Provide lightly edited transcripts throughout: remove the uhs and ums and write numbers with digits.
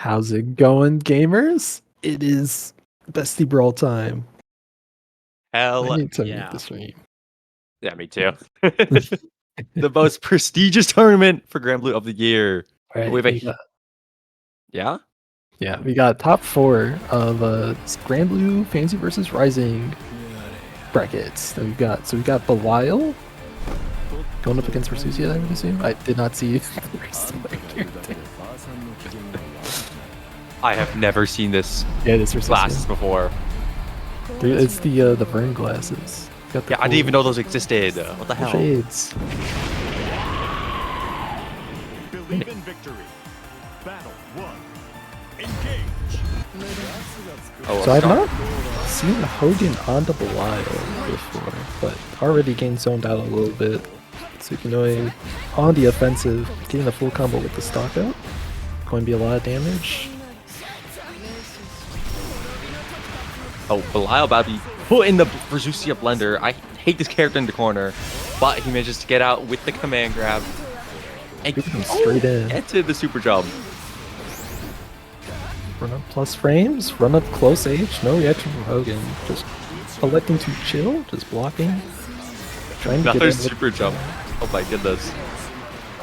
How's it going, gamers? It is Bestie Brawl time. I Hell need to yeah. make this right. Yeah, me too. The most prestigious tournament for granblue of the year. All right, We have we a- got, yeah? yeah, we got top 4 of granblue Fantasy versus Rising brackets that we got Belial going up against Versusia, I would assume. I did not see the rest of their character. I have never seen this Yeah, it is glasses Versusia. before. It's the burn glasses. Got the Yeah, I didn't even know those existed. What the hell? shades. Believe in victory. Battle 1. Engage. Oh, So I've start. not seen Hogan on the Belial before, but already getting zoned out a little bit. Tsukinoi on the offensive, getting a full combo with the stock out. Going to be a lot of damage. Oh, Belial about to be put in the Versusia blender. I hate this character in the corner, but he manages to get out with the command grab. And Giving him straight in. get to the super jump. Run up plus frames, run up close H, no reaction from Hogan. Just electing to chill, just blocking. Trying to get Another in super jump. Oh my goodness.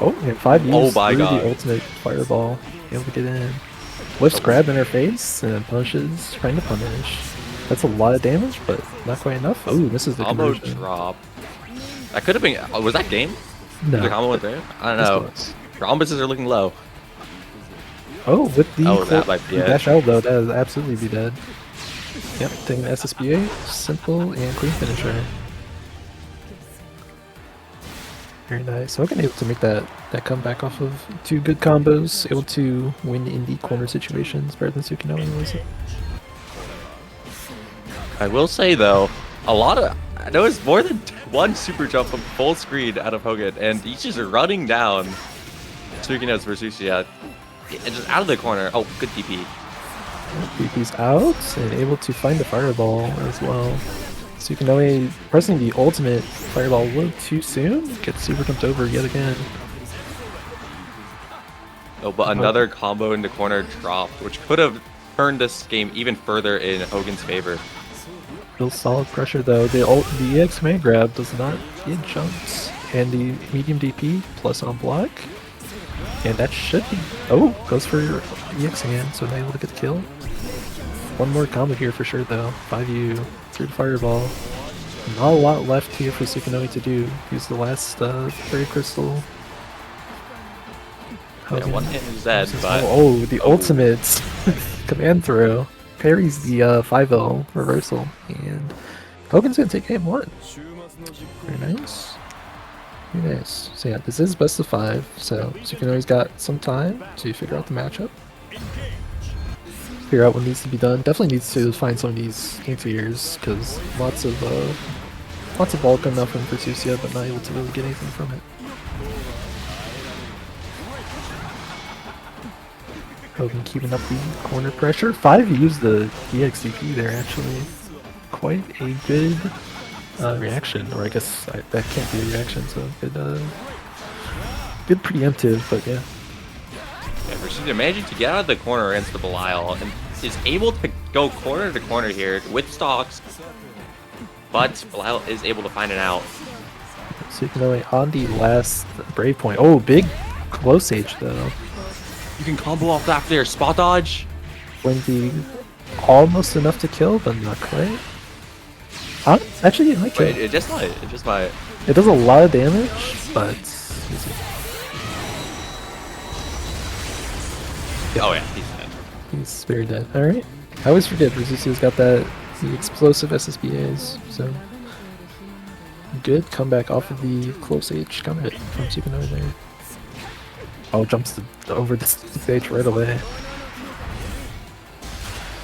Oh, and 5 Oh uses my through God. the ultimate fireball. Able to get in. Whiffs grab in her face and then punishes, trying to punish. That's a lot of damage, but not quite enough. Oh, misses the Combo conversion. drop. That could have been. Oh, was that game? No. The combo went there? I don't This know. was. Rhombuses are looking low. Oh, with the Oh, that might be it. dash out though, that would absolutely be dead. Yep, taking the SSBA, simple and clean finisher. Very nice. Hogan able to make that comeback off of 2 good combos, able to win in the corner situations better than Tsukinoi was. I will say though, I know it's more than one super jump from full screen out of Hogan, and he's just running down Tsukino's Versusia. And just out of the corner. Oh, good DP. DP's out and able to find the fireball as well. Tsukinoi pressing the ultimate fireball a little too soon, gets super jumped over yet again. Oh, but another combo in the corner dropped, which could have turned this game even further in Hogan's favor. Real solid pressure though. The EX command grab does not get jumps, and the medium DP plus on block, and that should be. Oh, goes for EX again, so not able to get the kill. One more combo here for sure though. 5U through the fireball. Not a lot left here for Tsukinoi to do. Use the last fairy crystal. Yeah, one hit is dead, but Oh, the ultimate command throw parries the 5L reversal, and Hogan's gonna take game 1. Very nice. Very nice. So yeah, this is best of 5, so Tsukinoi's got some time to figure out the matchup. Figure out what needs to be done. Definitely needs to find some of these anti-airs, because lots of ball coming up from Versusia, but not able to really get anything from it. Hogan keeping up the corner pressure. 5 used the EXDP there actually. Quite a good reaction, or I guess that can't be a reaction, so good preemptive, but yeah. yeah, Versusia managing to get out of the corner against the Belial and is able to go corner to corner here with stocks, but Belial is able to find it out. Tsukinoi on the last Brave point. Oh, big close H though. You can combo off that there, spot dodge. Going to be almost enough to kill, but not quite. Actually, it might kill. Wait, it just might. It does a lot of damage, but Oh yeah, he's dead. he's very dead. Alright. I always forget Versusia's got the explosive SSBAs, so good comeback off of the close H comeback from Tsukinoi there. Oh, jumps over the stage right away.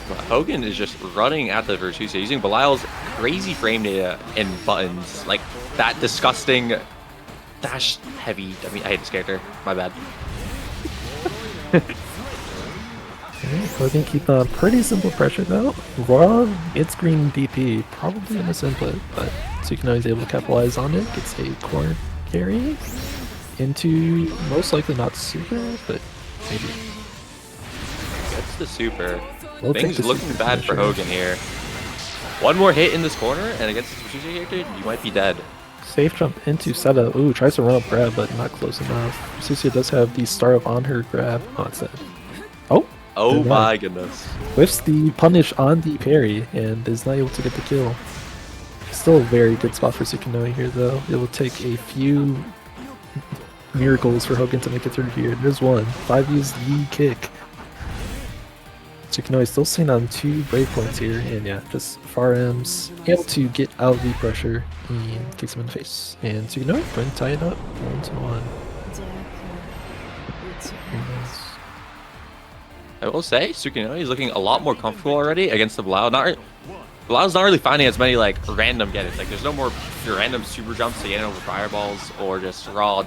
But Hogan is just running at the Versusia using Belial's crazy frame data and buttons, like that disgusting dash heavy. I mean, I hate this character. My bad. Okay, Hogan keep pretty simple pressure though. Raw, it's green DP, probably a misinput, but Tsukinoi is able to capitalize on it. Gets a core carry into most likely not super, but maybe. gets the super. We'll take Things the looking super bad for sure. Hogan here. One more hit in this corner, and against this Versusia character, you might be dead. Safe jump into setup. Ooh, tries to run up grab, but not close enough. Susia does have the star up on her grab. Oh, it's dead. Oh! Oh did my not. goodness. Whiffs the punish on the parry and is not able to get the kill. Still a very good spot for Sukinoe here, though. It will take a few miracles for Hogan to make it through here. There's one. 5 use the kick. Sukinoe is still sitting on 2 brave points here, and yeah, just far M's able to get out of the pressure and kicks him in the face. And Sukinoe going to tie it up 1-1. I will say, Sukinoe is looking a lot more comfortable already against the Blau. Blau's not really finding as many like random get-its. Like there's no more random super jumps to get in over fireballs or just raw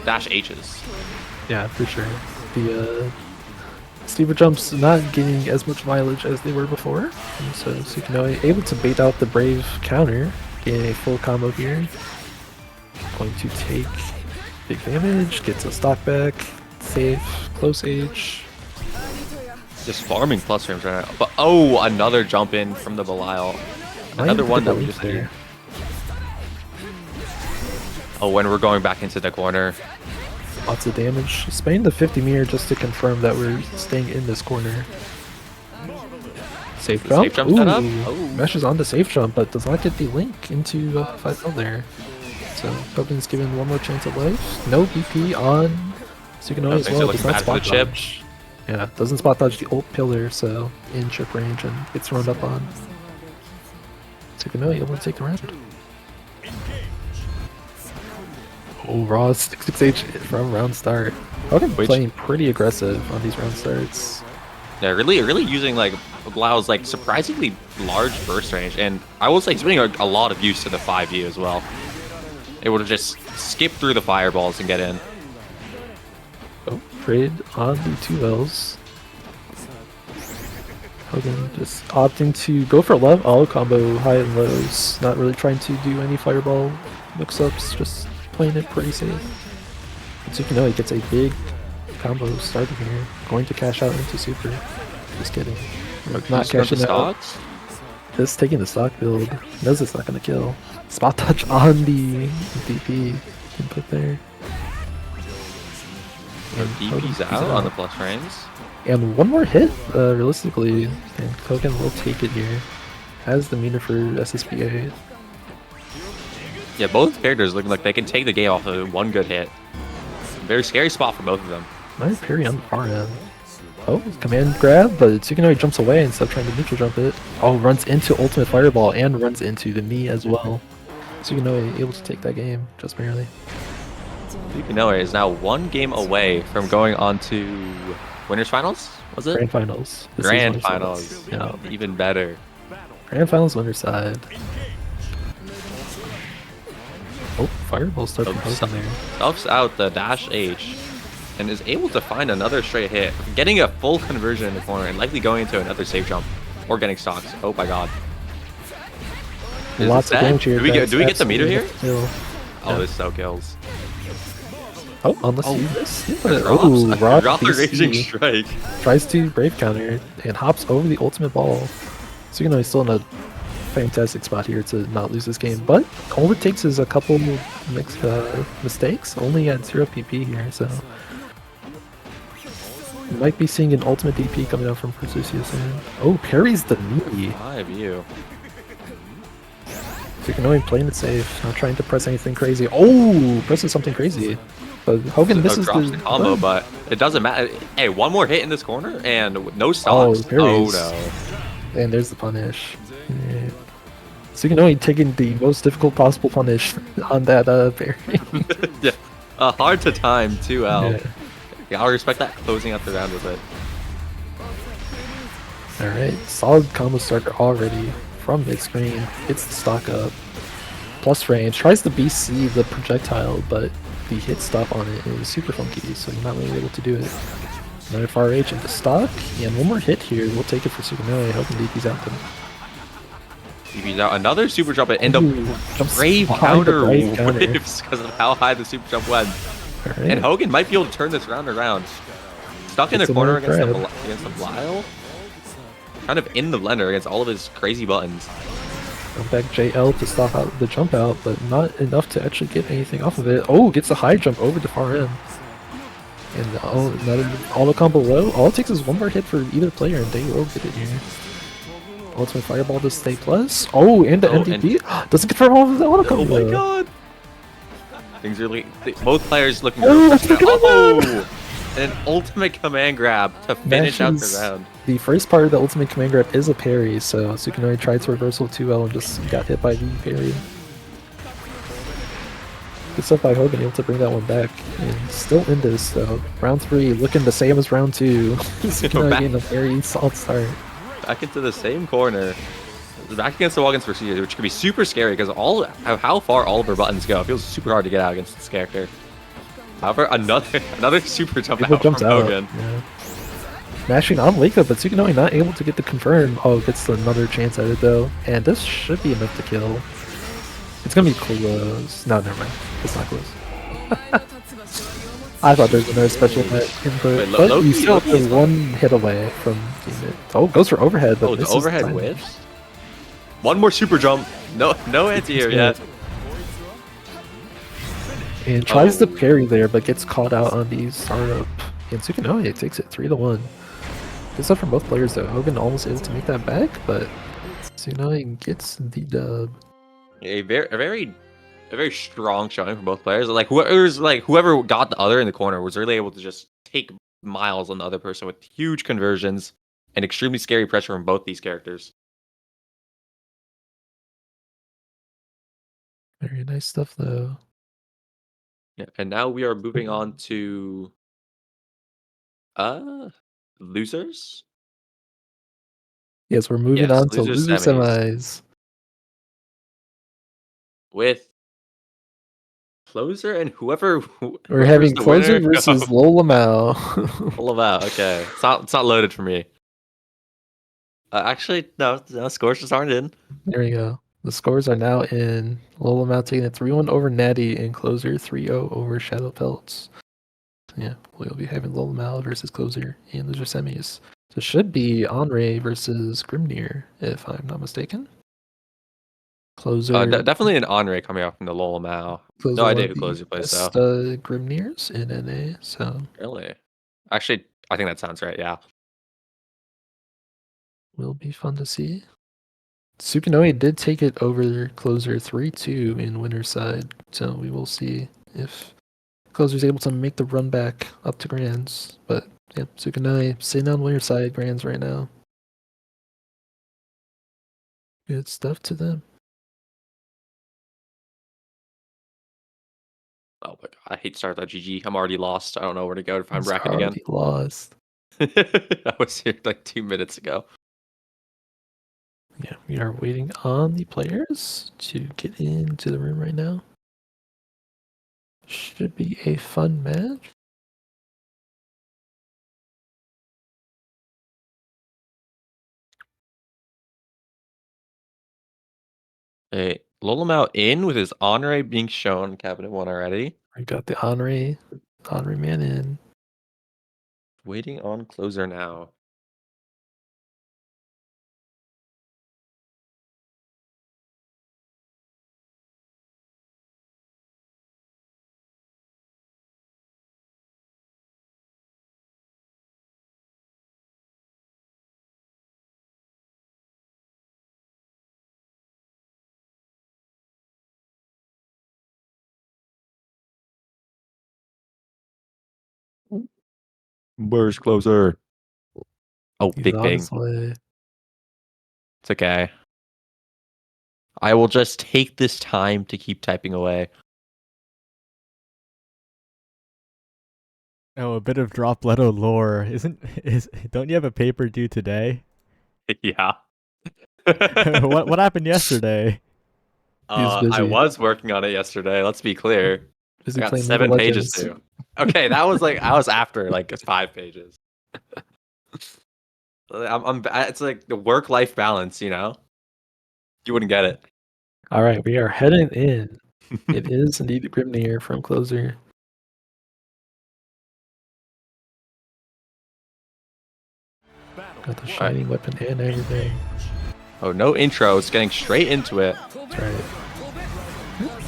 dash H's. Yeah, for sure. The steeper jumps not getting as much mileage as they were before. And so Sukinoe able to bait out the brave counter, getting a full combo here. Going to take big damage, gets a stock back, safe, close H. Just farming plus frames right now. But oh, another jump in from the Belial. Another one that we just did. Oh, when we're going back into the corner. Lots of damage. Spain the 50 mirror just to confirm that we're staying in this corner. Safe jump. Safe jump setup. Oh. Meshes on the safe jump, but does not get the link into 5L there. So Hogan's given one more chance at life. No BP on Sukinoe as well. Does not spot dodge. Yeah, doesn't spot dodge the ult pillar, so in chip range and gets run up on. Sukinoe able to take the round. Oh, raw 66H from round start. Hogan playing pretty aggressive on these round starts. Yeah, really using like Blau's like surprisingly large burst range, and I will say he's putting a lot of use to the 5U as well. Able to just skip through the fireballs and get in. Oh, trade on the 2Ls. Hogan just opting to go for love all combo high and lows, not really trying to do any fireball mix-ups, just playing it pretty safe. Sukinoe gets a big combo starting here, going to cash out into super. Just kidding. Not cashing out. Just taking the stock build. Knows it's not gonna kill. Spot touch on the DP input there. And DP's out on the plus frames. And one more hit, realistically, and Hogan will take it here. Has the meter for SSBA. Yeah, both characters looking like they can take the game off of one good hit. Very scary spot for both of them. Nice parry on the far end. Oh, command grab, but Sukinoe jumps away instead of trying to neutral jump it. Oh, runs into ultimate fireball and runs into the knee as well. Sukinoe able to take that game, just barely. Sukinoe is now one game away from going on to winners finals, was it? Grand finals. Grand finals. Yeah, even better. Grand finals winner side. Oh, fireball start from Hogan there. Stuffs out the dash H and is able to find another straight hit, getting a full conversion in the corner and likely going into another safe jump or getting stocks. Oh my god. Lots of damage here. Do we get the meter here? Oh, yeah. This so kills. Oh, unless you miss. Oh, Rob Raging Strike. Tries to brave counter and hops over the ultimate ball. Sukinoe is still in a fantastic spot here to not lose this game, but all it takes is a couple mistakes, only at 0 PP here, so you might be seeing an ultimate DP coming out from Versusia soon. Oh, parries the knee. 5U. Sukinoe playing it safe, not trying to press anything crazy. Oh, presses something crazy. But Hogan, this is the combo, but it doesn't matter. Hey, one more hit in this corner and no stocks. Oh no. And there's the punish. Yeah. Sukinoe taking the most difficult possible punish on that parry. Yeah, hard to time 2L. Yeah, I'll respect that, closing out the round with it. Alright, solid combo starter already from mid-screen. Gets the stock up. Plus range. Tries to BC the projectile, but the hit stop on it is super funky, so you're not really able to do it. Another far H into stock, and one more hit here. We'll take it for Sukinoe, hoping DP's out them. DP's out. Another super jump and the brave counter whiffs because of how high the super jump went. Right. And Hogan might be able to turn this round around. stuck in the It's corner another grab. against the Lyle. Kind of in the blender against all of his crazy buttons. Jump back JL to stop out the jump out, but not enough to actually get anything off of it. Oh, gets a high jump over the far end. And another auto combo low. All it takes is one more hit for either player and they will get it here. Ultimate Fireball to stay plus. Oh, and the MVP doesn't confirm all of the auto combo. Oh my god! Things are both players looking Oh, good. Oh! And an ultimate command grab to finish out the round. The first part of the ultimate command grab is a parry, so Tsukunoi tried to reversal 2L and just got hit by the parry. Good stuff by Hogan, able to bring that one back. And still in this, so round 3 looking the same as round 2. Tsukunoi getting a very solid start. Back into the same corner. Back against the wall against Versusia, which could be super scary because of how far all of her buttons go. It feels super hard to get out against this character. However, another super jump out from Hogan. Yeah. Mashing on Leica, but Tsukunoi not able to get the confirm. Oh, gets another chance at it though. And this should be enough to kill. It's gonna be close. No, never mind. It's not close. I thought there was another special input, but you still have one hit away from getting it. Oh, goes for overhead, but the overhead whiffs? One more super jump. No anti-air yet. And tries to parry there, but gets caught out on the startup. And Tsukunoi takes it 3-1. Good stuff from both players though. Hogan almost able to make that back, but Tsukunoi gets the dub. A very strong showing from both players. Whoever got the other in the corner was really able to just take miles on the other person with huge conversions and extremely scary pressure from both these characters. Very nice stuff though. Yeah, and now we are moving on to losers. Yes, we're moving on to loser semis. With Closer and whoever we're having Closer winner, versus Lolamao. Lolamao, okay. It's not loaded for me. Actually, no, scores just aren't in. There we go. The scores are now in. Lolamao taking it 3-1 over Natty and Closer 3-0 over Shadow Pelts. Yeah, we'll be having Lolamao versus Closer in loser semis. So it should be Henri versus Grimnir, if I'm not mistaken. Closer. Definitely an Henri coming out from the Lolamao. No idea who Closer plays though. Grimnirs in NA, so. Really? Actually, I think that sounds right, yeah. Will be fun to see. Tsukunoi did take it over Closer 3-2 in winner's side, so we will see if Closer's able to make the run back up to Grands. But yeah, Tsukunoi sitting on winner's side Grands right now. Good stuff to them. Oh my god, I hate start.gg. I'm already lost. I don't know where to go to find bracket again. Lost. I was here like 2 minutes ago. Yeah, we are waiting on the players to get into the room right now. Should be a fun match. Hey, Lolamao in with his Henri being shown cabinet 1 already. We got the Henri man in. Waiting on Closer now. Where's Closer? Oh, He's big on ping. his way. It's okay. I will just take this time to keep typing away. Oh, a bit of Dropletto lore. Don't you have a paper due today? Yeah. what happened yesterday? I was working on it yesterday. Let's be clear. Busy I got 7 pages too. Okay, that was I was after like 5 pages. It's like the work-life balance, you know? You wouldn't get it. All right, we are heading in. It is indeed Grimnir from Closer. Got the shining weapon and everything. Oh, no intro. It's getting straight into it. That's right.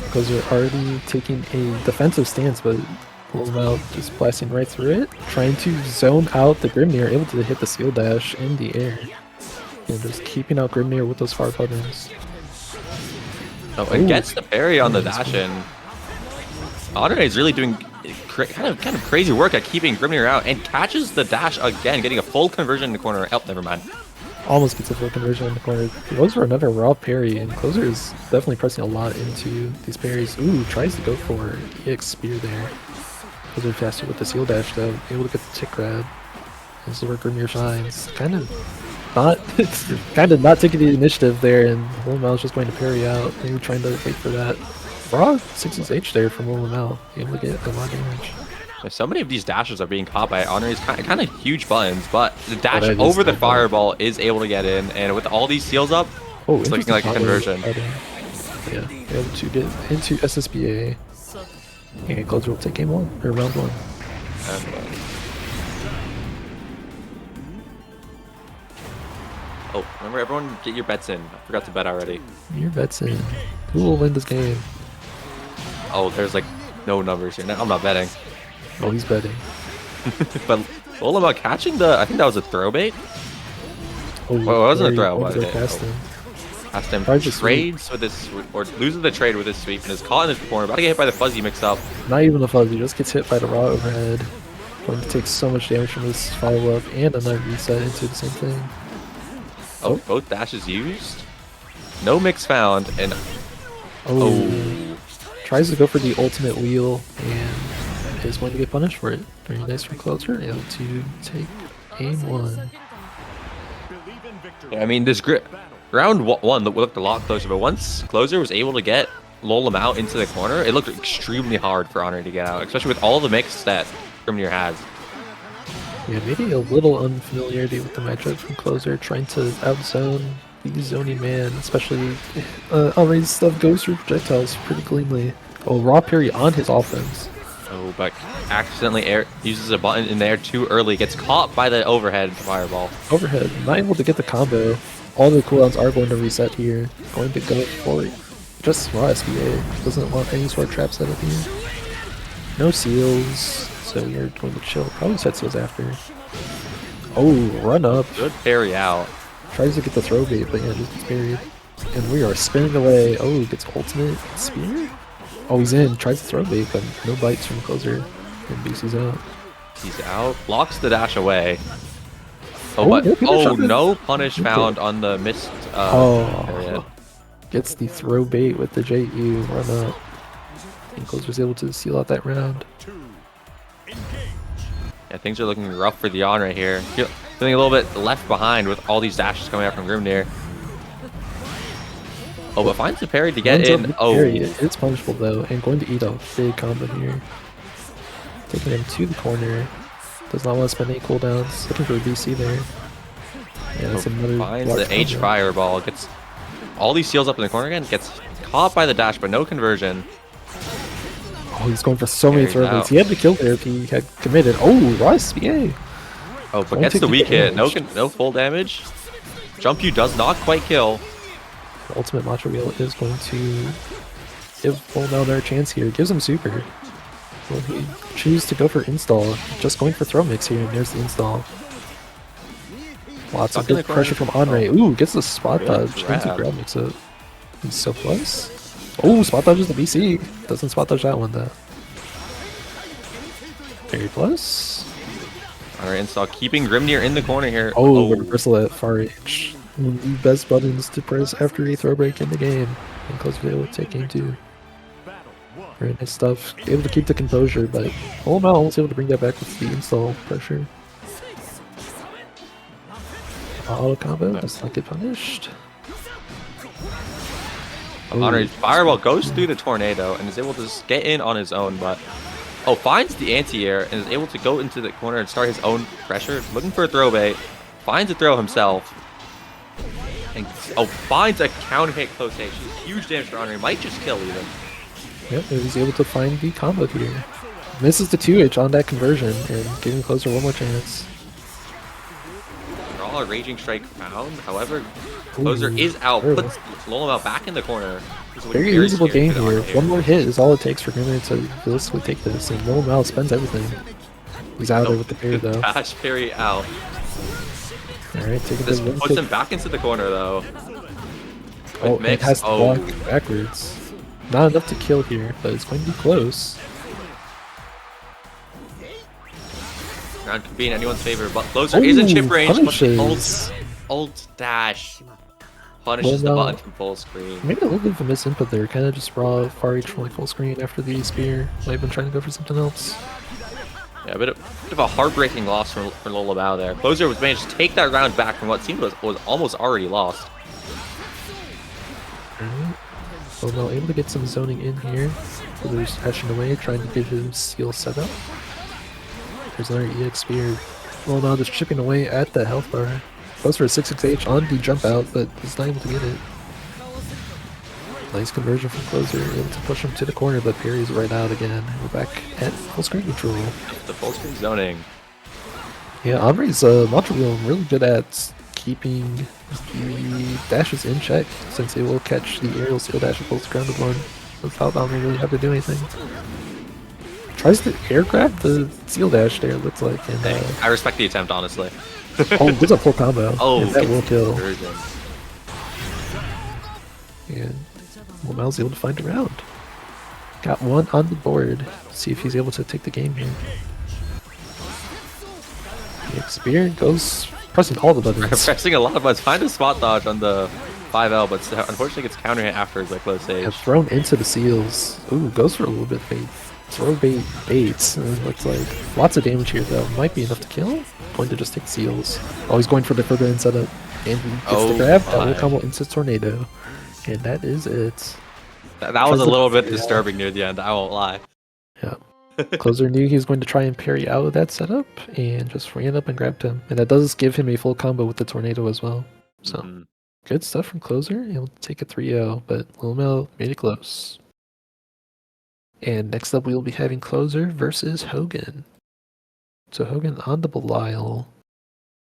Because they're already taking a defensive stance, but woah just blasting right through it. Trying to zone out the Grimnir, able to hit the seal dash in the air. And just keeping out Grimnir with those far buttons. Oh, and gets the parry on the dash in. Andre is really doing kind of crazy work at keeping Grimnir out and catches the dash again, getting a full conversion in the corner. Oh, never mind. Almost gets a full conversion in the corner. Goes for another raw parry, and Closer is definitely pressing a lot into these parries. Ooh, tries to go for EX spear there. Closer faster with the seal dash though, able to get the tick grab. This is where Grimnir shines. Kind of not taking the initiative there, and woah is just going to parry out. Maybe trying to wait for that. Raw 6's H there from woah, able to get a lot of damage. So many of these dashes are being caught by Andre's kind of huge buttons, but the dash that is over the so fireball is able to get in, and with all these seals up, it's looking like a conversion. Yeah, able to get into SSBA. And Closer will take game 1, or round 1. Oh, remember everyone get your bets in. I forgot to bet already. Your bets in. Who will win this game? Oh, there's like no numbers here. No, I'm not betting. Oh, he's betting. But all about catching I think that was a throw bait. Oh, Well, it wasn't a throw, but but past him. Asked him Tried to sweep. trades with this, or loses the trade with his sweep, and is caught in his corner. About to get hit by the fuzzy mix up. Not even a fuzzy, just gets hit by the raw overhead. Going to take so much damage from this follow-up and another reset into the same thing. Oh, both dashes used. No mix found, and Oh. Tries to go for the ultimate wheel and is going to get punished for it. Very nice from Closer, able to take game 1. I mean, this round 1 looked a lot closer, but once Closer was able to get Lolem out into the corner, it looked extremely hard for Honor to get out, especially with all the mix that Grimnir has. Yeah, maybe a little unfamiliarity with the matchup from Closer, trying to outzone the zoning man, especially Henri's stuff goes through projectiles pretty cleanly. Oh, raw parry on his offense. Oh, but accidentally uses a button in there too early, gets caught by the overhead fireball. Overhead, not able to get the combo. All the cooldowns are going to reset here. Going to go for just raw SBA. Doesn't want any sort of trap set up here. No seals, so you're going to chill. Probably set seals after. Oh, run up. Good parry out. Tries to get the throw bait, but yeah, just gets buried. And we are spinning away. Oh, gets ultimate spear? Oh, he's in. Tries to throw bait, but no bites from Closer. And Besti's out. He's out. Blocks the dash away. Oh, but no punish found on the missed area. Gets the throw bait with the JU. Run up. And Closer's able to seal out that round. Yeah, things are looking rough for the on right here. Feeling a little bit left behind with all these dashes coming out from Grimnir. Oh, but finds the parry to get in. Oh, it's punishable though, and going to eat a big combo here. Taking him to the corner. Does not want to spend any cooldowns. Looking for a BC there. Yeah, that's another. Finds the H fireball. Gets all these seals up in the corner again. Gets caught by the dash, but no conversion. Oh, he's going for so many throw baits. He had the kill there if he had committed. Oh, raw SBA. Oh, but gets the weak hit. No full damage. Jump U does not quite kill. The ultimate Macho Wheel is going to give woah their chance here. Gives him super. Will he choose to go for install? Just going for throw mix here, and there's the install. Lots of good pressure from Andre. Ooh, gets the spot dodge into grab mix up. He's so close. Oh, spot dodges the BC. Doesn't spot dodge that one though. Very close. Alright, install, keeping Grimnir in the corner here. Oh, reversal at far H. One of the best buttons to press after a throw break in the game. And Closer able to take game 2. Very nice stuff. Able to keep the composure, but woah almost able to bring that back with the install pressure. Auto combo does not get punished. Honor's fireball goes through the tornado and is able to just get in on his own, but finds the anti-air and is able to go into the corner and start his own pressure. Looking for a throw bait, finds a throw himself, and finds a counter hit close H. Huge damage for Honor. Might just kill even. Yep, he's able to find the combo here. Misses the 2H on that conversion and giving Closer one more chance. Brawl a Raging Strike round. However, Closer Ooh, is out. terrible. Puts Lolem back in the corner. This is Very usable scary game for the here. Arcade. One more hit is all it takes for Grimmer to realistically take this, and Lil Mal spends everything. He's out of there with the parry though. Dash parry out. Alright, taking This the one puts kick. him back into the corner though. Oh, With it mix. has to Oh, block backwards. Not enough to kill here, but it's going to be close. round could be in anyone's favor, but Closer is in chip Ooh, range. But the punishes. ult dash punishes the Well, button from full screen. Maybe a little bit of a misinput there. Kind of just raw far reach from like full screen after the spear. Might have been trying to go for something else. Yeah, a bit of a heartbreaking loss for Lolabao there. Closer was managed to take that round back from what seemed was almost already lost. Alright. Well, able to get some zoning in here. Closer's hashing away, trying to get his seal set up. There's another EX spear. Well, now just chipping away at the health bar. Goes for a 6-6H on the jump out, but he's not able to get it. Nice conversion from Closer, able to push him to the corner, but parries right out again. We're back at full screen control. The full screen zoning. Yeah, Omri's module really good at keeping the dashes in check, since they will catch the aerial seal dash if both grounded one without Omri really have to do anything. Tries to air grab the seal dash there, it looks like, and I respect the attempt, honestly. oh, there's a full combo. Oh, and that will kill. conversion. And well, Mal's able to find a round. Got one on the board. See if he's able to take the game here. The spear goes pressing all the buttons. Pressing a lot of buttons. Find a spot dodge on the 5L, but unfortunately gets counter hit afterwards by close stage. Have thrown into the seals. Ooh, goes for a little bit of bait. Throw bait baits. It looks like lots of damage here though. Might be enough to kill. Going to just take seals. Oh, he's going for the further in setup. And he gets the grab. Double combo into tornado. And that is it. That was a little bit disturbing near the end, I won't lie. Yeah. Closer knew he was going to try and parry out of that setup and just ran up and grabbed him. And that does give him a full combo with the tornado as well. So good stuff from Closer. Able to take a 3-0, but Lil Mel made it close. And next up we will be having Closer versus Hogan. So Hogan on the Belial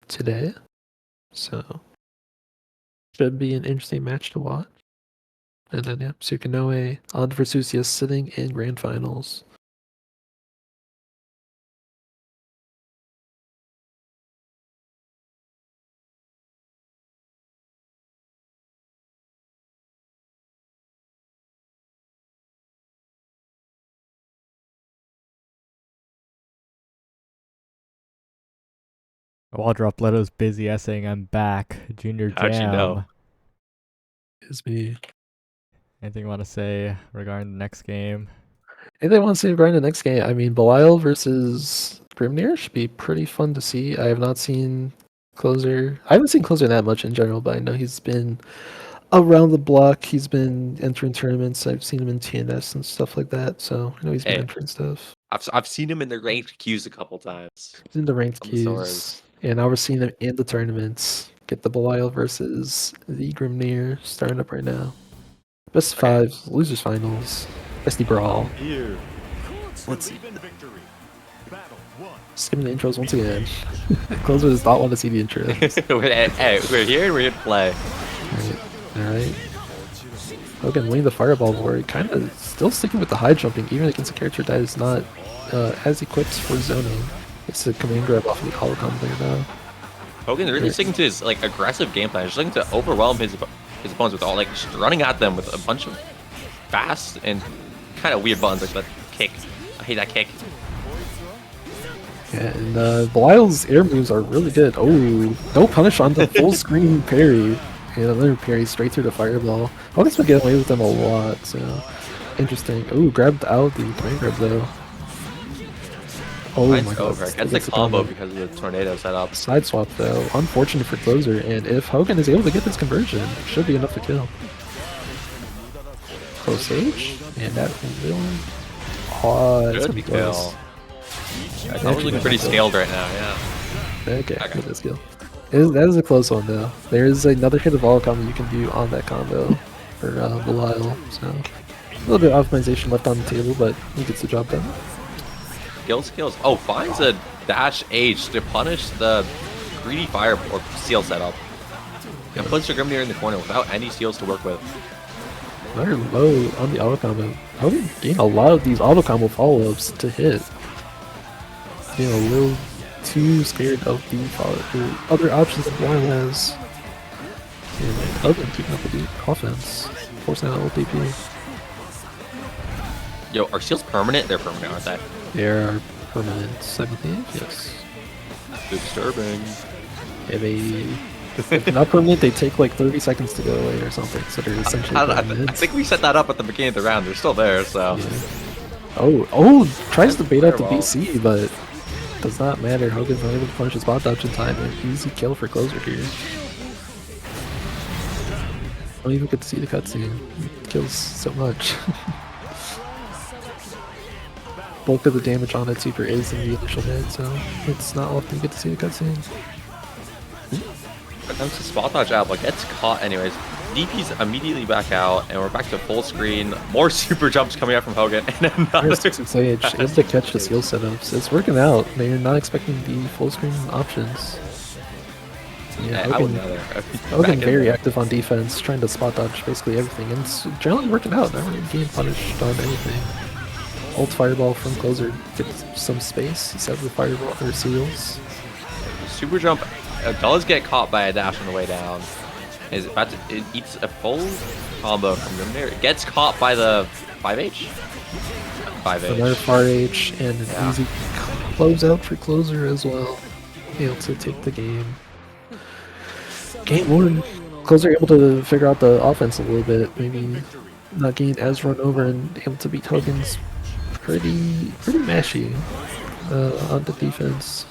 today. So should be an interesting match to watch. And then yeah, Sukinoe on Versusia sitting in grand finals. While Dropleto's busy essaying I'm back. Junior Jam. How'd you know? Is me. Anything you want to say regarding the next game? If they want to see Brian the next game, I mean, Belial versus Grimnir should be pretty fun to see. I have not seen Closer. I haven't seen Closer that much in general, but I know he's been around the block. He's been entering tournaments. I've seen him in TNS and stuff like that, so I know he's been entering stuff. I've seen him in the ranked queues a couple times. He's in the ranked I'm queues. And now we're seeing him in the tournaments. Get the Belial versus the Grimnir starting up right now. Best of 5, losers finals, Bestie Brawl. Here. Let's see. Victory. Battle 1. Skipping the intros once again. Closer does not want to see the intro. Hey, we're here and we're here to play. Alright. Hogan winning the fireball war, kind of still sticking with the high jumping, even against a character that is not as equipped for zoning. It's a command grab off of the hollow combo there now. Hogan really sticking to his like aggressive game plan, just looking to overwhelm his opponents with all like just running at them with a bunch of fast and kind of weird buttons like that kick. I hate that kick. Yeah, and Belial's air moves are really good. Oh, no punish on the full screen parry. And another parry straight through the fireball. Hogan's been getting away with them a lot, so interesting. Ooh, grabbed out the command grab though. Oh Mine's my god. over. That's the combo because of the tornado setup. Side swap though, unfortunate for Closer, and if Hogan is able to get this conversion, it should be enough to kill. Close stage, and that will... Oh, that's Good gonna be close. kill. I'm looking pretty scaled right now, yeah. Okay, good this kill. That is a close one though. There is another hit of all combo you can do on that combo for Belial, so a little bit of optimization left on the table, but he gets the job done. Skills. Oh, finds a dash H to punish the 3D fire or seal setup. And puts your Grimnir in the corner without any seals to work with. They're low on the auto combo. Hogan gained a lot of these auto combo follow-ups to hit. Being a little too scared of the other options that Blind has. And Hogan keeping up with the offense, forcing out DP. Yo, are seals permanent? They're permanent, aren't they? They are permanent, I believe, yes. Disturbing. If not permanent, they take like 30 seconds to go away or something, so they're essentially I permanent. think we set that up at the beginning of the round. They're still there, so. Yeah. Oh, tries to bait out the BC, but does not matter. Hogan's not able to punish his bot dodge in time. An easy kill for closer here. Don't even get to see the cutscene. It kills so much. Bulk of the damage on it super is in the initial hit, so it's not often you get to see the cutscene. Comes to spot dodge out, but gets caught anyways. DP's immediately back out, and we're back to full screen. More super jumps coming out from Hogan, and another. Here's Sage able to catch the seal setups. It's working out. They're not expecting the full screen options. Yeah, Hogan very active on defense, trying to spot dodge basically everything, and it's generally working out. Not really getting punished on anything. Ult fireball from closer gets some space instead of the fireball or seals. Super jump does get caught by a dash on the way down. Is about to, it eats a full combo from them there. It gets caught by the 5H. 5H. Another 5H and an easy closeout for closer as well. Able to take the game. Game 1. Closer able to figure out the offense a little bit. Maybe not getting as run over and able to beat Hogan's pretty mashy on the defense.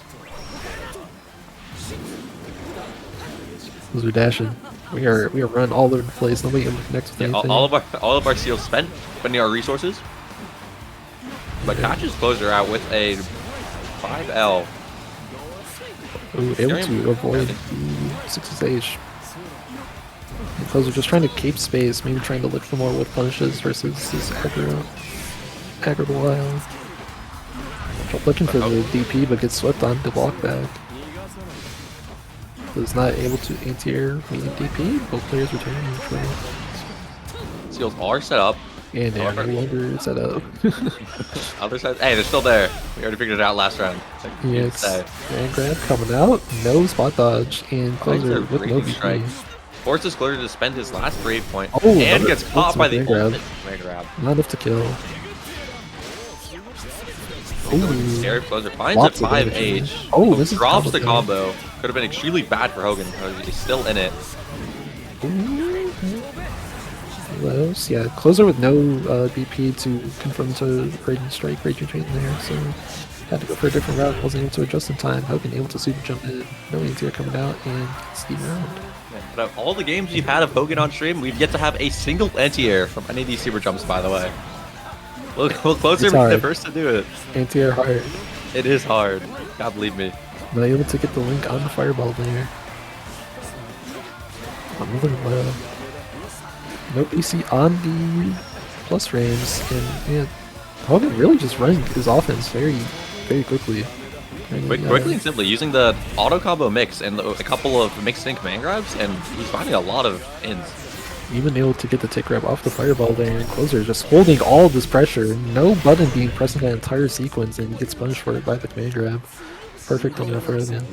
Those are dashing. We are running all over the place. Nobody can connect with anything. All of our seals spent, spending our resources. But catches closer out with a 5L. Ooh, able to avoid the 6H. Closer just trying to keep space, maybe trying to look for more whip punishes versus this aggro wild. Looking for the DP, but gets swept on the block back. Was not able to anti-air medium DP. Both players returning neutral. Seals are set up. And they are no longer set up. Other side. Hey, they're still there. We already figured it out last round. Yes. And grab coming out. No spot dodge. And closer with no DP. Forces closer to spend his last brave point. Oh, and gets caught by the ultimate grab. Not enough to kill. Ooh. Scary closer finds a 5H. Oh, this is drops the combo. Could have been extremely bad for Hogan because he's still in it. Close. Yeah, closer with no BP to confirm to Raging Strike, Raging Train there, so had to go for a different route. Wasn't able to adjust in time. Hogan able to super jump in. No anti-air coming out and gets the round. Yeah, but of all the games we've had of Hogan on stream, we've yet to have a single anti-air from any of these super jumps, by the way. Will closer be the first to do it. Anti-air hard. It is hard. God believe me. Not able to get the link on the fireball there. Another low. No BC on the plus frames, and yeah, Hogan really just running his offense very quickly. Quickly and simply, using the auto combo mix and a couple of mixed in command grabs, and he's finding a lot of ins. Even able to get the tick grab off the fireball there, and closer just holding all of this pressure. No button being pressed in that entire sequence, and he gets punished for it by the command grab. Perfect enough for Hogan.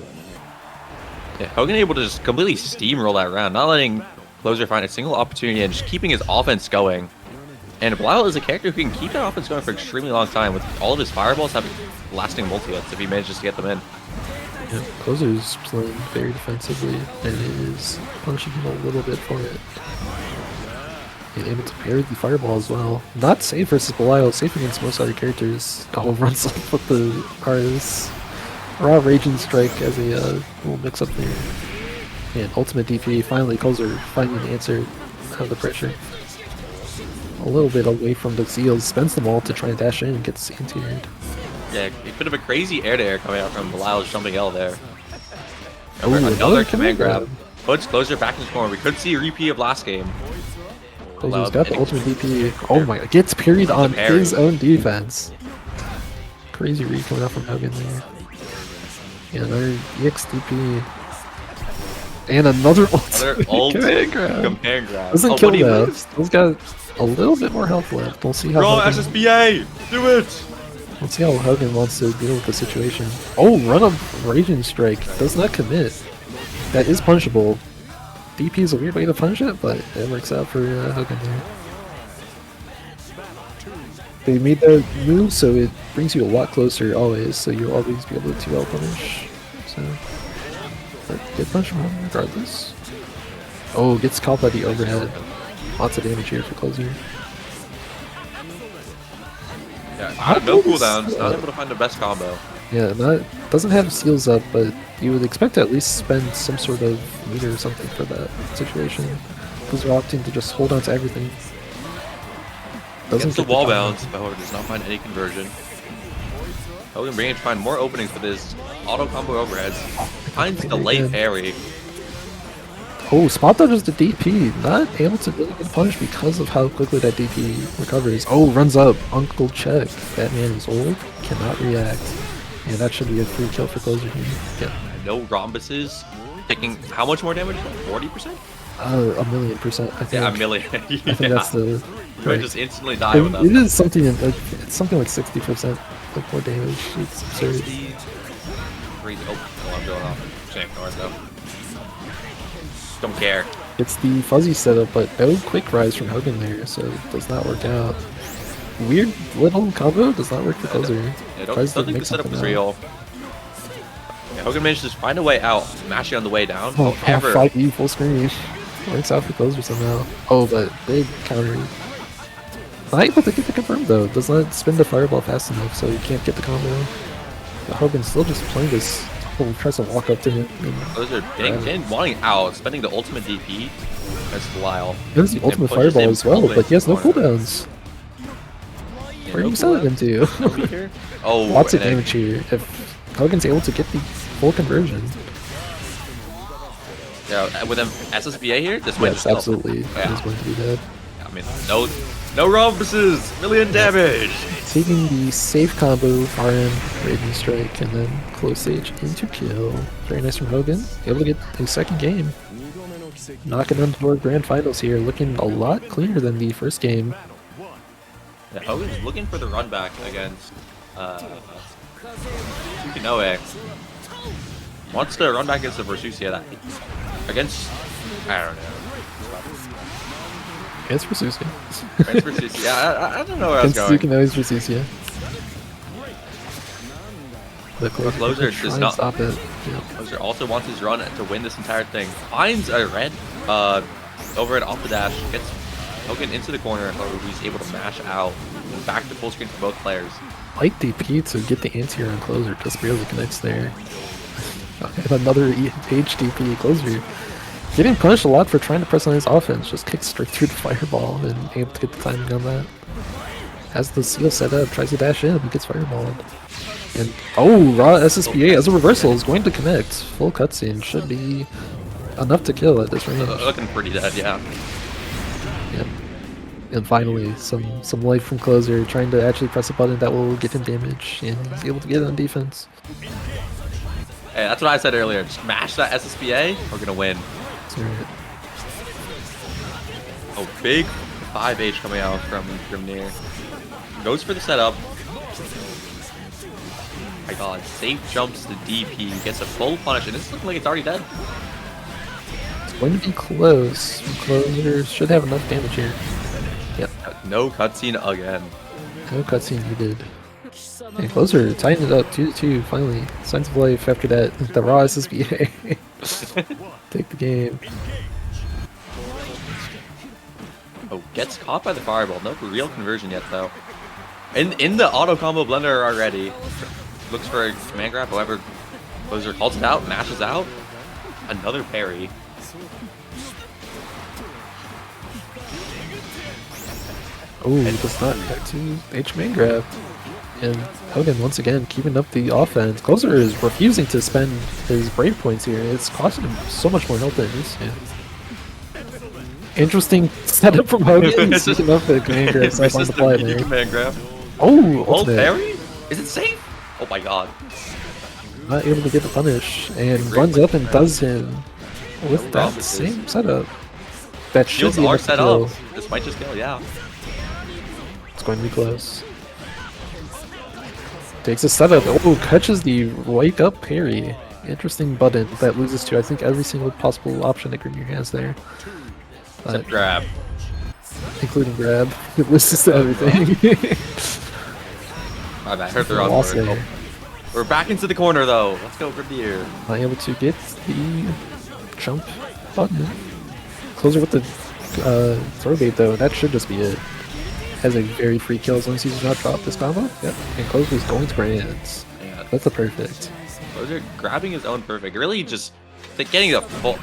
Yeah, Hogan able to just completely steamroll that round, not letting closer find a single opportunity and just keeping his offense going. And Brawl is a character who can keep that offense going for an extremely long time, with all of his fireballs having lasting multi-hits if he manages to get them in. Yeah, closer is playing very defensively, and is punishing him a little bit for it. And able to parry the fireball as well. Not safe versus Belial, safe against most other characters. Oh, runs off with the Artis. Raw Raging Strike as a little mix up there. And ultimate DP, finally closer finding the answer out of the pressure. A little bit away from the seals, spends them all to try and dash in and gets anti-aired. Yeah, a bit of a crazy air-to-air coming out from Belial's jumping L there. Oh, another command grab. Puts closer back in the corner. We could see a repeat of last game. Closer's got the ultimate DP. Oh my god, gets parried on his own defense. Crazy read coming out from Hogan there. Yeah, another EX DP. And another ult. Another ult. Command grab. Command grab. Doesn't Oh, kill but he that. lives. He's got a little bit more health left. We'll see how Brawl Hogan, SSBA. Do it. we'll see how Hogan wants to deal with the situation. Oh, run up Raging Strike. Does not commit. That is punishable. DP is a weird way to punish it, but it works out for Hogan here. They made that move, so it brings you a lot closer always, so you'll always be able to punish. So, but get punishable regardless. Oh, gets caught by the overhead. Lots of damage here for closer. Yeah, no cooldowns. Not able to find the best combo. Yeah, doesn't have seals up, but you would expect to at least spend some sort of meter or something for that situation. Because they're opting to just hold on to everything. Gets the get wall combo. bounce, but however does not find any conversion. Hogan bringing to find more openings with his auto combo overheads. Finds the late parry. Oh, spot dodges the DP. Not able to really get punished because of how quickly that DP recovers. Oh, runs up. Uncle check. That man is old. Cannot react. Yeah, that should be a free kill for closer here. Yeah. No rhombuses. Taking how much more damage? 40%? 1,000,000%. I think. Yeah, a million. I think that's the. You might just instantly die with them. It is something like it's something like 60% like more damage. It's absurd. Crazy. Oh, I'm going off. Can't ignore it though. Don't care. It's the fuzzy setup, but no quick rise from Hogan there, so it does not work out. Weird little combo does not work for closer. Yeah, Tries to don't think make the setup something was out. real. Yeah, Hogan manages to find a way out, mashing on the way down. Oh, However, 5E full screen. Works out for closer somehow. Oh, but big counter. Not able to get the confirm though. Does not spin the fireball fast enough, so you can't get the combo. But Hogan's still just playing this. Oh, tries to walk up to him. those are getting wanting out, spending the ultimate DP. That's Lyle. He has the ultimate fireball as well, but he has no cooldowns. Where are you selling him to? Oh, Lots of and then- damage here. If Hogan's able to get the full conversion, Yeah, with them SSBA here, this win yes, just absolutely, Yeah. he's going to be dead. I mean, no rhombuses, million damage. Taking the safe combo, RM, Raging Strike, and then close stage into kill. Very nice from Hogan. Able to get a second game. Knocking on toward grand finals here, looking a lot cleaner than the first game. Yeah, Hogan's looking for the run back against Tsukinoe. Wants to run back against the Versusia. Against, I don't know. It's for Susie. Against Versusia. Yeah, I don't know where I was Against going. Tsukinoe's for Susie. The Closer try does and not- stop it. Yeah. Closer also wants his run to win this entire thing. Finds a red overhead off the dash. Gets Hogan into the corner. However, he's able to mash out. And back to full screen for both players. Light DP to get the anti-air on closer, just barely connects there. And another HDP closer. Getting punished a lot for trying to press on his offense, just kicks straight through the fireball and able to get the timing on that. Has the seal set up, tries to dash in, gets fireballed. And oh, raw SSBA as a reversal is going to connect. Full cutscene should be enough to kill at this range. Looking pretty dead, yeah. Yep. And finally, some life from closer, trying to actually press a button that will get him damage, and he's able to get it on defense. Hey, that's what I said earlier. Just mash that SSBA, we're gonna win. So, Oh, big 5H coming out from near. Goes for the setup. My god, safe jumps to DP, gets a full punish, and this is looking like it's already dead. it's going to be close. Closer should have enough damage here. Yep, No cutscene again. no cutscene needed. And closer, tying it up 2-2 finally. Signs of life after that. The raw SSBA. Take the game. Oh, gets caught by the fireball. No real conversion yet, though. In the auto combo blender already. Looks for a command grab, however, Closer calls it out, mashes out. Another parry. Oh, does not get to H main grab. And Hogan once again keeping up the offense. Closer is refusing to spend his brave points here. It's costing him so much more health than it used to. Interesting setup from Hogan. He's keeping up the command grab stuff on the fly there. Command grab. Oh, Hold ultimate. parry? Is it safe? Oh my god. Not able to get the punish. And runs up and does him. with that same setup. That should Shields be are enough to set kill. up. This might just kill, yeah. It's going to be close. Takes a setup. Oh, catches the wake up parry. Interesting button that loses to I think every single possible option that Grimir has there. Except grab. Including grab. It loses to everything. My bad, hurt the wrong Lost word. there. We're back into the corner though. Let's go Grimir. Not able to get the jump button. Closer with the throw bait though. That should just be it. Has a very free kill as long as he does not drop this combo. Yep. And Closer is going to grands. Yeah. That's a perfect. Closer grabbing his own perfect. Really just getting the full,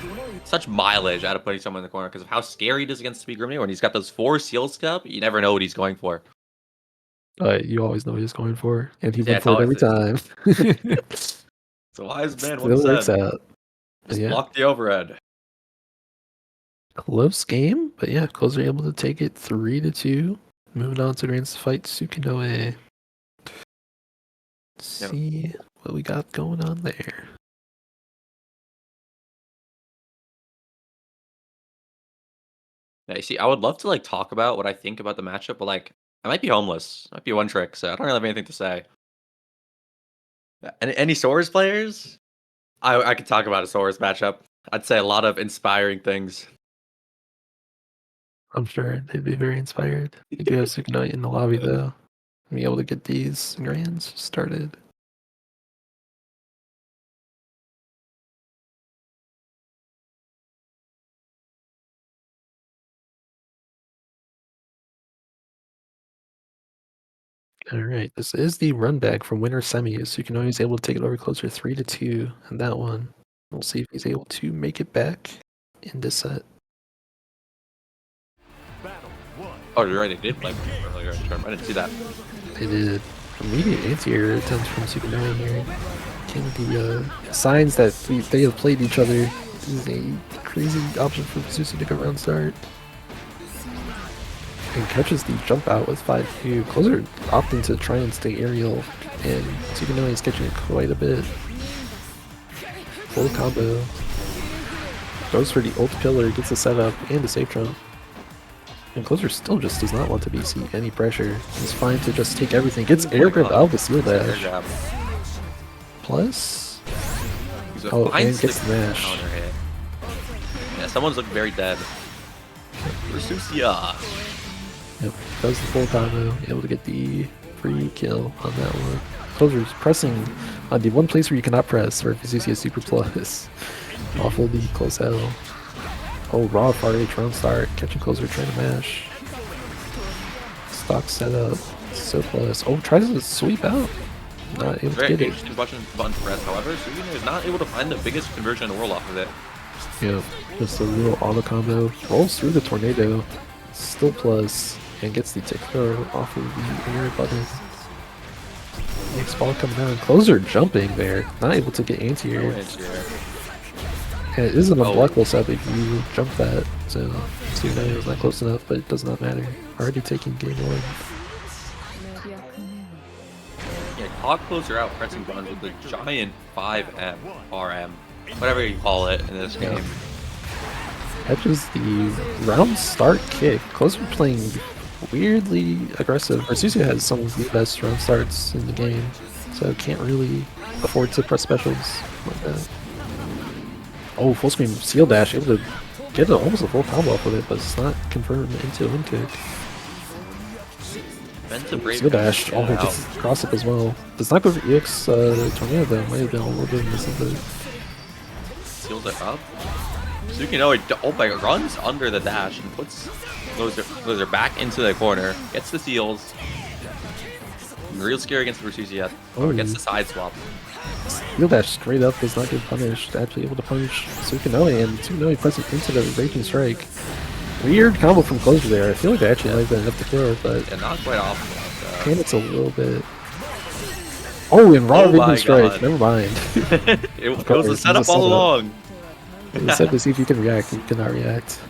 such mileage out of putting someone in the corner because of how scary it is against Speed Grimir. When he's got those 4 seals cup, you never know what he's going for. You always know what he's going for, and he Yeah, went for it every time. So wise man Still once works said, out. just Yeah. block the overhead. Close game, but yeah, Closer able to take it 3-2. Moving on to Grands to fight Sukinoe. Let's see what we got going on there. Yeah, you see, I would love to like talk about what I think about the matchup, but like I might be homeless. I might be one trick, so I don't really have anything to say. Any Swords players? I could talk about a Swords matchup. I'd say a lot of inspiring things. I'm sure they'd be very inspired. We do have Sukinoe in the lobby though. Be able to get these Grands started. Alright, this is the run back from winner semis. Sukinoe is able to take it over Closer 3-2 in that one. We'll see if he's able to make it back in this set. Battle 1. Oh, you're right. They did play earlier in the tournament. I didn't see that. They did immediate anti-air attempts from Sukinoe here. King the signs that they have played each other. This is a crazy option for Susi to go around start. And catches the jump out with 5Q. Closer opting to try and stay aerial, and Sukinoe is catching it quite a bit. Full combo. Goes for the ult pillar, gets the setup and the safe jump. And Closer still just does not want to be see any pressure. He's fine to just take everything. Gets air grab out of the seal dash. Plus, oh, and gets the mash. Yeah, someone's looking very dead. Versusia. Yep, does the full combo, able to get the free kill on that one. Closer's pressing on the one place where you cannot press, where Versusia is super plus. Awful the close L. Oh, raw far H round start, catching Closer, trying to mash. Stock setup, so plus. Oh, tries to sweep out. Not able to Very get it. interesting button press. However, Sugino is not able to find the biggest conversion in the world off of it. Yeah, just a little auto combo. Rolls through the tornado, still plus, and gets the tick throw off of the air button. Next ball coming down. Closer jumping there, not able to get anti-air. No anti-air. And it is an unblockable setup if you jump that, so Sukinoe is not close enough, but it does not matter. Already taking game 1. Yeah, caught Closer out pressing buttons with the giant 5M, RM, whatever you call it in this game. Catches the round start kick. Closer playing weirdly aggressive. Versusia has some of the best round starts in the game, so can't really afford to press specials like that. Oh, full screen seal dash, able to get almost a full combo off of it, but it's not confirmed into a win kick. Seal dash, oh, gets cross up as well. Does not go for EX tornado though, might have been a little bit missing, but Seals it up. Sukinoe, oh my god, runs under the dash and puts Closer back into the corner, gets the seals. Real scary against Versusia. Oh, gets the side swap. Seal dash straight up does not get punished. Actually able to punish Sukinoe, and Sukinoe pressing into the Raging Strike. Weird combo from Closer there. I feel like they actually might have been enough to kill, but yeah, not quite off. Panics a little bit. Oh, and raw Raging Strike. Never mind. It was a setup all along. It was set to see if you can react. You cannot react.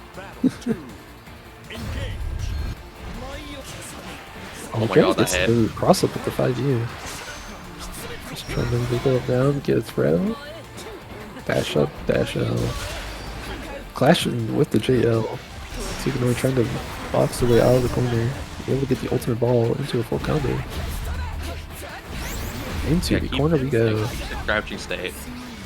Oh my god, that hit. Cross up with the 5U. Just trying to go up down, get a throw. Dash up, dash out. clashing with the JL. Sukinoue trying to box the way out of the corner. Be able to get the ultimate ball into a full combo. Into the corner we go. Crouching state.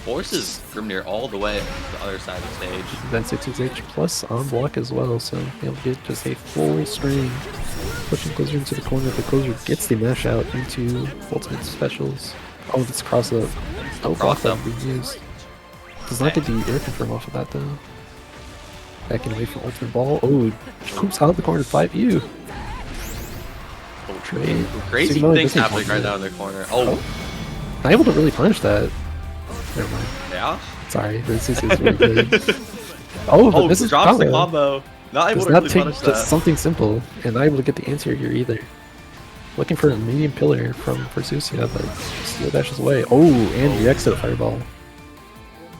Forces Grimnir all the way to the other side of the stage. Then 6H plus on block as well, so be able to get just a full string. Pushing Closer into the corner, the Closer gets the mash out into ultimate specials. Oh, this cross up. Oh, block up being used. Does not get the air confirm off of that though. Backing away from ultimate ball. Oh, Coop's out of the corner, 5U. Trade. Crazy things happening right now in the corner. Oh. Not able to really punish that. Never mind. Yeah? Sorry, this is really good. Oh, but this is drops the combo. Not able does to not really take punish just that. something simple, and not able to get the answer here either. Looking for a medium pillar from Versusia, but Steel dashes away. Oh, and reacts to the fireball.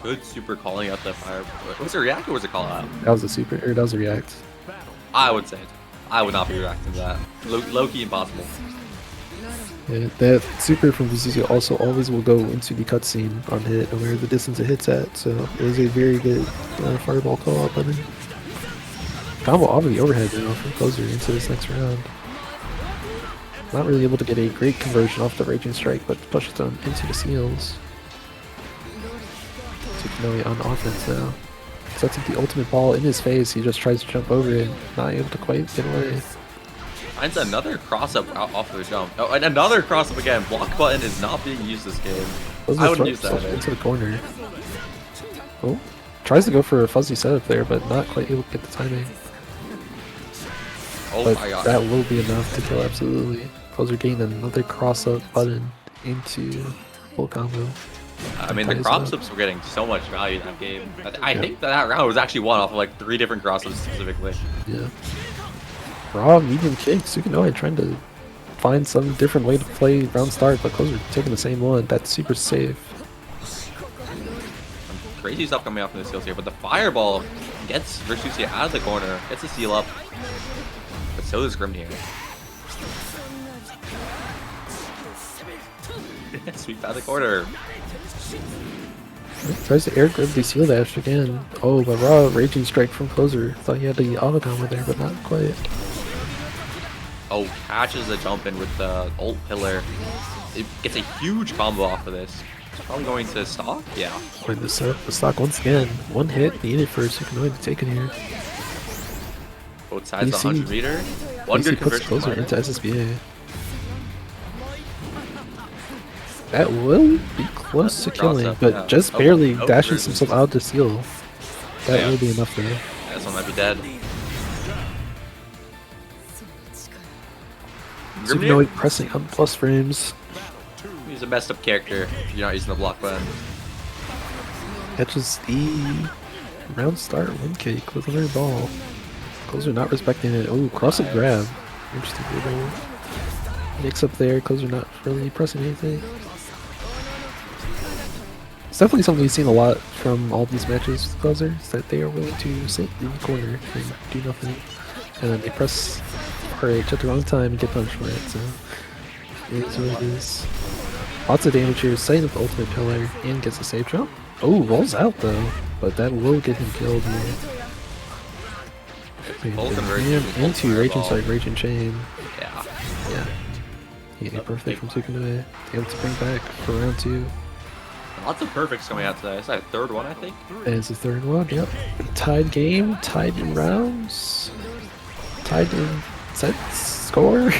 Good super calling out the fire. Was it a react or was it call out? That was a super, or that was a react. I would say. I would not be reacting to that. Low-key impossible. Yeah, that super from Versusia also always will go into the cutscene on hit, no matter the distance it hits at, so it is a very good fireball call out button. Combo off of the overhead now from Closer into this next round. Not really able to get a great conversion off the Raging Strike, but pushes them into the seals. Sukinoue on offense now. Sets up the ultimate ball in his face, he just tries to jump over it, not able to quite get away. Finds another cross-up off of the jump. Oh, and another cross-up again. Block button is not being used this game. I wouldn't use that. Into the corner. Oh, tries to go for a fuzzy setup there, but not quite able to get the timing. Oh but my god. That will be enough to kill absolutely. Closer gained another cross-up button into full combo. I mean, the cross-ups were getting so much value in that game. I think that round was actually won off of like 3 different cross-ups specifically. Yeah. Raw medium kick. Sukinoue trying to find some different way to play round start, but Closer taking the same one. That's super safe. Some crazy stuff coming off from the seals here, but the fireball gets Versusia out of the corner, gets the seal up, but so does Grimnir. Sweep out of the corner. Tries to air grab the seal dash again. Oh, but Raw Raging Strike from Closer. Thought he had the auto combo there, but not quite. Oh, catches the jump in with the ult pillar. It gets a huge combo off of this. It's probably going to stock? Yeah. Going to set up the stock once again. One hit needed for Sukinoue to take it here. Both sides 100 meter. One good puts conversion. Closer into SSBA. That will be close to killing, but just barely dashes himself out to seal. That will be enough there. Yeah, this one might be dead. Sukinoue pressing up plus frames. He's a messed up character if you're not using the block button. Catches the round start win cake with another ball. Closer not respecting it. Oh, cross up grab. Interesting little mix up there. Closer not really pressing anything. It's definitely something we've seen a lot from all these matches with Closer, is that they are willing to sit in the corner and do nothing. And then they press RH at the wrong time and get punished for it, so it is what it is. Lots of damage here, setting up the ultimate pillar and gets a safe jump. Oh, rolls out though, but that will get him killed here. And into Raging Strike, Raging Chain. Yeah. Yeah, perfect from Sukinoue. Able to bring back for round 2. Lots of perfects coming out today. Is that a third one, I think? And it's the third one, yep. Tied game, tied in rounds, tied in sets, score.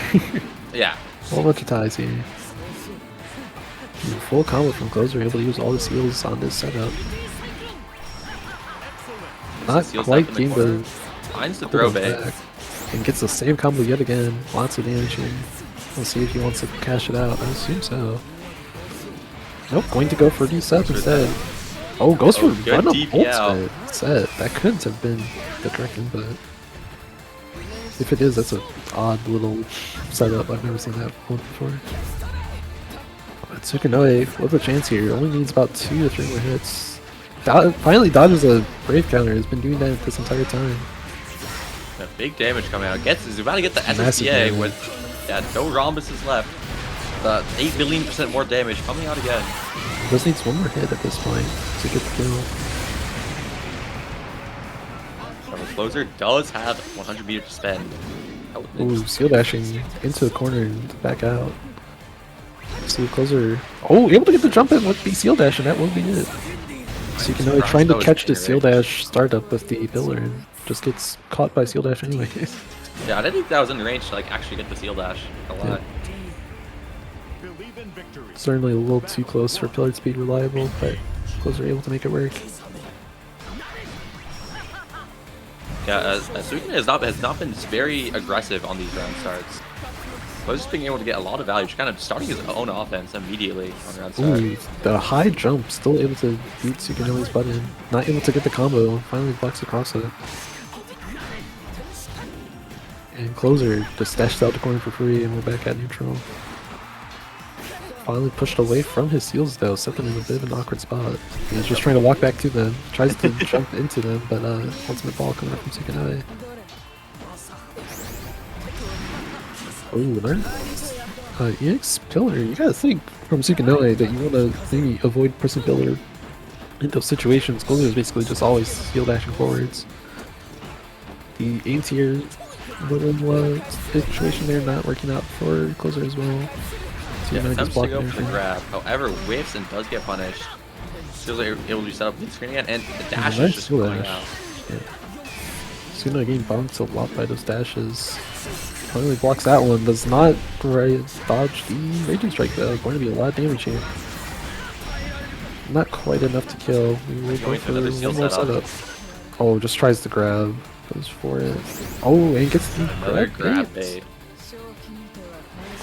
Yeah. A whole bunch of ties here. Full combo from Closer, able to use all the seals on this setup. Not quite getting the finds the throw back. And gets the same combo yet again. Lots of damage here. We'll see if he wants to cash it out. I assume so. Nope, going to go for D-Set instead. Oh, goes for run up ult set. That couldn't have been the direction, but if it is, that's an odd little setup. I've never seen that one before. But Sukinoue with a chance here. Only needs about 2 to 3 more hits. Finally dodges a Brave counter. Has been doing that this entire time. Yeah, big damage coming out. He's about to get the SSBA with no rhombuses left. 8 billion% more damage coming out again. Just needs one more hit at this point to get the kill. Closer does have 100 meters to spend. Oh, Ooh, seal dashing into the corner and back out. See if Closer. Oh, able to get the jump in with the seal dash, and that will be it. So you can know trying to catch the seal dash startup with the pillar and just gets caught by seal dash anyway. Yeah, I didn't think that was in range to like actually get the seal dash. A lot. Believe in victory. Certainly a little too close for pillar to be reliable, but Closer able to make it work. Yeah, Sukuna has not been very aggressive on these round starts. Closer's being able to get a lot of value, just kind of starting his own offense immediately on round start. Ooh, the high jump, still able to beat Sukunoi's button. Not able to get the combo, finally blocks across it. And Closer just dashed out the corner for free, and we're back at neutral. Finally pushed away from his seals though, set them in a bit of an awkward spot. He's just trying to walk back to them, tries to jump into them, but ultimate ball coming up from Sukunoi. Oh, nice. EX pillar, you gotta think from Sukunoi that you wanna maybe avoid pressing pillar in those situations. Closer is basically just always seal dashing forwards. The A tier little situation there not working out for Closer as well. Yeah, attempts to go for the grab, however whiffs and does get punished. Still able to set up the screen again, and the dash is just going out. Yeah. Sukunoi getting bumped a lot by those dashes. Finally blocks that one, does not dodge the Raging Strike though, going to be a lot of damage here. Not quite enough to kill. We will go for one more setup. Oh, just tries to grab, goes for it. Oh, and gets the Another grab bait.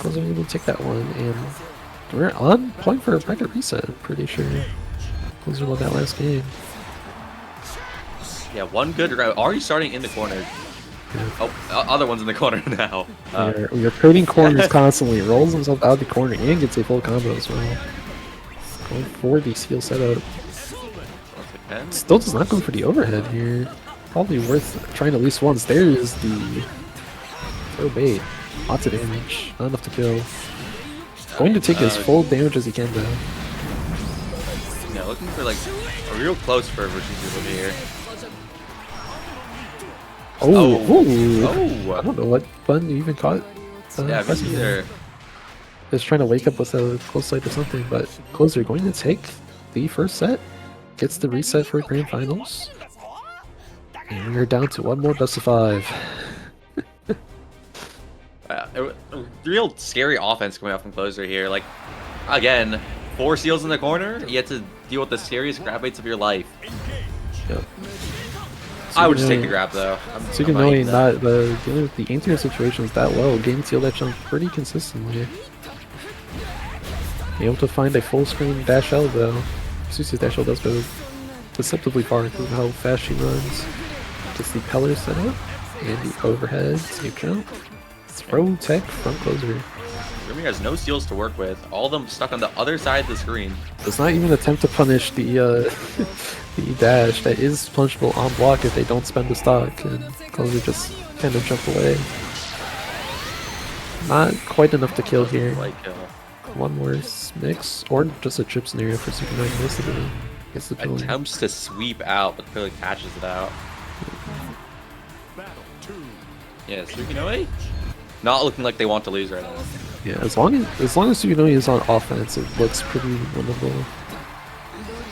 Wasn't able to take that one, and we're on point for a bracket reset, I'm pretty sure. Closer won that last game. Yeah, one good grab, already starting in the corner. Yeah. Oh, other one's in the corner now. We are trading corners constantly, rolls himself out of the corner and gets a full combo as well. Going for the seal setup. Still does not go for the overhead here. Probably worth trying at least once. There is the throw bait. Lots of damage, not enough to kill. Going to take as full damage as he can though. Yeah, looking for like a real close for versus over here. Oh, I don't know what button you even caught. Yeah, I mean, either. Just trying to wake up with a close sight or something, but Closer going to take the first set. Gets the reset for grand finals. And we are down to one more best of 5. A real scary offense coming out from Closer here. Like, again, 4 seals in the corner. You have to deal with the scariest grab baits of your life. Yep. I would just take the grab though. Sukunoi not dealing with the anterior situations that low, getting seal dash on pretty consistently. Able to find a full screen dash L though. Susi's dash L does go deceptively far because of how fast she runs. Gets the pillar set up and the overhead safe jump. Throw tech from Closer. Rumi has no seals to work with. All of them stuck on the other side of the screen. Does not even attempt to punish the the dash that is punishable on block if they don't spend the stock, and Closer just kind of jump away. Not quite enough to kill here. One more mix, or just a chip scenario for Sukunoi most of it. Gets the pillar. Attempts to sweep out, but the pillar catches it out. Yeah, Sukunoi not looking like they want to lose right now. Yeah, as long as Sukunoi is on offense, it looks pretty winnable.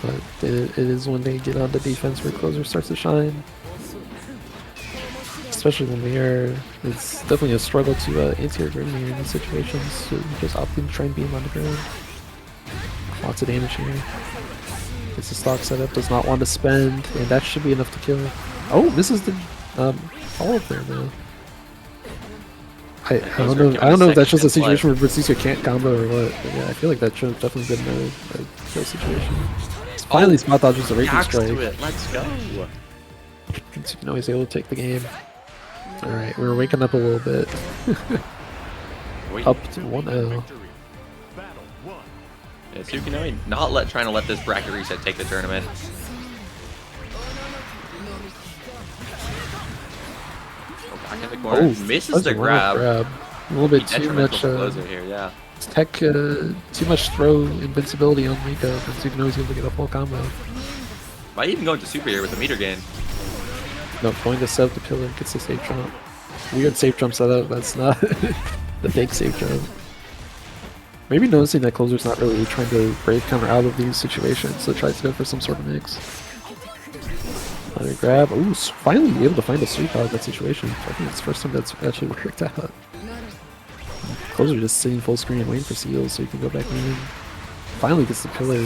But it is when they get on the defense where Closer starts to shine. Especially when we are, it's definitely a struggle to anti-air Grim here in these situations. So just opting to try and beat him on the ground. Lots of damage here. Gets the stock set up, does not want to spend, and that should be enough to kill. Oh, this is the follow-up there though. I don't know if that's just a situation where Berserker can't combo or what, but yeah, I feel like that should have definitely been a kill situation. Finally, spot dodges the Raging Strike. Let's go. Sukunoi is able to take the game. Alright, we're waking up a little bit. Up to 1-0. Yeah, Sukunoi not trying to let this bracket reset take the tournament. Back in the corner, misses the grab. A little bit too much here, yeah. Tech, too much throw invincibility on Miko, and Sukunoi is able to get a full combo. Might even go into super here with a meter gain. No, going to set up the pillar, gets the safe jump. Weird safe jump setup, that's not the fake safe jump. Maybe noticing that Closer's not really trying to break counter out of these situations, so tries to go for some sort of mix. Another grab. Ooh, finally able to find a sweep out of that situation. I think it's the first time that's actually worked out. Closer just sitting full screen waiting for seals so he can go back in. Finally gets the pillar.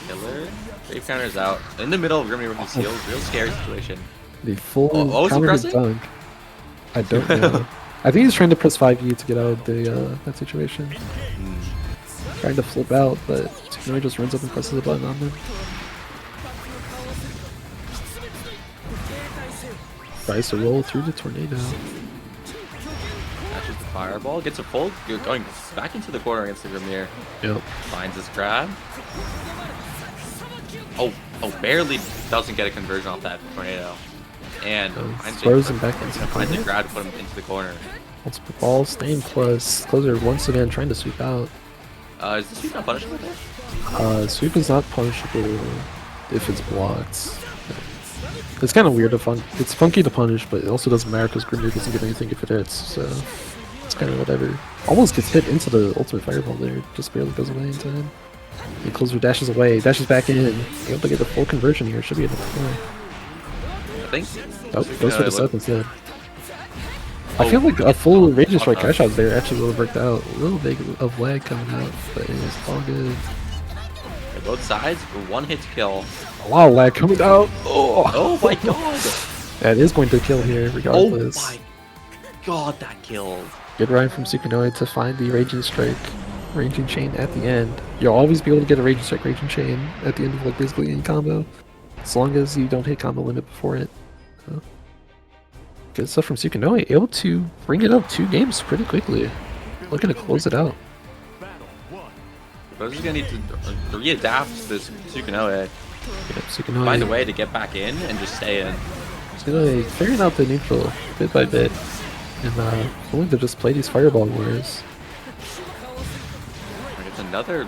Killer. Wave counter's out. In the middle of Grimmy with the seals. Real scary situation. The full was he counter pressing? dunk. I don't know. I think he's trying to press 5E to get out of the that situation. Trying to flip out, but Tsukunoi just runs up and presses a button on them. Tries to roll through the tornado. Catches the fireball. Gets a full. Going back into the corner against the Grimir. Yep. Finds his grab. Oh, barely doesn't get a conversion off that tornado. And throws him back into the finds a corner. grab to put him into the corner. Multiple balls, staying plus. Closer once again trying to sweep out. Is the sweep not punishable there? Sweep is not punishable if it's blocked. It's kind of weird to it's funky to punish, but it also doesn't matter because Grimir doesn't get anything if it hits, so it's kind of whatever. Almost gets hit into the ultimate fireball there, just barely goes away in time. And Closer dashes away, dashes back in, able to get the full conversion here, should be enough to play. I think. Oh, goes for the set instead. I feel like a full Raging Strike cash out there actually would have worked out. A little bit of lag coming out, but it's all good. Both sides, one hit to kill. A lot of lag coming out. Oh my god! That is going to kill here, Oh regardless. my god, that killed. Good ride from Tsukunoi to find the Raging Strike, Raging Chain at the end. You'll always be able to get a Raging Strike, Raging Chain at the end of like basically any combo, as long as you don't hit combo limit before it. Good stuff from Tsukunoi, able to bring it up 2 games pretty quickly. Looking to close it out. But just gonna need to readapt this Tsukunoi. Yep, Tsukunoi. Find a way to get back in and just stay in. Tsukunoi figuring out the neutral bit by bit, and willing to just play these fireball wars. It's another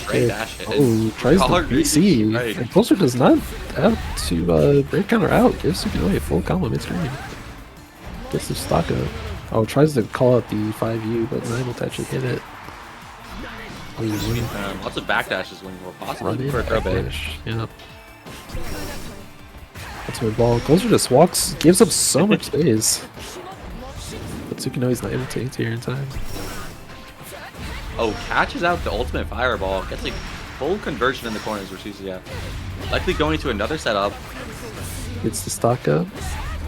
great dash hit. Oh, tries to Collar BC. right. And Closer does not have to break counter out. Gives Tsukunoi a full combo mid-screen. Gets the stock up. Oh, tries to call out the 5U, but not able to actually hit it. Lots of backdashes when we're possible Run in, for a throw bait. backdash. Yep. Ultimate ball. Closer just walks, gives up so much space. But Tsukunoi's not able to hit here in time. Oh, catches out the ultimate fireball. Gets a full conversion in the corners for Suzuya. Likely going to another setup. Gets the stock up.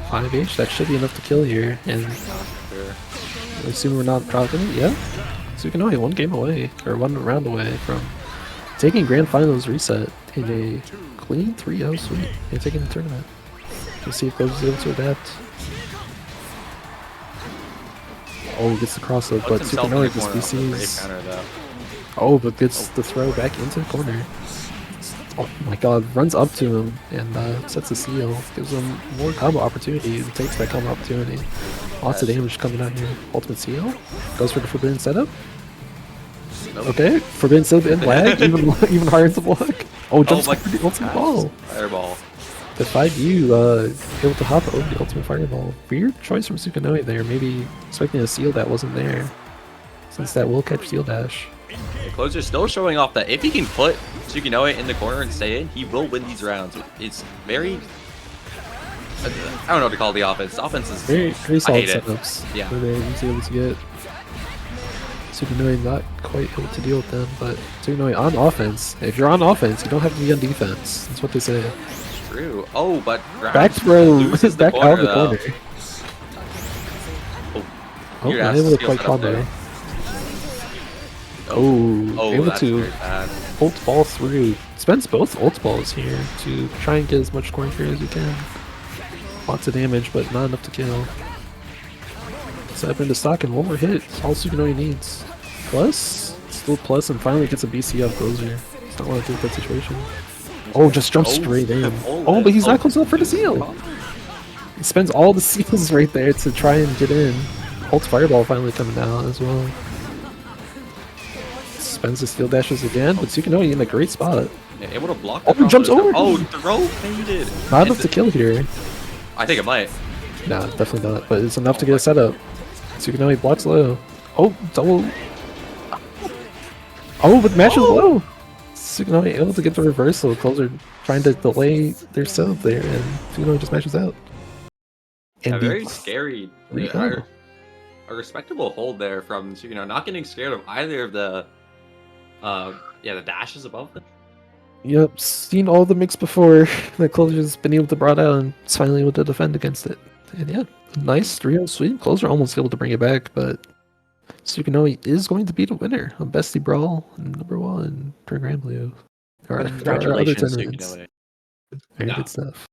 5H, that should be enough to kill here. And I assume we're not dropping it. Yeah. Tsukunoi 1 game away, or 1 round away from taking Grand Finals reset in a clean 3-0 sweep and taking the tournament. We'll see if Closer is able to adapt. Oh, gets the cross up, but Tsukunoi just BCs. Oh, but gets the throw back into the corner. Oh my god, runs up to him and sets a seal. Gives him more combo opportunity and takes that combo opportunity. Lots of damage coming out here. Ultimate seal. Goes for the forbidden setup. Okay, forbidden setup and lag, even harder to block. Oh, jumps for the ultimate ball. Fireball. The 5U able to hop over the ultimate fireball. Weird choice from Tsukunoi there. Maybe expecting a seal that wasn't there, since that will catch seal dash. Closer still showing off that if he can put Tsukunoi in the corner and stay in, he will win these rounds. It's very... I don't know what to call the offense. The offense is... Very solid I hate setups. Yeah. Where they're easy able to get. Tsukunoi not quite able to deal with them, but Tsukunoi on offense. If you're on offense, you don't have to be on defense. That's what they say. True. Oh, but... Back throw, back out of the corner. Oh, Weird not ass able to skill quite setup combo. there. Oh, able that's to very bad. ult ball through. Spends both ult balls here to try and get as much scoring free as you can. Lots of damage, but not enough to kill. Set up into stock and one more hit. All Tsukunoi needs. Plus, still plus, and finally gets a BC up Closer. It's not want to do with that situation. Oh, just jumps straight in. Oh, but he's not close enough for the seal. He spends all the seals right there to try and get in. Ult fireball finally coming out as well. Spends the steel dashes again, but Tsukunoi in a great spot. Yeah, able to block Oh, the jumps combo. over. Oh, throw faded. Not enough to kill here. I think it might. Nah, definitely not. But it's enough to get my a setup. Tsukunomi blocks low. Oh, double. Oh, but matches Oh! low. Tsukunomi able to get the reversal. Closer trying to delay their setup there, and Tsukunomi just matches out. Yeah, And very beats scary. 3-0. A respectable hold there from Sugino, not getting scared of either of the the dashes above them. Yep, seen all the mix before. The Closer's been able to brought out and is finally able to defend against it. And yeah, nice 3-0 sweep. Closer almost able to bring it back, but Tsukunomi is going to be the winner of Bestie Brawl number 1 for granblue. There are other Congratulations, tournaments. Sugino. Very No, good stuff.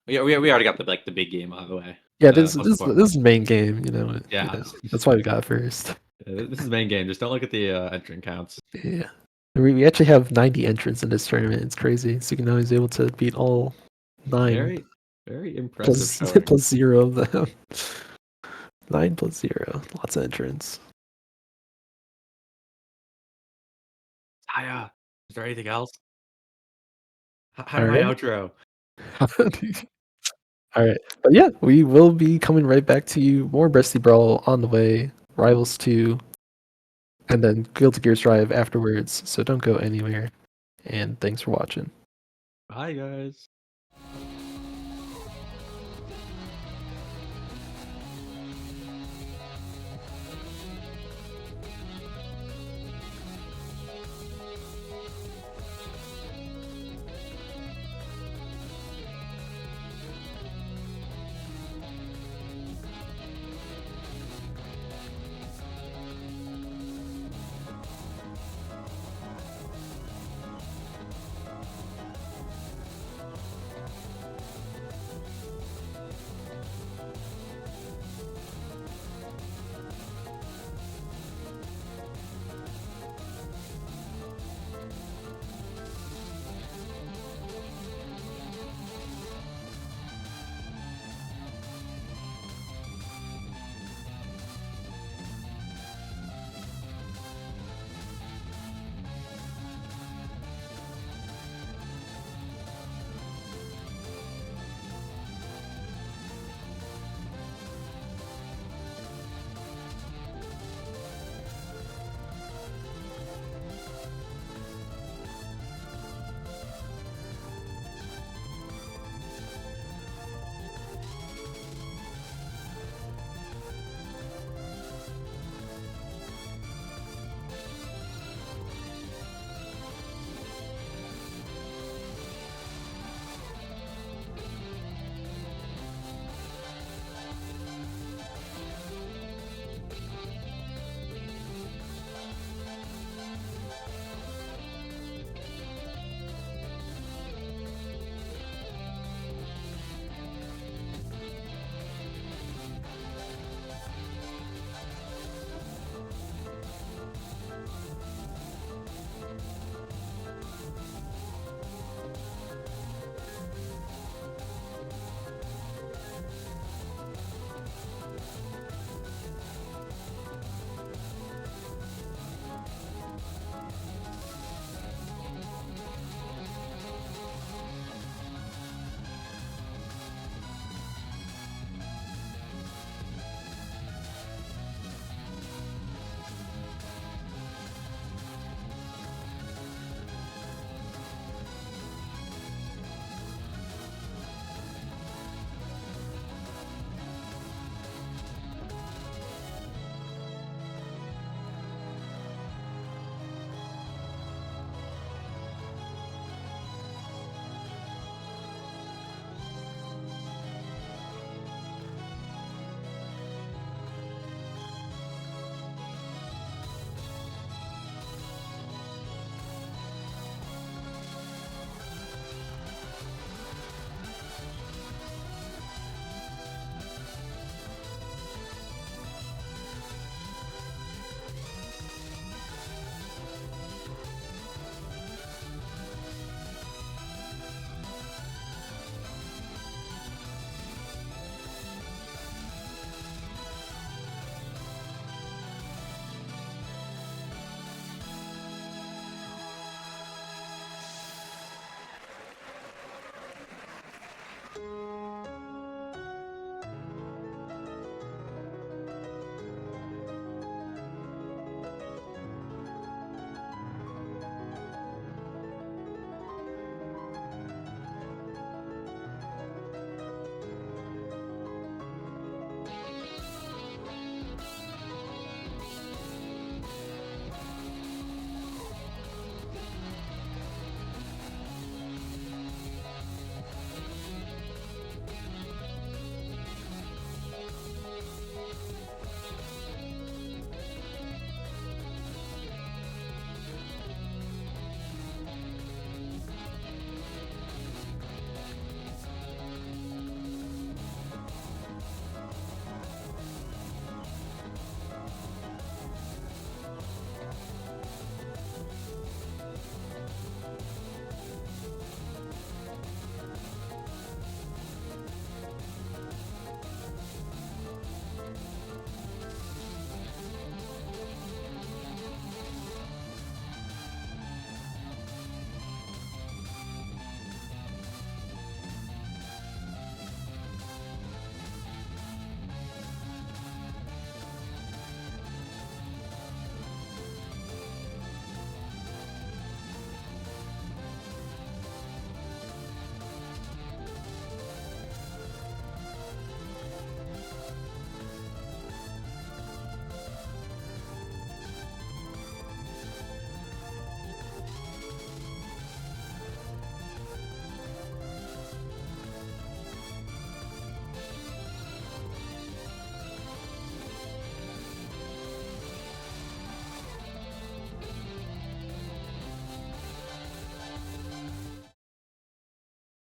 we already got the big game out of the way. Yeah, Most important. this is main game, you know. Yeah, That's why we got first. this is the main game. Just don't look at the entrant counts. Yeah. We actually have 90 entrants in this tournament. It's crazy. Tsukunomi is able to beat all 9 Very impressive plus, showing. plus 0 of them. 9 plus 0. Lots of entrants. Aya, is there anything else? How All do my right. outro? All right. But yeah, we will be coming right back to you. More Bestie Brawl on the way. Rivals 2. And then Guilty Gear Strive afterwards. So don't go anywhere. And thanks for watching. Bye, guys.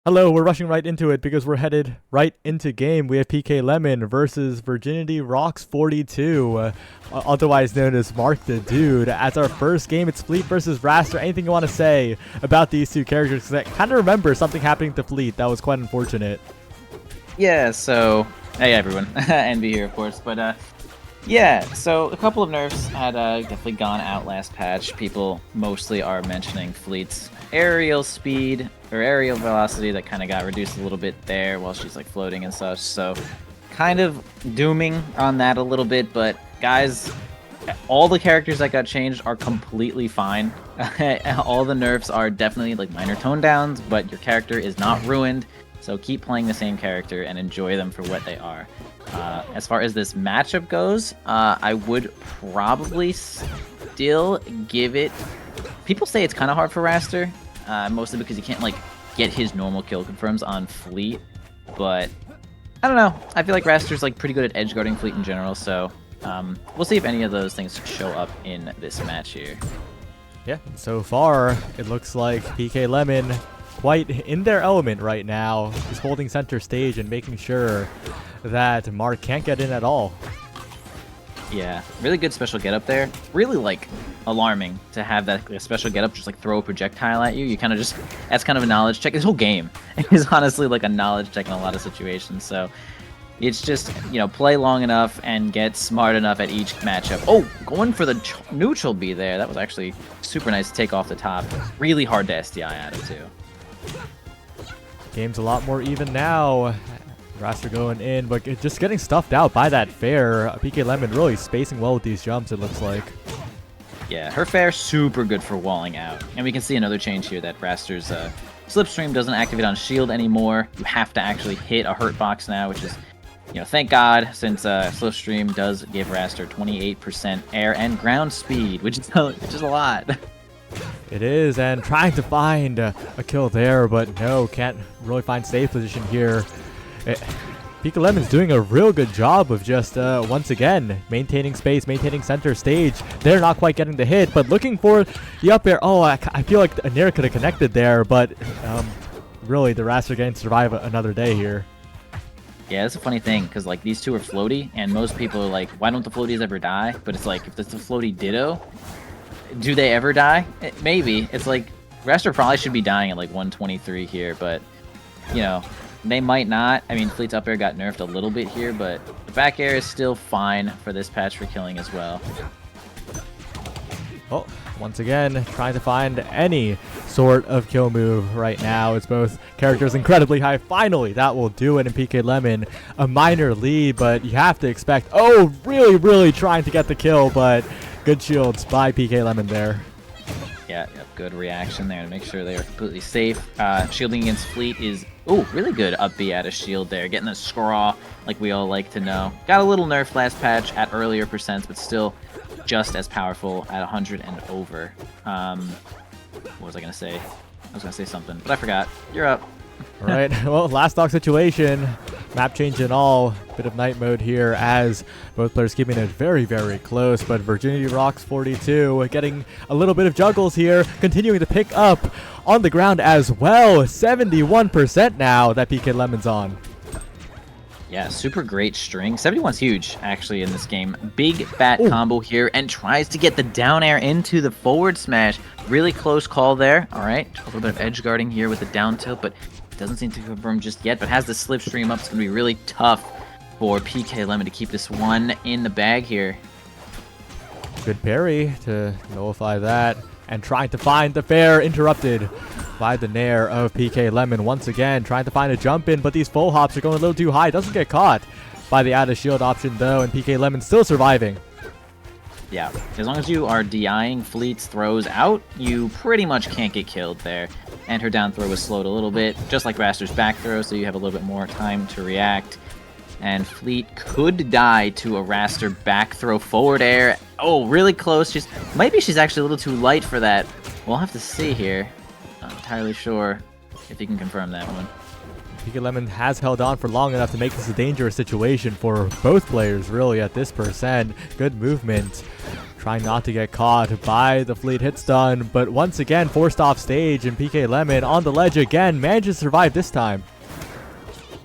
Hello, we're rushing right into it because we're headed right into game. We have PK Lemon versus Virginity Rocks 42, otherwise known as Mark the Dude. As our first game, it's Fleet versus Raster. Anything you want to say about these two characters? Because I kind of remember something happening to Fleet that was quite unfortunate. Yeah, so hey everyone, Envy here of course, but yeah, so a couple of nerfs had definitely gone out last patch. People mostly are mentioning Fleet's aerial speed or aerial velocity that kind of got reduced a little bit there while she's like floating and such, so kind of dooming on that a little bit. But guys, all the characters that got changed are completely fine. All the nerfs are definitely like minor tone downs, but your character is not ruined, so keep playing the same character and enjoy them for what they are. As far as this matchup goes, I would probably still give it... People say it's kind of hard for Raster, mostly because you can't like get his normal kill confirms on Fleet, but I don't know. I feel like Raster's like pretty good at edge guarding Fleet in general, so we'll see if any of those things show up in this match here. Yeah, so far it looks like PK Lemon quite in their element right now. He's holding center stage and making sure that Mark can't get in at all. Yeah, really good special get up there. Really like alarming to have that like, special get up just like throw a projectile at you. You kind of just, that's kind of a knowledge check. This whole game is honestly like a knowledge check in a lot of situations. So it's just, you know, play long enough and get smart enough at each matchup. Oh, going for the neutral B there. That was actually super nice to take off the top. Really hard to SDI out of too. Game's a lot more even now. Raster going in, but just getting stuffed out by that fair. PK Lemon really spacing well with these jumps, it looks like. Yeah, her fair super good for walling out. And we can see another change here that Raster's Slipstream doesn't activate on shield anymore. You have to actually hit a hurt box now, which is, you know, thank God, since Slipstream does give Raster 28% air and ground speed, which is a lot. It is, and trying to find a kill there, but no, can't really find safe position here. PK Lemon's doing a real good job of just, once again, maintaining space, maintaining center stage. They're not quite getting the hit, but looking for the up air. Oh, I feel like Nair could have connected there, but really, the Raster getting to survive another day here. Yeah, that's a funny thing, because like these two are floaty, and most people are like, why don't the floaties ever die? But it's like, if it's a floaty ditto, do they ever die? Maybe. It's like, Raster probably should be dying at like 123 here, but, you know, they might not. I mean, Fleet's up air got nerfed a little bit here, but the back air is still fine for this patch for killing as well. Well, once again, trying to find any sort of kill move right now. It's both characters incredibly high. Finally, that will do it in PK Lemon. A minor lead, but you have to expect... Oh, really trying to get the kill, but good shields by PK Lemon there. Yeah, good reaction there to make sure they are completely safe. Shielding against Fleet is, oh, really good up B out of shield there. Getting the scraw like we all like to know. Got a little nerf last patch at earlier percents, but still just as powerful at 100 and over. What was I going to say? I was going to say something, but I forgot. You're up. All right, well, last stock situation, map change and all, bit of night mode here as both players keeping it very close, but Virginity Rocks 42 getting a little bit of juggles here, continuing to pick up on the ground as well. 71% now that PK Lemon's on. Yeah, super great string. 71's huge, actually, in this game. Big fat combo here, and tries to get the down air into the forward smash. Really close call there. All right, a little bit of edge guarding here with the down tilt, but doesn't seem to confirm just yet, but has the slipstream up. It's going to be really tough for PK Lemon to keep this one in the bag here. Good parry to nullify that, and trying to find the fair, interrupted by the Nair of PK Lemon once again, trying to find a jump in, but these full hops are going a little too high. Doesn't get caught by the out of shield option though, and PK Lemon still surviving. Yeah, as long as you are DIing Fleet's throws out, you pretty much can't get killed there. And her down throw was slowed a little bit, just like Raster's back throw, so you have a little bit more time to react. And Fleet could die to a Raster back throw forward air. Oh, really close. Maybe she's actually a little too light for that. We'll have to see here. Not entirely sure if you can confirm that one. PK Lemon has held on for long enough to make this a dangerous situation for both players, really, at this percent. Good movement. trying not to get caught by the fleet hit stun, but once again forced off stage, and PK Lemon on the ledge again manages to survive this time.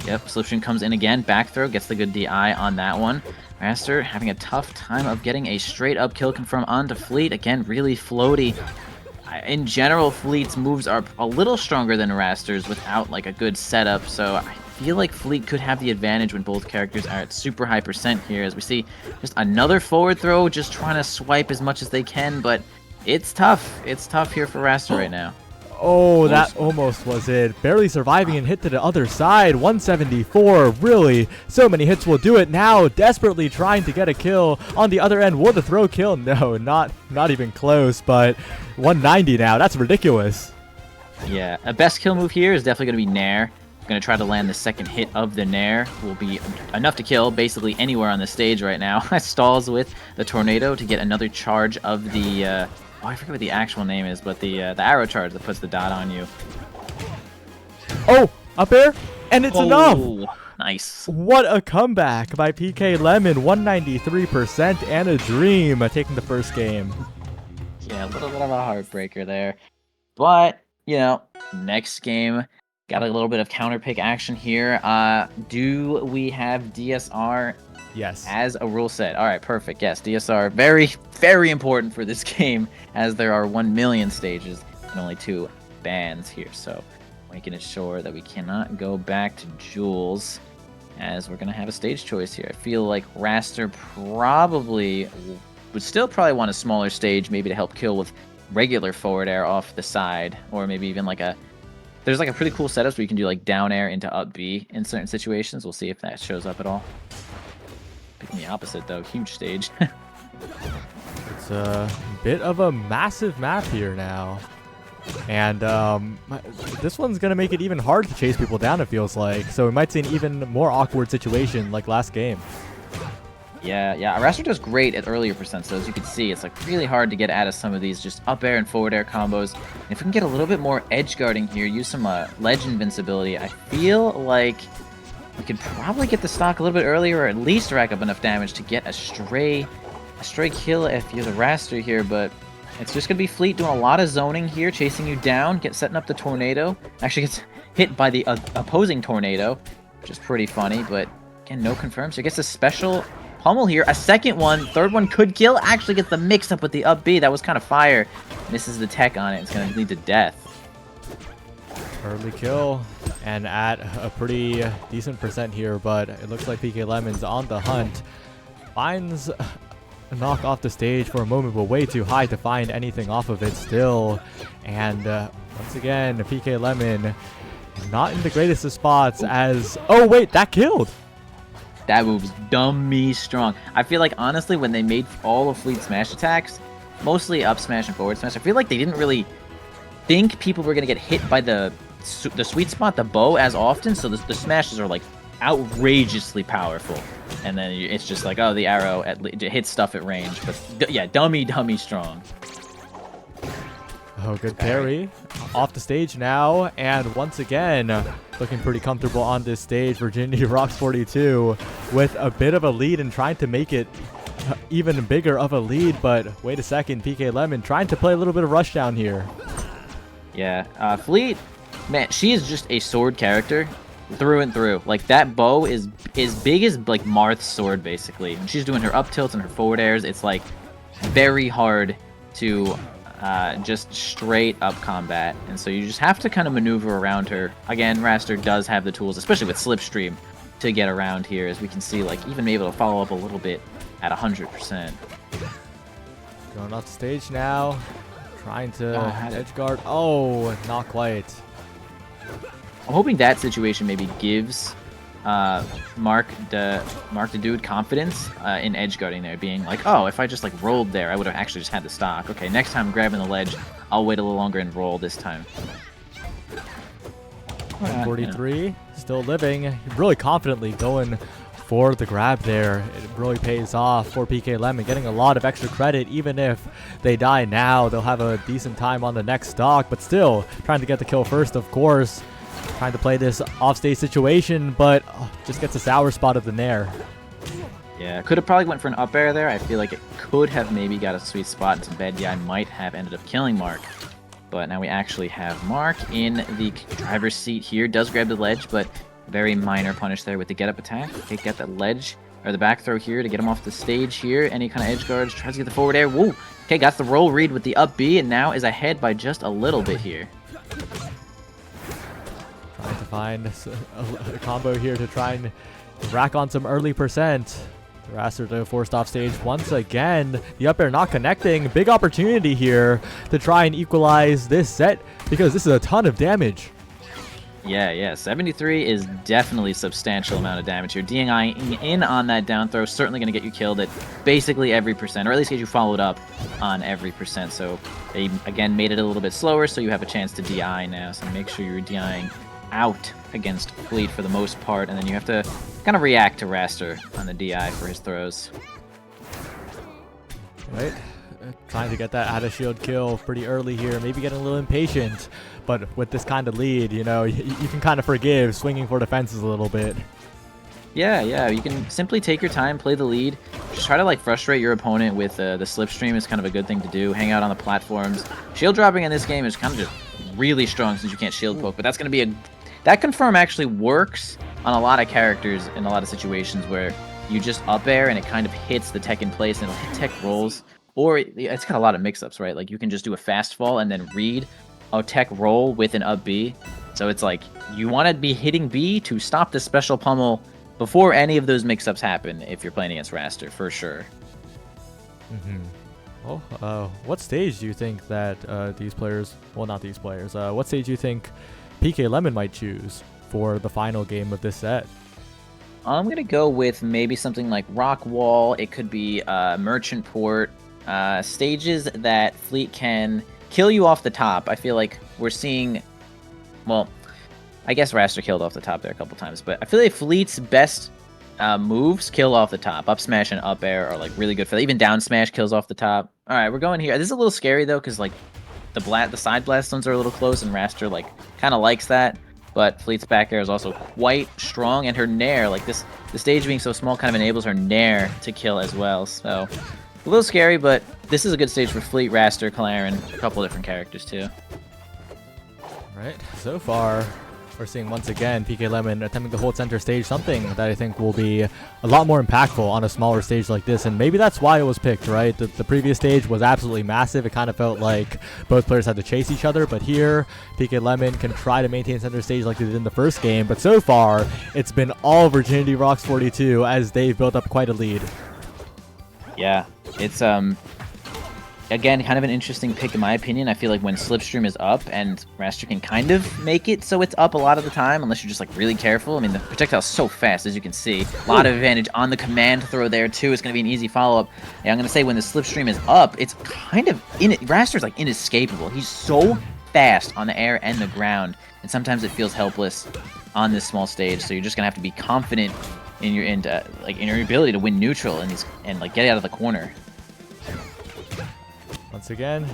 Yep, Slipstream comes in again, back throw, gets the good DI on that one. Raster having a tough time of getting a straight up kill confirm onto Fleet. Again, really floaty. In general, Fleet's moves are a little stronger than Raster's without like a good setup, so I feel like Fleet could have the advantage when both characters are at super high percent here, as we see just another forward throw, just trying to swipe as much as they can, but it's tough. It's tough here for Raster right now. Oh, that almost was it. Barely surviving and hit to the other side. 174, really. So many hits will do it now. Desperately trying to get a kill on the other end. Will the throw kill? No, not even close, but 190 now. That's ridiculous. Yeah, a best kill move here is definitely going to be Nair. Going to try to land the second hit of the Nair. Will be enough to kill basically anywhere on the stage right now. Stalls with the Tornado to get another charge of the... oh, I forget what the actual name is, but the arrow charge that puts the dot on you. Oh, up air, and it's enough. Nice. What a comeback by PK Lemon, 193% and a dream, taking the first game. Yeah, a little bit of a heartbreaker there. But, you know, next game, got a little bit of counter pick action here. Do we have DSR? Yes. As a rule set. All right, perfect. Yes, DSR, very, very important for this game, as there are 1 million stages and only 2 bans here. So making it sure that we cannot go back to Jules, as we're going to have a stage choice here. I feel like Raster probably would still probably want a smaller stage, maybe to help kill with regular forward air off the side, or maybe even like a... There's like a pretty cool setup where you can do like down air into up B in certain situations. We'll see if that shows up at all. Picking the opposite though, huge stage. It's a bit of a massive map here now. And this one's going to make it even harder to chase people down, it feels like. So we might see an even more awkward situation like last game. Yeah. Raster does great at earlier percents, though. As you can see, it's like really hard to get out of some of these just up air and forward air combos. And if we can get a little bit more edge guarding here, use some ledge invincibility, I feel like we could probably get the stock a little bit earlier, or at least rack up enough damage to get a stray kill if you're the Raster here. But it's just gonna be Fleet doing a lot of zoning here, chasing you down, setting up the Tornado. Actually gets hit by the opposing Tornado, which is pretty funny. But again, no confirms. So he gets a special pummel here, a second one, third one could kill. Actually gets the mix up with the up B. That was kind of fire. Misses the tech on it. It's gonna lead to death. Early kill, and at a pretty decent percent here, but it looks like PK Lemon's on the hunt. Finds a knock off the stage for a moment, but way too high to find anything off of it still. And once again, PK Lemon not in the greatest of spots as... Oh wait, that killed! That move's dummy strong. I feel like, honestly, when they made all of Fleet's smash attacks, mostly up smash and forward smash, I feel like they didn't really think people were going to get hit by the sweet spot, the bow, as often, so the smashes are like outrageously powerful, and then it's just like, oh, the arrow hits stuff at range. But yeah, dummy strong. Oh, good parry. Off the stage now, and once again looking pretty comfortable on this stage. Virginity Rocks 42 with a bit of a lead and trying to make it even bigger of a lead, but wait a second, PK Lemon trying to play a little bit of rushdown here. Yeah, Fleet, man, she is just a sword character through and through. Like, that bow is as big as like Marth's sword, basically. When she's doing her up tilts and her forward airs, it's like very hard to just straight up combat, and so you just have to kind of maneuver around her. Again, Raster does have the tools, especially with Slipstream, to get around here, as we can see, like even able to follow up a little bit at 100%. Going off the stage now. Trying to edge guard. Oh, not quite. I'm hoping that situation maybe gives Mark the dude confidence in edge guarding there, being like, oh, if I just like rolled there, I would have actually just had the stock. Okay, next time I'm grabbing the ledge, I'll wait a little longer and roll this time. 143, still living. Really confidently going for the grab there. It really pays off for PK Lemon, getting a lot of extra credit. Even if they die now, they'll have a decent time on the next stock, but still trying to get the kill first, of course. Trying to play this offstage situation, but just gets a sour spot of the Nair. Yeah, could have probably went for an up air there. I feel like it could have maybe got a sweet spot and some bad DI might have ended up killing Mark. But now we actually have Mark in the driver's seat here. Does grab the ledge, but very minor punish there with the get up attack. Okay, get that ledge or the back throw here to get him off the stage here. Any kind of edge guards, tries to get the forward air. Woo! Okay, got the roll read with the up B and now is ahead by just a little bit here. Trying to find a combo here to try and rack on some early percent. Raster to forced off stage once again. The up air not connecting. Big opportunity here to try and equalize this set because this is a ton of damage. Yeah, 73 is definitely a substantial amount of damage here. DIing in on that down throw, certainly going to get you killed at basically every percent, or at least get you followed up on every percent. So they, again, made it a little bit slower, so you have a chance to DI now. So make sure you're DIing out against Fleet for the most part, and then you have to kind of react to Raster on the DI for his throws. Right, trying to get that out of shield kill pretty early here, maybe getting a little impatient, but with this kind of lead, you know, you can kind of forgive swinging for defenses a little bit. Yeah, you can simply take your time, play the lead, just try to like frustrate your opponent with the slipstream is kind of a good thing to do. Hang out on the platforms. Shield dropping in this game is kind of just really strong since you can't shield poke, but that's going to be that confirm actually works on a lot of characters in a lot of situations where you just up air and it kind of hits the tech in place and it'll hit tech rolls, or it's got a lot of mix-ups, right? Like you can just do a fast fall and then read a tech roll with an up B. So it's like you want to be hitting B to stop the special pummel before any of those mix-ups happen if you're playing against Raster, for sure. Well, what stage do you think that these players, well, not these players, what stage do you think PK Lemon might choose for the final game of this set? I'm going to go with maybe something like Rock Wall. It could be Merchant Port. Stages that Fleet can kill you off the top. I feel like we're seeing, well, I guess Raster killed off the top there a couple times, but I feel like Fleet's best moves kill off the top. Up smash and up air are like really good for that. Even down smash kills off the top. All right, we're going here. This is a little scary though, because like the side blast zones are a little close, and Raster like kind of likes that. But Fleet's back air is also quite strong, and her nair, like the stage being so small, kind of enables her nair to kill as well. So a little scary, but this is a good stage for Fleet, Raster, Claren, a couple different characters too. Right, so far we're seeing once again PK Lemon attempting to hold center stage, something that I think will be a lot more impactful on a smaller stage like this, and maybe that's why it was picked, right? The previous stage was absolutely massive. It kind of felt like both players had to chase each other, but here PK Lemon can try to maintain center stage like they did in the first game, but so far it's been all Virginity Rocks 42 as they've built up quite a lead. Yeah, it's again, kind of an interesting pick in my opinion. I feel like when Slipstream is up and Raster can kind of make it so it's up a lot of the time, unless you're just like really careful. I mean, the projectile's so fast, as you can see. A lot of advantage on the command throw there too. It's going to be an easy follow-up. And I'm going to say when the Slipstream is up, it's kind of Raster's like inescapable. He's so fast on the air and the ground, and sometimes it feels helpless on this small stage. So you're just going to have to be confident in your ability to win neutral and like get out of the corner. Once again,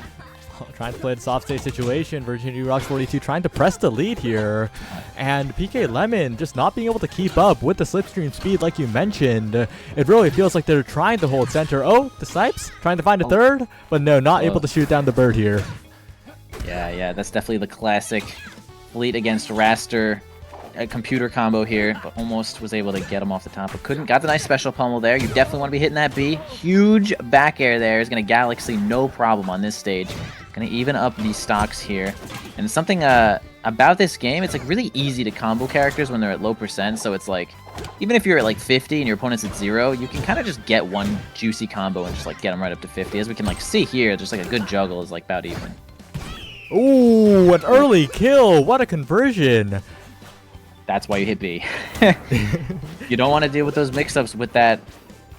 trying to play the soft stage situation. Virginity Rocks 42 trying to press the lead here. And PK Lemon just not being able to keep up with the slipstream speed like you mentioned. It really feels like they're trying to hold center. Oh, the Snipes trying to find a third. But no, not able to shoot down the bird here. Yeah, that's definitely the classic Fleet against Raster computer combo here, but almost was able to get him off the top, but couldn't. Got the nice special pummel there. You definitely want to be hitting that B. Huge back air there is going to Galaxy no problem on this stage. Going to even up these stocks here. And something about this game, it's like really easy to combo characters when they're at low percent, so it's like, even if you're at like 50 and your opponent's at 0, you can kind of just get one juicy combo and just like get them right up to 50. As we can like see here, just like a good juggle is like about even. Ooh, an early kill. What a conversion. That's why you hit B. You don't want to deal with those mix-ups with that.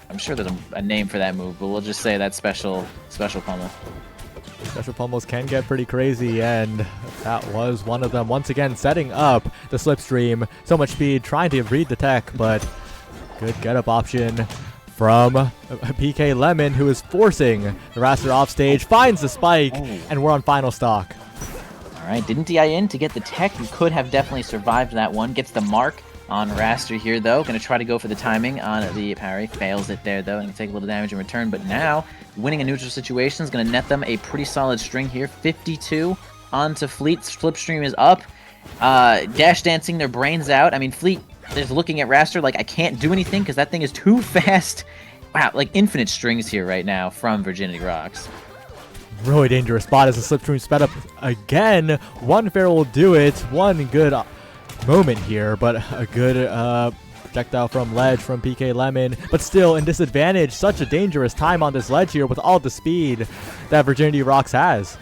I'm sure there's a name for that move, but we'll just say that special pummel. Special pummels can get pretty crazy, and that was one of them. Once again, setting up the slipstream. So much speed, trying to read the tech, but good get-up option from PK Lemon, who is forcing the Raster off stage, finds the spike, and we're on final stock. Alright, didn't DI in to get the tech. You could have definitely survived that one. Gets the mark on Raster here, though. Going to try to go for the timing on the parry. Fails it there, though, and take a little damage in return. But now, winning a neutral situation is going to net them a pretty solid string here. 52 onto Fleet. Slipstream is up. Dash dancing their brains out. I mean, Fleet is looking at Raster like, I can't do anything because that thing is too fast. Wow, like infinite strings here right now from Virginity Rocks. Really dangerous spot as the Slipstream sped up again. One fair will do it. One good moment here, but a good projectile from ledge from PK Lemon, but still in disadvantage. Such a dangerous time on this ledge here with all the speed that Virginity Rocks has.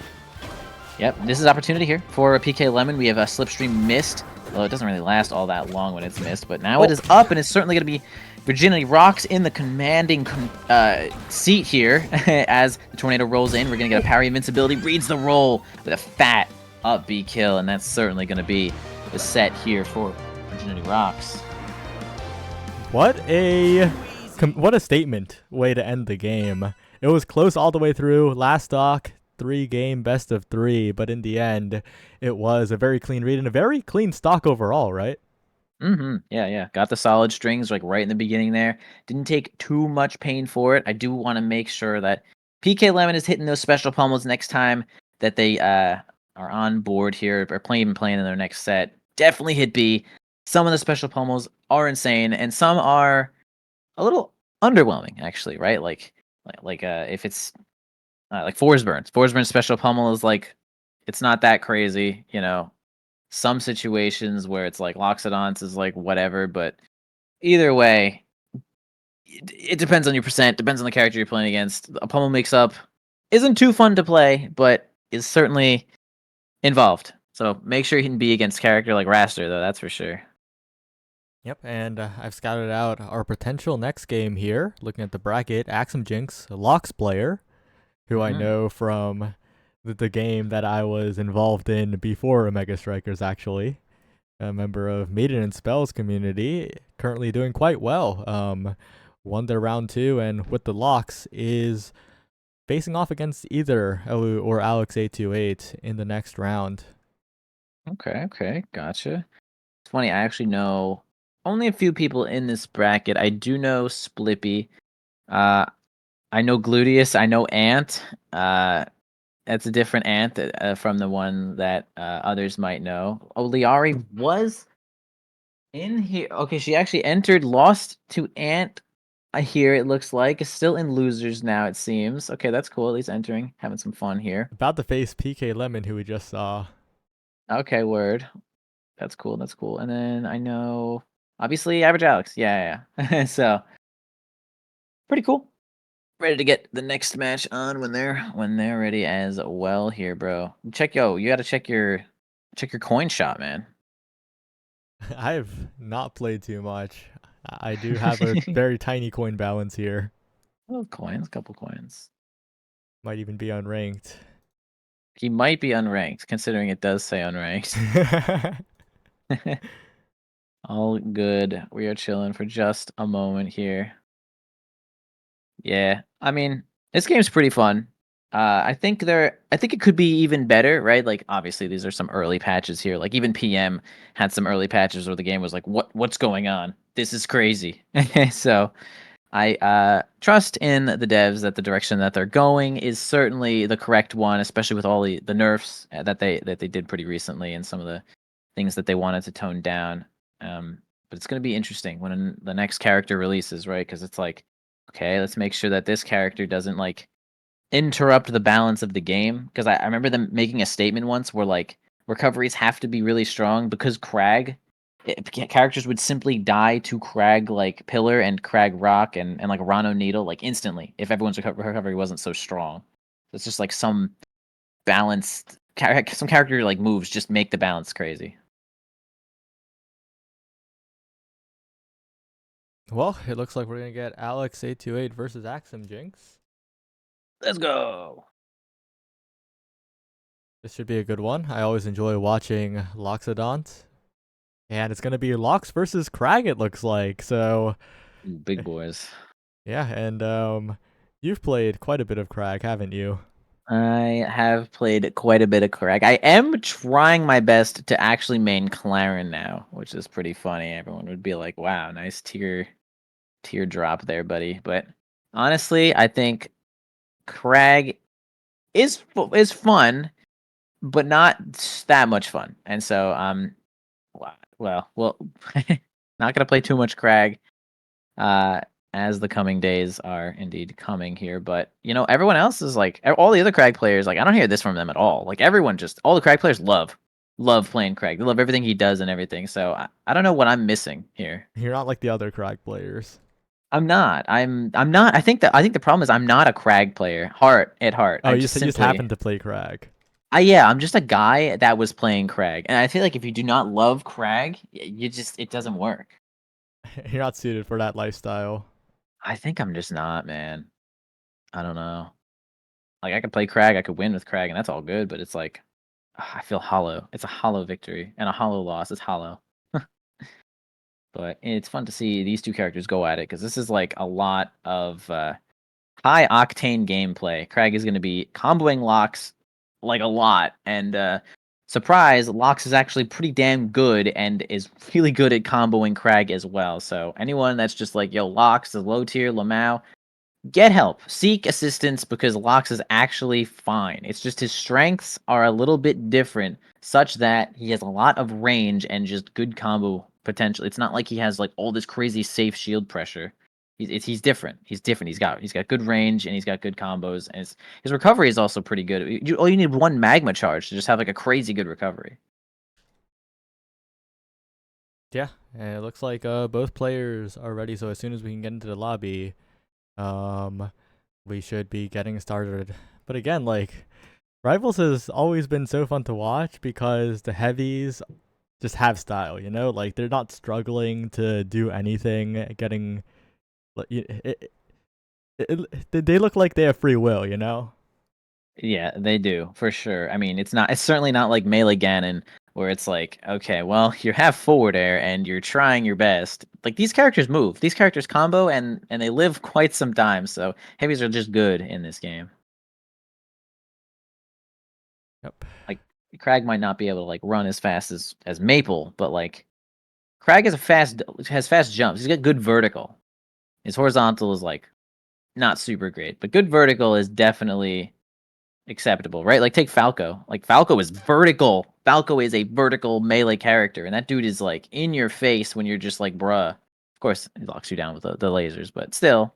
Yep, this is opportunity here for PK Lemon. We have a Slipstream missed. Well, it doesn't really last all that long when it's missed, but now it is up, and it's certainly going to be Virginity Rocks in the commanding seat here as the tornado rolls in. We're going to get a parry invincibility, reads the roll with a fat up B kill, and that's certainly going to be the set here for Virginity Rocks. What a statement way to end the game. It was close all the way through. Last stock, 3-game best of 3, but in the end, it was a very clean read and a very clean stock overall, right? Yeah. Got the solid strings like right in the beginning there. Didn't take too much pain for it. I do want to make sure that PK Lemon is hitting those special pummels next time that they are on board here or playing in their next set. Definitely hit B. Some of the special pummels are insane, and some are a little underwhelming, actually, right? Like if it's like Forsburn's special pummel is like, it's not that crazy, you know. Some situations where it's like Loxodonts is like whatever, but either way, it depends on your percent, depends on the character you're playing against. A pummel mix-up isn't too fun to play, but is certainly involved. So make sure you can be against character like Raster, though, that's for sure. Yep, and I've scouted out our potential next game here, looking at the bracket. Axum Jinx, a Lox player, who I know from the game that I was involved in before Omega Strikers, actually. A member of Maiden and Spells community, currently doing quite well. Won their round 2, and with the Lox is facing off against either Elu or Alex828 in the next round. Okay, gotcha. It's funny, I actually know only a few people in this bracket. I do know Splippy. I know Gluteus. I know Ant. That's a different Ant from the one that others might know. Oh, Liari was in here. Okay, she actually entered, lost to Ant here, it looks like. Is still in losers now, it seems. Okay, that's cool. At least entering, having some fun here. About to face PK Lemon, who we just saw. Okay, word. That's cool. And then I know, obviously, Average Alex. Yeah. So, pretty cool. Ready to get the next match on when they're ready as well here, bro. You gotta check your coin shot, man. I've not played too much. I do have a very tiny coin balance here. Oh, coins, couple coins. Might even be unranked. He might be unranked, considering it does say unranked. All good. We are chilling for just a moment here. Yeah, I mean, this game's pretty fun. I think it could be even better, right? Like, obviously, these are some early patches here. Like, even PM had some early patches where the game was like, what's going on? This is crazy. So, I trust in the devs that the direction that they're going is certainly the correct one, especially with all the nerfs that they did pretty recently and some of the things that they wanted to tone down. But it's going to be interesting when the next character releases, right? Because it's like, okay, let's make sure that this character doesn't like interrupt the balance of the game. Because I remember them making a statement once where like recoveries have to be really strong because characters would simply die to Crag like Pillar and Crag Rock and like Rano Needle like instantly if everyone's recovery wasn't so strong. It's just like some balanced some character like moves just make the balance crazy. Well, it looks like we're going to get Alex828 versus Axum Jinx. Let's go. This should be a good one. I always enjoy watching Loxodont. And it's going to be Lox versus Crag, it looks like. So, big boys. Yeah, and you've played quite a bit of Crag, haven't you? I have played quite a bit of Crag. I am trying my best to actually main Claren now, which is pretty funny. Everyone would be like, "Wow, nice tier drop there, buddy." But honestly, I think Crag is fun, but not that much fun. And so well, not gonna play too much Crag. Uh, as the coming days are indeed coming here. But everyone else is like all the other Crag players. Like I don't hear this from them at all. Like everyone, just all the Crag players love playing Crag. They love everything he does and everything. So I don't know what I'm missing here. You're not like the other Crag players. I'm not. I'm not. I think the problem is I'm not a Crag player. At heart. Oh, I you just said you just simply. happened to play Crag. Yeah, I'm just a guy that was playing Crag, and I feel like if you do not love Crag, it doesn't work. You're not suited for that lifestyle. I think I'm just not, man. I don't know. Like I could play Crag, I could win with Crag, and that's all good. But it's like I feel hollow. It's a hollow victory and a hollow loss. It's hollow. But it's fun to see these two characters go at it because this is like a lot of high octane gameplay. Crag is going to be comboing Locks like a lot, and surprise, Locks is actually pretty damn good and is really good at comboing Crag as well. So anyone that's just like, yo, Locks is low tier, Lamau, get help. Seek assistance because Locks is actually fine. It's just his strengths are a little bit different, such that he has a lot of range and just good combo potential. It's not like he has like all this crazy safe shield pressure. He's different. He's different. He's got good range and he's got good combos. And his recovery is also pretty good. All you need one magma charge to just have like a crazy good recovery. Yeah, and it looks like both players are ready. So as soon as we can get into the lobby, we should be getting started. But again, like Rivals has always been so fun to watch because the heavies just have style, like they're not struggling to do anything, getting they look like they have free will. Yeah, they do for sure. I mean, it's certainly not like Melee Ganon where it's like, okay, well, you have forward air and you're trying your best. Like these characters move, these characters combo, and they live quite some time. So heavies are just good in this game. Yep. Like Crag might not be able to like run as fast as Maple, but like Crag has fast jumps. He's got good vertical. His horizontal is like not super great, but good vertical is definitely acceptable, right? Like take Falco. Like Falco is vertical. Falco is a vertical melee character, and that dude is like in your face when you're just like, bruh. Of course, he locks you down with the lasers, but still,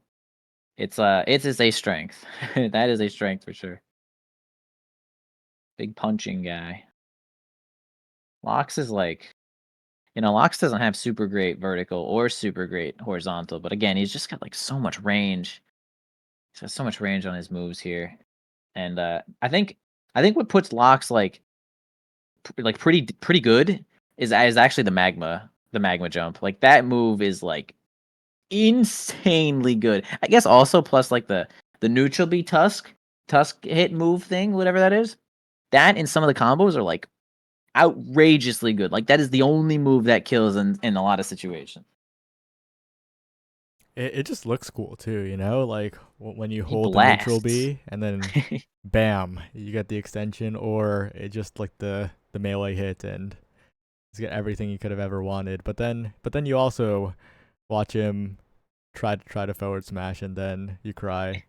it's a strength. That is a strength for sure. Big punching guy. Locks is like, Locks doesn't have super great vertical or super great horizontal, but again, he's just got like so much range. He's got so much range on his moves here, and I think what puts Locks like pretty good is actually the magma jump. Like that move is like insanely good. I guess also plus like the neutral B tusk hit move thing, whatever that is. That in some of the combos are like outrageously good. Like that is the only move that kills in a lot of situations. It just looks cool too, like when you He hold the neutral blasts. B and then bam, you get the extension, or it just like the melee hit and you get everything you could have ever wanted. But then you also watch him try to forward smash and then you cry.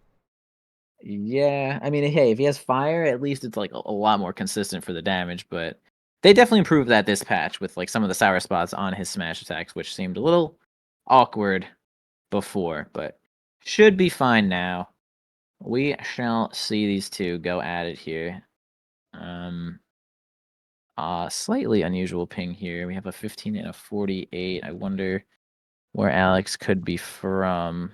Yeah, I mean, hey, if he has fire, at least it's like a lot more consistent for the damage. But they definitely improved that this patch with like some of the sour spots on his smash attacks, which seemed a little awkward before, but should be fine now. We shall see these two go at it here. Slightly unusual ping here. We have a 15 and a 48. I wonder where Alex could be from.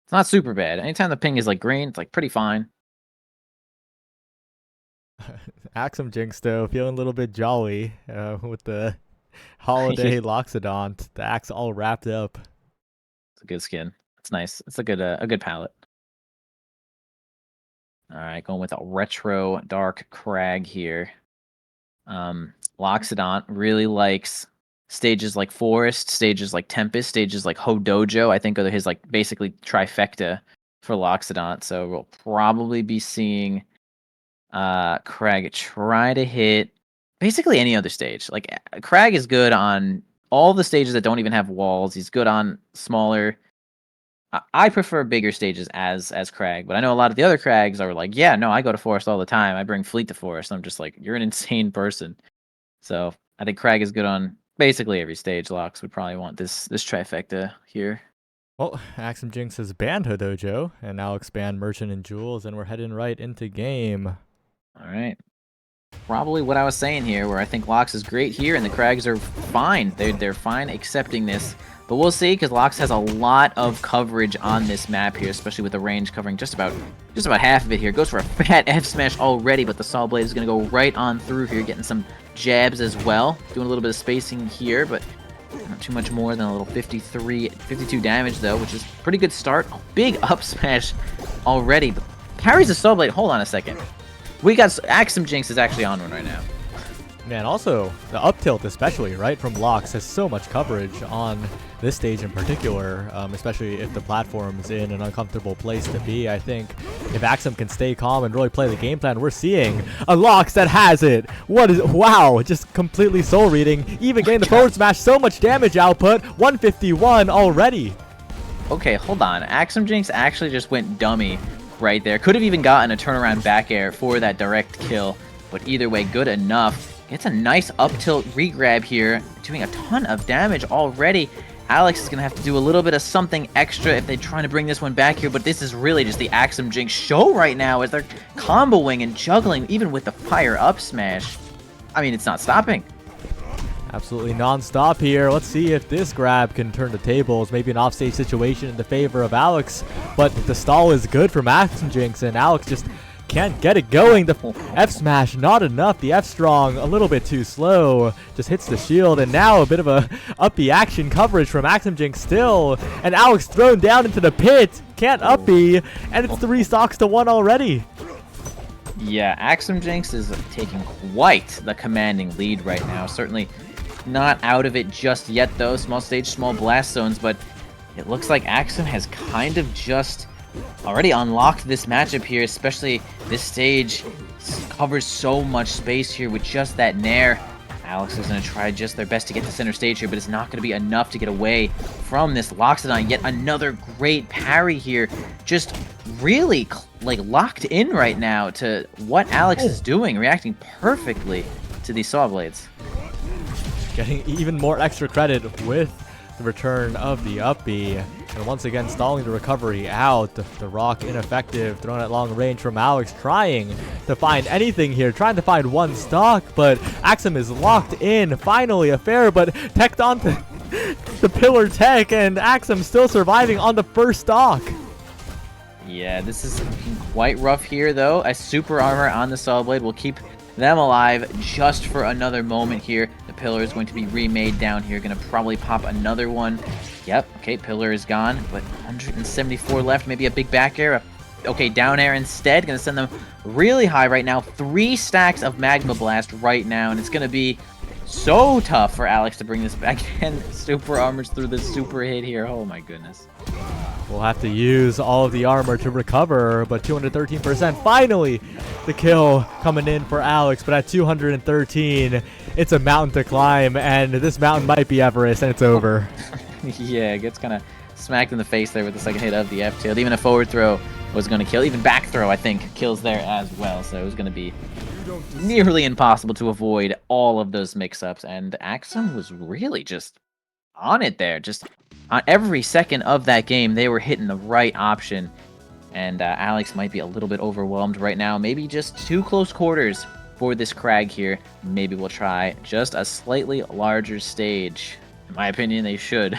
It's not super bad. Anytime the ping is like green, it's like pretty fine. Axum Jinx though, feeling a little bit jolly with the holiday Loxodont, the axe all wrapped up. It's a good skin. It's nice. It's a good palette. All right, going with a retro dark Crag here. Loxodont really likes stages like Forest, stages like Tempest, stages like Hodojo. I think are his like basically trifecta for Loxodon, so we'll probably be seeing Craig try to hit basically any other stage. Like Craig is good on all the stages that don't even have walls. He's good on smaller. I prefer bigger stages as Craig, but I know a lot of the other Crags are like, yeah, no, I go to Forest all the time. I bring Fleet to Forest. I'm just like, you're an insane person. So I think Craig is good on basically every stage. Lox would probably want this trifecta here. Well, Axum Jinx has banned Hodojo, and now expand Merchant and Jewels, and we're heading right into game. All right. Probably what I was saying here, where I think Lox is great here, and the Crags are fine. They're fine accepting this. But we'll see, because Lox has a lot of coverage on this map here, especially with the range covering just about half of it here. Goes for a fat F smash already, but the Saw Blade is going to go right on through here, getting some jabs as well. Doing a little bit of spacing here, but not too much more than a little 52 damage, though, which is a pretty good start. A big up smash already, but carries the Saw Blade. Hold on a second. We got Axum Jinx is actually on one right now. Man, also, the up tilt especially, right, from Lox has so much coverage on this stage in particular, especially if the platform's in an uncomfortable place to be. I think if Axum can stay calm and really play the game plan, we're seeing a Lox that has it. Wow, just completely soul reading, even getting the forward smash, so much damage output, 151 already. Okay, hold on. Axum Jinx actually just went dummy right there. Could have even gotten a turnaround back air for that direct kill, but either way, good enough. Gets a nice up tilt regrab here, doing a ton of damage already. Alex is going to have to do a little bit of something extra if they're trying to bring this one back here, but this is really just the Axum Jinx show right now as they're comboing and juggling, even with the fire up smash. I mean, it's not stopping. Absolutely non-stop here. Let's see if this grab can turn the tables. Maybe an offstage situation in the favor of Alex, but the stall is good from Axum Jinx, and Alex just can't get it going. The F smash not enough. The F strong a little bit too slow. Just hits the shield, and now a bit of a uppy action coverage from Axum Jinx still, and Alex thrown down into the pit. Can't uppy, and it's 3 stocks to 1 already. Yeah, Axum Jinx is taking quite the commanding lead right now. Certainly not out of it just yet, though. Small stage, small blast zones, but it looks like Axum has kind of just already unlocked this matchup here, especially this stage covers so much space here with just that Nair. Alex is going to try just their best to get to center stage here, but it's not going to be enough to get away from this Loxodon. Yet another great parry here, just really like locked in right now to what Alex is doing, reacting perfectly to these Saw Blades. Getting even more extra credit with the return of the uppy, and once again stalling the recovery out. The rock ineffective, thrown at long range from Alex, trying to find anything here, trying to find one stock, but Axum is locked in. Finally a fair, but teched onto the pillar tech, and Axum still surviving on the first stock. Yeah, this is quite rough here, though. A super armor on the Saw Blade will keep them alive just for another moment here. The pillar is going to be remade down here. Going to probably pop another one. Yep, okay, pillar is gone, but 174 left. Maybe a big back air. Okay, down air instead. Going to send them really high right now. 3 stacks of Magma Blast right now, and it's going to be so tough for Alex to bring this back in. Super armors through the super hit here. Oh my goodness. We'll have to use all of the armor to recover, but 213%. Finally, the kill coming in for Alex, but at 213, it's a mountain to climb, and this mountain might be Everest, and it's over. Yeah, gets kind of smacked in the face there with the second hit of the F tilt. Even a forward throw was going to kill. Even back throw, I think, kills there as well. So it was going to be nearly impossible to avoid all of those mix-ups. And Axum was really just on it there. Just on every second of that game, they were hitting the right option. And Alex might be a little bit overwhelmed right now. Maybe just 2 close quarters for this Crag here. Maybe we'll try just a slightly larger stage. In my opinion, they should.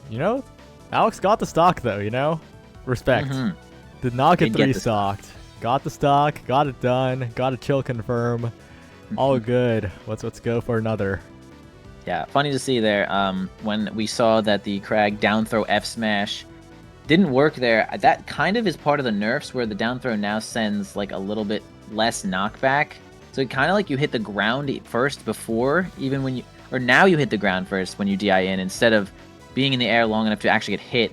You know, Alex got the stock, though, you know? Respect. Did not get 3 stocked. Got the stock, got it done, got a chill confirm. All good. Let's go for another. Yeah, funny to see there. When we saw that the Crag down throw F smash didn't work there, that kind of is part of the nerfs where the down throw now sends like a little bit less knockback. So it kind of like you hit the ground first before, even when you, or now you hit the ground first when you DI in, instead of being in the air long enough to actually get hit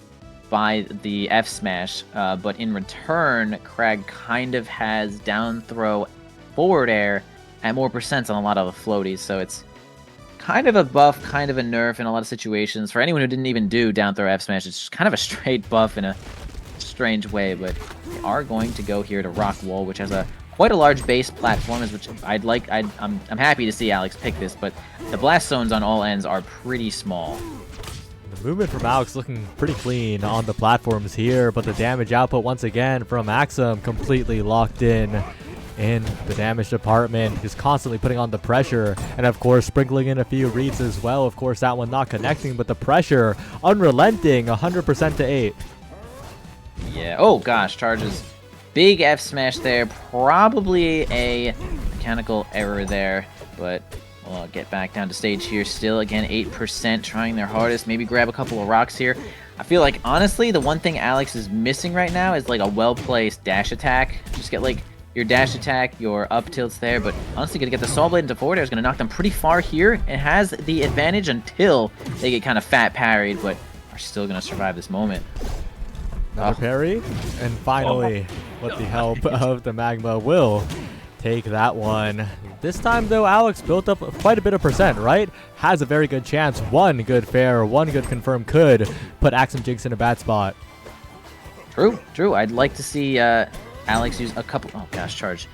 by the F smash, but in return, Crag kind of has down throw forward air at more percents on a lot of the floaties, so it's kind of a buff, kind of a nerf in a lot of situations. For anyone who didn't even do down throw F smash, it's kind of a straight buff in a strange way, but they are going to go here to Rock Wall, which has a quite a large base platform, which I'm happy to see Alex pick this, but the blast zones on all ends are pretty small. The movement from Alex looking pretty clean on the platforms here, but the damage output once again from Axum completely locked in the damage department, just constantly putting on the pressure, and of course sprinkling in a few reads as well. Of course that one not connecting, but the pressure unrelenting, 100% to 8. Yeah, oh gosh, charges. Big F smash there, probably a mechanical error there, but we'll get back down to stage here. Still, again, 8% trying their hardest. Maybe grab a couple of rocks here. I feel like, honestly, the one thing Alex is missing right now is like a well-placed dash attack. Just get like your dash attack, your up tilts there, but honestly, gonna get the Saw Blade into forward air is gonna knock them pretty far here. It has the advantage until they get kind of fat parried, but are still gonna survive this moment. Another parry, and finally, with the help of the Magma, will take that one. This time, though, Alex built up quite a bit of percent, right? Has a very good chance. One good fair, one good confirm could put Axum Jinx in a bad spot. True. I'd like to see Alex use a couple... Oh, gosh, charge.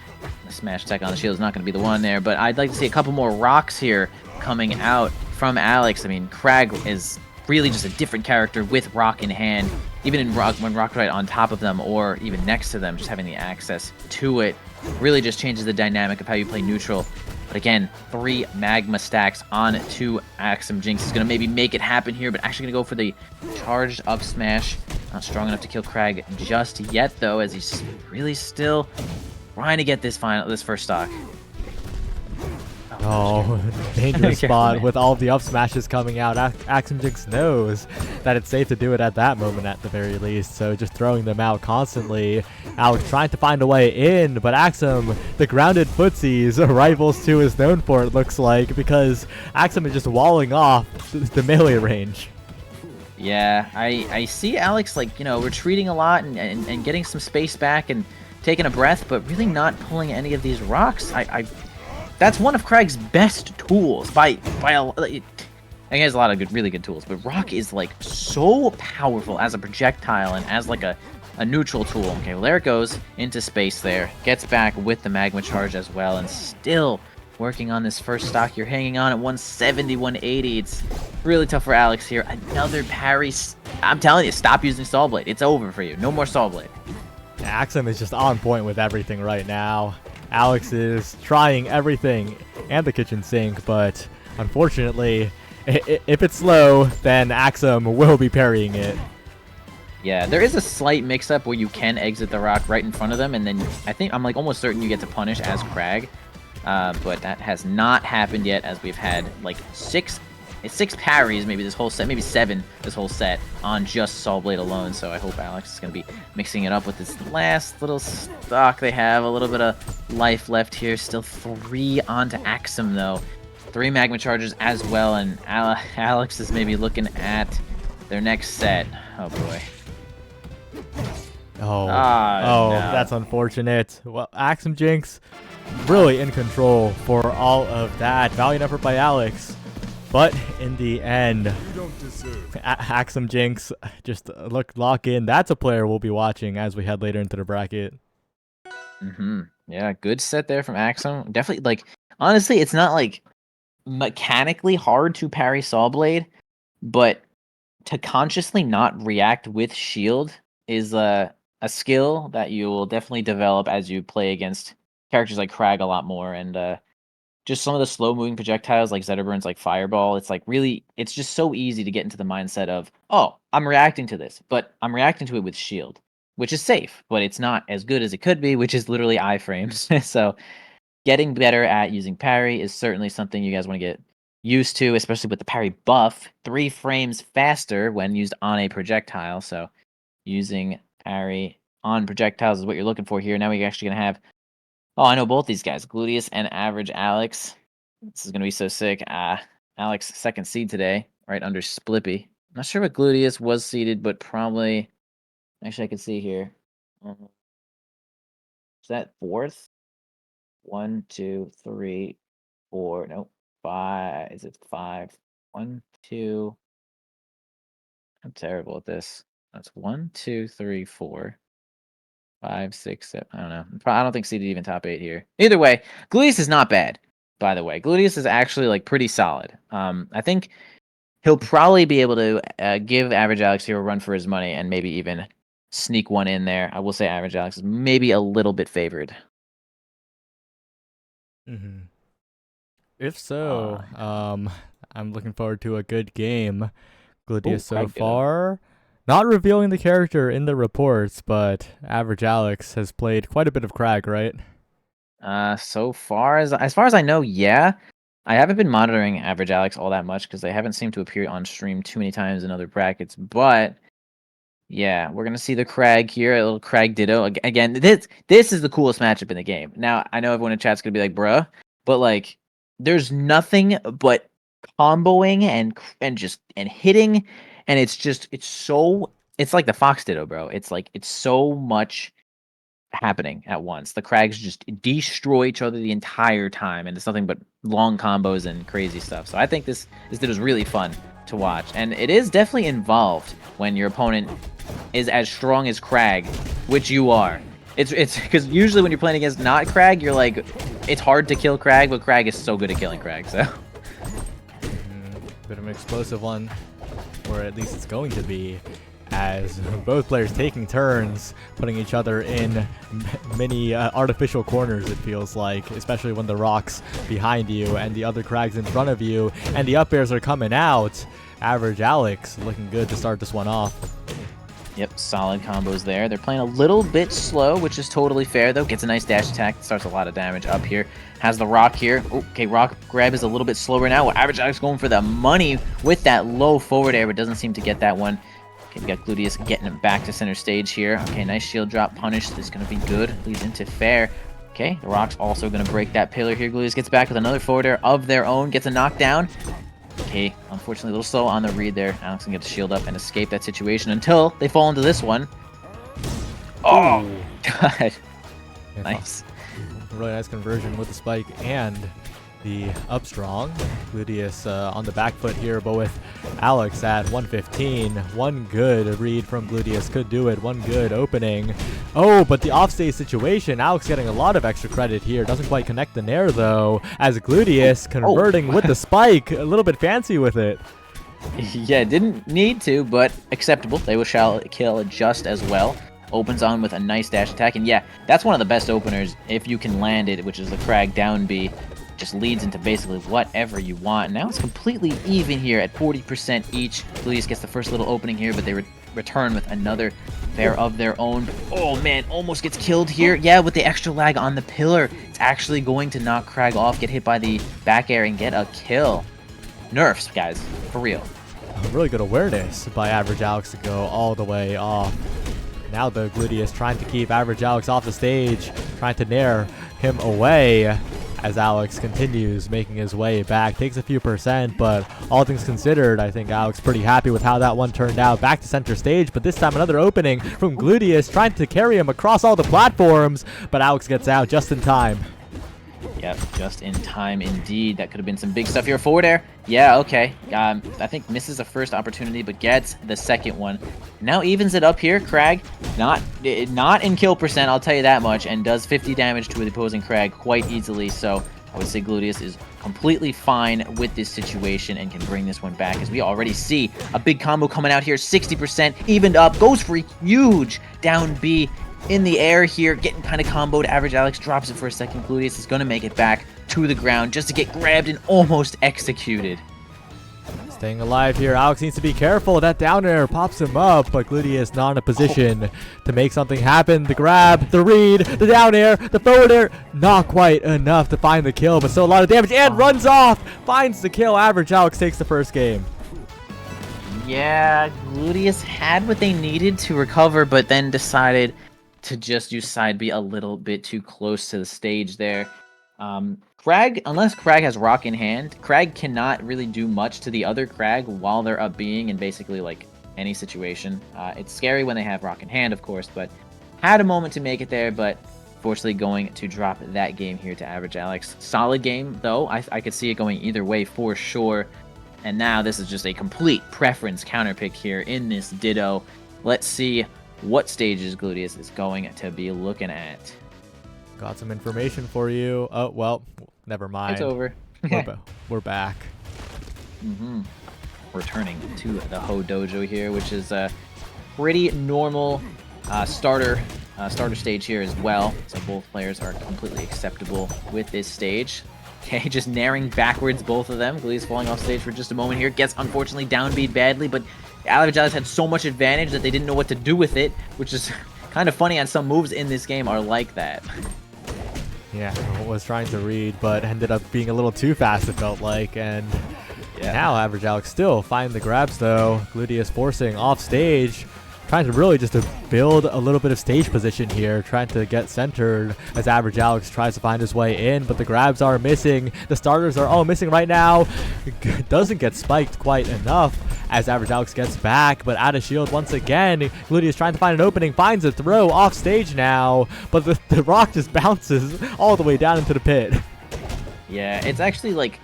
The smash attack on the shield is not going to be the one there, but I'd like to see a couple more rocks here coming out from Alex. I mean, Crag is really just a different character with rock in hand. Even in rock, when rock right on top of them or even next to them, just having the access to it really just changes the dynamic of how you play neutral. But again, 3 magma stacks on 2 Axum Jinx is going to maybe make it happen here, but actually going to go for the charged up smash. Not strong enough to kill Crag just yet, though, as he's really still trying to get this first stock. Oh, dangerous spot with all of the up smashes coming out. Axum Jinx knows that it's safe to do it at that moment at the very least, so just throwing them out constantly. Alex trying to find a way in, but Axum, the grounded footsies Rivals 2 is known for, it looks like, because Axum is just walling off the melee range. Yeah, I see Alex, like, you know, retreating a lot and getting some space back and taking a breath, but really not pulling any of these rocks. That's one of Crag's best tools he has a lot of really good tools, but rock is like so powerful as a projectile and as like a neutral tool. Okay, well, there it goes into space there, gets back with the magma charge as well, and still working on this first stock. You're hanging on at 170, 180. It's really tough for Alex here. Another parry. I'm telling you, stop using Saw Blade. It's over for you. No more Saw Blade. Axum is just on point with everything right now. Alex is trying everything and the kitchen sink, but unfortunately, if it's slow, then Axum will be parrying it. Yeah, there is a slight mix-up where you can exit the rock right in front of them, and then I'm like almost certain you get to punish as Crag, but that has not happened yet, as we've had like six parries, maybe this whole set, maybe 7 this whole set on just Saw Blade alone. So I hope Alex is going to be mixing it up with this last little stock they have. A little bit of life left here. Still 3 onto Axum, though. 3 magma charges as well, and Alex is maybe looking at their next set. Oh, boy. Oh, no. That's unfortunate. Well, Axum Jinx really in control for all of that. Valiant effort by Alex. But in the end, Axum Jinx just lock in. That's a player we'll be watching as we head later into the bracket. Yeah, good set there from Axum. Definitely, like, honestly, it's not like mechanically hard to parry Saw Blade, but to consciously not react with shield is a skill that you will definitely develop as you play against characters like Crag a lot more, and just some of the slow moving projectiles like Zetterburn's like Fireball. It's like really, it's just so easy to get into the mindset of, oh, I'm reacting to this, but I'm reacting to it with shield, which is safe, but it's not as good as it could be, which is literally iframes. So getting better at using parry is certainly something you guys want to get used to, especially with the parry buff, 3 frames faster when used on a projectile. So using parry on projectiles is what you're looking for here. Now we're actually going to have, oh, I know both these guys, Gluteus and Average Alex. This is going to be so sick. Alex, 2nd seed today, right under Splippy. Not sure what Gluteus was seeded, but probably. Actually, I can see here. Is that fourth? 1, 2, 3, 4. Nope. 5. Is it 5? 1, 2. I'm terrible at this. That's 1, 2, 3, 4, 5, 6, 7. I don't know. I don't think seeded even top 8 here. Either way, Gluteus is not bad. By the way, Gluteus is actually like pretty solid. I think he'll probably be able to give Average Alex here a run for his money and maybe even sneak one in there. I will say Average Alex is maybe a little bit favored. If so, I'm looking forward to a good game. Gluteus so far. Not revealing the character in the reports, but Average Alex has played quite a bit of Crag, right? So far as I know, yeah. I haven't been monitoring Average Alex all that much because they haven't seemed to appear on stream too many times in other brackets. But yeah, we're gonna see the Crag here, a little Crag Ditto. Again, this is the coolest matchup in the game. Now I know everyone in chat's gonna be like, bruh, but like, there's nothing but comboing and just hitting, and it's like the Fox Ditto, bro. It's like it's so much happening at once. The Krags just destroy each other the entire time, and it's nothing but long combos and crazy stuff. So I think this is really fun to watch, and it is definitely involved when your opponent is as strong as Crag, which you are. It's because usually when you're playing against not Crag, you're like, it's hard to kill Crag, but Crag is so good at killing Crag. So bit of an explosive one, or at least it's going to be, as both players taking turns putting each other in many artificial corners, it feels like, especially when the rock's behind you and the other Crags in front of you and the up airs are coming out. Average Alex looking good to start this one off. Yep, solid combos there. They're playing a little bit slow, which is totally fair, though. Gets a nice dash attack. Starts a lot of damage up here. Has the rock here. Okay, rock grab is a little bit slower now. Average Alex going for the money with that low forward air, but doesn't seem to get that one. Okay, we got Gluteus getting him back to center stage here. Okay, nice shield drop punish. This is going to be good. Leads into fair. Okay, the rock's also going to break that pillar here. Gluteus gets back with another forward air of their own. Gets a knockdown. Okay, unfortunately a little slow on the read there. Alex can get the shield up and escape that situation until they fall into this one. Oh, God. Yeah, Nice. Really nice conversion with the spike and the up strong. Gluteus on the back foot here, but with Alex at 115. One good read from Gluteus could do it. One good opening. Oh, but the offstage situation. Alex getting a lot of extra credit here. Doesn't quite connect the nair though, as Gluteus converting with the spike. A little bit fancy with it. Yeah, didn't need to, but acceptable. They will shall kill just as well. Opens on with a nice dash attack, and yeah, that's one of the best openers if you can land it, which is the Crag down B. Just leads into basically whatever you want. Now it's completely even here at 40% each. Gluteus gets the first little opening here, but they return with another fair of their own. Oh man, almost gets killed here. Yeah, with the extra lag on the pillar, it's actually going to knock Crag off, get hit by the back air, and get a kill. Nerfs, guys, for real. Really good awareness by Average Alex to go all the way off. Now the Gluteus trying to keep Average Alex off the stage, trying to nair him away as Alex continues making his way back. Takes a few percent, but all things considered, I think Alex pretty happy with how that one turned out. Back to center stage, but this time another opening from Gluteus, trying to carry him across all the platforms, but Alex gets out just in time. Yep, just in time indeed. That could have been some big stuff here. Forward air. Yeah, okay. I think misses the first opportunity, but gets the second one. Now evens it up here. Crag, not in kill percent, I'll tell you that much, and does 50 damage to the opposing Crag quite easily. So I would say Gluteus is completely fine with this situation and can bring this one back, as we already see a big combo coming out here. 60% evened up. Goes for huge down B. In the air here, getting kind of comboed. Average Alex drops it for a second. Gluteus is going to make it back to the ground just to get grabbed and almost executed. Staying alive here. Alex needs to be careful. That down air pops him up, but Gluteus not in a position to make something happen. The grab, the read, the down air, the forward air. Not quite enough to find the kill, but still a lot of damage, and runs off. Finds the kill. Average Alex takes the first game. Yeah, Gluteus had what they needed to recover, but then decided to just use side B a little bit too close to the stage there. Crag, unless Crag has Rock in hand, Crag cannot really do much to the other Crag while they're up being in basically like any situation. It's scary when they have Rock in hand, of course, but had a moment to make it there, but fortunately going to drop that game here to Average Alex. Solid game, though. I could see it going either way for sure. And now this is just a complete preference counter pick here in this Ditto. Let's see what stages Gluteus is going to be looking at. Got some information for you. Oh, well, never mind. It's over. We're back. Returning to the Ho Dojo here, which is a pretty normal starter stage here as well. So both players are completely acceptable with this stage. Okay, just naring backwards, both of them. Glee's falling off stage for just a moment here. Gets, unfortunately, downbeat badly, but Average Alex had so much advantage that they didn't know what to do with it, which is kind of funny, and some moves in this game are like that. Yeah, I was trying to read, but ended up being a little too fast, it felt like, and now Average Alex still finding the grabs, though. Gluteus forcing off stage, trying to really just to build a little bit of stage position here, trying to get centered as Average Alex tries to find his way in, but the grabs are missing. The starters are all missing right now. Doesn't get spiked quite enough as Average Alex gets back, but out of shield once again. Gluteus trying to find an opening, finds a throw off stage now, but the rock just bounces all the way down into the pit. Yeah, it's actually like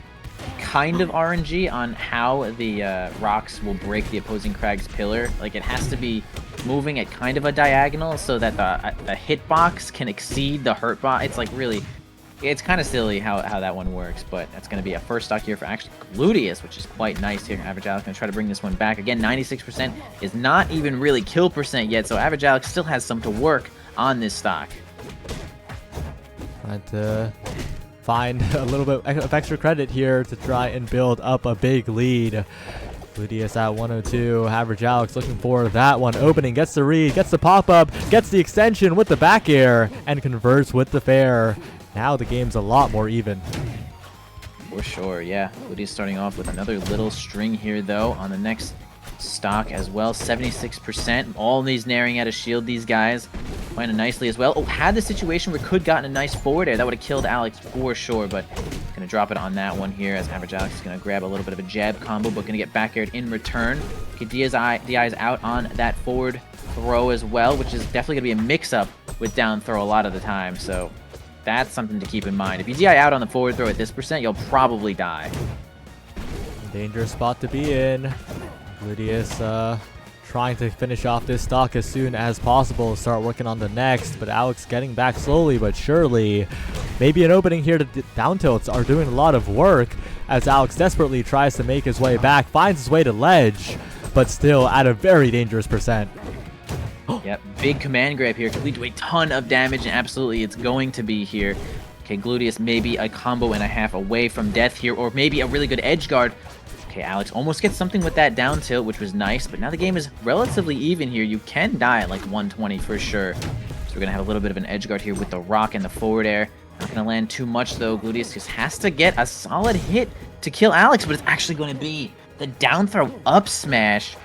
kind of RNG on how the rocks will break the opposing Crag's pillar. Like, it has to be moving at kind of a diagonal so that the hitbox can exceed the hurt box. It's like really, it's kind of silly how that one works, but that's going to be a first stock here for actually Gluteus, which is quite nice here. Average Alex going to try to bring this one back. Again, 96% is not even really kill percent yet, so Average Alex still has some to work on this stock. Trying to find a little bit of extra credit here to try and build up a big lead. Gluteus at 102. Average Alex looking for that one opening. Gets the read, gets the pop-up, gets the extension with the back air, and converts with the fair. Now the game's a lot more even. For sure, yeah. Gluteus starting off with another little string here, though, on the next stock as well. 76%. All these naring out of shield, these guys. Playing nicely as well. Oh, had the situation where could gotten a nice forward air. That would have killed Alex for sure, but going to drop it on that one here as Average Alex is going to grab a little bit of a jab combo, but going to get back aired in return. Okay, DI is out on that forward throw as well, which is definitely going to be a mix-up with down throw a lot of the time, so that's something to keep in mind. If you DI out on the forward throw at this percent, you'll probably die. Dangerous spot to be in. Gluteus trying to finish off this stock as soon as possible, start working on the next, but Alex getting back slowly but surely. Maybe an opening here to down tilts are doing a lot of work as Alex desperately tries to make his way back, finds his way to ledge, but still at a very dangerous percent. Yep, big command grab here could lead to a ton of damage, and absolutely it's going to be here. Okay, Gluteus maybe a combo and a half away from death here, or maybe a really good edge guard. Okay, Alex almost gets something with that down tilt, which was nice, but now the game is relatively even here. You can die at like 120 for sure. So we're going to have a little bit of an edge guard here with the rock and the forward air. Not going to land too much though. Gluteus just has to get a solid hit to kill Alex, but it's actually going to be the down throw up smash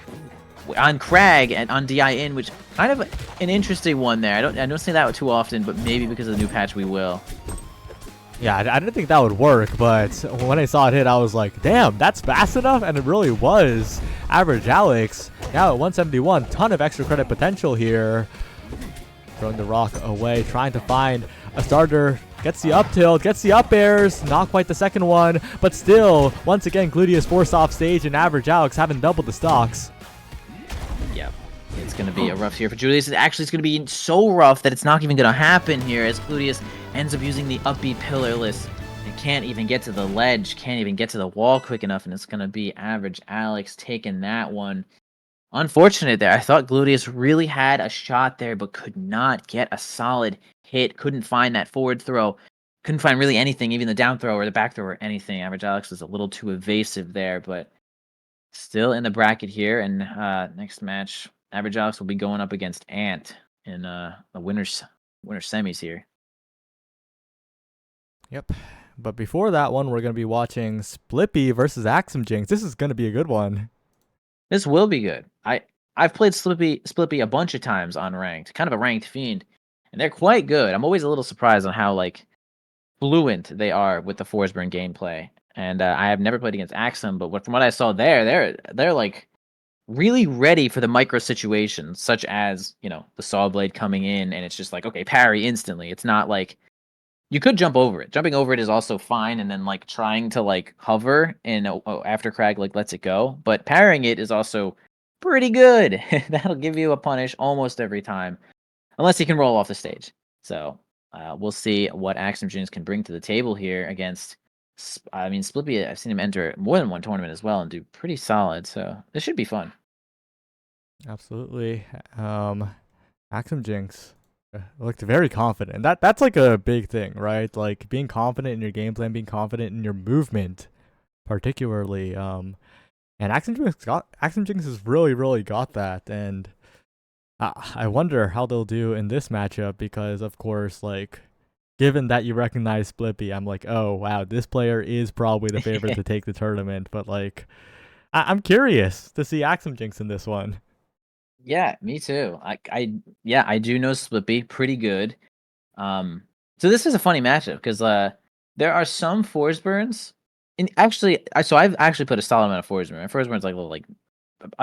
on Crag and on DI in, which kind of an interesting one there. I don't say that too often, but maybe because of the new patch we will. Yeah, I didn't think that would work, but when I saw it hit, I was like, damn, that's fast enough? And it really was. Average Alex, now at 171, ton of extra credit potential here. Throwing the rock away, trying to find a starter. Gets the up tilt, gets the up airs, not quite the second one, but still, once again, Gluteus forced off stage and Average Alex having doubled the stocks. Yep. It's going to be a rough here for Julius. Actually, it's going to be so rough that it's not even going to happen here as Gluteus ends up using the upbeat pillarless and can't even get to the ledge, can't even get to the wall quick enough, and it's going to be Average Alex taking that one. Unfortunate there. I thought Gluteus really had a shot there, but could not get a solid hit. Couldn't find that forward throw. Couldn't find really anything, even the down throw or the back throw or anything. Average Alex was a little too evasive there, but still in the bracket here. And next match, Average Alex will be going up against Ant in the winner semis here. Yep. But before that one, we're going to be watching Splippy versus Axum Jinx. This is going to be a good one. This will be good. I've played Splippy a bunch of times on ranked, kind of a ranked fiend, and they're quite good. I'm always a little surprised on how like fluent they are with the Forsburn gameplay. And I have never played against Axum, but from what I saw there, they're like really ready for the micro situations, such as, you know, the saw blade coming in and it's just like, okay, parry instantly. It's not like you could jump over it. Jumping over it is also fine, and then like trying to like hover and after Crag like lets it go. But parrying it is also pretty good. That'll give you a punish almost every time, unless he can roll off the stage. So we'll see what Axum Juniors can bring to the table here against. I mean, Splippy, I've seen him enter more than one tournament as well and do pretty solid. So this should be fun. Absolutely. Axum Jinx looked very confident. That's like a big thing, right? Like being confident in your game plan, being confident in your movement, particularly. And Axum Jinx has really got that. And I wonder how they'll do in this matchup because, of course, like, given that you recognize Splippy, I'm like, oh, wow, this player is probably the favorite to take the tournament. But, like, I'm curious to see Axum Jinx in this one. Yeah, me too. I do know Splippy pretty good. So this is a funny matchup because there are some Forsburns. And actually, I've actually put a solid amount of Forsburn. Forsburn's like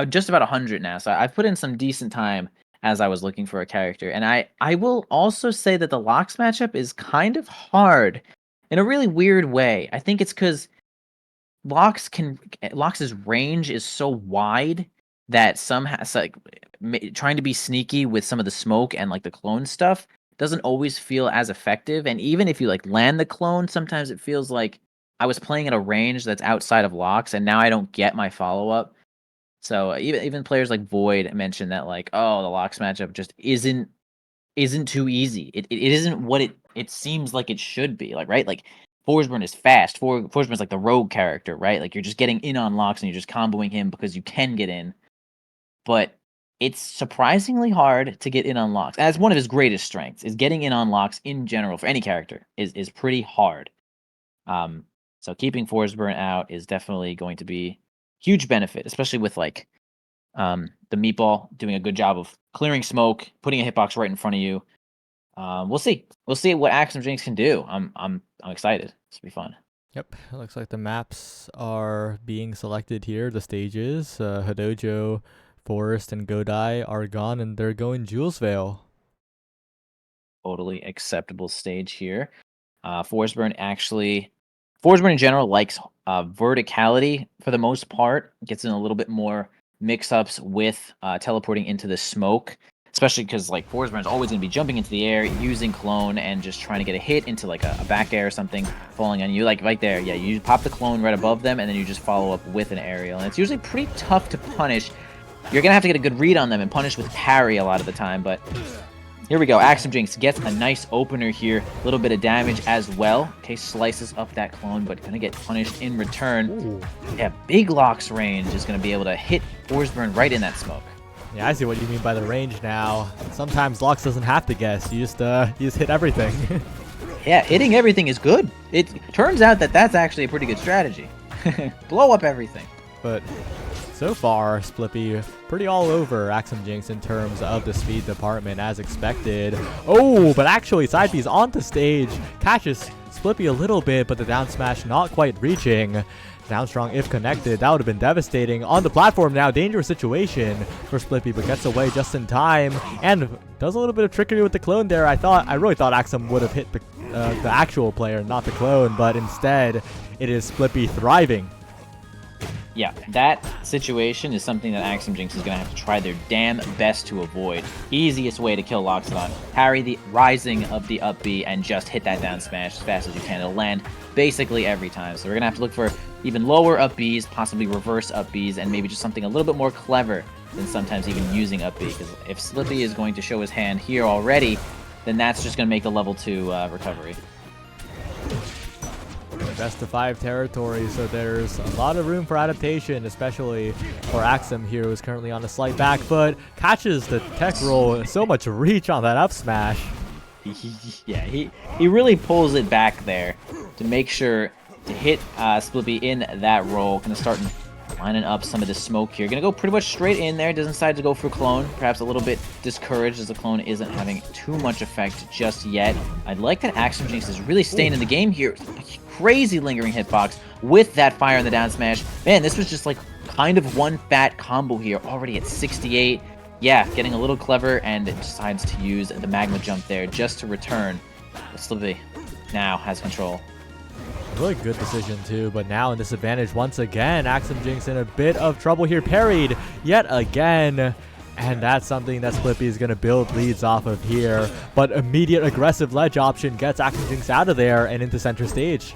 just about 100 now. So I've put in some decent time as I was looking for a character. And I will also say that the Locks matchup is kind of hard in a really weird way. I think it's because Lox's range is so wide that like trying to be sneaky with some of the smoke and like the clone stuff doesn't always feel as effective. And even if you like land the clone, sometimes it feels like I was playing at a range that's outside of Lox, and now I don't get my follow up. So even players like Void mentioned that like, oh, the Lox matchup just isn't too easy. It isn't what it seems like it should be. Like, right? Like Forsburn is fast. Forsburn's like the rogue character, right? Like you're just getting in on Lox and you're just comboing him because you can get in. But it's surprisingly hard to get in on Lox. As one of his greatest strengths is getting in on Lox in general for any character is pretty hard. So keeping Forsburn out is definitely going to be huge benefit, especially with like the meatball doing a good job of clearing smoke, putting a hitbox right in front of you. We'll see. We'll see what Axum Jinx can do. I'm excited. This will be fun. Yep, it looks like the maps are being selected here. The stages, Hidojo, Forest, and Godai are gone, and they're going Julesvale. Totally acceptable stage here. Forsburn in general likes verticality for the most part. Gets in a little bit more mix-ups with teleporting into the smoke, especially because like Forsburn's always going to be jumping into the air, using clone, and just trying to get a hit into like a back air or something falling on you. Like right there, yeah, you pop the clone right above them, and then you just follow up with an aerial. And it's usually pretty tough to punish. You're going to have to get a good read on them and punish with parry a lot of the time, but here we go. Axum Jinx gets a nice opener here. A little bit of damage as well. Okay, slices up that clone, but going to get punished in return. Ooh. Yeah, big Lox range is going to be able to hit Forsburn right in that smoke. Yeah, I see what you mean by the range now. Sometimes Lox doesn't have to guess. You just hit everything. Yeah, hitting everything is good. It turns out that that's actually a pretty good strategy. Blow up everything. But so far, Splippy pretty all over Axum Jinx in terms of the speed department as expected. Oh, but actually Side B's onto stage. Catches Splippy a little bit, but the down smash not quite reaching. Down strong if connected. That would have been devastating. On the platform now, dangerous situation for Splippy, but gets away just in time and does a little bit of trickery with the clone there. I really thought Axum would have hit the actual player, not the clone, but instead it is Splippy thriving. Yeah, that situation is something that Axum Jinx is going to have to try their damn best to avoid. Easiest way to kill Loxodon. Parry the rising of the up B and just hit that down smash as fast as you can. It'll land basically every time. So we're going to have to look for even lower up Bs, possibly reverse up Bs, and maybe just something a little bit more clever than sometimes even using up B. Because if Slippy is going to show his hand here already, then that's just going to make the level 2 recovery. Best of 5 territory, so there's a lot of room for adaptation, especially for Axum here, who's currently on a slight back foot. Catches the tech roll, so much reach on that up smash. Yeah, he really pulls it back there to make sure to hit Splippy in that roll. Gonna start in lining up some of the smoke here. Gonna go pretty much straight in there. Doesn't decide to go for clone. Perhaps a little bit discouraged as the clone isn't having too much effect just yet. I like that Axiom Jinx is really staying in the game here. Crazy lingering hitbox with that fire in the down smash. Man, this was just like kind of one fat combo here. Already at 68. Yeah, getting a little clever, and it decides to use the magma jump there just to return. Slippy now has control. Really good decision too, but now in disadvantage once again. Axiom Jinx in a bit of trouble here, parried yet again. And that's something that Slippy is going to build leads off of here. But immediate aggressive ledge option gets Axiom Jinx out of there and into center stage.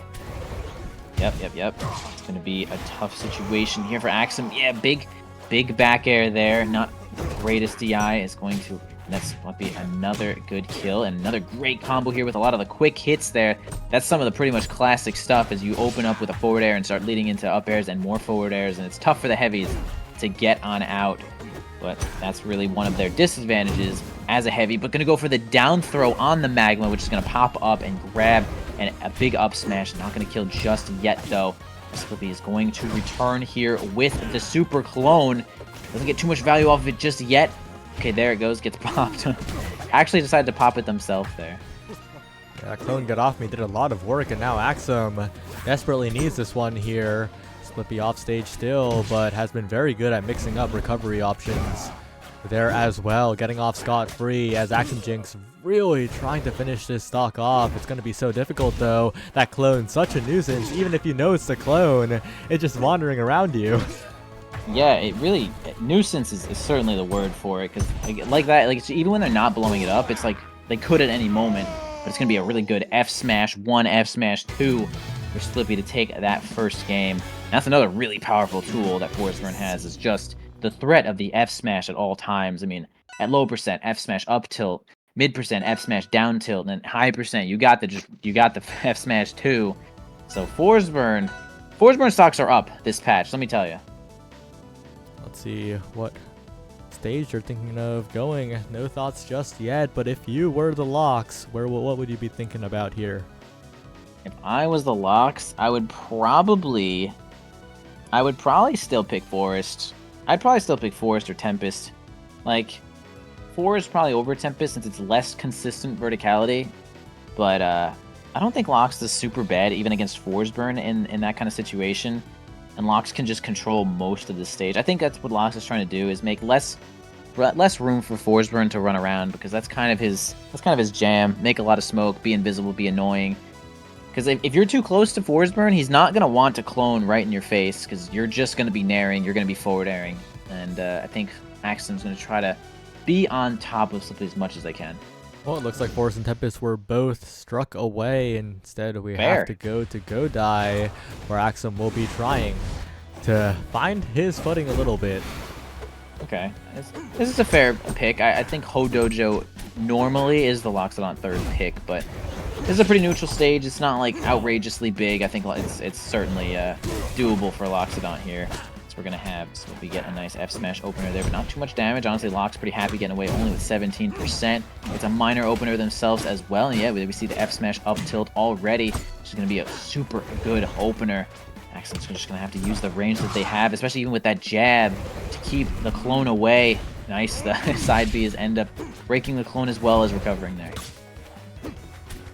Yep. It's going to be a tough situation here for Axiom. Yeah, big back air there. Not the greatest DI is going to... That's might be another good kill and another great combo here with a lot of the quick hits there. That's some of the pretty much classic stuff as you open up with a forward air and start leading into up airs and more forward airs, and it's tough for the heavies to get on out. But that's really one of their disadvantages as a heavy. But going to go for the down throw on the magma, which is going to pop up and grab a big up smash. Not going to kill just yet though. Slippy is going to return here with the super clone. Doesn't get too much value off of it just yet. Okay, there it goes. Gets popped. Actually decided to pop it themselves there. Yeah, that clone got off me, did a lot of work, and now Axiom desperately needs this one here. Slippy off stage still, but has been very good at mixing up recovery options there as well, getting off scot-free as Axiom Jinx really trying to finish this stock off. It's going to be so difficult though. That clone's such a nuisance. Even if you know it's the clone, it's just wandering around you. Yeah, it really... Nuisance is certainly the word for it, because like that, like even when they're not blowing it up, it's like they could at any moment, but it's going to be a really good F smash 1, F smash 2 for Slippy to take that first game. And that's another really powerful tool that Forsburn has, is just the threat of the F smash at all times. I mean, at low percent, F smash up tilt, mid percent, F smash down tilt, and then high percent, you got the F smash 2. So Forsburn stocks are up this patch, let me tell you. Let's see what stage you're thinking of going. No thoughts just yet, but if you were the Locks, what would you be thinking about here? If I was the Locks, I would probably still pick Forest. I'd probably still pick Forest or Tempest. Like, Forest probably over Tempest since it's less consistent verticality. But I don't think Locks is super bad even against Forsburn in that kind of situation. And Locks can just control most of the stage. I think that's what Locks is trying to do, is make less room for Forsburn to run around, because that's kind of his jam. Make a lot of smoke, be invisible, be annoying. Because if you're too close to Forsburn, he's not going to want to clone right in your face, because you're just going to be naring, you're going to be forward airing. And I think Axiom's going to try to be on top of Slippy as much as they can. Well, it looks like Forest and Tempest were both struck away. Instead, we have to go to Godai, where Axiom will be trying to find his footing a little bit. Okay, this is a fair pick. I think Hodojo normally is the Loxodon third pick, but this is a pretty neutral stage. It's not like outrageously big. I think it's certainly doable for Loxodon here. We're going to have, so we get a nice F smash opener there, but not too much damage. Honestly, Locke's pretty happy getting away only with 17%. It's a minor opener themselves as well. And yeah, we see the F smash up tilt already, which is going to be a super good opener. Axiom's just going to have to use the range that they have, especially even with that jab, to keep the clone away. Nice, the side Bs end up breaking the clone as well as recovering there.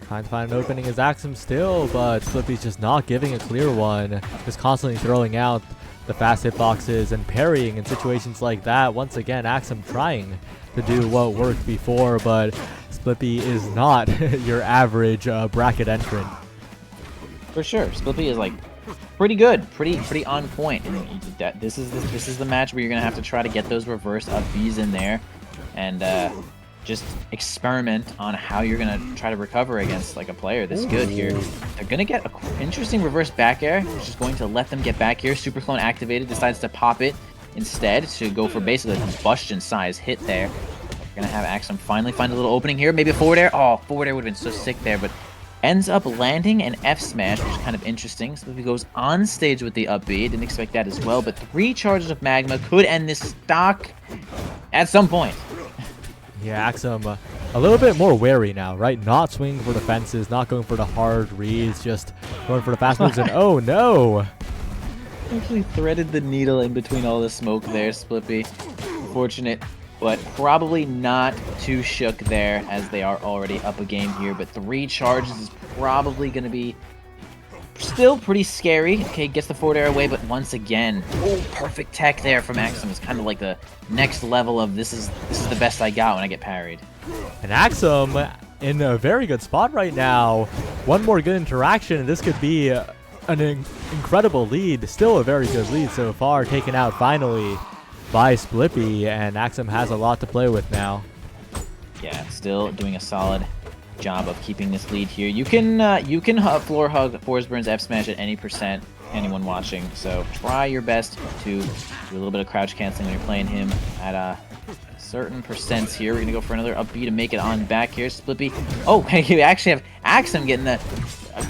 Trying to find an opening is Axiom still, but Slippy's just not giving a clear one. Just constantly throwing out the fast hitboxes and parrying in situations like that. Once again, Axiom trying to do what worked before, but Slippy is not your average bracket entrant. For sure, Slippy is like pretty good, pretty on point. And this is the match where you're gonna have to try to get those reverse up Bs in there, and just experiment on how you're gonna try to recover against like a player this good here. They're gonna get an interesting reverse back air, which is going to let them get back here. Super clone activated, decides to pop it instead to go for basically a combustion size hit there. We're gonna have Axiom finally find a little opening here, maybe a forward air. Oh, forward air would have been so sick there, but ends up landing an F smash, which is kind of interesting. So he goes on stage with the up B. Didn't expect that as well, but 3 charges of magma could end this stock at some point. Yeah, Axiom a little bit more wary now, right? Not swinging for the fences, not going for the hard reads, just going for the fast moves, and oh no! Actually threaded the needle in between all the smoke there, Splippy. Unfortunate, but probably not too shook there as they are already up a game here. But 3 charges is probably going to be still pretty scary. Okay, gets the forward air away, but once again, oh, perfect tech there from Axum. It's kind of like the next level of this is the best I got when I get parried. And Axum in a very good spot right now. One more good interaction, and this could be an incredible lead. Still a very good lead so far, taken out finally by Splippy, and Axum has a lot to play with now. Yeah, still doing a solid job of keeping this lead here. You can floor hug Forsburn's F smash at any percent, anyone watching. So try your best to do a little bit of crouch canceling when you're playing him at certain percents here. We're gonna go for another up B to make it on back here. Splippy. Oh, you actually have Axum getting the,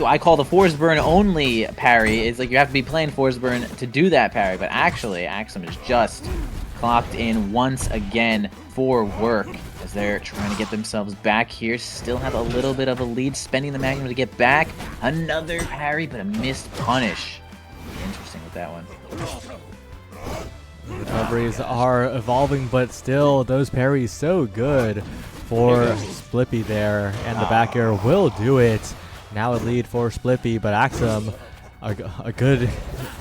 I call the Forsburn only parry. It's like you have to be playing Forsburn to do that parry, but actually Axum is just clocked in once again for work as they're trying to get themselves back here. Still have a little bit of a lead, spending the Magnum to get back. Another parry, but a missed punish. Interesting with that one. Recoveries are evolving, but still those parries so good for Splippy there, and the back air will do it. Now a lead for Splippy, but Axum, a good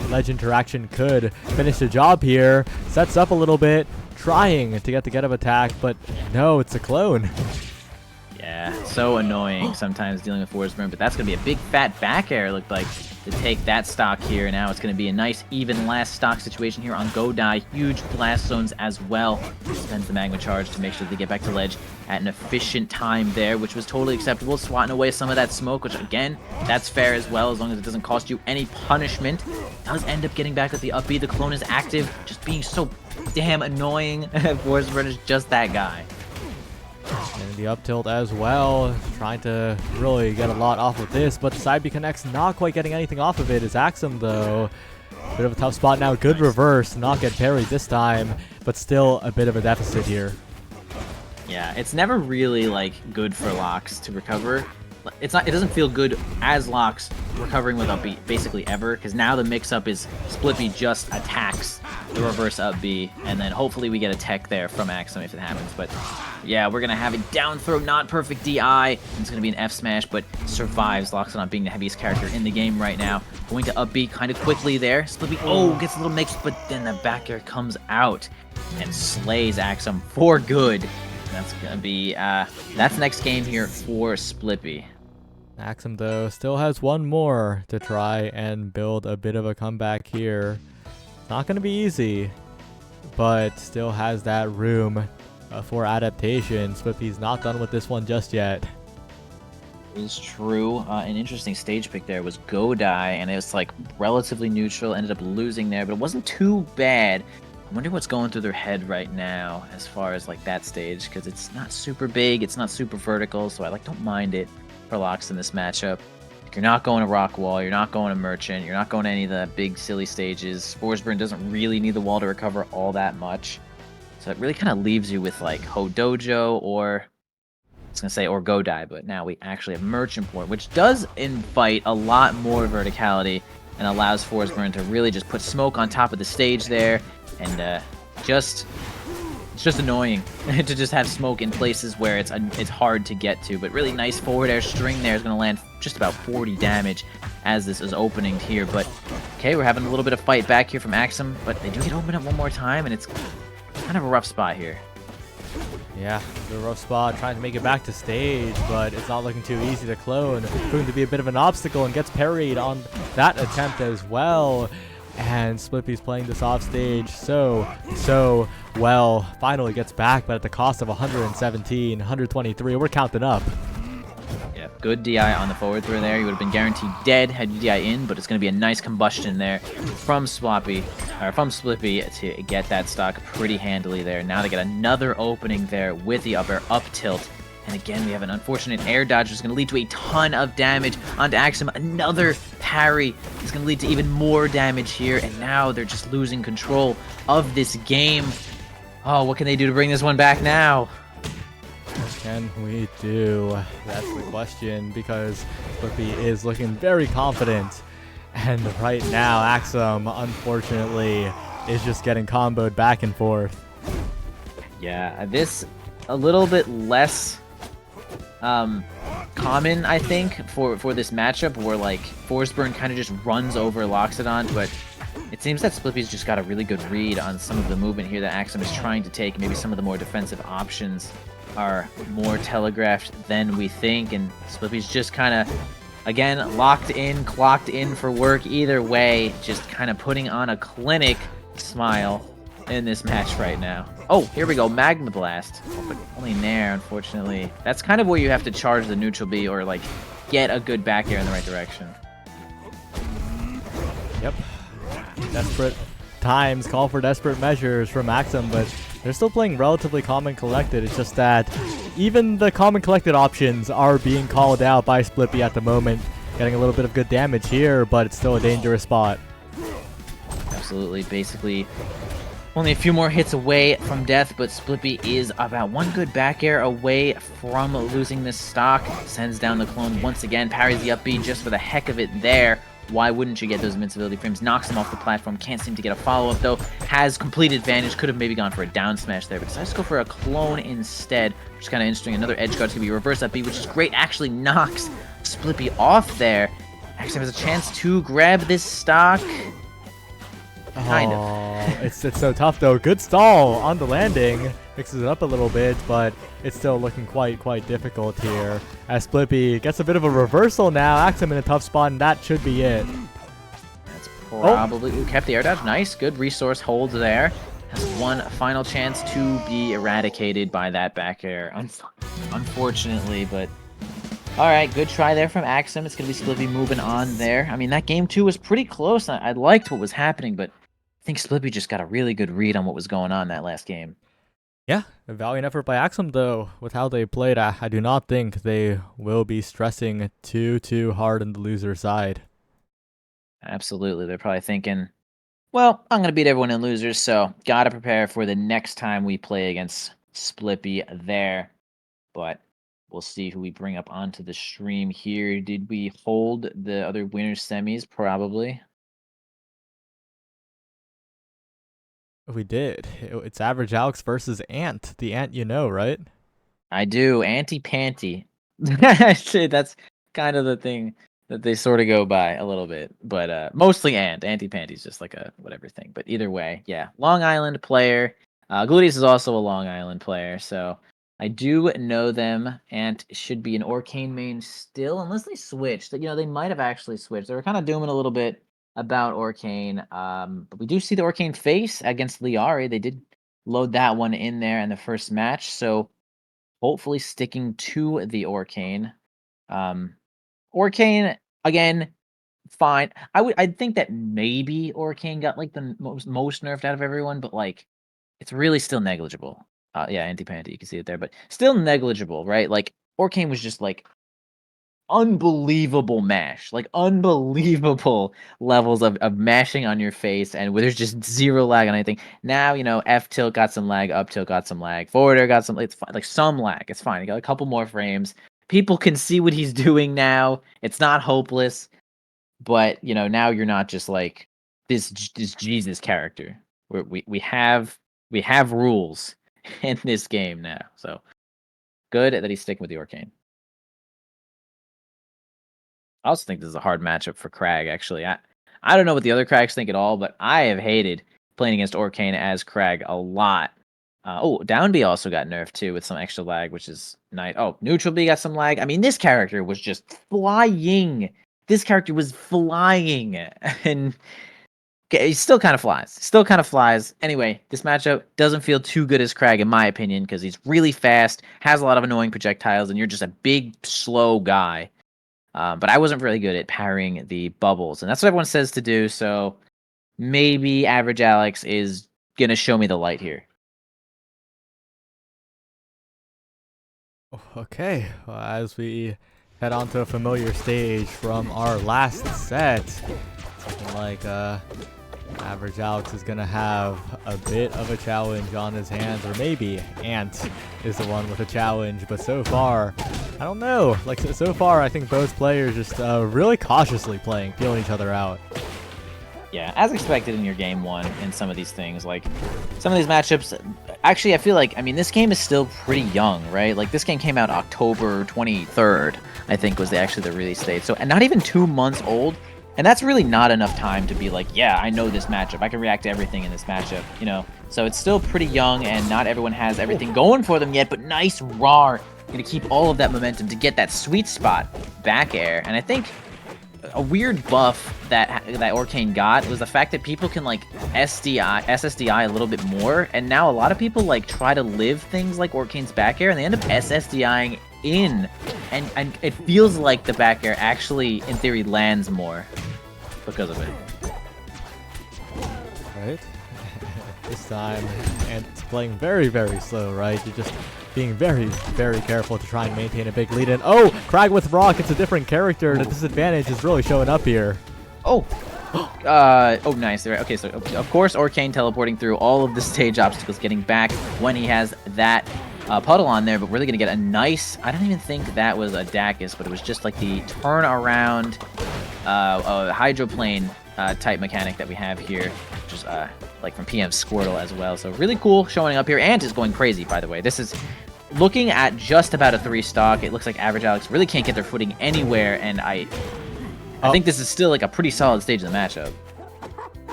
ledge interaction could finish the job here. Sets up a little bit, trying to get the get-up attack, but no, it's a clone. Yeah, so annoying sometimes dealing with Forsburn, but that's going to be a big fat back air, looked like, to take that stock here. Now it's going to be a nice even last stock situation here on Godai. Huge blast zones as well. Spends the magma charge to make sure they get back to ledge at an efficient time there, which was totally acceptable. Swatting away some of that smoke, which again, that's fair as well, as long as it doesn't cost you any punishment. Does end up getting back with the up B. The clone is active, just being so damn annoying. Forsburn is just that guy. And the up tilt as well, trying to really get a lot off of this, but the side B connects, not quite getting anything off of it. Is Axum though. Bit of a tough spot now. Good reverse, not get parried this time, but still a bit of a deficit here. Yeah, it's never really like good for Locks to recover. It's not. It doesn't feel good as Locks recovering with up B basically ever, because now the mix-up is Splippy just attacks the reverse up B, and then hopefully we get a tech there from Axum if it happens. But yeah, we're gonna have it down throw, not perfect DI. It's gonna be an F smash, but survives. Locks on being the heaviest character in the game right now. Going to up B kind of quickly there. Splippy, gets a little mixed, but then the back air comes out and slays Axum for good. That's gonna be that's next game here for Splippy. Axum though still has one more to try and build a bit of a comeback here. Not gonna be easy, but still has that room for adaptation. Splippy's not done with this one just yet. Is true. An interesting stage pick there was Godai, and it was like relatively neutral. Ended up losing there, but it wasn't too bad. I wonder what's going through their head right now as far as like that stage, because it's not super big, it's not super vertical, so I like don't mind it for Locks in this matchup. Like, you're not going to Rock Wall, you're not going to Merchant, you're not going to any of the big silly stages. Forsburn doesn't really need the wall to recover all that much, so it really kind of leaves you with like Ho Dojo or I was gonna say or Godai, but now we actually have Merchant Port, which does invite a lot more verticality and allows Forsburn to really just put smoke on top of the stage there. And it's just annoying to just have smoke in places where it's hard to get to. But really nice forward air string there is going to land just about 40 damage as this is opening here. But okay, we're having a little bit of fight back here from Axum, but they do get opened up one more time, and it's kind of a rough spot here. Yeah, the rough spot, trying to make it back to stage, but it's not looking too easy to clone. Proving to be a bit of an obstacle and gets parried on that attempt as well. And Splippy's playing this off stage so well. Finally gets back, but at the cost of 117, 123. We're counting up. Yeah, good DI on the forward throw there. You would have been guaranteed dead had you DI in, but it's going to be a nice combustion there from Splippy to get that stock pretty handily there. Now they get another opening there with the up air up tilt. And again, we have an unfortunate air dodge, which is going to lead to a ton of damage onto Axum. Another parry is going to lead to even more damage here. And now they're just losing control of this game. Oh, what can they do to bring this one back now? What can we do? That's the question, because Splippy is looking very confident And right now, Axum, unfortunately, is just getting comboed back and forth. Yeah, this a little bit less common, I think, for this matchup, where like Force Burn kind of just runs over Loxodon, but it seems that Splippy's just got a really good read on some of the movement here that Axum is trying to take. Maybe some of the more defensive options are more telegraphed than we think, and Splippy's just kind of, again, locked in, clocked in for work. Either way, just kind of putting on a clinic smile in this match right now. Oh, here we go, Magma Blast. Oh, but only Nair, unfortunately. That's kind of where you have to charge the neutral B or like get a good back air in the right direction. Yep. Desperate times call for desperate measures from Axum, but they're still playing relatively calm and collected. It's just that even the calm and collected options are being called out by Splippy at the moment. Getting a little bit of good damage here, but it's still a dangerous spot. Absolutely. Basically, only a few more hits away from death, but Splippy is about one good back air away from losing this stock. Sends down the clone once again, parries the up B just for the heck of it there. Why wouldn't you get those invincibility frames? Knocks him off the platform. Can't seem to get a follow-up, though. Has complete advantage. Could have maybe gone for a down smash there, but decides to go for a clone instead. Which is kind of interesting. Another edge guard's going to be reverse up B, which is great. Actually knocks Splippy off there. Actually has a chance to grab this stock. Kind of. It's so tough, though. Good stall on the landing. Mixes it up a little bit, but it's still looking quite difficult here. As Splippy gets a bit of a reversal now. Axum in a tough spot, and that should be it. That's probably... Ooh, kept the air dodge. Nice. Good resource hold there. Has one final chance to be eradicated by that back air. Unfortunately, but... Alright, good try there from Axum. It's going to be Splippy moving on there. I mean, that game 2 was pretty close. I liked what was happening, but I think Splippy just got a really good read on what was going on that last game. Yeah, a valiant effort by Axum, though. With how they played, I do not think they will be stressing too hard on the loser side. Absolutely. They're probably thinking, well, I'm going to beat everyone in losers, so got to prepare for the next time we play against Splippy there. But we'll see who we bring up onto the stream here. Did we hold the other winners semis? Probably. We did. It's Average Alex versus Ant. The Ant you know, right? I do. Anti-panty. That's kind of the thing that they sort of go by a little bit. But mostly Ant. Anti-panty's just like a whatever thing. But either way, yeah. Long Island player. Gluteus is also a Long Island player, so I do know them. Ant should be an Orcane main still, unless they switched. You know, they might have actually switched. They were kind of dooming a little bit about Orcane. But we do see the Orcane face against Liari. They did load that one in there in the first match, so hopefully sticking to the Orcane. Orcane, again, fine. I'd think that maybe Orcane got like the most nerfed out of everyone, but like it's really still negligible. Yeah, Anti-Panty, you can see it there, but still negligible, right? Like Orcane was just like unbelievable mash, like unbelievable levels of mashing on your face, and where there's just zero lag on anything. Now, you know, F tilt got some lag, up tilt got some lag, forward air got some, it's fine, like some lag, it's fine. You got a couple more frames. People can see what he's doing now. It's not hopeless, but you know, now you're not just like this Jesus character. We have rules in this game now. So good that he's sticking with the Orcane. I also think this is a hard matchup for Crag, actually. I don't know what the other Crags think at all, but I have hated playing against Orcane as Crag a lot. Down B also got nerfed, too, with some extra lag, which is nice. Oh, Neutral B got some lag. I mean, this character was just flying. This character was flying. And he still kind of flies. Anyway, this matchup doesn't feel too good as Crag, in my opinion, because he's really fast, has a lot of annoying projectiles, and you're just a big, slow guy. But I wasn't really good at parrying the bubbles, and that's what everyone says to do, so maybe Average Alex is going to show me the light here. Okay, well, as we head on to a familiar stage from our last set, it's looking like Average Alex is gonna have a bit of a challenge on his hands, or maybe Ant is the one with a challenge, but so far, I don't know. Like, so far, I think both players just really cautiously playing, feeling each other out. Yeah, as expected in your game one in some of these things, like some of these matchups, actually I feel like, I mean, this game is still pretty young, right? Like this game came out October 23rd, I think was actually the release date. So, and not even 2 months old. And that's really not enough time to be like, yeah, I know this matchup. I can react to everything in this matchup, you know? So it's still pretty young and not everyone has everything going for them yet, but nice RAR. Gonna keep all of that momentum to get that sweet spot back air. And I think a weird buff that Orcane got was the fact that people can like SSDI a little bit more, and now a lot of people like try to live things like Orcane's back air, and they end up SSDIing in, and it feels like the back air actually, in theory, lands more because of it. Right? This time, and it's playing very, very slow, right? You're just being very, very careful to try and maintain a big lead. And oh, Crag with Rock, it's a different character. The disadvantage is really showing up here. Oh, oh, nice. Okay, so of course, Orcane teleporting through all of the stage obstacles, getting back when he has that puddle on there, but really gonna get a nice. I don't even think that was a Dacus, but it was just like the turn around hydroplane type mechanic that we have here, which is like from PM Squirtle as well. So really cool showing up here. Ant is going crazy, by the way. This is looking at just about a 3 stock. It looks like Average Alex really can't get their footing anywhere, and I think this is still like a pretty solid stage of the matchup.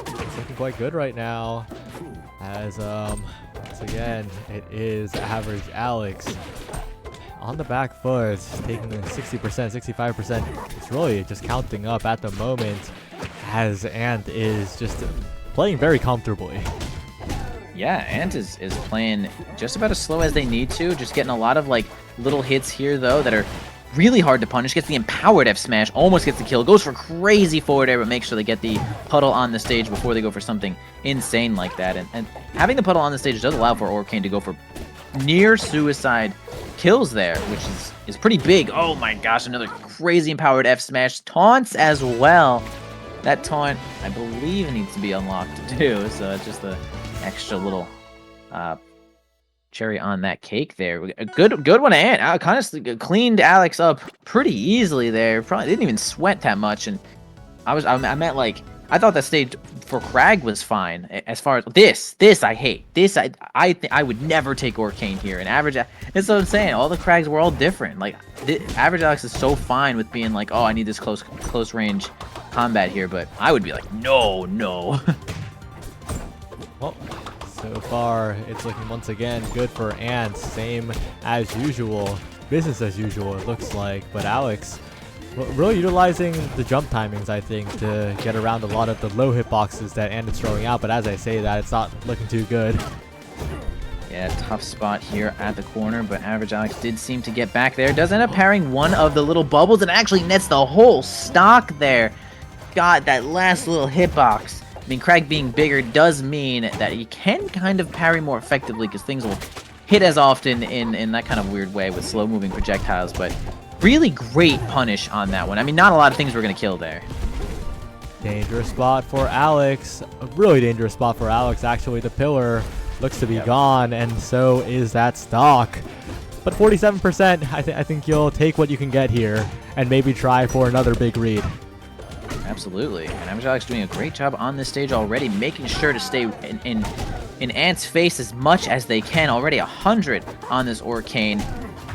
It's looking quite good right now, as once again it is Average Alex on the back foot, taking 60%, 65%. It's really just counting up at the moment, as Ant is just playing very comfortably. Yeah, Ant is playing just about as slow as they need to, just getting a lot of like little hits here though that are really hard to punish. Gets the empowered F smash, almost gets the kill, goes for crazy forward air, but makes sure they get the puddle on the stage before they go for something insane like that. And having the puddle on the stage does allow for Orcane to go for near suicide kills there, which is pretty big. Oh my gosh, another crazy empowered F smash, taunts as well. That taunt, I believe, needs to be unlocked too, so it's just the extra little cherry on that cake there. A good one, Ant. Kind of cleaned Alex up pretty easily there. Probably didn't even sweat that much, and I meant like I thought that stage for Crag was fine. As far as this I hate. This I would never take Orcane here. And Average, that's what I'm saying. All the Crags were all different. Like Average Alex is so fine with being like, oh, I need this close range combat here, but I would be like, no. Well, so far it's looking once again good for Ant. Same as usual, business as usual it looks like, but Alex really utilizing the jump timings, I think, to get around a lot of the low hitboxes that Ant is throwing out, but as I say that, it's not looking too good. Yeah, tough spot here at the corner, but Average Alex did seem to get back there. Does end up parrying one of the little bubbles and actually nets the whole stock there. Got that last little hitbox. I mean, Crag being bigger does mean that he can kind of parry more effectively because things will hit as often in that kind of weird way with slow-moving projectiles, but really great punish on that one. I mean, not a lot of things were going to kill there. Dangerous spot for Alex. A really dangerous spot for Alex, actually. The pillar looks to be gone, and so is that stock. But 47%, I think you'll take what you can get here and maybe try for another big read. Absolutely. And Average Alex doing a great job on this stage already, making sure to stay in Ant's face as much as they can. Already 100 on this Orcane.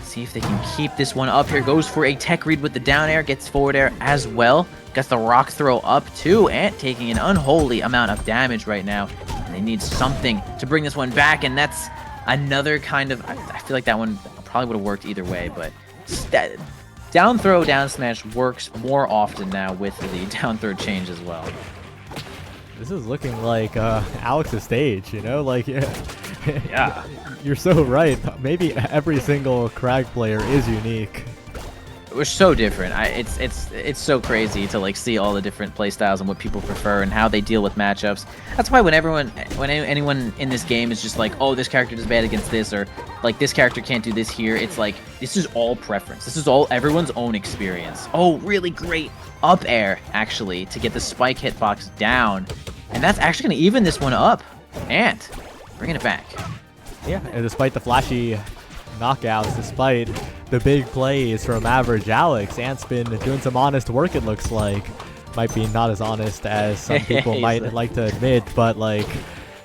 See if they can keep this one up here. Goes for a tech read with the down air, gets forward air as well. Gets the rock throw up too. Ant taking an unholy amount of damage right now. And they need something to bring this one back, and that's another kind of, I feel like that one probably would have worked either way, but down throw, down smash works more often now with the down throw change as well. This is looking like Alex's stage, you know? Like, yeah. You're so right. Maybe every single Crag player is unique. It was so different. It's so crazy to like see all the different playstyles and what people prefer and how they deal with matchups. That's why when anyone in this game is just like, oh, this character does bad against this, or like this character can't do this here, it's like this is all preference. This is all everyone's own experience. Oh, really great up air actually to get the spike hitbox down. And that's actually going to even this one up. Ant, bringing it back. Yeah, and despite the flashy knockouts, despite the big plays from Average Alex, Ant's been doing some honest work, it looks like. Might be not as honest as some people might like to admit, but like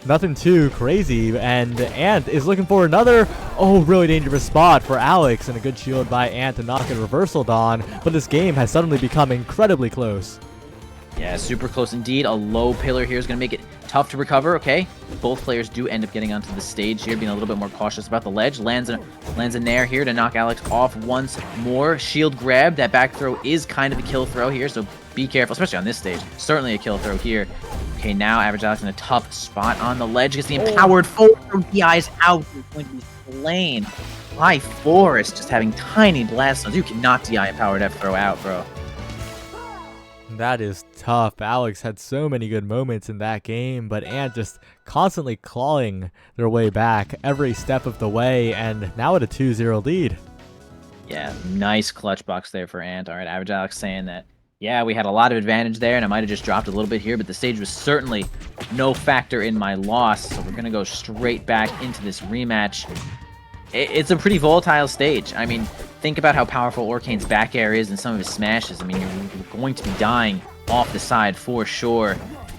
nothing too crazy. And Ant is looking for another, really dangerous spot for Alex, and a good shield by Ant to knock it reversaled on. But this game has suddenly become incredibly close. Yeah, super close indeed. A low pillar here is going to make it tough to recover. Okay, both players do end up getting onto the stage here, being a little bit more cautious about the ledge. Lands a nair here to knock Alex off once more. Shield grab. That back throw is kind of a kill throw here, so be careful, especially on this stage. Certainly a kill throw here. Okay, now Average Alex in a tough spot on the ledge. Gets the empowered forward throw. DI's out. He's going to be slain by Forest, just having tiny blast zones. You cannot DI empowered F throw out, bro. That is tough. Alex had so many good moments in that game, but Ant just constantly clawing their way back every step of the way, and now at a 2-0 lead. Yeah, nice clutch box there for Ant. All right, Average Alex saying that, yeah, we had a lot of advantage there, and I might have just dropped a little bit here, but the stage was certainly no factor in my loss, so we're going to go straight back into this rematch. It's a pretty volatile stage. I mean, think about how powerful Orcane's back air is and some of his smashes. I mean, you're going to be dying off the side for sure.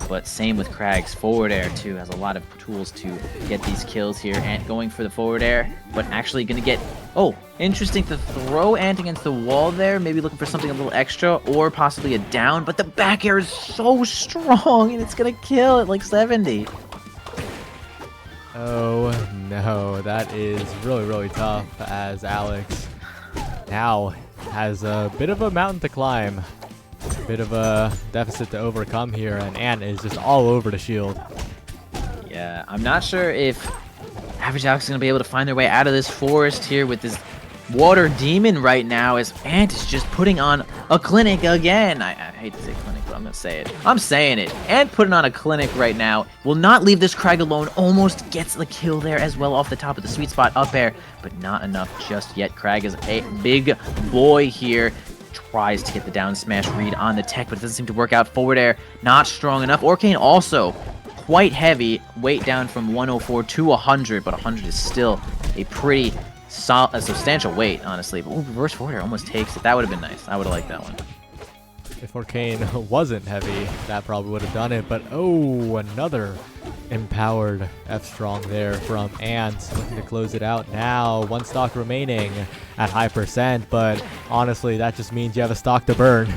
But same with Krag's forward air, too. Has a lot of tools to get these kills here. Ant going for the forward air, but actually going to get... Oh, interesting to throw Ant against the wall there. Maybe looking for something a little extra or possibly a down. But the back air is so strong, and it's going to kill at like 70. Oh no, that is really, really tough, as Alex now has a bit of a mountain to climb. A bit of a deficit to overcome here, and Ant is just all over the shield. Yeah, I'm not sure if Average Alex is going to be able to find their way out of this forest here with this water demon right now, as Ant is just putting on a clinic again. I hate to say clinic, but I'm going to say it. I'm saying it. Ant putting on a clinic right now. Will not leave this Krag alone. Almost gets the kill there as well off the top of the sweet spot up air, but not enough just yet. Krag is a big boy here. Tries to get the down smash read on the tech, but it doesn't seem to work out. Forward air, not strong enough. Orcane also quite heavy. Weight down from 104 to 100, but 100 is still a pretty a substantial weight, honestly. But reverse forward air almost takes it. That would have been nice. I would have liked that one. If Orcane wasn't heavy, that probably would have done it. But oh, another empowered F-Strong there from Ant, looking to close it out now. One stock remaining at high percent, but honestly, that just means you have a stock to burn.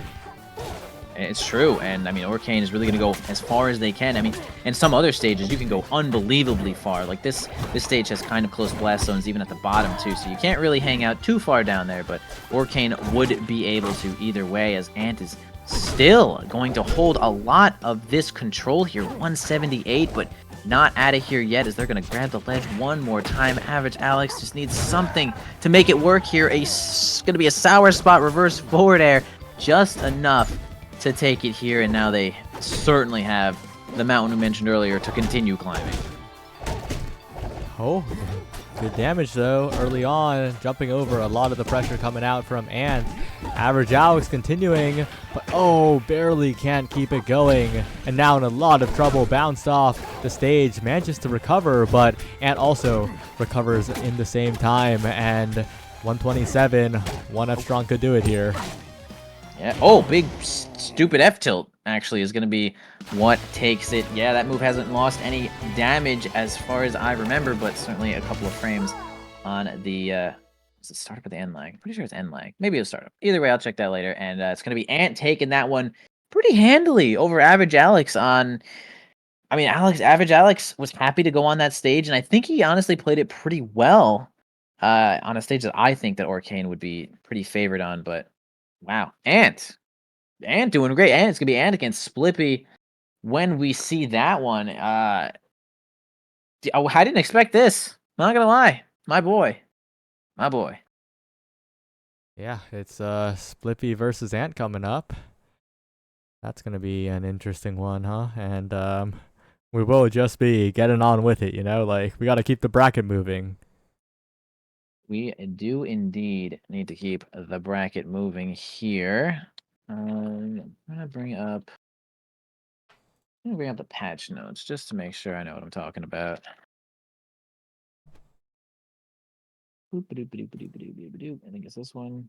It's true, and I mean, Orcane is really going to go as far as they can. I mean, in some other stages, you can go unbelievably far. Like this stage has kind of close blast zones even at the bottom too, so you can't really hang out too far down there, but Orcane would be able to either way, as Ant is still going to hold a lot of this control here. 178, but not out of here yet, as they're going to grab the ledge one more time. Average Alex just needs something to make it work here. It's going to be a sour spot reverse forward air, just enough to take it here, and now they certainly have the mountain we mentioned earlier to continue climbing. Oh, good damage though early on, jumping over a lot of the pressure coming out from Ant. Average Alex continuing, but barely can't keep it going, and now in a lot of trouble. Bounced off the stage, manages to recover, but Ant also recovers in the same time, and 127, one F-Strong could do it here. Yeah. Big stupid F-tilt actually is going to be what takes it. Yeah, that move hasn't lost any damage as far as I remember, but certainly a couple of frames on the is it startup or the end lag? Pretty sure it's end lag. Maybe it's startup. Either way, I'll check that later. And it's going to be Ant taking that one pretty handily over Average Alex on... I mean, Average Alex was happy to go on that stage, and I think he honestly played it pretty well on a stage that I think that Orcane would be pretty favored on, but wow. Ant doing great. And it's going to be Ant against Splippy when we see that one. I didn't expect this. I'm not going to lie. My boy. Yeah, it's Splippy versus Ant coming up. That's going to be an interesting one, huh? And we will just be getting on with it, like we got to keep the bracket moving. We do indeed need to keep the bracket moving here. I'm going to bring up Let me bring up the patch notes just to make sure I know what I'm talking about. Boop-a-doop-a-doop-a-doop-a-doop-a-doop. I think it's this one.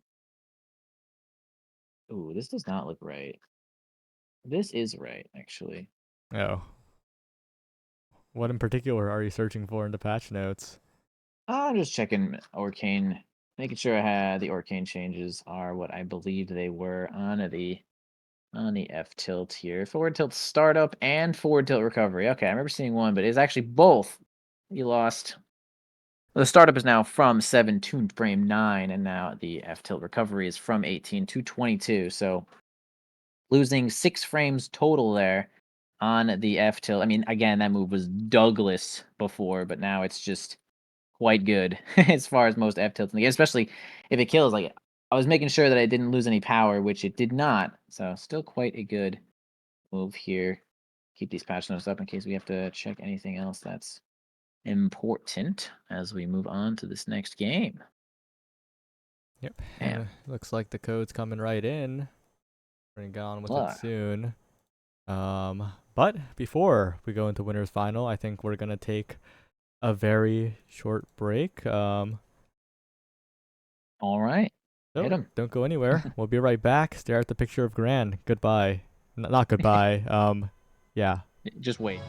Ooh, this does not look right. This is right, actually. Oh. What in particular are you searching for in the patch notes? I'm just checking Arcane, making sure I had the Arcane changes are what I believed they were on the F tilt here. Forward tilt startup and forward tilt recovery. Okay, I remember seeing one, but it's actually both. You lost. The startup is now from 7 to frame 9, and now the F tilt recovery is from 18 to 22. So losing 6 frames total there on the F tilt. I mean, again, that move was Douglas before, but now it's just quite good as far as most F tilts in the game, especially if it kills. Like, I was making sure that I didn't lose any power, which it did not. So still quite a good move here. Keep these patch notes up in case we have to check anything else that's important as we move on to this next game. Yep. Damn. And looks like the code's coming right in. We're gonna get on with it Blah. soon. But before we go into winners final, I think we're gonna take a very short break. All right. So Hit 'em. don't go anywhere. We'll be right back. Stare at the picture of Gran. Goodbye. Not goodbye. Yeah. Just wait.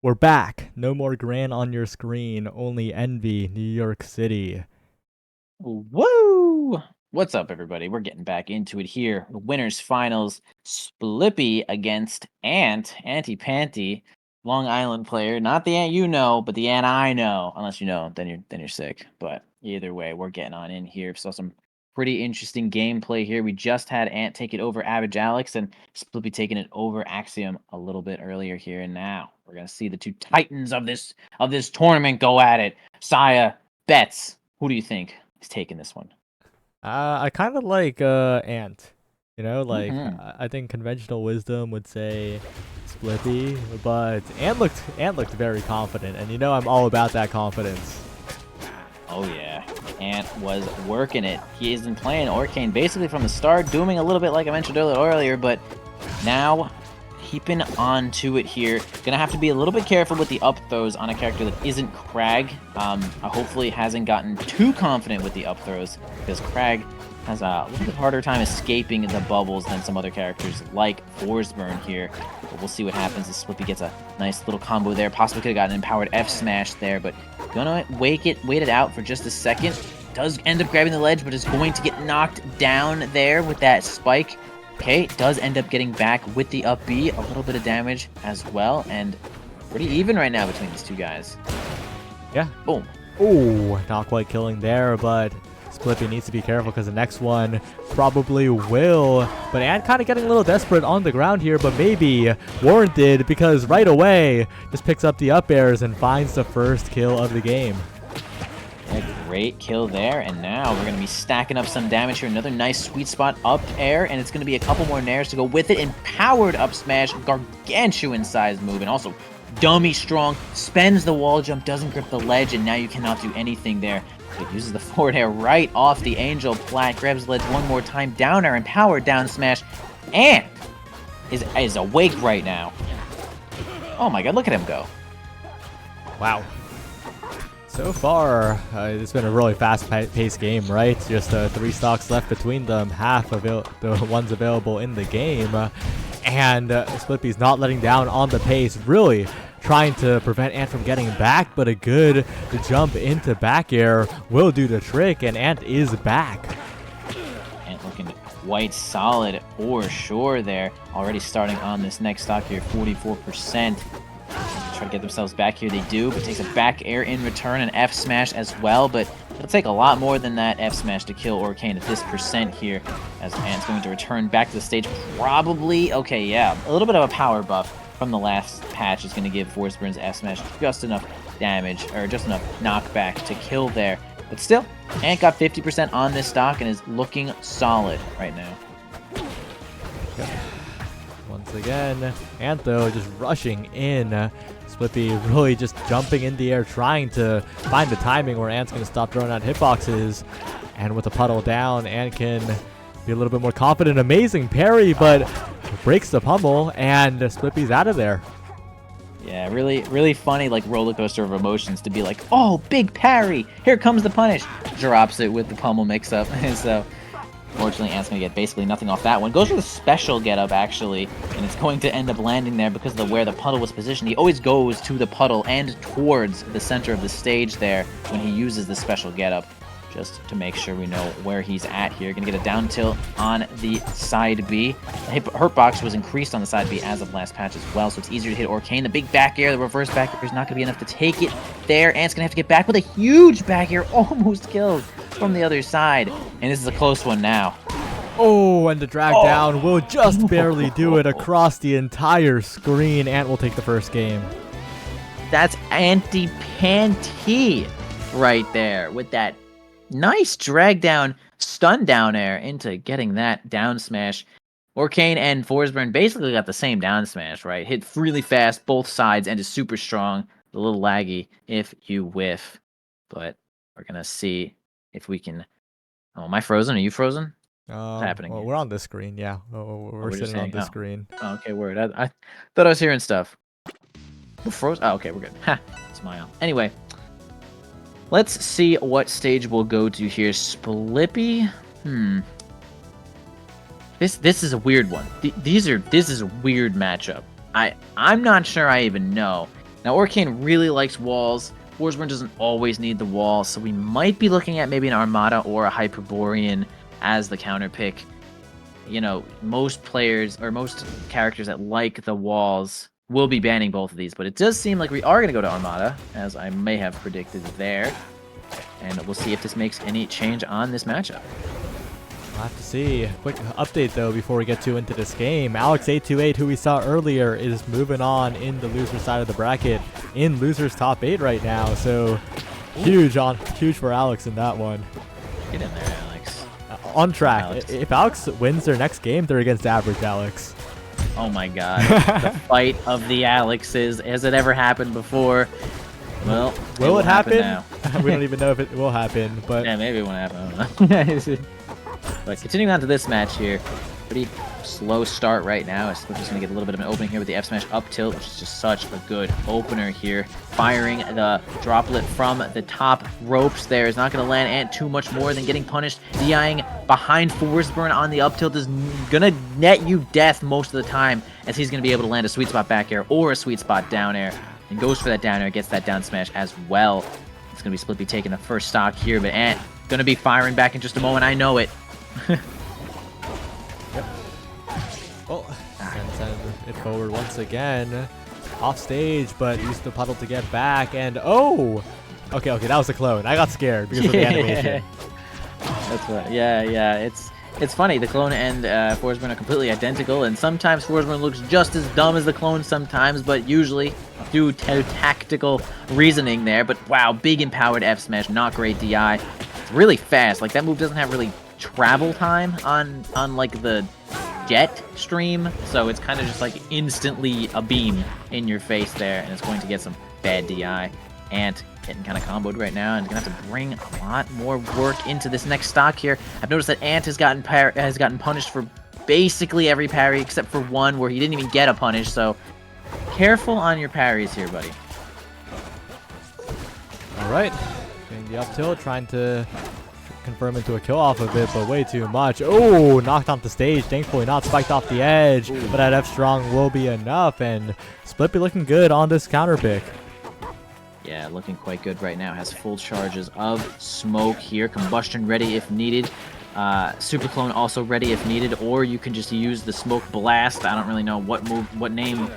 We're back. No more Gran on your screen. Only Envy, New York City. Woo! What's up, everybody? We're getting back into it here. The winners finals. Splippy against Ant, Anti Panty, Long Island player. Not the Ant you know, but the Ant I know. Unless you know, then you're sick. But either way, we're getting on in here. Saw some pretty interesting gameplay here. We just had Ant take it over Average Alex and Splippy taking it over Axiom a little bit earlier here. And now we're gonna see the two titans of this tournament go at it. Saya, Bets. Who do you think is taking this one? I kind of like Ant. You know, like Mhm. I think conventional wisdom would say Splippy, but Ant looked very confident, and you know I'm all about that confidence. Oh yeah, Ant was working it. He has been playing Orcane basically from the start, doing a little bit like I mentioned earlier, but now keeping on to it here. Gonna have to be a little bit careful with the up throws on a character that isn't Crag. Hopefully hasn't gotten too confident with the up throws, because Crag has a little bit harder time escaping the bubbles than some other characters like Forsburn here. But we'll see what happens as Slippy gets a nice little combo there. Possibly could have gotten an empowered F smash there, but gonna wait it out for just a second. Does end up grabbing the ledge, but is going to get knocked down there with that spike. Okay, does end up getting back with the up B, a little bit of damage as well, and pretty even right now between these two guys. Yeah. Boom. Ooh, not quite killing there, but Splippy needs to be careful because the next one probably will. But Ant kind of getting a little desperate on the ground here, but maybe warranted because right away just picks up the up airs and finds the first kill of the game. A great kill there, and now we're going to be stacking up some damage here. Another nice sweet spot up air, and it's going to be a couple more nairs to go with it. And powered up smash, gargantuan size move, and also dummy strong, spends the wall jump, doesn't grip the ledge, and now you cannot do anything there. It uses the forward air right off the Angel Plat, grabs the ledge one more time, down air and powered down smash, and is awake right now. Oh my god, look at him go. Wow. So far, it's been a really fast-paced game, right? Just 3 stocks left between them, half of the ones available in the game. And Splippy's not letting down on the pace, really trying to prevent Ant from getting back, but a good jump into back air will do the trick, and Ant is back. Ant looking quite solid for sure there. Already starting on this next stock here, 44%. Try to get themselves back here, they do, but takes a back air in return, an F smash as well, but it'll take a lot more than that F smash to kill Orcane at this percent here, as Ant's going to return back to the stage, probably. Okay, yeah, a little bit of a power buff from the last patch is going to give Forsburn's F smash just enough damage, or just enough knockback to kill there, but still, Ant got 50% on this stock and is looking solid right now. Once again, Ant though just rushing in. Splippy really just jumping in the air, trying to find the timing where Ant's going to stop throwing out hitboxes. And with the puddle down, Ant can be a little bit more confident. Amazing parry, but breaks the pummel, and Splippy's out of there. Yeah, really funny, like, roller coaster of emotions to be like, oh, big parry, here comes the punish. Drops it with the pummel mix-up, and so fortunately, Ant's going to get basically nothing off that one. Goes for the special get-up, actually, and it's going to end up landing there because of where the puddle was positioned. He always goes to the puddle and towards the center of the stage there when he uses the special get-up, just to make sure we know where he's at here. Going to get a down tilt on the side B. The hurt box was increased on the side B as of last patch as well, so it's easier to hit Orcane. The big back air, the reverse back air is not going to be enough to take it there. Ant's going to have to get back with a huge back air, almost killed from the other side. And this is a close one now. Oh, and the drag down will just barely do it across the entire screen. Ant will take the first game. That's Anti-Panty right there with that nice drag down, stun down air into getting that down smash. Orcane and Forsburn basically got the same down smash, right? Hit really fast, both sides, and is super strong. A little laggy if you whiff. But we're going to see if we can... Oh, am I frozen? Are you frozen? What's happening Well, here? we're on this screen, yeah. We're just sitting on saying, this oh. screen. Oh, okay, word. I thought I was hearing stuff. Who froze? Oh, okay, we're good. Ha! Smile. Anyway, let's see what stage we'll go to here. Splippy? This is a weird one. This is a weird matchup. I'm not sure I even know Now, Orcane really likes walls. Forsburn doesn't always need the wall, so we might be looking at maybe an Armada or a Hyperborean as the counter pick. You know, most players or most characters that like the walls will be banning both of these, but it does seem like we are going to go to Armada, as I may have predicted there. And we'll see if this makes any change on this matchup. We'll have to see. Quick update though before we get too into this game. Alex828, who we saw earlier, is moving on in the loser side of the bracket in losers top 8 right now. So huge for Alex in that one. Get in there, Alex. On track. Alex. If Alex wins their next game, they're against average Alex. Oh my god. The fight of the Alexes. Has it ever happened before? Well, will it happen? Now. We don't even know if it will happen, but Yeah, maybe it won't happen. I don't know. But continuing on to this match here, pretty slow start right now. We're just going to get a little bit of an opening here with the F smash up tilt, which is just such a good opener here. Firing the droplet from the top ropes there is not going to land Ant too much more than getting punished. DIing behind Forsburn on the up tilt is going to net you death most of the time, as he's going to be able to land a sweet spot back air or a sweet spot down air. And goes for that down air, gets that down smash as well. It's going to be Slippy taking the first stock here, but Ant going to be firing back in just a moment. I know it. Yep. Well, send it forward once again. Off stage, but used the puddle to get back. And oh! Okay, that was a clone. I got scared because of the animation. That's right. Yeah. It's funny. The clone and Forsburn are completely identical, and sometimes Forsburn looks just as dumb as the clone sometimes, but usually due to tactical reasoning there. But wow, big empowered F smash, not great DI. It's really fast. Like, that move doesn't have really travel time on like the jet stream, so it's kind of just like instantly a beam in your face there, and it's going to get some bad DI. Ant getting kind of comboed right now, and gonna have to bring a lot more work into this next stock here. I've noticed that Ant has gotten punished for basically every parry except for one where he didn't even get a punish, so careful on your parries here, buddy. Alright, getting the up tilt, trying to confirm into a kill off of it, but way too much. Oh, knocked off the stage, thankfully not spiked off the edge. Ooh. But that F strong will be enough, and Splippy looking good on this counter pick. Yeah, looking quite good right now. Has full charges of smoke here. Combustion ready if needed. Super Clone also ready if needed, or you can just use the Smoke Blast. I don't really know what name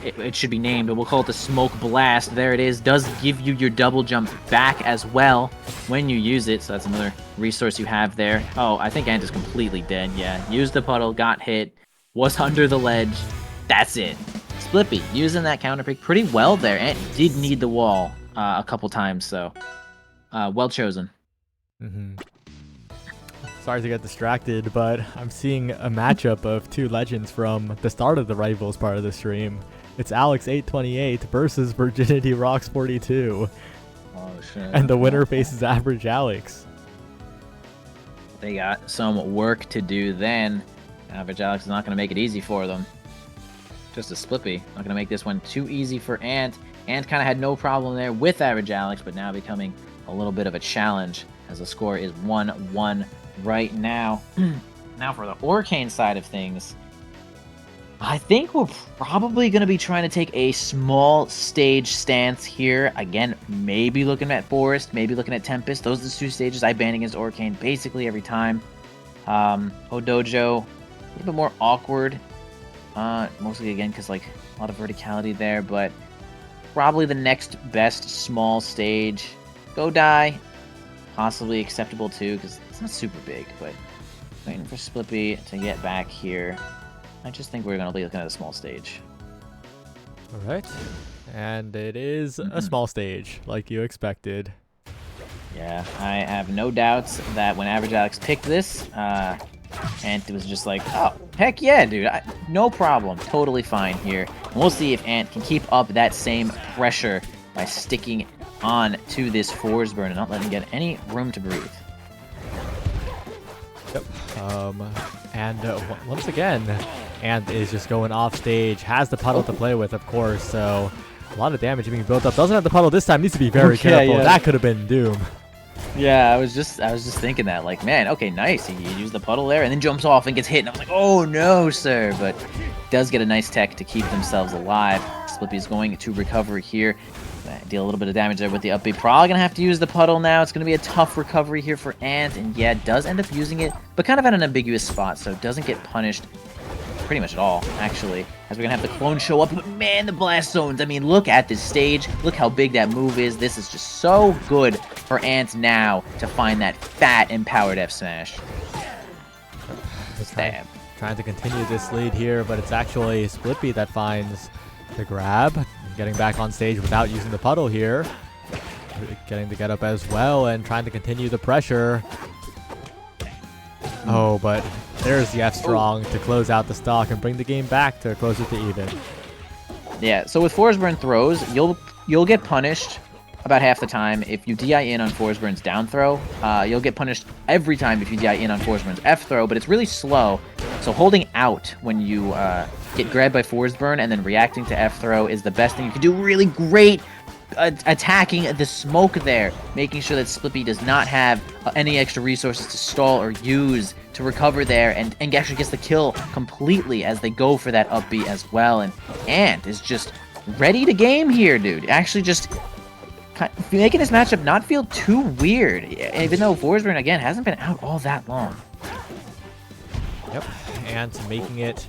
it should be named, but we'll call it the Smoke Blast. There it is. Does give you your double jump back as well when you use it, so that's another resource you have there. Oh, I think Ant is completely dead. Yeah, used the puddle, got hit, was under the ledge. That's it. Slippy using that counter pick pretty well there. Ant did need the wall a couple times, so well chosen. Sorry to get distracted, but I'm seeing a matchup of two legends from the start of the Rivals part of the stream. It's Alex828 versus Virginity Rocks 42. Oh shit. And the winner faces Average Alex. They got some work to do then. Average Alex is not going to make it easy for them. Just a Slippy. Not going to make this one too easy for Ant. Ant kind of had no problem there with Average Alex, but now becoming a little bit of a challenge as the score is 1-1 right now. Now for the Orcane side of things, I think we're probably going to be trying to take a small stage stance here. Again, maybe looking at Forest, maybe looking at Tempest. Those are the two stages I ban against Orcane basically every time. Hodojo, a little bit more awkward. Mostly again because like a lot of verticality there, but probably the next best small stage. Go Die, possibly acceptable too because it's not super big, but waiting for Slippy to get back here. I just think we're going to be looking at a small stage. Alright, and it is a small stage, like you expected. Yeah, I have no doubts that when Average Alex picked this, Ant was just like, oh, heck yeah, dude, no problem, totally fine here. And we'll see if Ant can keep up that same pressure by sticking on to this Forsburn and not letting him get any room to breathe. Yep. And once again, Ant is just going off stage, has the puddle to play with, of course, so a lot of damage being built up. Doesn't have the puddle this time, needs to be very careful. Yeah. That could have been doom. Yeah, I was just thinking that, like, man, okay, nice. He used the puddle there and then jumps off and gets hit, and I was like, oh no, sir. But does get a nice tech to keep themselves alive. Slippy is going to recover here. Deal a little bit of damage there with the up B. Probably gonna have to use the puddle now. It's gonna be a tough recovery here for Ant, and yeah, does end up using it, but kind of at an ambiguous spot, so doesn't get punished pretty much at all, actually, as we're gonna have the clone show up. But man, the blast zones, I mean, look at this stage, look how big that move is. This is just so good for Ant now to find that fat empowered F smash. Stab. Trying to continue this lead here, but it's actually Splippy that finds the grab, getting back on stage without using the puddle here, getting the get up as well and trying to continue the pressure. Oh, but there's the F strong to close out the stock and bring the game back to closer to even. Yeah, so with Forsburn throws, you'll get punished about half the time if you DI in on Forsburn's down throw. You'll get punished every time if you DI in on Forsburn's F throw, but it's really slow. So holding out when you get grabbed by Forsburn and then reacting to F throw is the best thing you can do. Really great attacking the smoke there, making sure that Slippy does not have any extra resources to stall or use to recover there, and actually gets the kill completely as they go for that up B as well. And Ant is just ready to game here, dude. Actually just making this matchup not feel too weird, even though Forsburn, again, hasn't been out all that long. Yep, and making it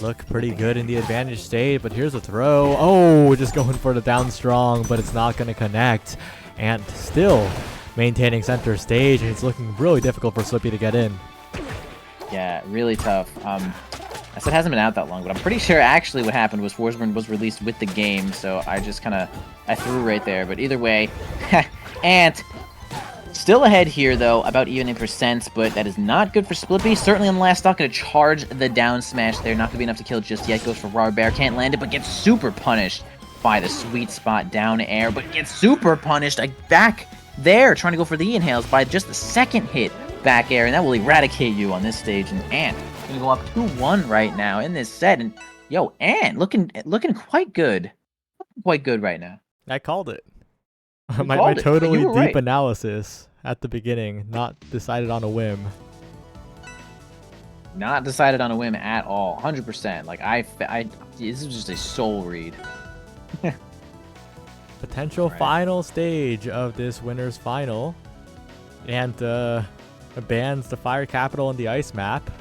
look pretty good in the advantage state, but here's a throw. Oh, just going for the down strong, but it's not going to connect. And still maintaining center stage, and it's looking really difficult for Slippy to get in. Yeah, really tough. I said it hasn't been out that long, but I'm pretty sure actually what happened was Forsburn was released with the game, so I just I threw right there. But either way, Ant still ahead here, though, about even in percents, but that is not good for Splippy. Certainly on the last stock, going to charge the down smash there. Not going to be enough to kill just yet. Goes for Raw Bear. Can't land it, but gets super punished by the sweet spot down air, but gets super punished back there, trying to go for the inhales by just the second hit back air, and that will eradicate you on this stage. And Ant going to go up 2-1 right now in this set. And yo, Ant looking quite good. Quite good right now. I called it. You my called it. totally You were deep right. analysis at the beginning, not decided on a whim. Not decided on a whim at all. 100%. Like, this is just a soul read. Potential Right. final stage of this winner's final. And bans the Fire Capital and the Ice map.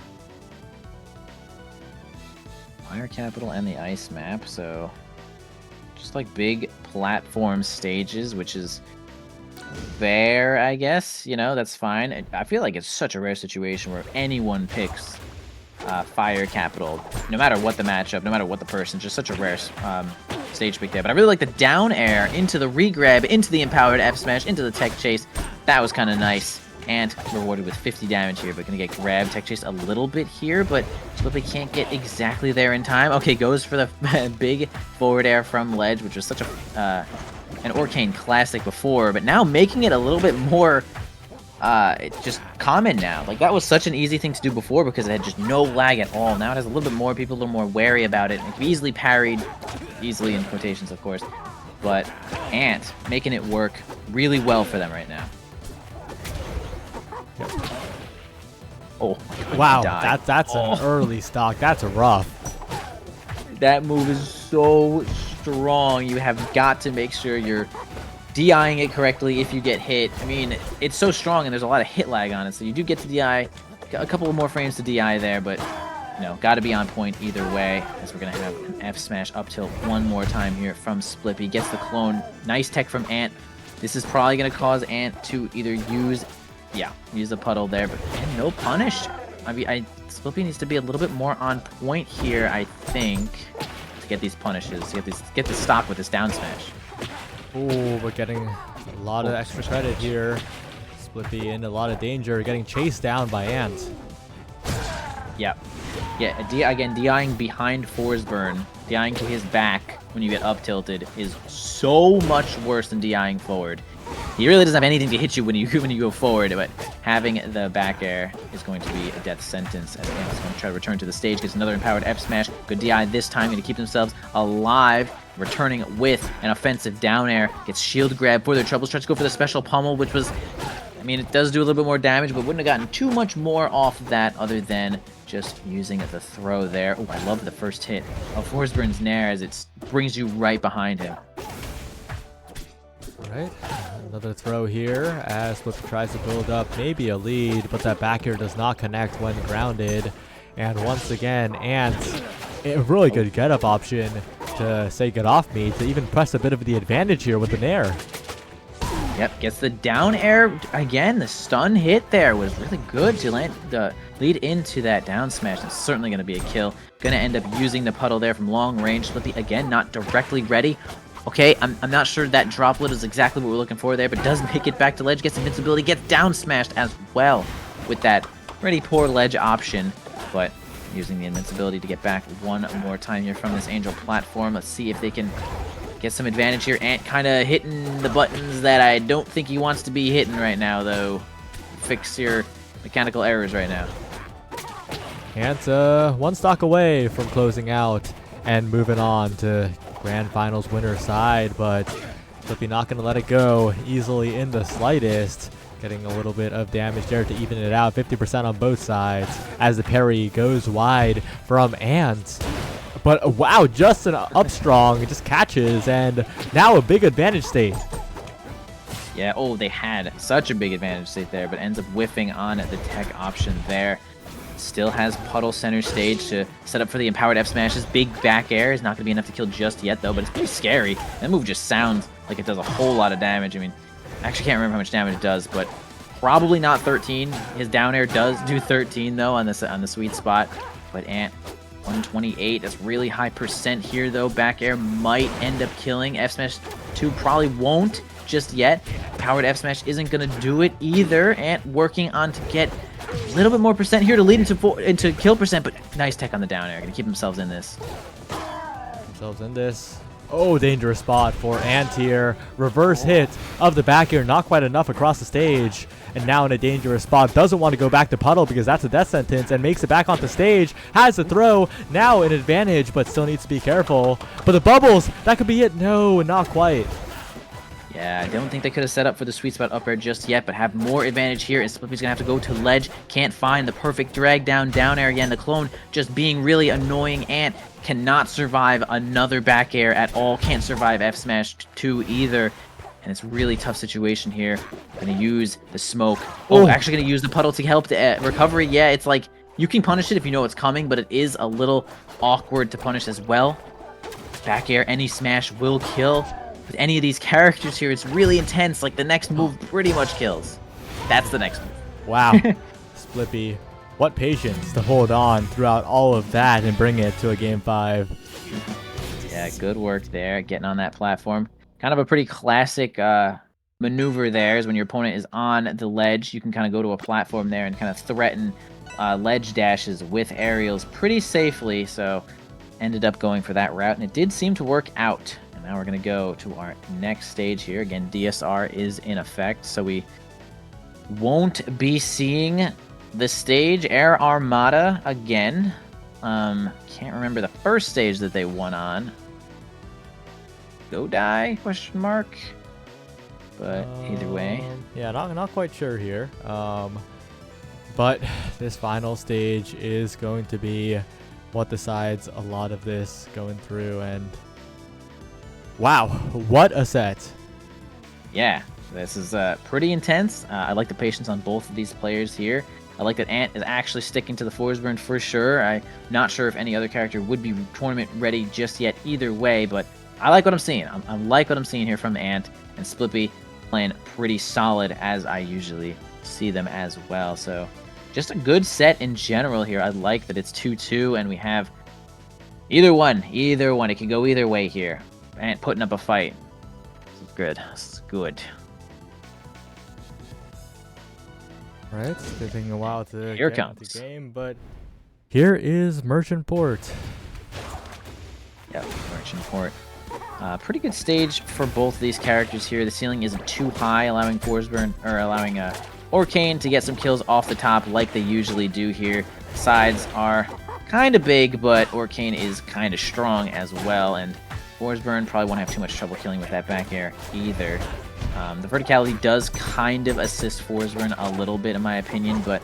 Fire Capital and the Ice map, so just like big platform stages, which is fair, I guess. You know, that's fine. I feel like it's such a rare situation where anyone picks Fire Capital, no matter what the matchup, no matter what the person. Just such a rare stage pick there. But I really like the down air into the regrab, into the empowered F smash, into the tech chase. That was kind of nice. And rewarded with 50 damage here, but gonna get grabbed. Tech chase a little bit here, but Slippy can't get exactly there in time. Okay, goes for the big forward air from ledge, which was such a an Orcane classic before, but now making it a little bit more just common now. Like, that was such an easy thing to do before because it had just no lag at all. Now it has a little bit more, people a little more wary about it. It can be easily parried, easily in quotations, of course, but Ant making it work really well for them right now. Yep. Oh, Wow, died. that's an early stock. That's rough. That move is so strong. You have got to make sure you're DIing it correctly if you get hit. I mean, it's so strong and there's a lot of hit lag on it, so you do get to DI. Got a couple of more frames to DI there, but you know, got to be on point either way, as we're going to have an F smash up tilt one more time here from Splippy. Gets the clone. Nice tech from Ant. This is probably going to cause Ant to either use the puddle there, but man, no punish. I mean, Slippy needs to be a little bit more on point here, I think, to get these punishes, to get the stock with this down smash. Oh, we're getting a lot of extra credit here. Splippy in a lot of danger, getting chased down by Ant. Yeah, again, DIing behind Forsburn, DIing to his back when you get up tilted is so much worse than DIing forward. He really doesn't have anything to hit you when you go forward, but having the back air is going to be a death sentence. As Ant is going to try to return to the stage, gets another empowered F smash. Good DI this time, going to keep themselves alive. Returning with an offensive down air, gets shield grab for their troubles. Tries to go for the special pummel, which was mean, it does do a little bit more damage, but wouldn't have gotten too much more off that other than just using the throw there. Oh, I love the first hit of Forsburn's Nair as it brings you right behind him. Right, another throw here as Flip tries to build up maybe a lead, but that back air does not connect when grounded. And once again, Ant, a really good get-up option to say get off me, to even press a bit of the advantage here with the Nair. Yep, gets the down air again. The stun hit there was really good to lead into that down smash. It's certainly going to be a kill. Going to end up using the puddle there from long range. Flippy, again, not directly ready. Okay, I'm not sure that droplet is exactly what we're looking for there, but does make it back to ledge, gets invincibility, gets down smashed as well with that pretty poor ledge option, but using the invincibility to get back one more time here from this Angel platform. Let's see if they can get some advantage here. Ant kind of hitting the buttons that I don't think he wants to be hitting right now, though. Fix your mechanical errors right now. Ant one stock away from closing out and moving on to Grand Finals winner side, but Flippy not going to let it go easily in the slightest. Getting a little bit of damage there to even it out. 50% on both sides as the parry goes wide from Ant. But wow, just an up strong. It just catches, and now a big advantage state. Yeah, oh, they had such a big advantage state there, but ends up whiffing on the tech option there. Still has puddle center stage to set up for the empowered F smashes. Big back air is not going to be enough to kill just yet, though, but it's pretty scary. That move just sounds like it does a whole lot of damage. I mean, I actually can't remember how much damage it does, but probably not 13. His down air does do 13, though, on the sweet spot. But Ant, 128. That's really high percent here, though. Back air might end up killing. F smash 2 probably won't just yet. Powered F smash isn't going to do it either. Ant working on to get a little bit more percent here to lead into kill percent, but nice tech on the down air. Gonna keep themselves in this. Oh, dangerous spot for Ant here. Reverse hit of the back air, not quite enough across the stage. And now in a dangerous spot. Doesn't want to go back to puddle because that's a death sentence, and makes it back onto stage. Has the throw. Now an advantage, but still needs to be careful. But the bubbles, that could be it. No, not quite. Yeah, I don't think they could have set up for the sweet spot up air just yet, but have more advantage here, and Slippy's going to have to go to ledge. Can't find the perfect drag down air again. The clone just being really annoying. Ant cannot survive another back air at all. Can't survive F smash 2 either. And it's a really tough situation here. Going to use the smoke. Oh, actually going to use the puddle to help the recovery. Yeah, it's like you can punish it if you know it's coming, but it is a little awkward to punish as well. Back air, any smash will kill. With any of these characters here, it's really intense. Like, the next move pretty much kills. That's the next move. Wow. Splippy, what patience to hold on throughout all of that and bring it to a game 5. Yeah, good work there, getting on that platform. Kind of a pretty classic maneuver there is when your opponent is on the ledge. You can kind of go to a platform there and kind of threaten ledge dashes with aerials pretty safely. So, ended up going for that route, and it did seem to work out. Now we're going to go to our next stage here. Again, DSR is in effect, so we won't be seeing the stage Air Armada again. Can't remember the first stage that they won on. Go die? Question mark. But either way. Yeah, not quite sure here. But this final stage is going to be what decides a lot of this going through, and wow, what a set. Yeah, this is pretty intense. I like the patience on both of these players here. I like that Ant is actually sticking to the Forsburn for sure. I'm not sure if any other character would be tournament ready just yet either way, but I like what I'm seeing. I like what I'm seeing here from Ant, and Splippy playing pretty solid as I usually see them as well. So just a good set in general here. I like that it's 2-2 and we have either one. It can go either way here. And putting up a fight. This is good. This is good. Right, it's taking a while to Here get comes into the game, but here is Merchant Port. Yep, Merchant Port. Pretty good stage for both these characters here. The ceiling isn't too high, allowing Orcane to get some kills off the top like they usually do here. Sides are kind of big, but Orcane is kind of strong as well, and Forsburn probably won't have too much trouble killing with that back air either. The verticality does kind of assist Forsburn a little bit, in my opinion, but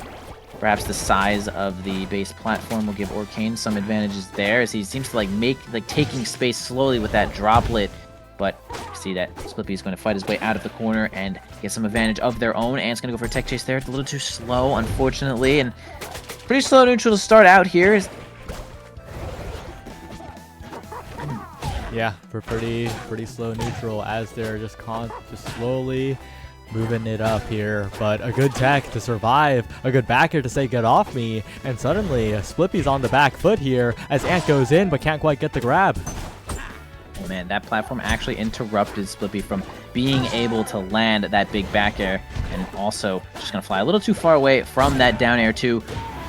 perhaps the size of the base platform will give Orcane some advantages there, as he seems to taking space slowly with that droplet. But see that Splippy is going to fight his way out of the corner and get some advantage of their own. And it's going to go for a tech chase there. It's a little too slow, unfortunately, and pretty slow neutral to start out here. Yeah, for pretty slow neutral as they're just slowly moving it up here. But a good tech to survive, a good backer to say get off me, and suddenly Splippy's on the back foot here as Ant goes in but can't quite get the grab. Oh man, that platform actually interrupted Splippy from being able to land that big back air, and also just going to fly a little too far away from that down air too,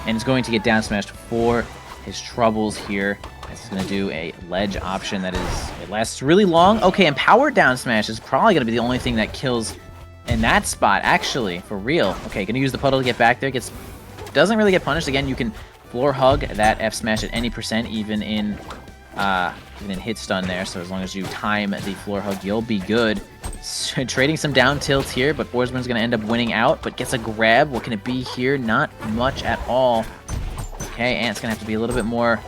and is going to get down smashed for his troubles here. This is going to do a ledge option that it lasts really long. Okay, and power down smash is probably going to be the only thing that kills in that spot, actually, for real. Okay, going to use the puddle to get back there. Doesn't really get punished. Again, you can floor hug that F smash at any percent, even in hit stun there. So as long as you time the floor hug, you'll be good. So, trading some down tilts here, but Forsburn's going to end up winning out, but gets a grab. What can it be here? Not much at all. Okay, Ant's going to have to be a little bit more,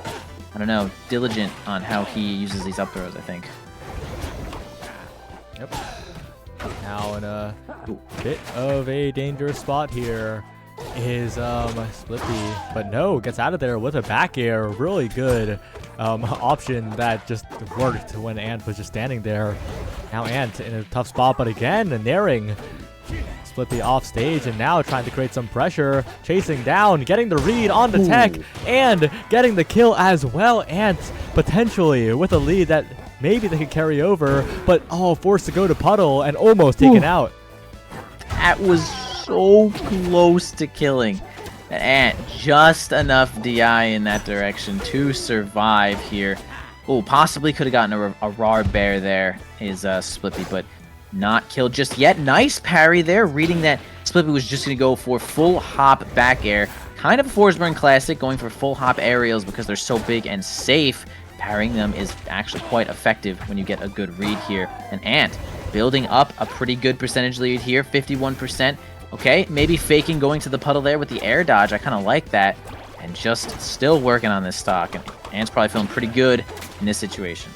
I don't know, diligent on how he uses these up throws, I think. Yep. Now in a bit of a dangerous spot here is Splippy, but no, gets out of there with a back air. Really good option that just worked when Ant was just standing there. Now Ant in a tough spot, but again, naring Splippy off stage, and now trying to create some pressure, chasing down, getting the read on the tech, and getting the kill as well. Ant potentially with a lead that maybe they could carry over, but forced to go to puddle and almost taken out. That was so close to killing Ant. Just enough DI in that direction to survive here. Oh, possibly could have gotten a raw bear there, is Splippy, but not killed just yet. Nice parry there, reading that Splippy was just going to go for full hop back air. Kind of a Forsburn classic, going for full hop aerials because they're so big and safe. Parrying them is actually quite effective when you get a good read here. And Ant building up a pretty good percentage lead here, 51%. Okay, maybe faking going to the puddle there with the air dodge. I kind of like that. And just still working on this stock. And Ant's probably feeling pretty good in this situation.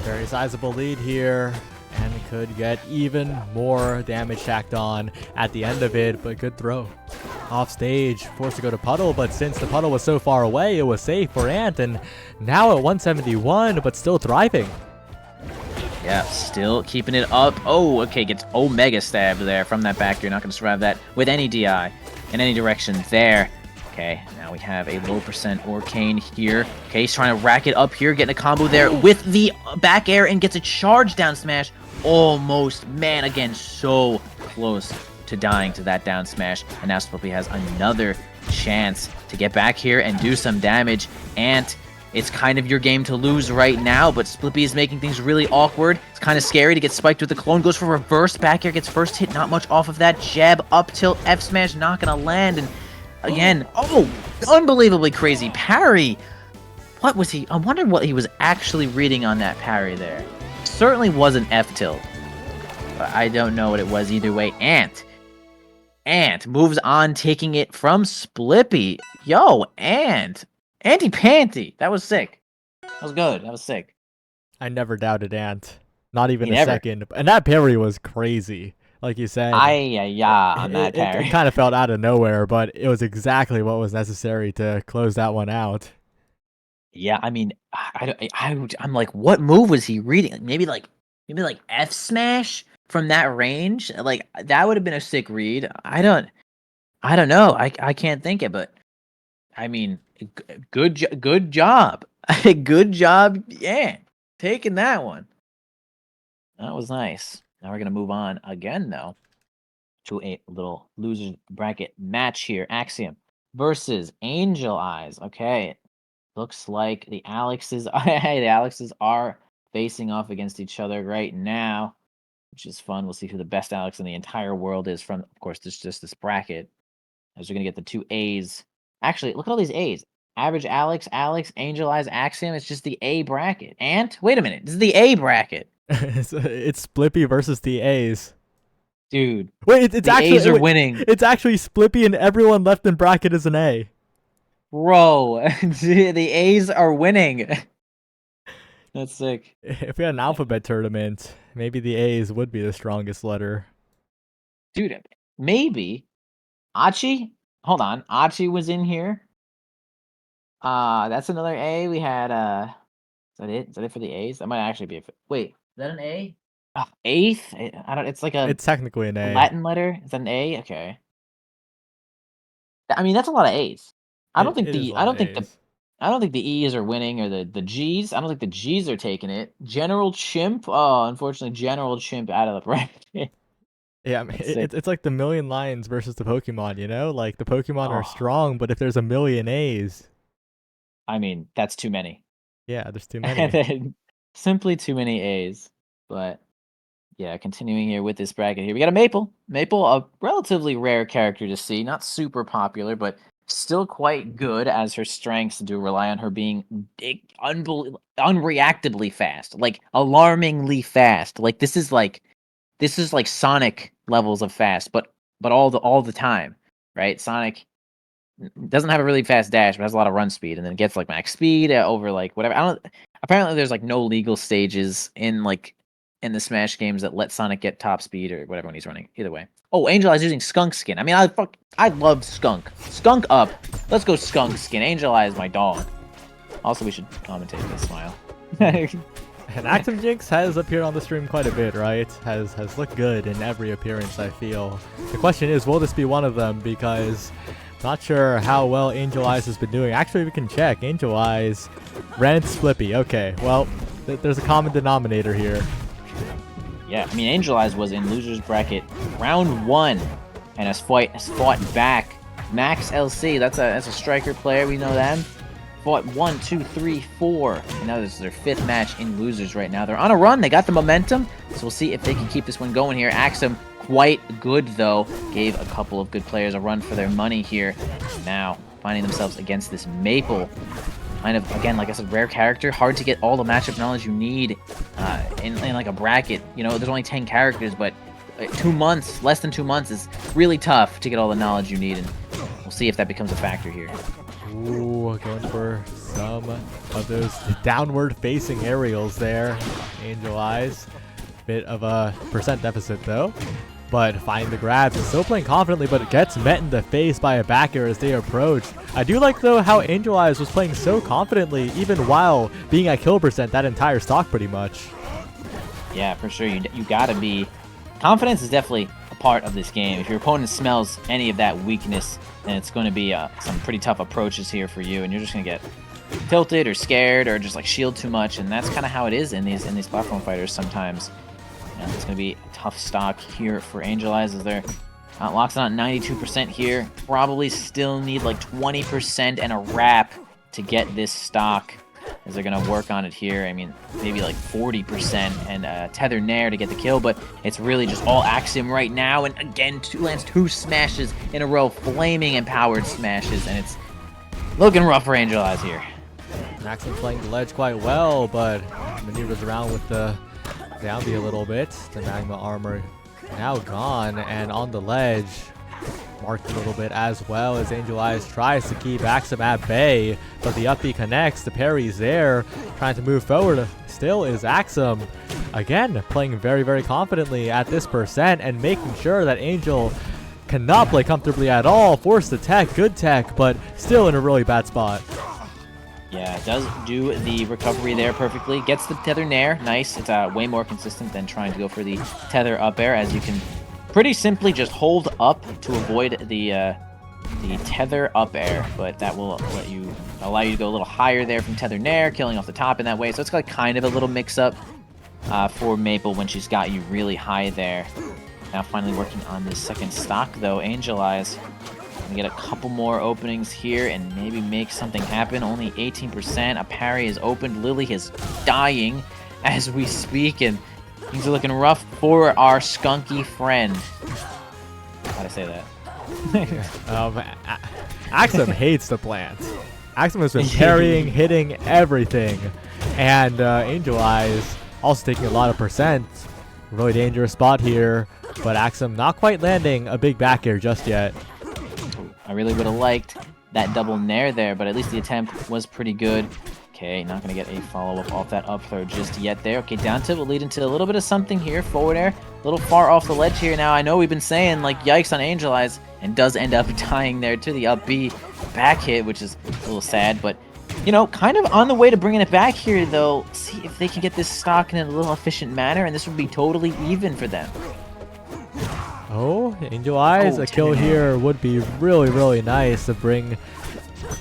Very sizable lead here, and could get even more damage tacked on at the end of it, but good throw. Off stage, forced to go to puddle, but since the puddle was so far away, it was safe for Ant, and now at 171, but still thriving. Yeah, still keeping it up. Oh, okay, gets Omega stabbed there from that back. You're not going to survive that with any DI in any direction there. Okay, now we have a low percent Orcane here. Okay, he's trying to rack it up here, getting a combo there with the back air, and gets a charge down smash. Almost, man, again, so close to dying to that down smash. And now Splippy has another chance to get back here and do some damage. And it's kind of your game to lose right now, but Splippy is making things really awkward. It's kind of scary to get spiked with the clone. Goes for reverse back air, gets first hit, not much off of that. Jab, up tilt, F smash, not gonna land. And again, unbelievably crazy parry. What was he? I wonder what he was actually reading on that parry there. Certainly wasn't F tilt, but I don't know what it was either way. Ant moves on, taking it from Splippy. Yo, Anti-panty. That was sick. That was good. That was sick. I never doubted Ant. Not even a second. And that parry was crazy. Like you said. On that parry. It kind of felt out of nowhere, but it was exactly what was necessary to close that one out. Yeah, I mean, I'm like, what move was he reading? Maybe like F smash from that range? Like, that would have been a sick read. I don't know. I can't think it, but I mean, good job. Good job, yeah. Taking that one. That was nice. Now we're going to move on again, though, to a little loser bracket match here. Axiom versus Angel Eyes. Okay. Looks like the Alexes are facing off against each other right now, which is fun. We'll see who the best Alex in the entire world is from, of course, just this bracket. As we're going to get the two A's. Actually, look at all these A's. Average Alex, Angel Eyes, Axiom. It's just the A bracket. Ant? Wait a minute. This is the A bracket. It's Splippy versus the A's. Dude, Wait, it's the actually A's are winning. It's actually Splippy, and everyone left in bracket is an A. Bro, the A's are winning. That's sick. If we had an alphabet tournament, maybe the A's would be the strongest letter. Dude, maybe. Achi? Hold on. Achi was in here. That's another A. We had, is that it? Is that it for the A's? That might actually be wait, is that an A? Eighth? I don't, it's like It's technically an A. Latin letter? Is that an A? Okay. I mean, that's a lot of A's. I don't think the E's are winning, or the G's. I don't think the G's are taking it. General Chimp. Oh, unfortunately, General Chimp out of the bracket. Yeah, I mean, it's like the million lions versus the Pokemon, you know? Like, the Pokemon are strong, but if there's a million A's... I mean, that's too many. Yeah, there's too And many. then simply too many A's. But yeah, continuing here with this bracket here. We got a Maple. Maple, a relatively rare character to see. Not super popular, but still quite good, as her strengths do rely on her being unreactably fast. Like, alarmingly fast. Like, this is like Sonic levels of fast, but all the time, right? Sonic doesn't have a really fast dash, but has a lot of run speed, and then gets like max speed over like whatever. Apparently, there's like no legal stages in the Smash games that let Sonic get top speed or whatever when he's running. Either way. Oh, Angel Eye's using Skunk Skin. I mean, I love Skunk. Skunk up. Let's go Skunk Skin. Angel Eye is my dog. Also, we should commentate this. Smile. And Axum Jinx has appeared on the stream quite a bit, right? Has looked good in every appearance, I feel. The question is, will this be one of them? Because not sure how well Angel Eyes has been doing. Actually, we can check. Angel Eyes ran into Splippy. Okay, well, there's a common denominator here. Yeah, I mean, Angel Eyes was in losers bracket round 1 and has fought back. Max LC, that's a striker player. We know them. Fought 1, 2, 3, 4. And now this is their 5th match in losers right now. They're on a run. They got the momentum. So we'll see if they can keep this one going here. Axum, quite good, though. Gave a couple of good players a run for their money here. Now, finding themselves against this Maple. Kind of, again, like I said, rare character. Hard to get all the matchup knowledge you need in like a bracket. You know, there's only 10 characters, but 2 months, less than 2 months is really tough to get all the knowledge you need. And we'll see if that becomes a factor here. Ooh, going for some of those downward-facing aerials there. Angel Eyes. Bit of a percent deficit, though. But finding the grabs and still playing confidently, but it gets met in the face by a back air as they approach. I do like, though, how Angel Eyes was playing so confidently, even while being at kill percent that entire stock, pretty much. Yeah, for sure. You gotta be... Confidence is definitely a part of this game. If your opponent smells any of that weakness, then it's going to be some pretty tough approaches here for you, and you're just going to get tilted or scared or just like shield too much, and that's kind of how it is in these platform fighters sometimes. You know, it's going to be a tough stock here for Angel Eyes as they're locks on 92% here. Probably still need like 20% and a wrap to get this stock, as they're going to work on it here. I mean, maybe like 40% and Tether Nair to get the kill, but it's really just all Axiom right now. And again, lands 2 smashes in a row, flaming empowered smashes, and it's looking rough for Angel Eyes here. Axiom playing the ledge quite well, but maneuvers around with the down B a little bit. The Magma armor now gone, and on the ledge, marked a little bit as well as Angel Eyes tries to keep Axum at bay, but the up B connects, the parry's there, trying to move forward. Still is Axum, again, playing very, very confidently at this percent and making sure that Angel cannot play comfortably at all. Force the tech, good tech, but still in a really bad spot. Yeah, does do the recovery there perfectly. Gets the Tether Nair, nice. It's way more consistent than trying to go for the Tether up air, as you can pretty simply just hold up to avoid the Tether up air, but that will allow you to go a little higher there from Tether Nair, killing off the top in that way. So it's like kind of a little mix-up for Maple when she's got you really high there. Now finally working on this second stock, though. Angel Eyes gonna get a couple more openings here and maybe make something happen. Only 18%. A parry is opened. Lily is dying as we speak, and things are looking rough for our skunky friend. How'd I say that? Axum hates the plant. Axum has been parrying, hitting everything, and Angel Eyes also taking a lot of percent. Really dangerous spot here, but Axum not quite landing a big back air just yet. I really would have liked that double nair there, but at least the attempt was pretty good. Okay, not going to get a follow-up off that up throw just yet there. Okay, down tip will lead into a little bit of something here. Forward air, a little far off the ledge here. Now, I know we've been saying, like, yikes on Angel Eyes, and does end up dying there to the up B back hit, which is a little sad, but, you know, kind of on the way to bringing it back here, though. See if they can get this stock in a little efficient manner, and this would be totally even for them. Oh, Angel Eyes, a kill here would be really, really nice to bring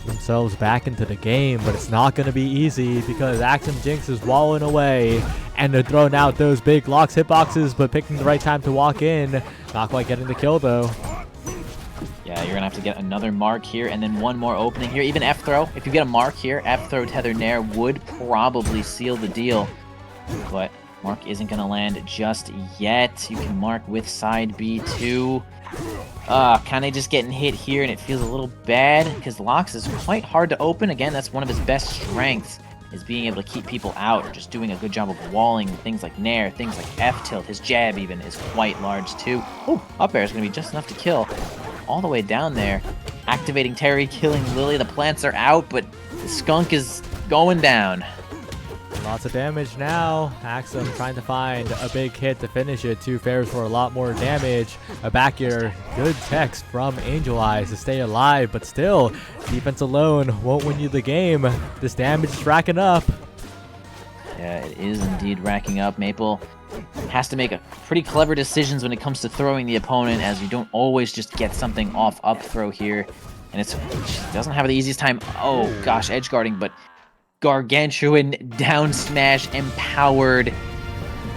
themselves back into the game, but it's not going to be easy because Axum Jinx is walling away, and they're throwing out those big locks hitboxes, but picking the right time to walk in. Not quite getting the kill, though. Yeah, you're going to have to get another mark here, and then one more opening here. Even F-throw, if you get a mark here, F-throw tether nair would probably seal the deal, but mark isn't going to land just yet. You can mark with side B too. Kind of just getting hit here, and it feels a little bad because Lox is quite hard to open. Again, that's one of his best strengths, is being able to keep people out, or just doing a good job of walling things like nair, things like F-tilt. His jab even is quite large too. Oh, up air is going to be just enough to kill. All the way down there. Activating Terry, killing Lily. The plants are out, but the skunk is going down. Lots of damage now. Axum trying to find a big hit to finish it. Two fairs for a lot more damage. A back air. Good text from Angel Eyes to stay alive, but still, defense alone won't win you the game. This damage is racking up. Yeah, it is indeed racking up. Maple has to make a pretty clever decisions when it comes to throwing the opponent, as you don't always just get something off up throw here. And she doesn't have the easiest time. Oh gosh, edge guarding, but gargantuan down smash empowered.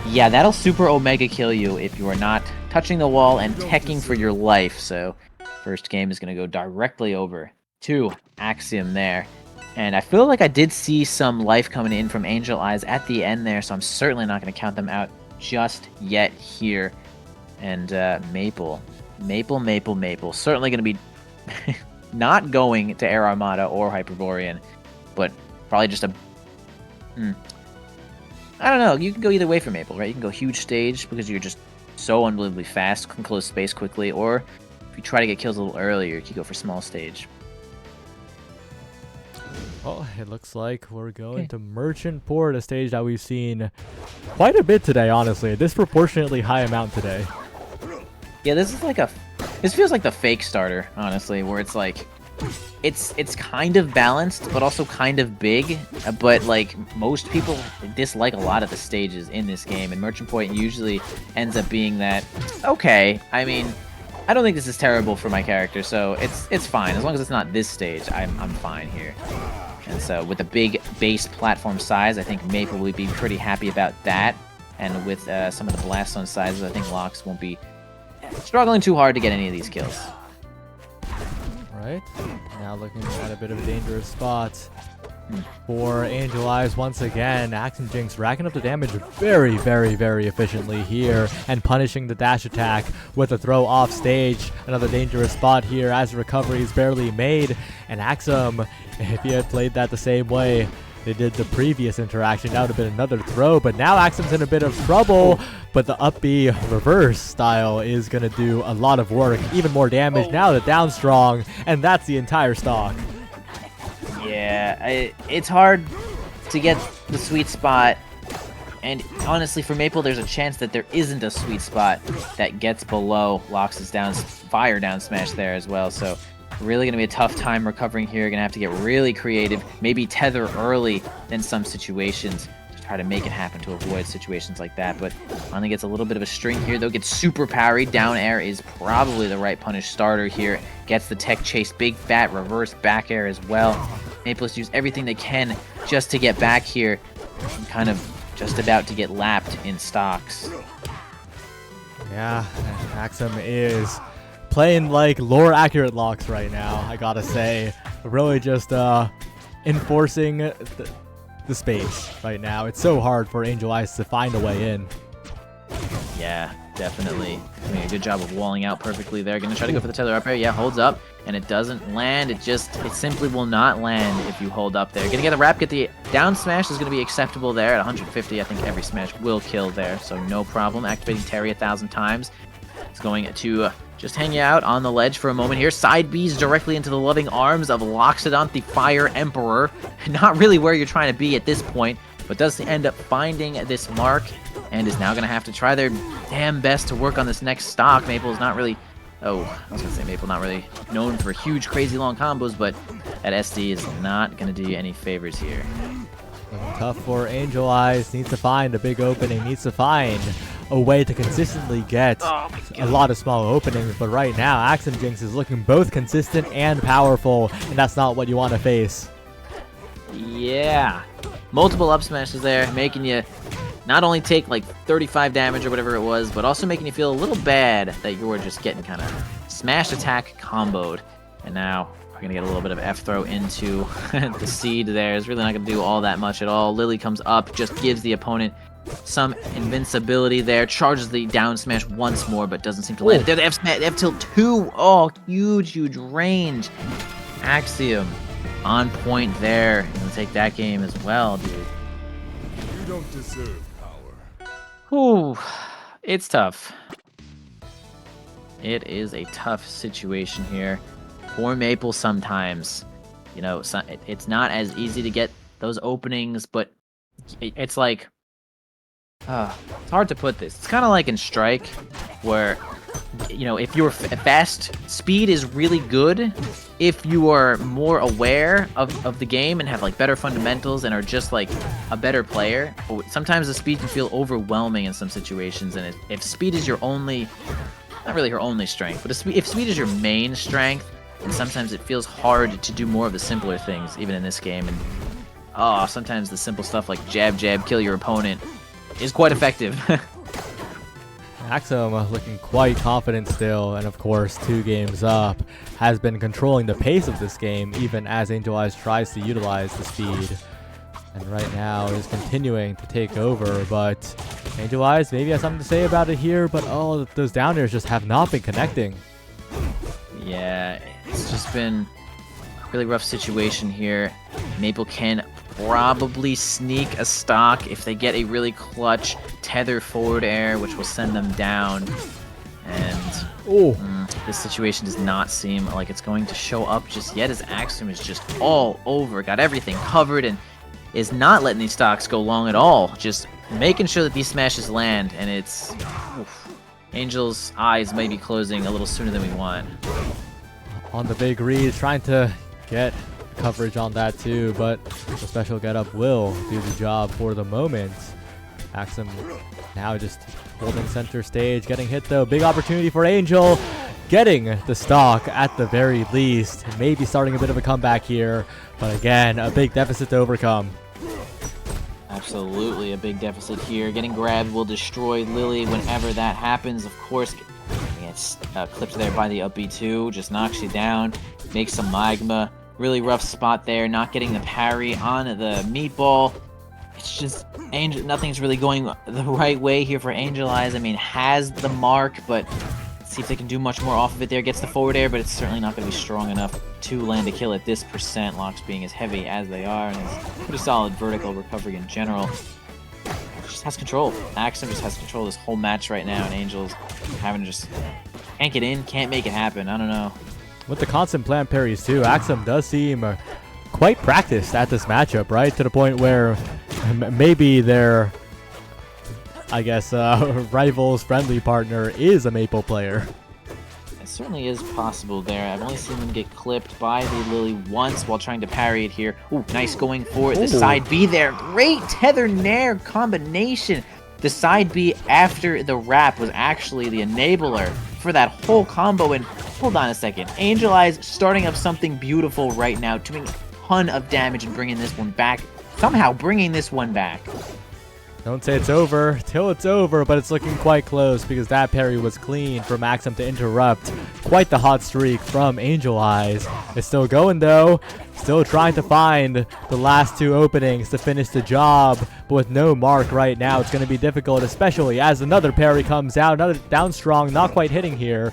Yeah, that'll super omega kill you if you are not touching the wall and teching for your life. So first game is going to go directly over to Axiom there. And I feel like I did see some life coming in from Angel Eyes at the end there, so I'm certainly not going to count them out just yet here. And Maple. Certainly going to be not going to Air Armada or Hyperborean, but probably just a... I don't know. You can go either way for Maple, right? You can go huge stage because you're just so unbelievably fast, can close space quickly, or if you try to get kills a little earlier, you can go for small stage. Well, it looks like we're going to Merchant Port, a stage that we've seen quite a bit today, honestly. A disproportionately high amount today. Yeah, this feels like the fake starter, honestly, where it's like, it's kind of balanced, but also kind of big, but like most people dislike a lot of the stages in this game, and Merchant Point usually ends up being that, okay, I mean, I don't think this is terrible for my character, so it's fine. As long as it's not this stage, I'm fine here. And so with a big base platform size, I think Maple would be pretty happy about that. And with some of the blast zone sizes, I think Lox won't be struggling too hard to get any of these kills. Right. Now looking at a bit of a dangerous spot for Angel Eyes once again. Axum Jinx racking up the damage very, very, very efficiently here, and punishing the dash attack with a throw off stage. Another dangerous spot here as recovery is barely made. And Axum, if he had played that the same way they did the previous interaction, that would have been another throw. But now Axum's in a bit of trouble, but the up B reverse style is going to do a lot of work. Even more damage now, the down strong, and that's the entire stock. Yeah, it's hard to get the sweet spot, and honestly for Maple there's a chance that there isn't a sweet spot that gets below Lox's fire down smash there as well, so really going to be a tough time recovering here. Going to have to get really creative, maybe tether early in some situations to try to make it happen to avoid situations like that, but finally gets a little bit of a string here, though. Gets super parried. Down air is probably the right punish starter here. Gets the tech chase, big fat reverse back air as well. Maple use everything they can just to get back here, and kind of just about to get lapped in stocks. Yeah, Axum is playing like lore accurate Lox right now, I gotta say. Really just enforcing the space right now. It's so hard for Angel Eyes to find a way in. Yeah, definitely doing a good job of walling out perfectly there. Gonna try to go for the tether up air. Yeah, holds up. and it doesn't land. It simply will not land if you hold up there. Gonna get the wrap, get the down smash is gonna be acceptable there at 150. I think every smash will kill there, so no problem. Activating Terry 1,000 times. It's going to just hang out on the ledge for a moment here. Side B's directly into the loving arms of Loxodon, the Fire Emperor. Not really where you're trying to be at this point, but does end up finding this mark and is now going to have to try their damn best to work on this next stock. Maple's not really... Oh, I was going to say Maple not really known for huge, crazy long combos, but that SD is not going to do you any favors here. Tough for Angel Eyes. Needs to find a big opening. Needs to find a way to consistently get a lot of small openings. But right now, Axum Jinx is looking both consistent and powerful, and that's not what you want to face. Yeah. Multiple up smashes there, making you not only take like 35 damage or whatever it was, but also making you feel a little bad that you're just getting kind of smash attack comboed. And now we're going to get a little bit of F-throw into the seed there. It's really not going to do all that much at all. Lily comes up, just gives the opponent some invincibility there. Charges the down smash once more, but doesn't seem to land. There, the F-tilt 2. Oh, huge range. Axiom on point there. Gonna take that game as well, dude. You don't deserve power. Whew. It's tough. It is a tough situation here for Maple sometimes. You know, it's not as easy to get those openings, but it's like... it's hard to put this. It's kind of like in Strike, where, you know, if you're fast, speed is really good. If you are more aware of the game and have like better fundamentals and are just like a better player, sometimes the speed can feel overwhelming in some situations. And if speed is your only, not really your only strength, but if speed is your main strength, then sometimes it feels hard to do more of the simpler things, even in this game. And sometimes the simple stuff like jab, kill your opponent is quite effective. Axum looking quite confident still, and of course 2 games up, has been controlling the pace of this game even as Angel Eyes tries to utilize the speed. And right now is continuing to take over, but Angel Eyes maybe has something to say about it here, but those down airs just have not been connecting. Yeah, it's just been a really rough situation here. Maple can probably sneak a stock if they get a really clutch tether forward air, which will send them down. And this situation does not seem like it's going to show up just yet, as Axiom is just all over, got everything covered, and is not letting these stocks go long at all. Just making sure that these smashes land, and it's... Angel's eyes may be closing a little sooner than we want. On the big read, trying to get coverage on that too, but the special getup will do the job for the moment. Axum now just holding center stage, getting hit though. Big opportunity for Angel, getting the stock at the very least. Maybe starting a bit of a comeback here, but again, a big deficit to overcome. Absolutely a big deficit here. Getting grabbed will destroy Lily whenever that happens. Of course, gets clipped there by the up B2, just knocks you down, makes some magma. Really rough spot there, not getting the parry on the meatball. It's just, nothing's really going the right way here for Angel Eyes. I mean, has the mark, but let's see if they can do much more off of it there. Gets the forward air, but it's certainly not going to be strong enough to land a kill at this percent. Locks being as heavy as they are, and it's pretty solid vertical recovery in general. Just has control. Axum just has control of this whole match right now, and Angel's having to just can't get in, can't make it happen. I don't know. With the constant plant parries too, Axum does seem quite practiced at this matchup, right? To the point where maybe their, I guess, rival's friendly partner is a Maple player. It certainly is possible there. I've only seen them get clipped by the Lily once while trying to parry it here. Ooh, nice going for it. The side B there. Great tether nair combination. The side B after the wrap was actually the enabler for that whole combo. And hold on a second. Angel Eyes starting up something beautiful right now, doing a ton of damage and bringing this one back. Somehow bringing this one back. Don't say it's over till it's over, but it's looking quite close because that parry was clean for Axum to interrupt. Quite the hot streak from Angel Eyes. It's still going though. Still trying to find the last 2 openings to finish the job, but with no mark right now, it's going to be difficult, especially as another parry comes out. Another down strong, not quite hitting here,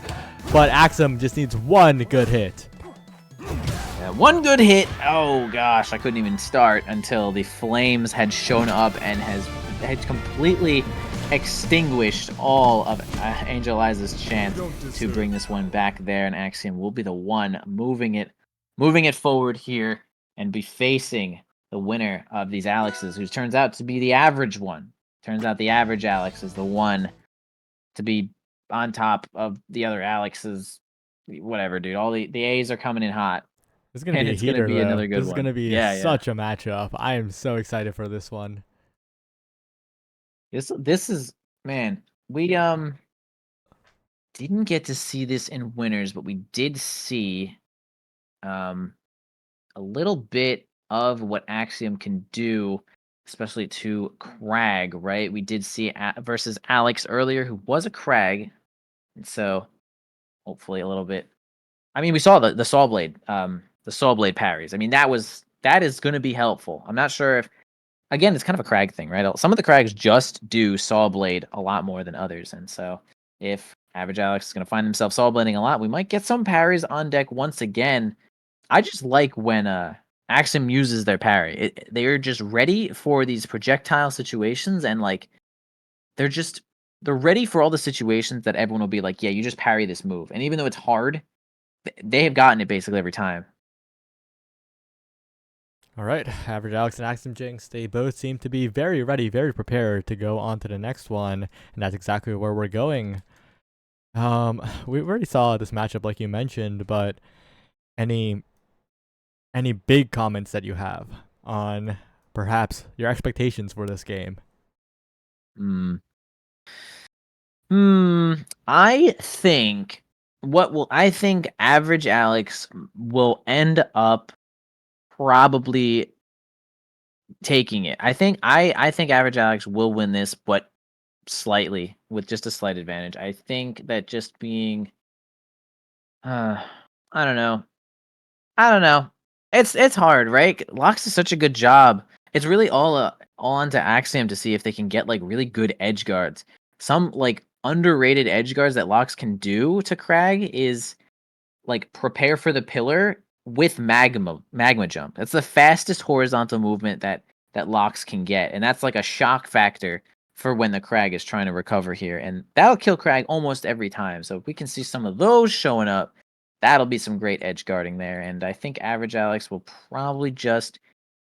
but Axum just needs one good hit. One good hit. Oh gosh, I couldn't even start until the flames had shown up and had completely extinguished all of Angel Liza's chance to bring this one back there, and Axiom will be the one moving it forward here and be facing the winner of these Alexes, who turns out to be the average one. Turns out the average Alex is the one to be on top of the other Alexes. Whatever, dude. All the A's are coming in hot. This is gonna And be a it's gonna heater, be though. another good This is one. gonna be Yeah, such a matchup. I am so excited for this one. This is, man, we didn't get to see this in winners, but we did see a little bit of what Axiom can do, especially to Crag, right? We did see versus Alex earlier, who was a Crag, and so hopefully a little bit. I mean, we saw the Saw Blade, parries. I mean, that is going to be helpful. I'm not sure if, again, it's kind of a Crag thing, right? Some of the Crags just do Saw Blade a lot more than others, and so if average Alex is going to find himself Saw Blading a lot, we might get some parries on deck once again. I just like when Axiom uses their parry. They're just ready for these projectile situations, and like they're ready for all the situations that everyone will be like, yeah, you just parry this move. And even though it's hard, they have gotten it basically every time. All right, average Alex and Axiom Jinx, they both seem to be very ready, very prepared to go on to the next one, and that's exactly where we're going. We already saw this matchup like you mentioned, but any big comments that you have on perhaps your expectations for this game? I think I think average Alex will end up probably taking it. I think average Alex will win this, but slightly, with just a slight advantage. I think that just being I don't know. It's hard, right? Lox does such a good job. It's really all onto Axiom to see if they can get like really good edge guards. Some like underrated edge guards that Lox can do to Crag is like prepare for the pillar with magma jump. That's the fastest horizontal movement that Lox can get, and that's like a shock factor for when the Crag is trying to recover here, and that'll kill Crag almost every time. So if we can see some of those showing up, that'll be some great edge guarding there. And I think average Alex will probably just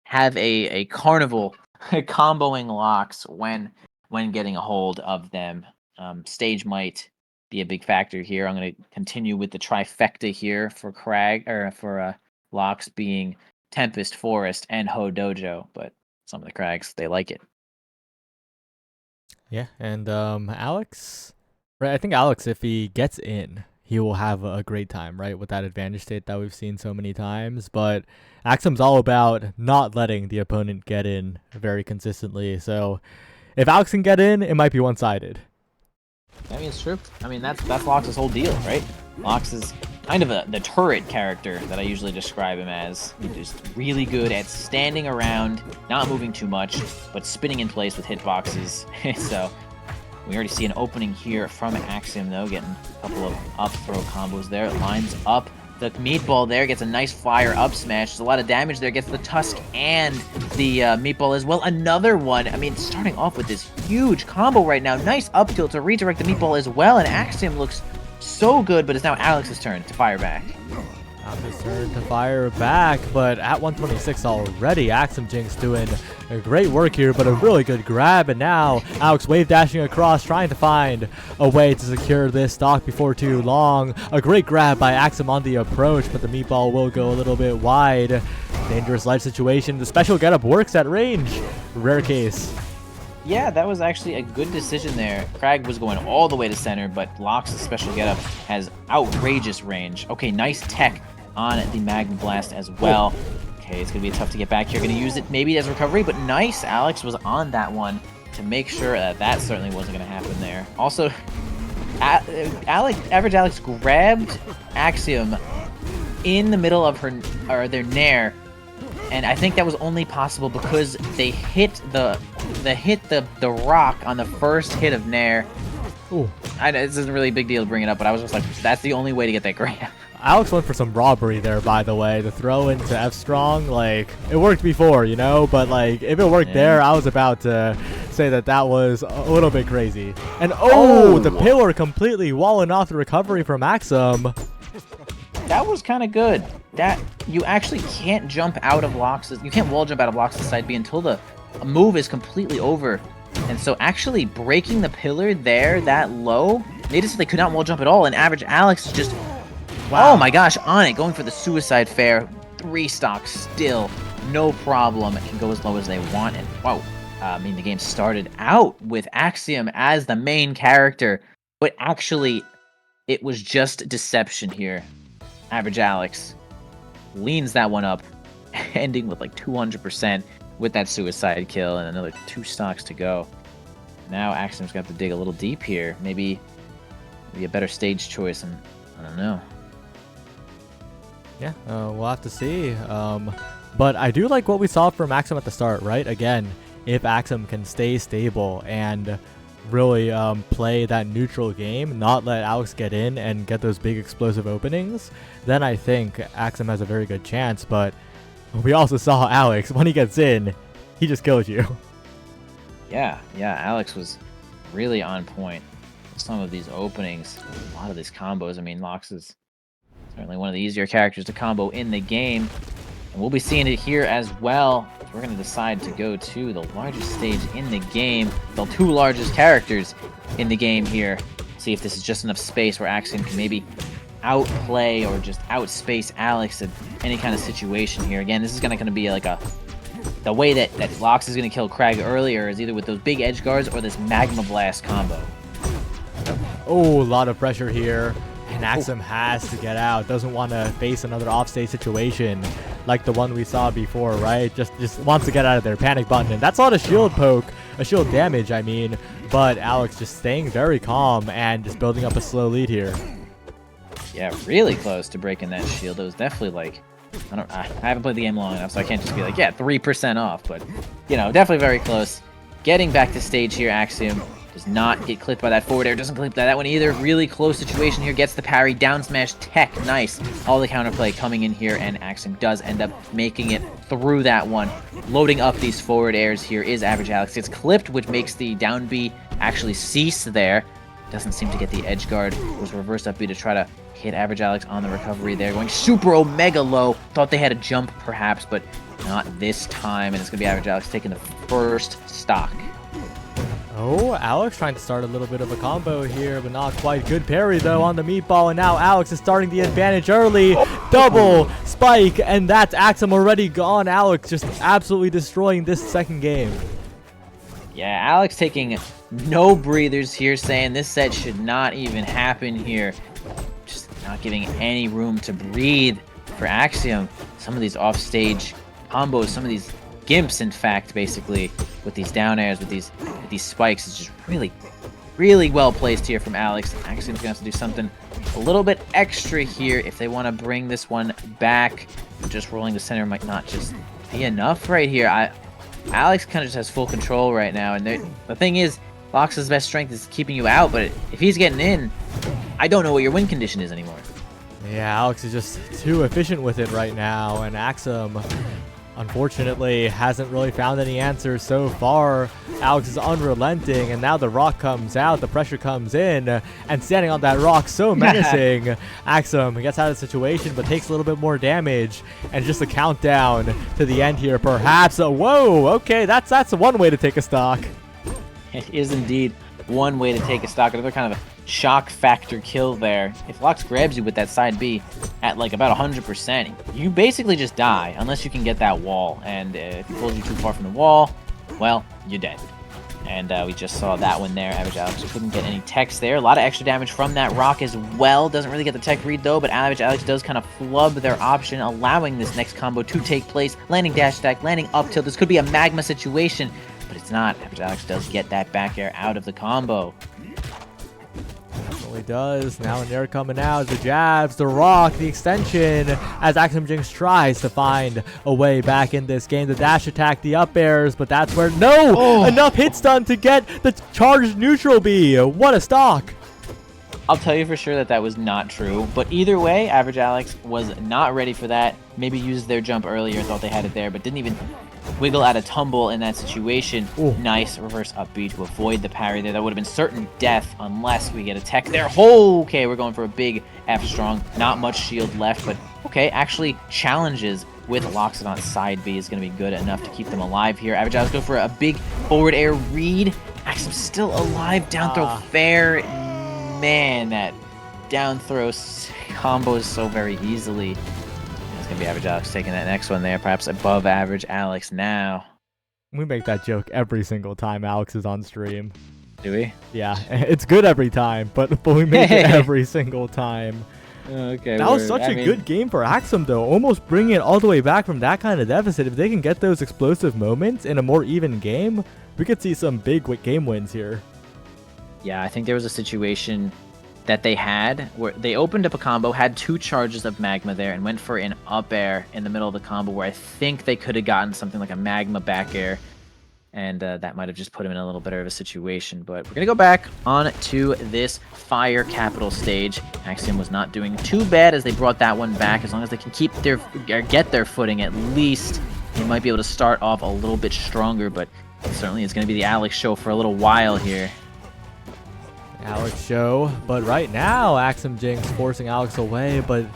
have a carnival comboing Lox when getting a hold of them. Stage might be a big factor here. I'm going to continue with the trifecta here for Crag, or for Lox, being Tempest, Forest, and Ho Dojo. But some of the Crags, they like it. Yeah, and Alex, right? I think Alex, if he gets in, he will have a great time, right? With that advantage state that we've seen so many times. But Axiom's all about not letting the opponent get in very consistently. So if Alex can get in, it might be one-sided. I mean, it's true. I mean, that's Lox's whole deal, right? Lox is kind of the turret character that I usually describe him as. He's just really good at standing around, not moving too much, but spinning in place with hitboxes. So we already see an opening here from Axiom, though, getting a couple of up throw combos there. It lines up the meatball there, gets a nice fire up smash. There's a lot of damage there, gets the tusk and the meatball as well. Another one. I mean, starting off with this huge combo right now. Nice up tilt to redirect the meatball as well, and Axiom looks so good, but it's now Alex's turn to fire back. Alex's turn to fire back, but at 126 already, Axiom Jinx doing a great work here, but a really good grab, and now Alex wave dashing across, trying to find a way to secure this stock before too long. A great grab by Axiom on the approach, but the meatball will go a little bit wide. Dangerous ledge situation. The special getup works at range. Rare case. Yeah, that was actually a good decision there. Crag was going all the way to center, but Lox's special getup has outrageous range. Okay, nice tech on the Magma Blast as well. Okay, it's going to be tough to get back here. Going to use it maybe as recovery, but nice. Alex was on that one to make sure that certainly wasn't going to happen there. Also, average Alex grabbed Axiom in the middle of their nair, and I think that was only possible because they hit the rock on the first hit of nair. Ooh. I know this isn't really a big deal to bring it up, but I was just like, that's the only way to get that grab. Alex went for some robbery there, by the way. The throw into F strong, like, it worked before, you know, but like if it worked there, I was about to say that that was a little bit crazy. And the pillar completely walling off the recovery from Axum. That was kind of good. That you actually can't jump out of blocks. You can't wall jump out of blocks to side B until the move is completely over. And so actually breaking the pillar there that low made it so they could not wall jump at all. And average Alex is just, wow. Oh my gosh, on it, going for the suicide fair. 3 stocks still, no problem. It can go as low as they want. And wow, I mean, the game started out with Axiom as the main character, but actually it was just deception here. Average Alex leans that one up, ending with like 200% with that suicide kill and another 2 stocks to go. Now Axiom's got to dig a little deep here. Maybe a better stage choice, and I don't know. Yeah, we'll have to see. But I do like what we saw from Axiom at the start, right? Again, if Axiom can stay stable and really play that neutral game, not let Alex get in and get those big explosive openings, then I think Axiom has a very good chance. But we also saw Alex, when he gets in, he just kills you. Yeah, Alex was really on point with some of these openings, a lot of these combos. I mean, Lox is certainly one of the easier characters to combo in the game, and we'll be seeing it here as well. We're going to decide to go to the largest stage in the game, the 2 largest characters in the game here. See if this is just enough space where Axiom can maybe outplay or just outspace Alex in any kind of situation here. Again, this is going to be like the way that Lox is going to kill Crag earlier is either with those big edge guards or this Magma Blast combo. Oh, a lot of pressure here. And Axiom has to get out. Doesn't want to face another offstage situation like the one we saw before, right? Just wants to get out of there. Panic button. And that's not a shield poke, a shield damage, I mean. But Alex just staying very calm and just building up a slow lead here. Yeah, really close to breaking that shield. It was definitely like, I haven't played the game long enough, so I can't just be like, yeah, 3% off. But, you know, definitely very close. Getting back to stage here, Axiom does not get clipped by that forward air. Doesn't clip that one either. Really close situation here. Gets the parry. Down smash tech. Nice. All the counterplay coming in here, and Axiom does end up making it through that one. Loading up these forward airs here is average Alex. Gets clipped, which makes the down B actually cease there. Doesn't seem to get the edge guard. Was reverse up B to try to hit average Alex on the recovery there. Going super omega low. Thought they had a jump perhaps, but not this time. And it's going to be average Alex taking the first stock. Oh, Alex trying to start a little bit of a combo here, but not quite. Good parry, though, on the meatball, and now Alex is starting the advantage early. Double spike, and that's Axiom already gone. Alex just absolutely destroying this second game. Yeah, Alex taking no breathers here, saying this set should not even happen here. Just not giving any room to breathe for Axiom. Some of these offstage combos, some of these gimps, in fact, basically, with these down airs, with these spikes, is just really well placed here from Alex. Axiom's gonna have to do something a little bit extra here if they want to bring this one back. Just rolling the center might not just be enough right here. Alex kind of just has full control right now, and the thing is, Lox's best strength is keeping you out, but if he's getting in, I don't know what your win condition is anymore. Yeah, Alex is just too efficient with it right now, and Axiom, unfortunately, hasn't really found any answers so far. Alex is unrelenting, and now the rock comes out, the pressure comes in, and standing on that rock, so menacing. Axiom gets out of the situation, but takes a little bit more damage, and just a countdown to the end here, perhaps. Whoa, okay, that's one way to take a stock. It is indeed one way to take a stock. Another kind of a shock factor kill there. If Lox grabs you with that side B at like about 100%, you basically just die unless you can get that wall. And if he pulls you too far from the wall, well, you're dead. And we just saw that one there. Average Alex couldn't get any techs there. A lot of extra damage from that rock as well. Doesn't really get the tech read though, but Average Alex does kind of flub their option, allowing this next combo to take place. Landing dash attack, landing up tilt. This could be a magma situation, but it's not. Average Alex does get that back air out of the combo. He does. Now in there coming out, the jabs, the rock, the extension, as Axiom Jinx tries to find a way back in this game. The dash attack, the up airs, but that's where enough hit stun to get the charged neutral B. What a stock. I'll tell you for sure that that was not true. But either way, Average Alex was not ready for that. Maybe used their jump earlier, thought they had it there, but didn't even wiggle out a tumble in that situation. Ooh. Nice reverse up B to avoid the parry there. That would have been certain death unless we get a tech there. Oh, okay, we're going for a big F strong. Not much shield left, but okay, actually challenges with Loxodon side B is going to be good enough to keep them alive here. Average Alex go for a big forward air read. Axum still alive. Down throw fair. Man, that down throw combos so very easily. It's going to be Average Alex taking that next one there. Perhaps above Average Alex now. We make that joke every single time Alex is on stream. Do we? Yeah, it's good every time, but we make it every single time. Okay. That was such a good game for Axum, though. Almost bringing it all the way back from that kind of deficit. If they can get those explosive moments in a more even game, we could see some big game wins here. Yeah, I think there was a situation that they had where they opened up a combo, had 2 charges of magma there, and went for an up air in the middle of the combo where I think they could have gotten something like a magma back air. And that might have just put him in a little better of a situation. But we're going to go back on to this Fire Capital stage. Axiom was not doing too bad as they brought that one back. As long as they can keep their get their footing, at least they might be able to start off a little bit stronger. But certainly it's going to be the Alex show for a little while here. Alex show, but right now Axum Jinx forcing Alex away, but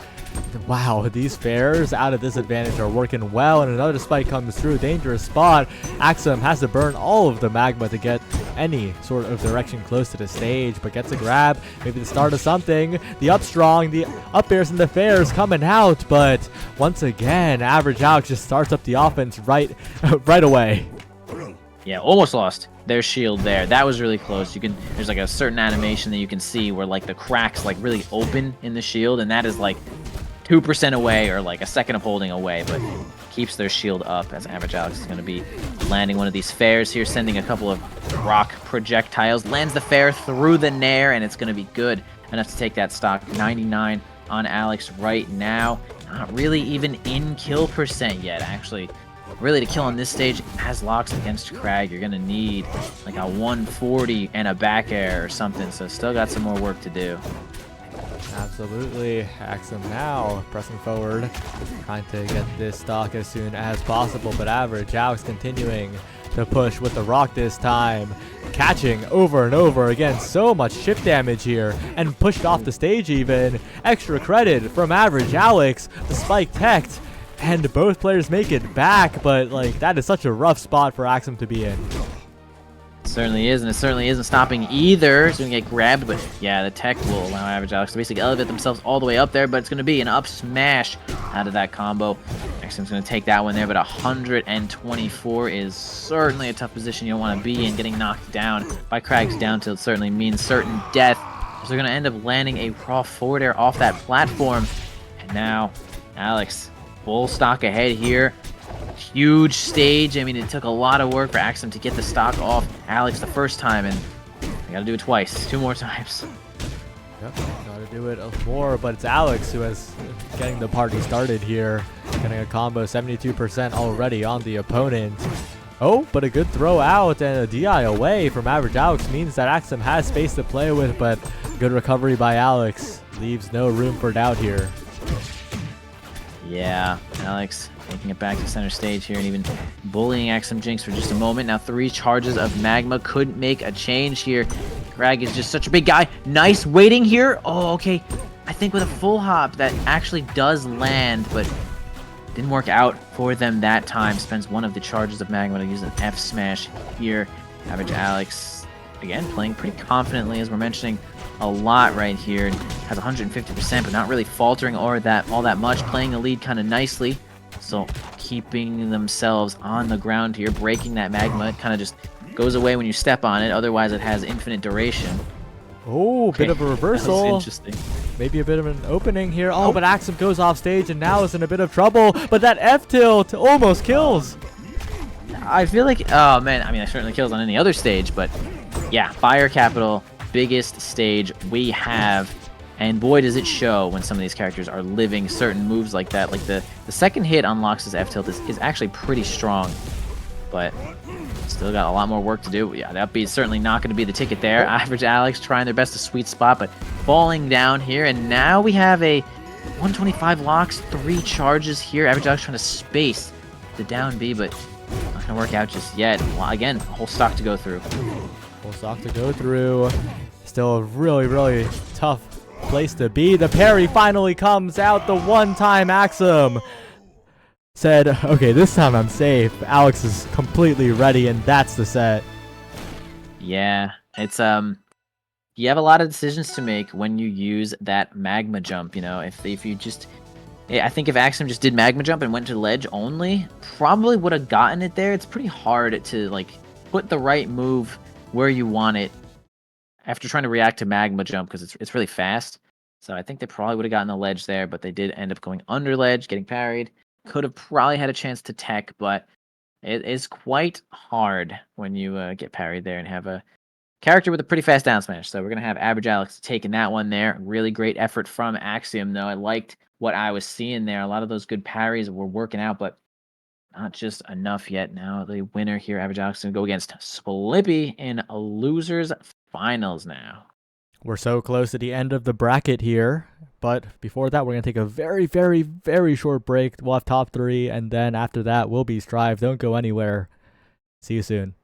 wow, these fairs out of disadvantage are working well, and another spike comes through. Dangerous spot. Axum has to burn all of the magma to get any sort of direction close to the stage, but gets a grab, maybe the start of something. The up strong, the up airs and the fairs coming out, but once again, Average Alex just starts up the offense right away. Yeah, almost lost their shield there. That was really close. There's like a certain animation that you can see where like the cracks like really open in the shield, and that is like 2% away or like a second of holding away, but keeps their shield up as Average Alex is going to be landing one of these fairs here, sending a couple of rock projectiles, lands the fair through the nair, and it's going to be good enough to take that stock. 99 on Alex right now. Not really even in kill percent yet, actually. Really, to kill on this stage as Lox against Crag, you're going to need like a 140 and a back air or something, so still got some more work to do. Absolutely. Axum now pressing forward, trying to get this stock as soon as possible, but Average Alex continuing to push with the rock this time, catching over and over again. So much chip damage here, and pushed off the stage even. Extra credit from Average Alex. The spike teched, and both players make it back, but like that is such a rough spot for Axum to be in. Certainly is, and it certainly isn't stopping either. It's going to get grabbed, but yeah, the tech will allow Average Alex to basically elevate themselves all the way up there, but it's going to be an up smash out of that combo. Axum's going to take that one there, but 124 is certainly a tough position you don't want to be in. Getting knocked down by Crag's down tilt certainly means certain death. So they're going to end up landing a raw forward air off that platform. And now, Alex, full stock ahead here. Huge stage. I mean, it took a lot of work for Axum to get the stock off Alex the first time, and they gotta do it twice, 2 more times. Yep, gotta do it more, but it's Alex who is getting the party started here. Getting a combo, 72% already on the opponent. Oh, but a good throw out and a DI away from Average Alex means that Axum has space to play with, but good recovery by Alex. Leaves no room for doubt here. Yeah, Alex taking it back to center stage here and even bullying Axum Jinx for just a moment. Now 3 charges of magma could make a change here. Crag is just such a big guy. Nice waiting here. Oh, okay. I think with a full hop that actually does land, but didn't work out for them that time. Spends one of the charges of magma to use an F smash here. Average Alex, again, playing pretty confidently, as we're mentioning a lot right here. Has 150%, but not really faltering or all that much. Playing the lead kind of nicely. So keeping themselves on the ground here, breaking that magma. It kind of just goes away when you step on it. Otherwise, it has infinite duration. Oh, Okay, bit of a reversal. that was interesting. Maybe a bit of an opening here. Oh, but Axum goes off stage and now is in a bit of trouble. But that F tilt almost kills. I feel like, oh man, I mean, it certainly kills on any other stage, but yeah, Fire Capital, biggest stage we have. And boy, does it show when some of these characters are living certain moves like that. Like the second hit on Lox's F tilt is actually pretty strong. But Still got a lot more work to do. Yeah, that be certainly not going to be the ticket there. Average Alex trying their best to sweet spot, but falling down here. And now we have a 125 locks, 3 charges here. Average Alex trying to space the down B, but not going to work out just yet. Well, again, a whole stock to go through. Whole stock to go through. Still a really, really tough place to be. The parry finally comes out. The one-time Axum said, okay, this time I'm safe. Alex is completely ready, and that's the set. Yeah, it's you have a lot of decisions to make when you use that magma jump. You know, if you just, I think if Axum just did magma jump and went to ledge only, probably would have gotten it there. It's pretty hard to like put the right move where you want it after trying to react to magma jump because it's really fast. So I think they probably would have gotten the ledge there, but they did end up going under ledge, getting parried. Could have probably had a chance to tech, but it is quite hard when you get parried there and have a character with a pretty fast down smash. So we're going to have Average Alex taking that one there. Really great effort from Axiom, though. I liked what I was seeing there. A lot of those good parries were working out, but not just enough yet. Now the winner here, Average Alex, is going to go against Splippy in losers finals now. We're so close to the end of the bracket here. But before that, we're going to take a very, very, very short break. We'll have top 3, and then after that, we'll be Strive. Don't go anywhere. See you soon.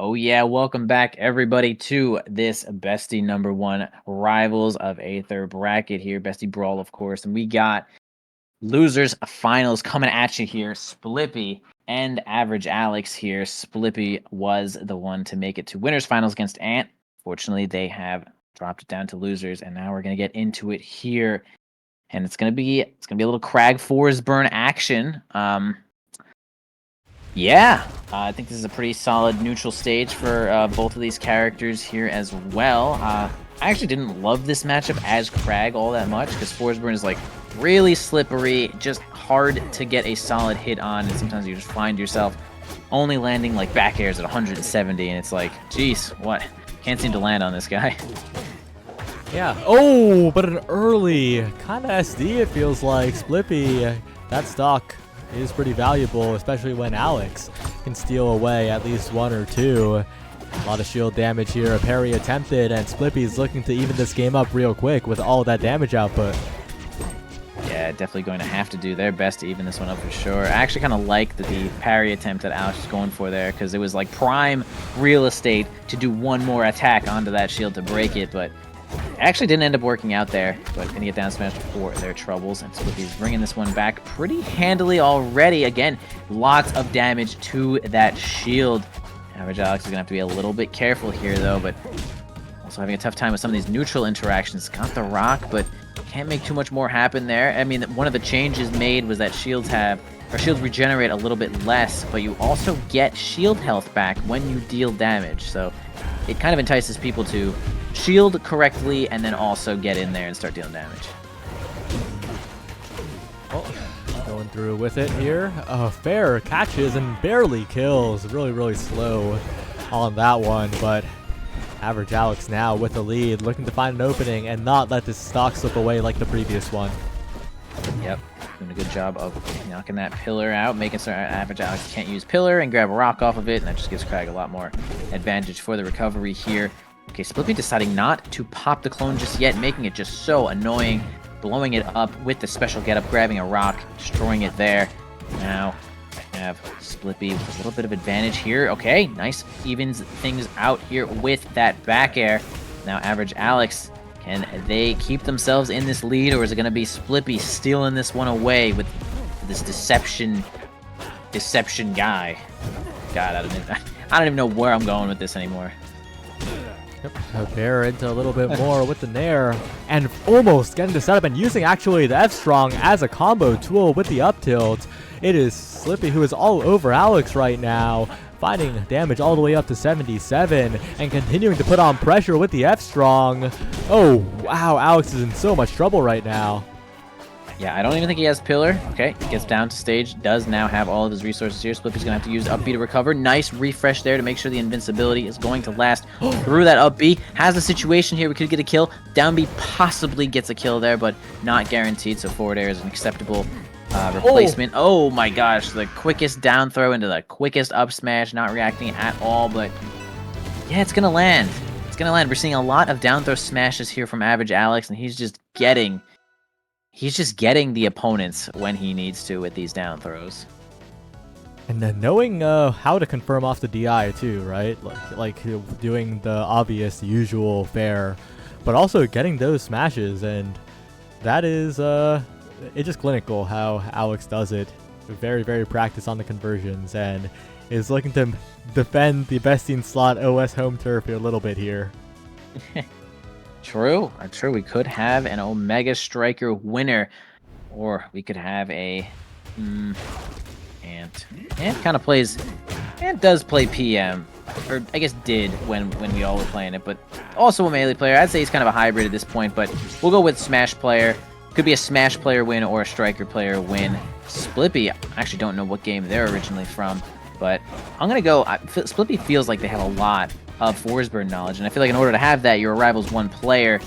Oh yeah, welcome back everybody to this Bestie #1 Rivals of Aether bracket here. Bestie Brawl, of course. And we got losers finals coming at you here. Splippy and Average Alex here. Splippy was the one to make it to winners finals against Ant. Fortunately, they have dropped it down to losers, and now we're gonna get into it here. And it's gonna be a little Crag Forsburn action. Yeah, I think this is a pretty solid neutral stage for both of these characters here as well. I actually didn't love this matchup as Crag all that much because Forsburn is like really slippery, just hard to get a solid hit on, and sometimes you just find yourself only landing like back airs at 170, and it's like, geez, what? Can't seem to land on this guy. Yeah. Oh, but an early kind of SD, it feels like. Splippy, that stock is pretty valuable, especially when Alex can steal away at least one or two. A lot of shield damage here. A parry attempted, and Splippy's looking to even this game up real quick with all that damage output. Yeah, definitely going to have to do their best to even this one up for sure. I actually kind of like the parry attempt that Alex was going for there because it was like prime real estate to do one more attack onto that shield to break it, but actually didn't end up working out there, but gonna get down smash for their troubles, and Splippy's bringing this one back pretty handily already. Again, lots of damage to that shield. Average Alex is gonna have to be a little bit careful here though, but also having a tough time with some of these neutral interactions. Got the rock, but can't make too much more happen there. I mean, one of the changes made was that shields regenerate a little bit less, but you also get shield health back when you deal damage, so it kind of entices people to shield correctly and then also get in there and start dealing damage. Oh, going through with it here. Fair catches and barely kills. Really slow on that one, but Average Alex now with the lead, looking to find an opening and not let this stock slip away like the previous one. Yep, doing a good job of knocking that pillar out, making sure Average Alex can't use pillar and grab a rock off of it, and that just gives Crag a lot more advantage for the recovery here. Okay, Splippy deciding not to pop the clone just yet, making it just so annoying, blowing it up with the special getup, grabbing a rock, destroying it there. Now I have Splippy with a little bit of advantage here. Okay, nice, evens things out here with that back air. Now Average Alex, can they keep themselves in this lead, or is it going to be Splippy stealing this one away with this deception guy? God, I don't even know where I'm going with this anymore. Yep, Bear into a little bit more with the Nair, and almost getting the setup and using actually the F-Strong as a combo tool with the up tilt. It is Slippy who is all over Alex right now, finding damage all the way up to 77 and continuing to put on pressure with the F-Strong. Oh, wow, Alex is in so much trouble right now. Yeah, I don't even think he has pillar. Okay, gets down to stage, does now have all of his resources here. Splippy's gonna have to use up B to recover. Nice refresh there to make sure the invincibility is going to last through that up B. Has a situation here, we could get a kill. Down B possibly gets a kill there, but not guaranteed, so forward air is an acceptable replacement. Oh my gosh, the quickest down throw into the quickest up smash, not reacting at all, but yeah, it's gonna land. It's gonna land. We're seeing a lot of down throw smashes here from Average Alex, and he's just getting the opponents when he needs to with these down throws. And then knowing how to confirm off the DI too, right? Like doing the obvious usual fair, but also getting those smashes, and that is it's just clinical how Alex does it. Very practiced on the conversions, and is looking to defend the Bestie slot OS home turf a little bit here. True. We could have an Omega Striker winner, or we could have a Ant kind of plays. Ant does play PM, or I guess did when we all were playing it, but also a melee player. I'd say he's kind of a hybrid at this point, but we'll go with Smash player. Could be a Smash player win or a Striker player win. Splippy, I actually don't know what game they're originally from, but I'm gonna go. Splippy feels like they have a lot of Forsburn knowledge, and I feel like in order to have that, you're a Rivals 1 player,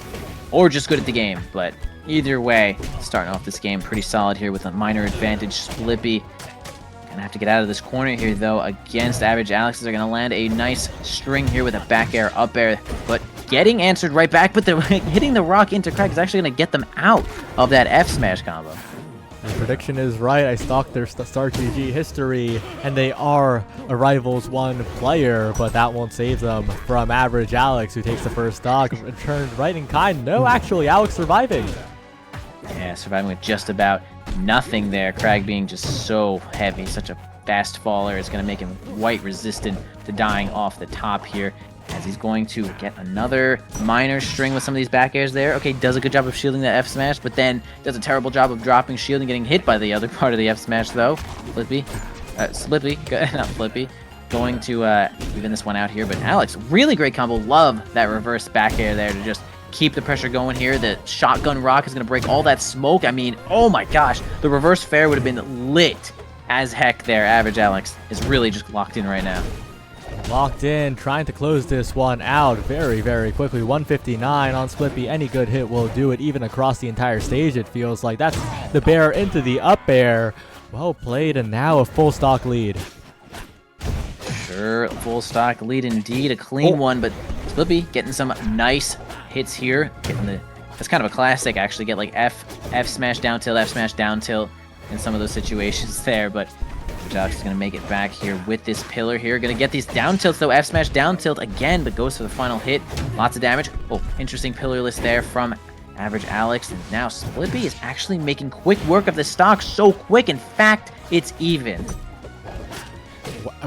or just good at the game. But either way, starting off this game pretty solid here with a minor advantage. Splippy gonna have to get out of this corner here though against Average Alex. They're gonna land a nice string here with a back air, up air, but getting answered right back. But hitting the rock into Crag is actually gonna get them out of that F smash combo. The prediction is right. I stalked their Star GG history, and they are a Rivals 1 player, but that won't save them from Average Alex, who takes the first stock, returned right in kind. No, actually, Alex surviving. Yeah, surviving with just about nothing there. Crag being just so heavy, such a fast faller. It's going to make him quite resistant to dying off the top here, as he's going to get another minor string with some of these back airs there. Okay, does a good job of shielding that F smash, but then does a terrible job of dropping shield and getting hit by the other part of the F smash though. Slippy, not Flippy, going to even this one out here, but Alex, really great combo. Love that reverse back air there to just keep the pressure going here. The shotgun rock is going to break all that smoke. I mean, oh my gosh, the reverse fair would have been lit as heck there. Average Alex is really just locked in right now. Locked in, trying to close this one out very, very quickly. 159 on Splippy. Any good hit will do it, even across the entire stage, it feels like. That's the bear into the up air. Well played, and now a full stock lead. Sure, full stock lead indeed. A clean one, but Splippy getting some nice hits here. That's kind of a classic, actually. Get like F smash down tilt, F smash down tilt in some of those situations there, but Alex is going to make it back here with this pillar here. Going to get these down tilts, though. F smash down tilt again, but goes for the final hit. Lots of damage. Oh, interesting pillarless there from Average Alex. And now Splippy is actually making quick work of the stock. So quick. In fact, it's even.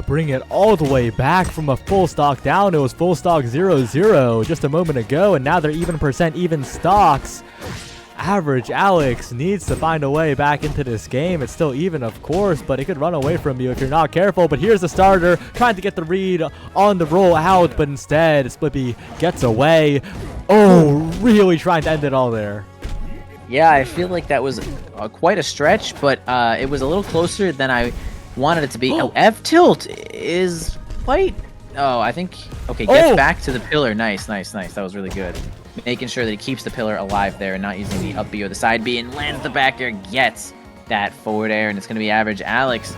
Bring it all the way back from a full stock down. It was full stock 0-0 just a moment ago, and now they're even percent, even stocks. Average Alex needs to find a way back into this game. It's still even, of course, but it could run away from you if you're not careful. But here's the starter trying to get the read on the roll out, but instead Splippy gets away. Oh, really trying to end it all there. Yeah, I feel like that was quite a stretch, but it was a little closer than I wanted it to be. Oh, F tilt is quite... Oh, I think... Okay, gets back to the pillar. Nice. That was really good. Making sure that he keeps the pillar alive there and not using the up B or the side B, and lands the back air, gets that forward air, and it's going to be Average Alex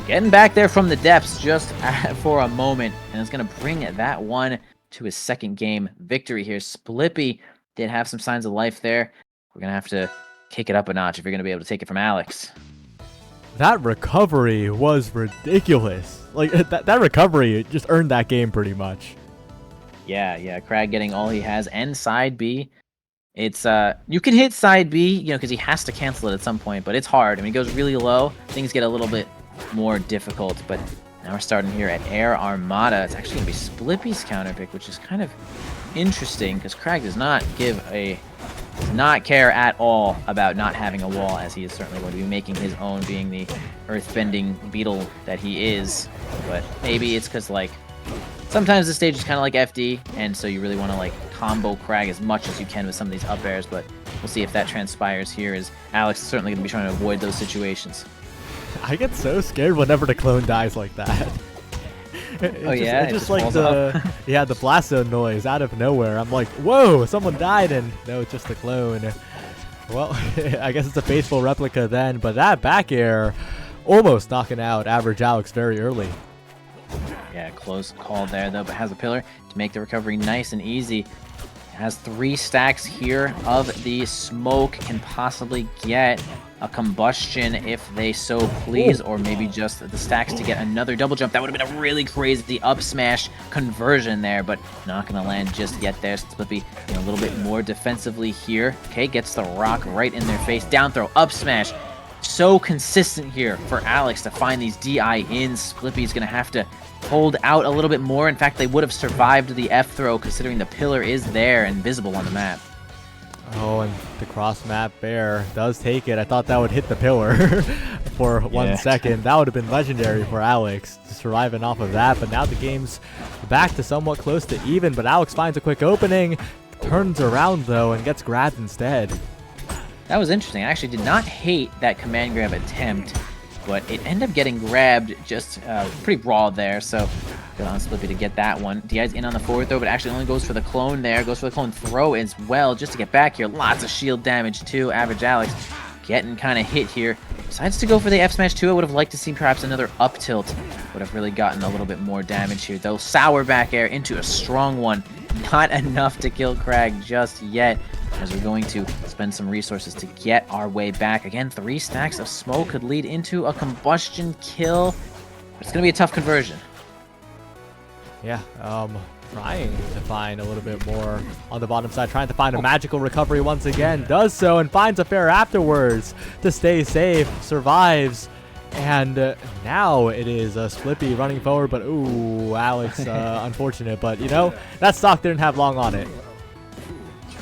getting back there from the depths just for a moment, and it's going to bring that one to his second game victory here. Splippy did have some signs of life there. We're going to have to kick it up a notch if you're going to be able to take it from Alex. That recovery was ridiculous. Like, that recovery just earned that game pretty much. Yeah, Crag getting all he has, and side B. It's, you can hit side B, you know, because he has to cancel it at some point, but it's hard. I mean, it goes really low, things get a little bit more difficult, but now we're starting here at Air Armada. It's actually going to be Splippy's counter pick, which is kind of interesting, because Crag does not care at all about not having a wall, as he is certainly going to be making his own, being the earthbending beetle that he is. But maybe it's because, like, sometimes the stage is kind of like FD, and so you really want to like combo Crag as much as you can with some of these up airs, but we'll see if that transpires here, as Alex is certainly going to be trying to avoid those situations. I get so scared whenever the clone dies like that. It's just like the blast zone noise out of nowhere. I'm like, whoa, someone died, and no, it's just the clone. Well, I guess it's a faithful replica then, but that back air almost knocking out Average Alex very early. Yeah, close call there, though, but has a pillar to make the recovery nice and easy. Has 3 stacks here of the smoke, can possibly get a combustion if they so please, or maybe just the stacks to get another double jump. That would have been a really crazy up smash conversion there, but not going to land just yet there. Splippy a little bit more defensively here. Okay, gets the rock right in their face. Down throw, up smash. So consistent here for Alex to find these DI ins. Splippy's going to have to hold out a little bit more. In fact, they would have survived the F throw considering the pillar is there and visible on the map. Oh, and the cross map bear does take it. I thought that would hit the pillar for 1 second. That would have been legendary for Alex, surviving off of that. But now the game's back to somewhat close to even, but Alex finds a quick opening, turns around though, and gets grabbed instead. That was interesting. I actually did not hate that command grab attempt, but it ended up getting grabbed just pretty broad there, so good on Splippy to get that one. DI's in on the forward throw, but actually only goes for the clone there. Goes for the clone throw as well, just to get back here. Lots of shield damage too. Average Alex getting kind of hit here. Decides to go for the F smash too. I would have liked to see perhaps another up tilt. Would have really gotten a little bit more damage here, though. Sour back air into a strong one. Not enough to kill Crag just yet. as we're going to spend some resources to get our way back. Again, 3 stacks of smoke could lead into a combustion kill. It's going to be a tough conversion. Yeah, trying to find a little bit more on the bottom side, trying to find a magical recovery once again. Does so and finds a fair afterwards to stay safe, survives. And now it is Splippy running forward, but ooh, Alex, unfortunate. But, you know, that stock didn't have long on it.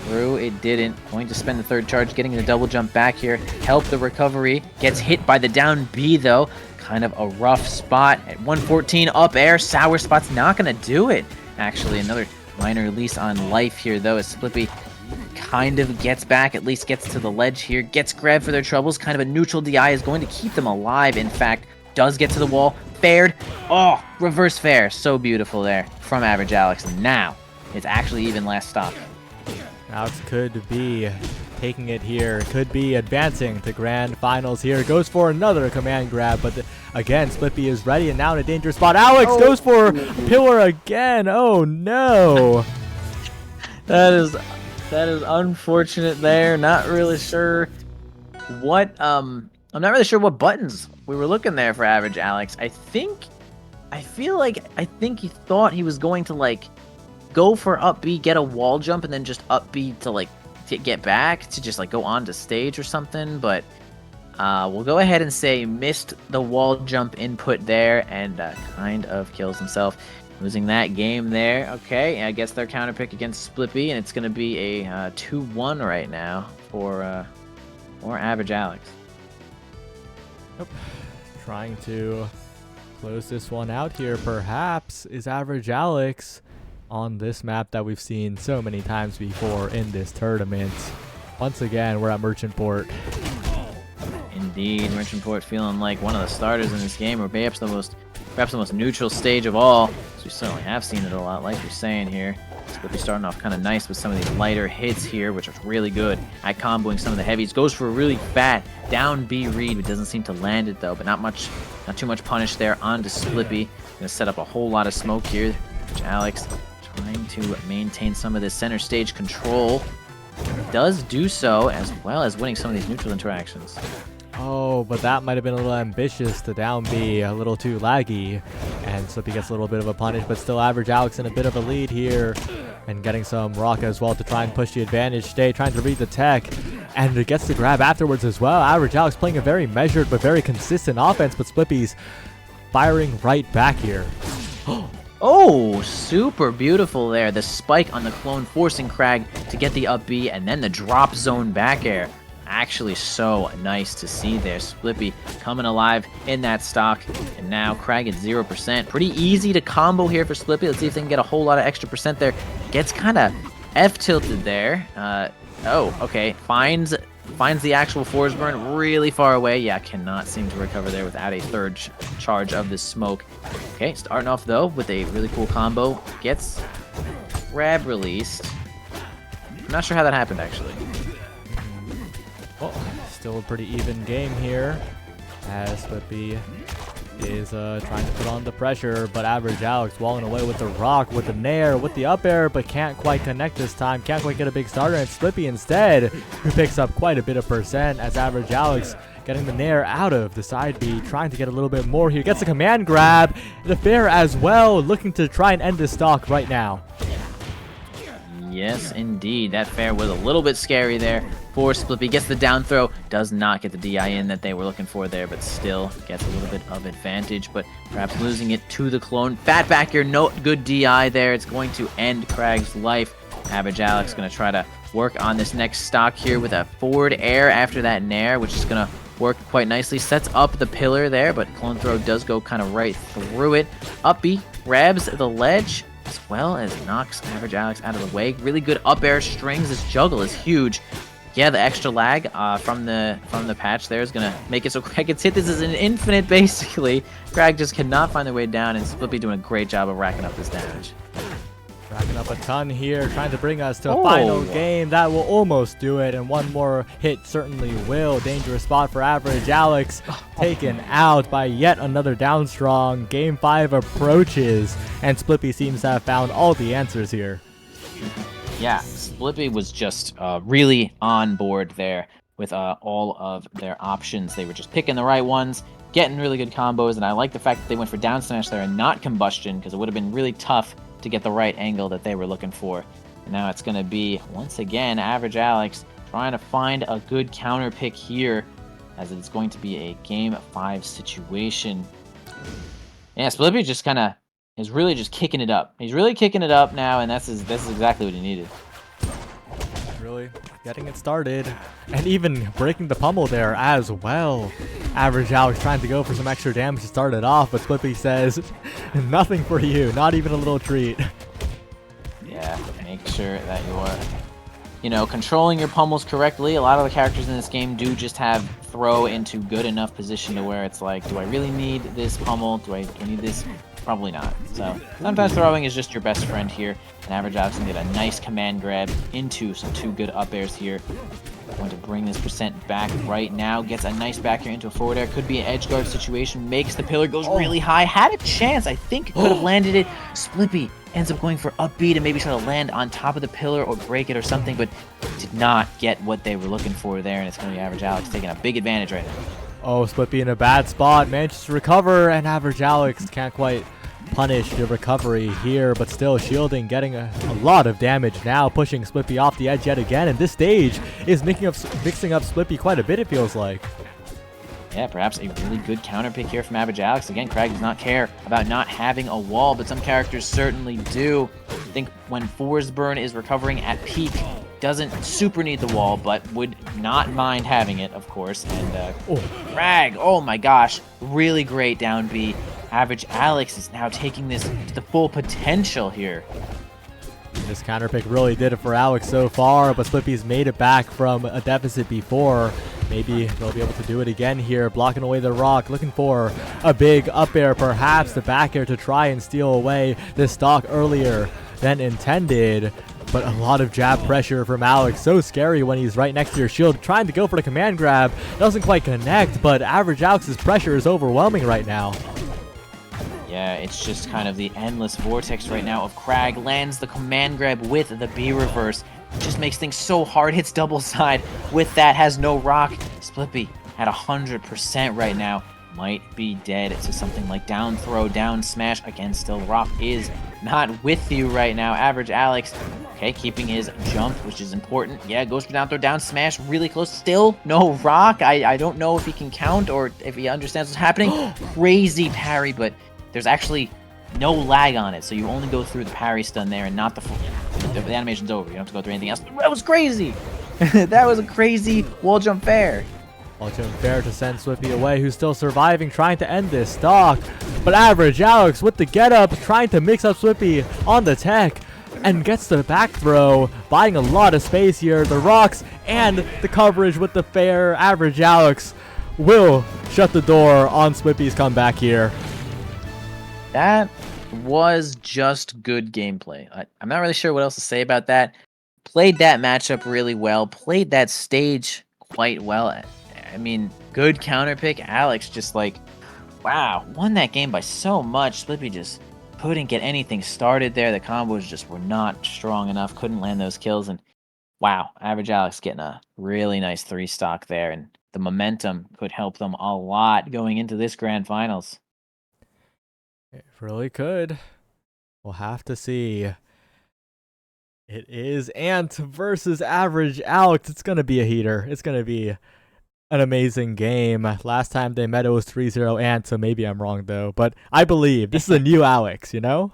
True, it didn't. Going to spend the 3rd charge, getting the double jump back here. Help the recovery. Gets hit by the down B, though. Kind of a rough spot at 114 up air. Sour spot's not going to do it. Actually, another minor release on life here, though, as Splippy kind of gets back, at least gets to the ledge here, gets grabbed for their troubles. Kind of a neutral DI is going to keep them alive. In fact, does get to the wall. Fared. Oh, reverse fair. So beautiful there from Average Alex. And now it's actually even last stock. Alex could be taking it here, could be advancing to grand finals here. Goes for another command grab, but again, Splippy is ready and now in a dangerous spot. Alex goes for pillar again. Oh no. That is unfortunate there. Not really sure what I'm not really sure what buttons we were looking there for Average Alex. I think he thought he was going to like go for up B, get a wall jump, and then just up B to like to get back to just like go on to stage or something. But we'll go ahead and say missed the wall jump input there and kind of kills himself. Losing that game there. Okay, I guess their counter pick against Splippy, and it's going to be a 2-1 right now for Average Alex. Yep. Trying to close this one out here, perhaps, is Average Alex on this map that we've seen so many times before in this tournament. Once again, we're at Merchant Port. Indeed, Merchant Port feeling like one of the starters in this game, or perhaps the most neutral stage of all. So we certainly have seen it a lot, like you're saying here. Splippy starting off kind of nice with some of these lighter hits here, which are really good at comboing some of the heavies. Goes for a really fat down B read, but doesn't seem to land it though. But not too much punish there onto Splippy. Gonna set up a whole lot of smoke here, which Alex trying to maintain some of this center stage control. Does do so as well as winning some of these neutral interactions. Oh, but that might have been a little ambitious to down B, a little too laggy. And Slippy gets a little bit of a punish, but still Average Alex in a bit of a lead here. And getting some rock as well to try and push the advantage state, trying to read the tech. And it gets the grab afterwards as well. Average Alex playing a very measured but very consistent offense, but Splippy's firing right back here. Oh, super beautiful there. The spike on the clone forcing Crag to get the up B and then the drop zone back air. Actually so nice to see there. Splippy coming alive in that stock. And now Crag at 0%. Pretty easy to combo here for Splippy. Let's see if they can get a whole lot of extra percent there. Gets kind of F-tilted there. Oh, okay. Finds the actual force burn really far away. Yeah, cannot seem to recover there without a third charge of this smoke. Okay, starting off though with a really cool combo. Gets grab released. I'm not sure how that happened actually. Well, still a pretty even game here as Splippy is trying to put on the pressure, but Average Alex walling away with the rock, with the nair, with the up air, but can't quite connect this time, can't quite get a big starter, and Splippy instead, who picks up quite a bit of percent as Average Alex getting the nair out of the side B, trying to get a little bit more here, gets a command grab, the fair as well, looking to try and end this stock right now. Yes, indeed. That fair was a little bit scary there for Splippy. Gets the down throw. Does not get the DI in that they were looking for there, but still gets a little bit of advantage. But perhaps losing it to the clone. Fat back here. No good DI there. It's going to end Crag's life. Average Alex going to try to work on this next stock here with a forward air after that nair, which is going to work quite nicely. Sets up the pillar there, but clone throw does go kind of right through it. Up B grabs the ledge, as well as knocks Average Alex out of the way. Really good up air strings. This juggle is huge. Yeah, the extra lag from the patch there is gonna make it so Crag gets hit. This is an infinite basically. Crag just cannot find their way down, and Splippy doing a great job of racking up this damage. Racking up a ton here, trying to bring us to a final game. That will almost do it, and one more hit certainly will. Dangerous spot for Average Alex, taken out by yet another down strong. Game 5 approaches, and Splippy seems to have found all the answers here. Yeah, Splippy was just really on board there with all of their options. They were just picking the right ones, getting really good combos, and I like the fact that they went for down smash there and not combustion, because it would have been really tough to get the right angle that they were looking for. And now it's going to be, once again, Average Alex trying to find a good counter pick here, as it's going to be a Game 5 situation. Yeah, Splippy just kind of is really just kicking it up. He's really kicking it up now, and this is exactly what he needed. Really getting it started, and even breaking the pummel there as well. Average Alex trying to go for some extra damage to start it off, but Splippy says, nothing for you, not even a little treat. Yeah, make sure that you're, controlling your pummels correctly. A lot of the characters in this game do just have throw into good enough position to where it's like, do I really need this pummel? Do I need this? Probably not. So sometimes throwing is just your best friend here. And Average Alex can get a nice command grab into some 2 good up airs here. Going to bring this percent back right now. Gets a nice back here into a forward air. Could be an edge guard situation. Makes the pillar, goes really high. Had a chance. I think could have landed it. Splippy ends up going for upbeat and maybe try to land on top of the pillar or break it or something, but did not get what they were looking for there. And it's going to be Average Alex taking a big advantage right now. Oh, Splippy in a bad spot. Manages to recover, and Average Alex can't quite punish the recovery here, but still shielding, getting a lot of damage now, pushing Splippy off the edge yet again, and this stage is mixing up Splippy quite a bit, it feels like. Yeah, perhaps a really good counter pick here from Average Alex. Again, Craig does not care about not having a wall, but some characters certainly do. I think when Forsburn is recovering at peak, doesn't super need the wall, but would not mind having it, of course. And Craig, oh my gosh, really great down B. Average Alex is now taking this to the full potential here. This counter pick really did it for Alex so far, but Splippy's made it back from a deficit before. Maybe they'll be able to do it again here, blocking away the rock, looking for a big up air, perhaps the back air to try and steal away this stock earlier than intended. But a lot of jab pressure from Alex, so scary when he's right next to your shield, trying to go for the command grab, doesn't quite connect, but Average Alex's pressure is overwhelming right now. Yeah, it's just kind of the endless vortex right now of Crag. Lands the command grab with the B reverse. Just makes things so hard. Hits double side with that. Has no rock. Splippy at 100% right now. Might be dead to something like down throw, down smash. Again, still rock is not with you right now. Average Alex, okay, keeping his jump, which is important. Yeah, goes for down throw, down smash. Really close. Still no rock. I don't know if he can count or if he understands what's happening. Crazy parry, but there's actually no lag on it, so you only go through the parry stun there and not the full. The animation's over. You don't have to go through anything else. That was crazy. That was a crazy wall jump fair. Wall jump fair to send Splippy away, who's still surviving, trying to end this stock. But Average Alex with the get up, trying to mix up Splippy on the tech, and gets the back throw, buying a lot of space here. The rocks and the coverage with the fair. Average Alex will shut the door on Splippy's comeback here. That was just good gameplay. I'm not really sure what else to say about that. Played that matchup really well. Played that stage quite well. I mean, good counter pick. Alex just like, wow, won that game by so much. Splippy just couldn't get anything started there. The combos just were not strong enough. Couldn't land those kills. And wow, Average Alex getting a really nice 3 stock there. And the momentum could help them a lot going into this grand finals. It really could. We'll have to see. It is Ant versus Average Alex. It's going to be a heater. It's going to be an amazing game. Last time they met, it was 3-0 Ant, so maybe I'm wrong, though. But I believe this is a new Alex, you know?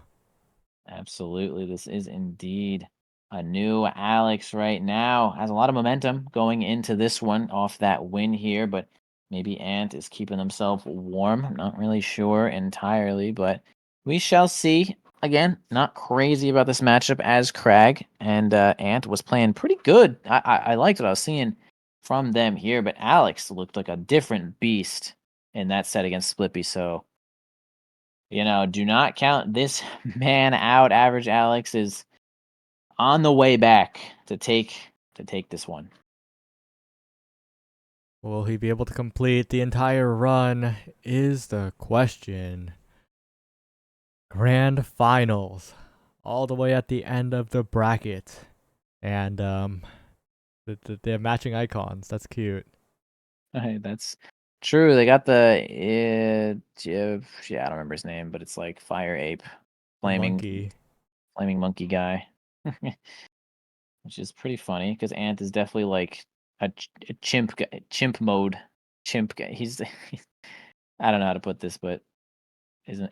Absolutely. This is indeed a new Alex right now. Has a lot of momentum going into this one off that win here, but maybe Ant is keeping himself warm. I'm not really sure entirely, but we shall see. Again, not crazy about this matchup as Crag, and Ant was playing pretty good. I liked what I was seeing from them here, but Alex looked like a different beast in that set against Splippy, so do not count this man out. Average Alex is on the way back to take this one. Will he be able to complete the entire run is the question. Grand finals, all the way at the end of the bracket. And they have matching icons. That's cute. Hey, that's true. They got the yeah, I don't remember his name, but it's like fire ape, Monkey. flaming monkey guy, which is pretty funny because Ant is definitely like a chimp guy, chimp mode, chimp guy. He's I don't know how to put this, but he's an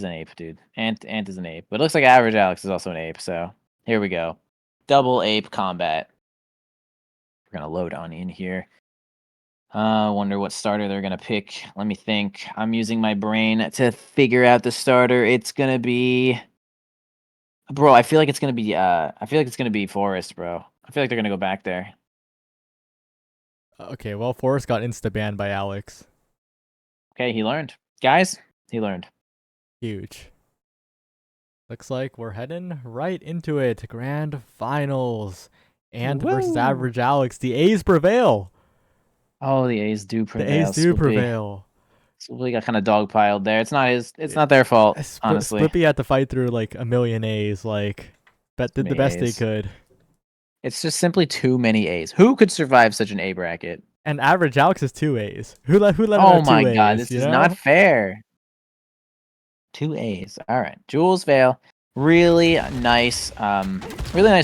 ape, dude. Ant is an ape, but it looks like Average Alex is also an ape. So here we go, double ape combat. We're gonna load on in here. Wonder what starter they're gonna pick. Let me think. I'm using my brain to figure out the starter. It's gonna be, bro. I feel like it's gonna be. I feel like it's gonna be Forest, bro. I feel like they're gonna go back there. Okay, well, Forrest got insta-banned by Alex. Okay, he learned, guys. He learned. Huge. Looks like we're heading right into it. Grand Finals. And versus Woo! Average Alex. The A's prevail. Oh, the A's do prevail. The A's do Slippy. prevail. Slippy got kind of dogpiled there. It's not his. It's not their fault, honestly. Slippy had to fight through like a million A's. Like, did the best they could. It's just simply too many A's. Who could survive such an A bracket? And Average Alex is 2 A's. Who let him Oh have 2 my A's, god, this is know? not fair. 2 A's. All right, Jules Vale, really nice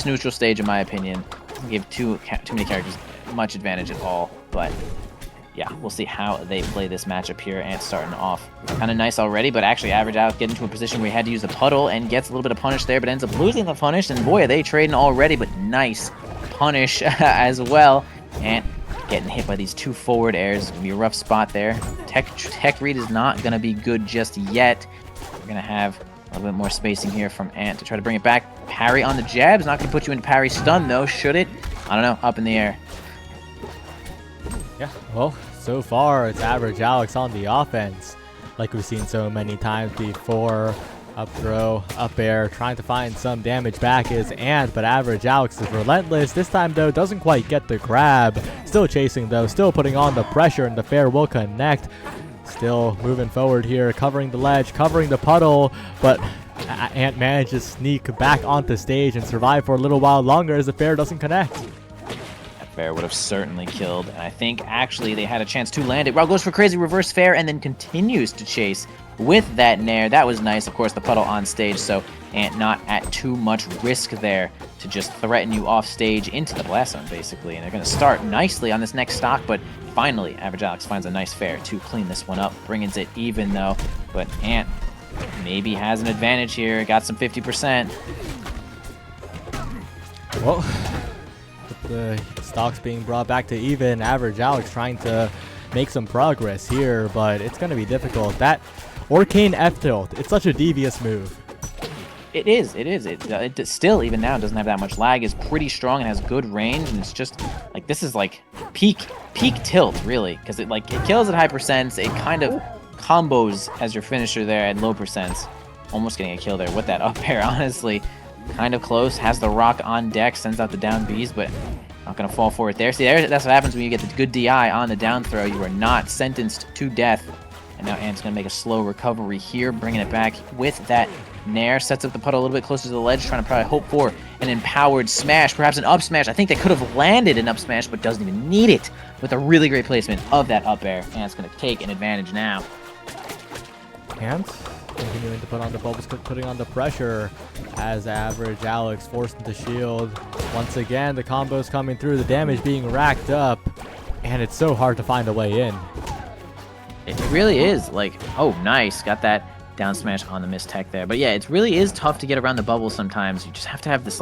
neutral stage in my opinion. Doesn't give too many characters much advantage at all, but yeah, we'll see how they play this matchup here. Ant starting off kind of nice already, but actually Average Alex getting into a position where he had to use the puddle and gets a little bit of punish there, but ends up losing the punish. And boy, are they trading already, but nice punish as well. Ant getting hit by these 2 forward airs. It's gonna be a rough spot there. Tech read is not gonna be good just yet. We're gonna have a little bit more spacing here from Ant to try to bring it back. Parry on the jabs, not gonna put you into parry stun though, should it? I don't know, up in the air. Yeah, well, so far it's Average Alex on the offense, like we've seen so many times before. Up throw, up air, trying to find some damage back is Ant, but Average Alex is relentless. This time though, doesn't quite get the grab. Still chasing though, still putting on the pressure, and the fair will connect. Still moving forward here, covering the ledge, covering the puddle, but Ant manages to sneak back onto stage and survive for a little while longer as the fair doesn't connect. Fair would have certainly killed, and I think actually they had a chance to land it. Brawl goes for crazy reverse fair and then continues to chase with that nair. That was nice. Of course, the puddle on stage, so Ant not at too much risk there to just threaten you off stage into the blast zone, basically. And they're going to start nicely on this next stock, but finally, Average Alex finds a nice fair to clean this one up, brings it even though, but Ant maybe has an advantage here. Got some 50%. Well, the stocks being brought back to even. Average Alex trying to make some progress here, but it's going to be difficult. That Arcane F tilt, it's such a devious move. It is. It still, even now, doesn't have that much lag. Is pretty strong and has good range, and it's just like this is like peak tilt, really, because it kills at high percents. It kind of combos as your finisher there at low percents. Almost getting a kill there with that up air, honestly. Kind of close, has the rock on deck, sends out the down Bs, but not going to fall for it there. See, that's what happens when you get the good DI on the down throw. You are not sentenced to death. And now Ant's going to make a slow recovery here, bringing it back with that nair. Sets up the puddle a little bit closer to the ledge, trying to probably hope for an empowered smash, perhaps an up smash. I think they could have landed an up smash, but doesn't even need it with a really great placement of that up air. Ant's going to take an advantage now. Ant continuing to put on the bubbles, putting on the pressure as Average Alex forced into shield. Once again, the combos coming through, the damage being racked up, and it's so hard to find a way in. It really is. Oh, nice. Got that down smash on the missed tech there. But yeah, it really is tough to get around the bubble sometimes. You just have to have this,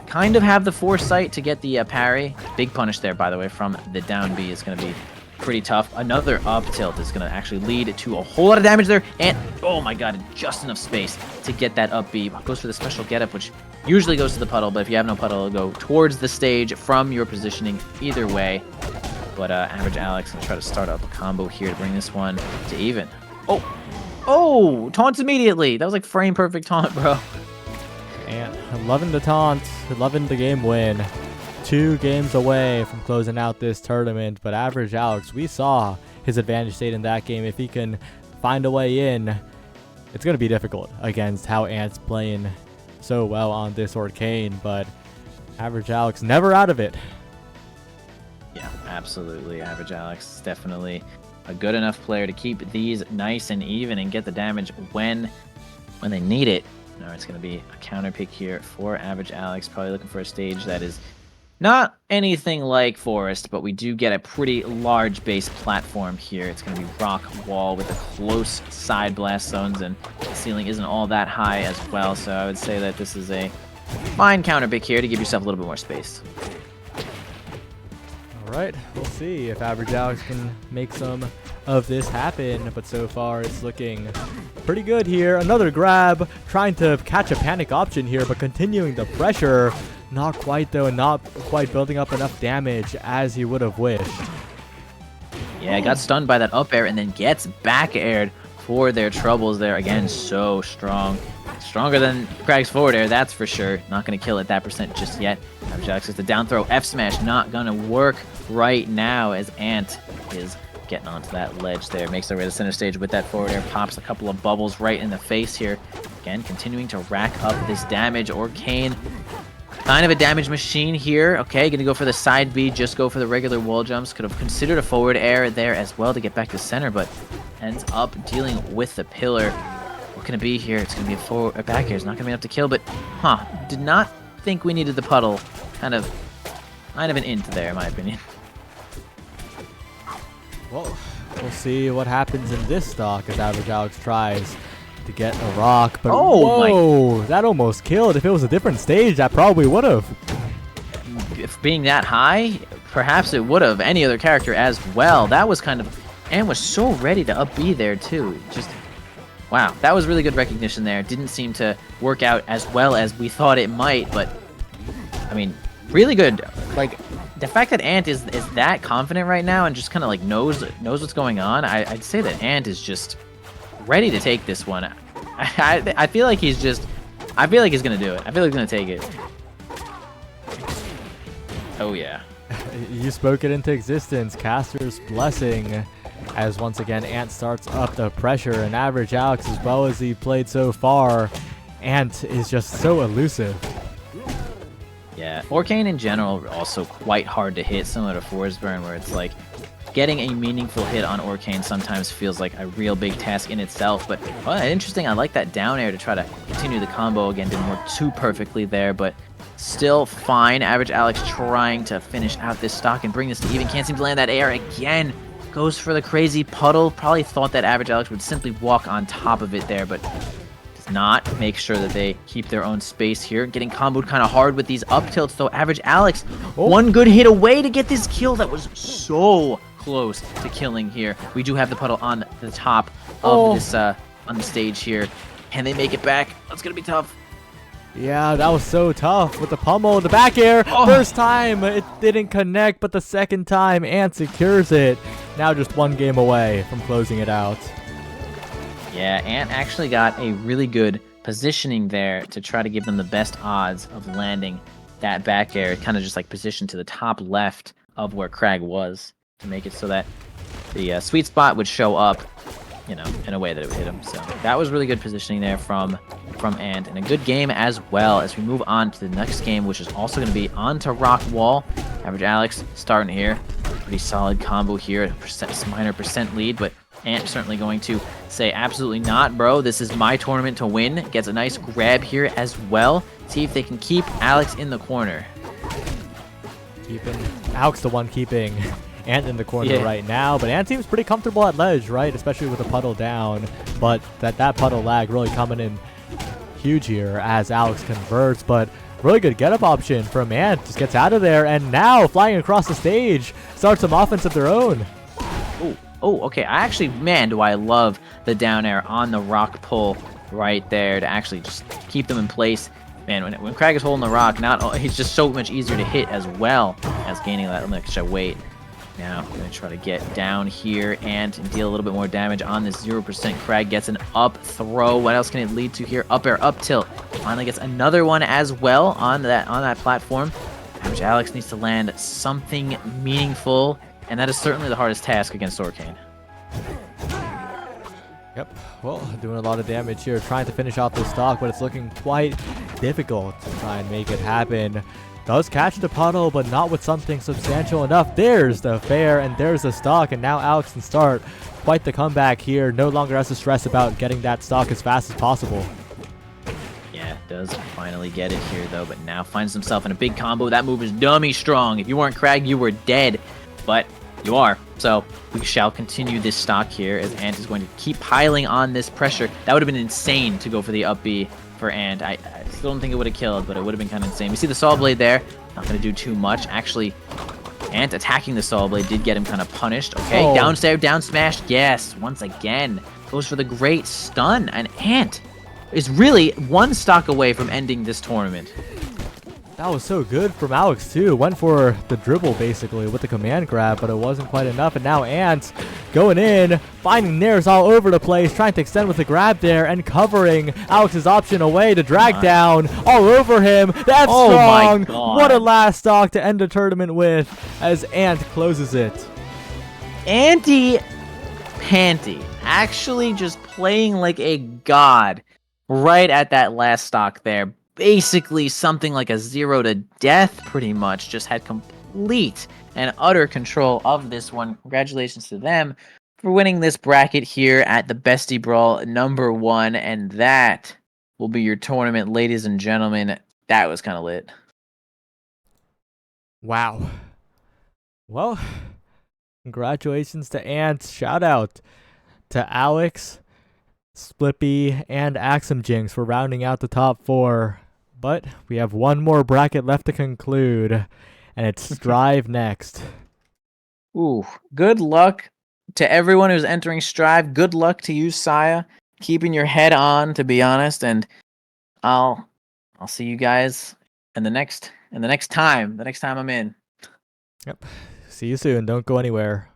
kind of have the foresight to get the parry. Big punish there, by the way, from the down B is going to be pretty tough. Another up tilt is going to actually lead to a whole lot of damage there. And, oh my god, just enough space to get that up B. Goes for the special getup, which usually goes to the puddle, but if you have no puddle, it'll go towards the stage from your positioning either way. But Average Alex going to try to start up a combo here to bring this one to even. Oh, taunts immediately. That was like frame perfect taunt, bro. And loving the taunt, loving the game win. 2 games away from closing out this tournament, but Average Alex, we saw his advantage state in that game. If he can find a way in, it's going to be difficult against how Ant's playing so well on this Arcane, but Average Alex never out of it. Yeah, absolutely. Average Alex is definitely a good enough player to keep these nice and even and get the damage when they need it. Now it's going to be a counter pick here for Average Alex. Probably looking for a stage that is not anything like Forest, but we do get a pretty large base platform here. It's going to be rock wall with the close side blast zones, and the ceiling isn't all that high as well. So I would say that this is a fine counter pick here to give yourself a little bit more space. Alright, we'll see if Average Alex can make some of this happen, but so far it's looking pretty good here. Another grab, trying to catch a panic option here, but continuing the pressure. Not quite though, not quite building up enough damage as he would have wished. Yeah, got stunned by that up air and then gets back aired for their troubles there. Again, so strong. Stronger than Crag's forward air, that's for sure. Not going to kill it that percent just yet. Average Alex gets the down throw. F smash not going to work right now as Ant is getting onto that ledge there. Makes their way to center stage with that forward air. Pops a couple of bubbles right in the face here. Again, continuing to rack up this damage. Orcane, kind of a damage machine here. Okay, going to go for the side B. Just go for the regular wall jumps. Could have considered a forward air there as well to get back to center, but ends up dealing with the pillar. What can it be here? It's going to be a back air. It's not going to be enough to kill, but did not think we needed the puddle. Kind of an int there, in my opinion. Well, we'll see what happens in this stock as Average Alex tries to get a rock, but whoa, that almost killed. If it was a different stage, that probably would have. If being that high, perhaps it would have. Any other character as well. That was kind of, and was so ready to up B there too. Just, wow, that was really good recognition there. Didn't seem to work out as well as we thought it might, but I mean, really good. Like, the fact that Ant is that confident right now and just kind of like knows what's going on, I'd say that Ant is just ready to take this one. I feel like he's just, I feel like he's gonna do it. I feel like he's gonna take it. Oh yeah. You spoke it into existence. Caster's Blessing, as once again Ant starts up the pressure, and Average Alex, as well as he played so far, Ant is just so elusive. Yeah, Orcane in general also quite hard to hit, similar to Forsburn, where it's like getting a meaningful hit on Orcane sometimes feels like a real big task in itself. But interesting, I like that down air to try to continue the combo again. Didn't work too perfectly there, but still fine. Average Alex trying to finish out this stock and bring this to even. Can't seem to land that air again. Goes for the crazy puddle. Probably thought that Average Alex would simply walk on top of it there, but not. Make sure that they keep their own space here. Getting comboed kind of hard with these up tilts, though. Average Alex, one good hit away to get this kill. That was so close to killing here. We do have the puddle on the top of this on the stage here. Can they make it back? That's gonna be tough. Yeah, that was so tough with the pummel, the back air. First time it didn't connect, but the second time Ant secures it. Now just one game away from closing it out. Yeah, Ant actually got a really good positioning there to try to give them the best odds of landing that back air, kind of just like positioned to the top left of where Crag was to make it so that the sweet spot would show up, you know, in a way that it would hit him. So that was really good positioning there from Ant, and a good game as well as we move on to the next game, which is also going to be onto Rock Wall. Average Alex starting here. Pretty solid combo here, a minor percent lead, but Ant certainly going to say, absolutely not, bro. This is my tournament to win. Gets a nice grab here as well. See if they can keep Alex in the corner. Alex the one keeping Ant in the corner right now, but Ant seems pretty comfortable at ledge, right? Especially with the puddle down, but that puddle lag really coming in huge here as Alex converts, but really good get-up option from Ant. Just gets out of there, and now flying across the stage, starts some offense of their own. Oh, okay. I actually, man, do I love the down air on the rock pull right there to actually just keep them in place. Man, when Crag is holding the rock, he's just so much easier to hit as well as gaining that extra weight. Now, I'm going to try to get down here and deal a little bit more damage on this 0%. Crag gets an up throw. What else can it lead to here? Up air, up tilt. Finally gets another one as well on that platform. Average Alex needs to land something meaningful, and that is certainly the hardest task against Orcane. Yep, well, doing a lot of damage here, trying to finish off this stock, but it's looking quite difficult to try and make it happen. Does catch the puddle, but not with something substantial enough. There's the fair, and there's the stock, and now Alex can start quite the comeback here. No longer has to stress about getting that stock as fast as possible. Yeah, does finally get it here, though, but now finds himself in a big combo. That move is dummy strong. If you weren't Crag, you were dead, but you are. So we shall continue this stock here as Ant is going to keep piling on this pressure. That would have been insane to go for the up B for Ant. I still don't think it would have killed, but it would have been kind of insane. We see the Saw Blade there. Not going to do too much. Actually, Ant attacking the Saw Blade did get him kind of punished. Okay, Oh. down stair, down smash. Yes, once again. Goes for the great stun. And Ant is really one stock away from ending this tournament. That was so good from Alex, too. Went for the dribble, basically, with the command grab, but it wasn't quite enough. And now Ant going in, finding nairs all over the place, trying to extend with the grab there, and covering Alex's option away to drag down all over him. That's Oh my strong. God. What a last stock to end the tournament with as Ant closes it. Anti Panty actually just playing like a god right at that last stock there. Basically something like a 0 to death pretty much. Just had complete and utter control of this one. Congratulations to them for winning this bracket here at the Bestie Brawl #1. And that will be your tournament, ladies and gentlemen. That was kind of lit. Wow. Well, congratulations to Ant. Shout out to Alex, Splippy, and Axum Jinx for rounding out the top 4. But we have one more bracket left to conclude, and it's Strive next. Ooh, good luck to everyone who's entering Strive. Good luck to you, Saya. Keeping your head on, to be honest, and I'll see you guys in the next time I'm in. Yep. See you soon. Don't go anywhere.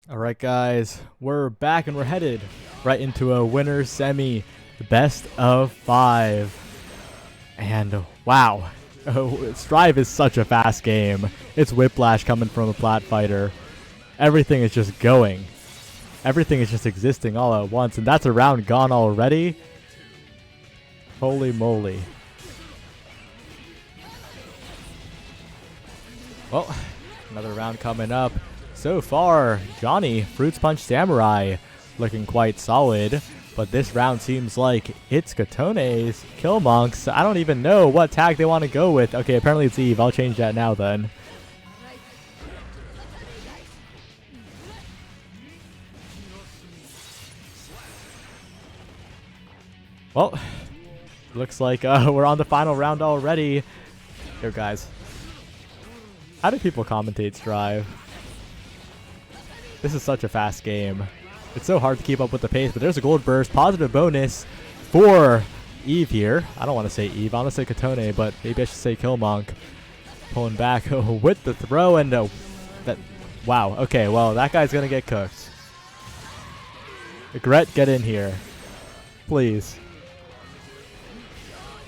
Alright guys, we're back and we're headed right into a winner's semi, best of 5. And wow, Strive is such a fast game. It's Whiplash coming from a plat fighter. Everything is just going. Everything is just existing all at once, and that's a round gone already. Holy moly. Well, another round coming up. So far, Johnny, Fruits Punch Samurai, looking quite solid. But this round seems like it's Katone's Killmonks. I don't even know what tag they want to go with. Okay, apparently it's Eve. I'll change that now then. Well, looks like we're on the final round already. Here, guys. How do people commentate Strive? This is such a fast game. It's so hard to keep up with the pace, but there's a gold burst. Positive bonus for Eve here. I don't want to say Eve. I want to say Katone, but maybe I should say Killmonk. Pulling back with the throw and that. Wow. Okay, well, that guy's going to get cooked. Gret, get in here. Please.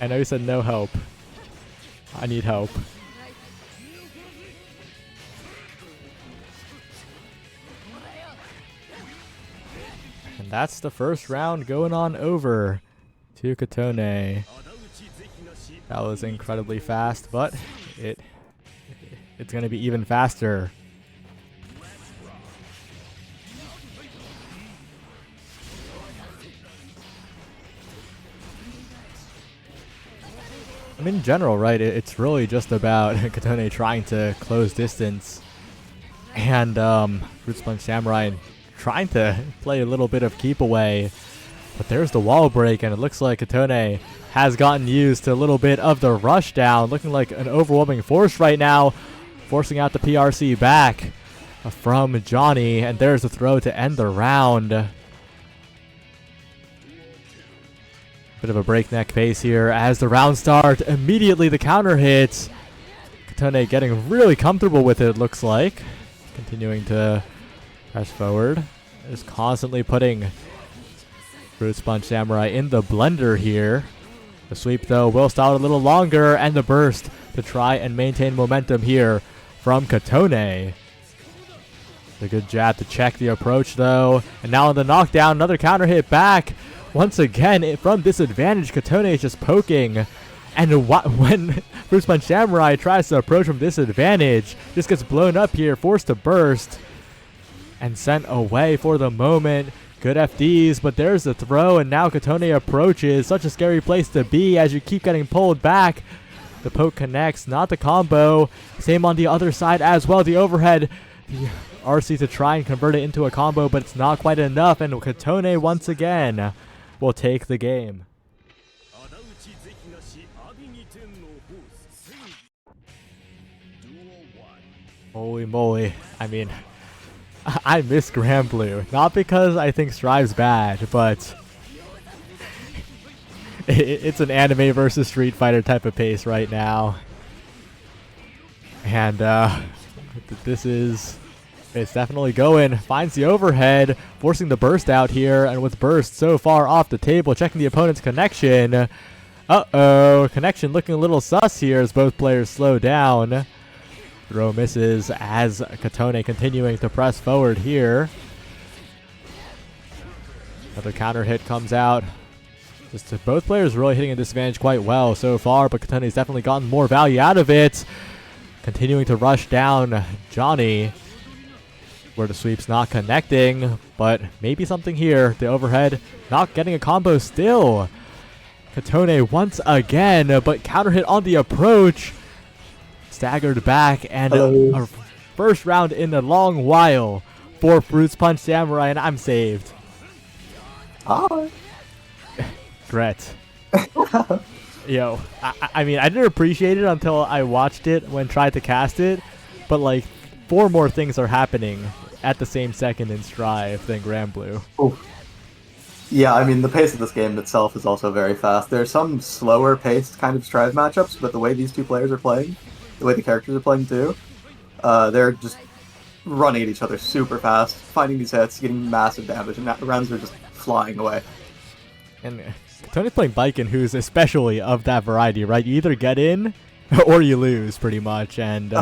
I know you said no help. I need help. And that's the first round going on over to Katone. That was incredibly fast, but it's going to be even faster. I mean, in general, right, it's really just about Katone trying to close distance and Fruits Punch Samurai trying to play a little bit of keep away. But there's the wall break, and it looks like Katone has gotten used to a little bit of the rush down, looking like an overwhelming force right now, forcing out the PRC back from Johnny, and there's the throw to end the round. Bit of a breakneck pace here as the round starts. Immediately the counter hits. Katone getting really comfortable with it, looks like. Continuing to press forward. Is constantly putting Fruits Punch Samurai in the blender here. The sweep, though, will stall a little longer, and the burst to try and maintain momentum here from Katone. A good jab to check the approach, though. And now on the knockdown, another counter hit back. Once again, from disadvantage, Katone is just poking. And when Fruits Punch Samurai tries to approach from disadvantage, just gets blown up here, forced to burst. And sent away for the moment. Good FDs, but there's the throw, and now Katone approaches. Such a scary place to be as you keep getting pulled back. The poke connects, not the combo. Same on the other side as well. The overhead. The RC to try and convert it into a combo, but it's not quite enough. And Katone once again will take the game. Holy moly. I mean, I miss granblue. Not because I think Strive's bad, but it's an anime versus Street Fighter type of pace right now. And it's definitely going. Finds the overhead, forcing the burst out here. And with burst so far off the table, checking the opponent's connection. Uh-oh, connection looking a little sus here as both players slow down. Throw misses as Katone continuing to press forward here. Another counter hit comes out. Just both players really hitting a disadvantage quite well so far, but Katone's definitely gotten more value out of it. Continuing to rush down Johnny, where the sweep's not connecting, but maybe something here. The overhead not getting a combo still. Katone once again, but counter hit on the approach. Staggered back, and a first round in a long while for Fruits Punch Samurai, and I'm saved. Hi. Gret. Yo, I mean, I didn't appreciate it until I watched it when tried to cast it, but like 4 more things are happening at the same second in Strive than granblue. Oof. Yeah, I mean, the pace of this game itself is also very fast. There are some slower paced kind of Strive matchups, but the way these two players are playing, the way the characters are playing too, they're just running at each other super fast, finding these hits, getting massive damage, and rounds are just flying away. And Tony's playing Baiken, who's especially of that variety, right? You either get in or you lose, pretty much. And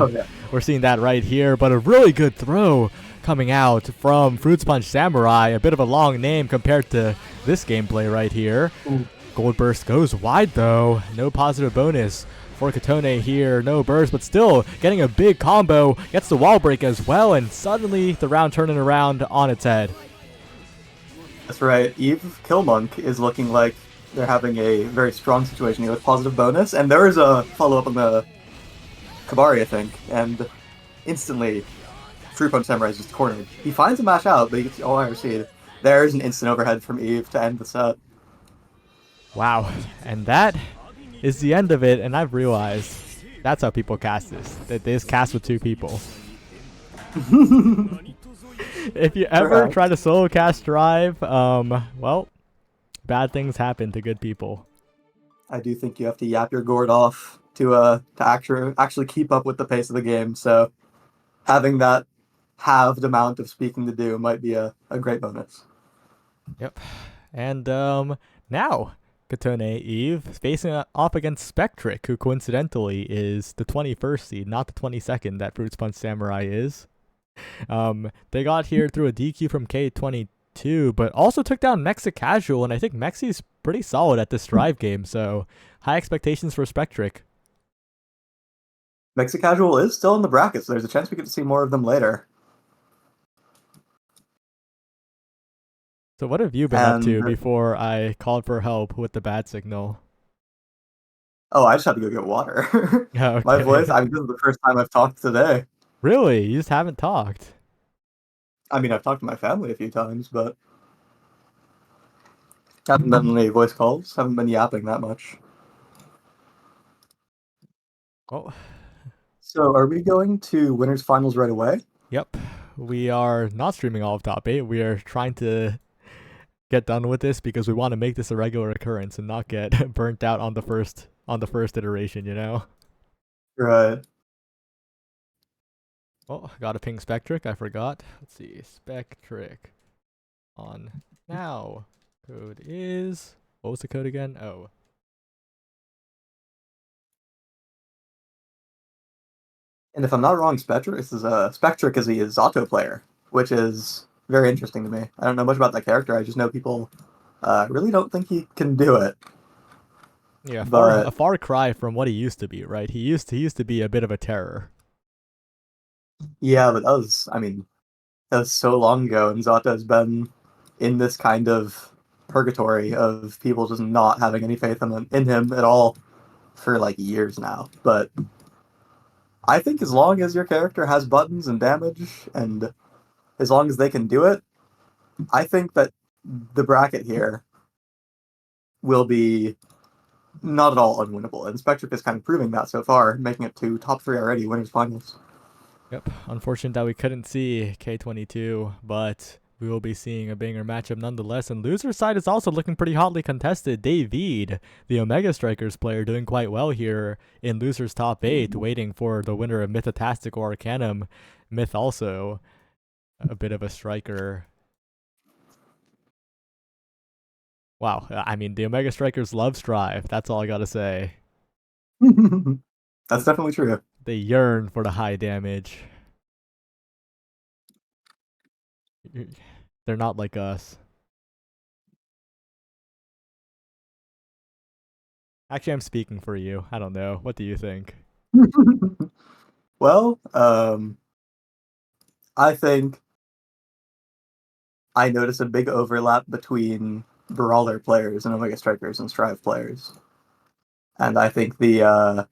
we're seeing that right here. But a really good throw coming out from Fruits Punch Samurai. A bit of a long name compared to this gameplay right here. Gold Burst goes wide, though. No positive bonus for Katone here. No burst, but still getting a big combo. Gets the wall break as well. And suddenly the round turning around on its head. That's right. Eve Killmonk is looking like they're having a very strong situation here with positive bonus, and there is a follow-up on the Kabari, I think, and instantly Fruit Punch Samurai is just cornered. He finds a mash out, but he gets the all-iron seed. There's an instant overhead from Eve to end the set. Wow, and that is the end of it, and I've realized that's how people cast this. That they just cast with 2 people. If you ever try to solo cast Drive, well, bad things happen to good people. I do think you have to yap your gourd off to actually keep up with the pace of the game, so having that halved amount of speaking to do might be a great bonus. Yep. And now Katone Eve facing off against Spectric, who coincidentally is the 21st seed, not the 22nd that Fruits Punch Samurai is. They got here through a DQ from K22, but also took down Mexa Casual, and I think Mexi's pretty solid at this Drive game, so high expectations for Spectric. Mexa Casual is still in the bracket, so there's a chance we get to see more of them later. So what have you been up to before I called for help with the bad signal? Oh, I just had to go get water. Okay. My voice, this is the first time I've talked today. Really? You just haven't talked? I mean, I've talked to my family a few times, but haven't done any voice calls, haven't been yapping that much. Oh. So are we going to winners finals right away? Yep. We are not streaming all of top 8. We are trying to get done with this because we want to make this a regular occurrence and not get burnt out on the first iteration, you know? Right. Oh, got a ping Spectric. I forgot. Let's see. Spectric on now. Code is... What was the code again? Oh. And if I'm not wrong, Spectric is a Zato player, which is very interesting to me. I don't know much about that character. I just know people really don't think he can do it. Yeah, a far cry from what he used to be, right? He used to be a bit of a terror. Yeah, but that was so long ago, and Zato's been in this kind of purgatory of people just not having any faith in him at all for like years now. But I think as long as your character has buttons and damage, and as long as they can do it, I think that the bracket here will be not at all unwinnable. And Spectric is kind of proving that so far, making it to top 3 already, winners finals. Yep, unfortunate that we couldn't see K22, but we will be seeing a banger matchup nonetheless. And loser side is also looking pretty hotly contested. David, the Omega Strikers player, doing quite well here in losers top 8, waiting for the winner of Mythotastic or Arcanum. Myth also a bit of a striker. Wow, I mean, the Omega Strikers love Strive. That's all I gotta say. That's definitely true. They yearn for the high damage. They're not like us. Actually, I'm speaking for you. I don't know. What do you think? Well, I think I notice a big overlap between Brawler players and Omega Strikers and Strive players. And I think the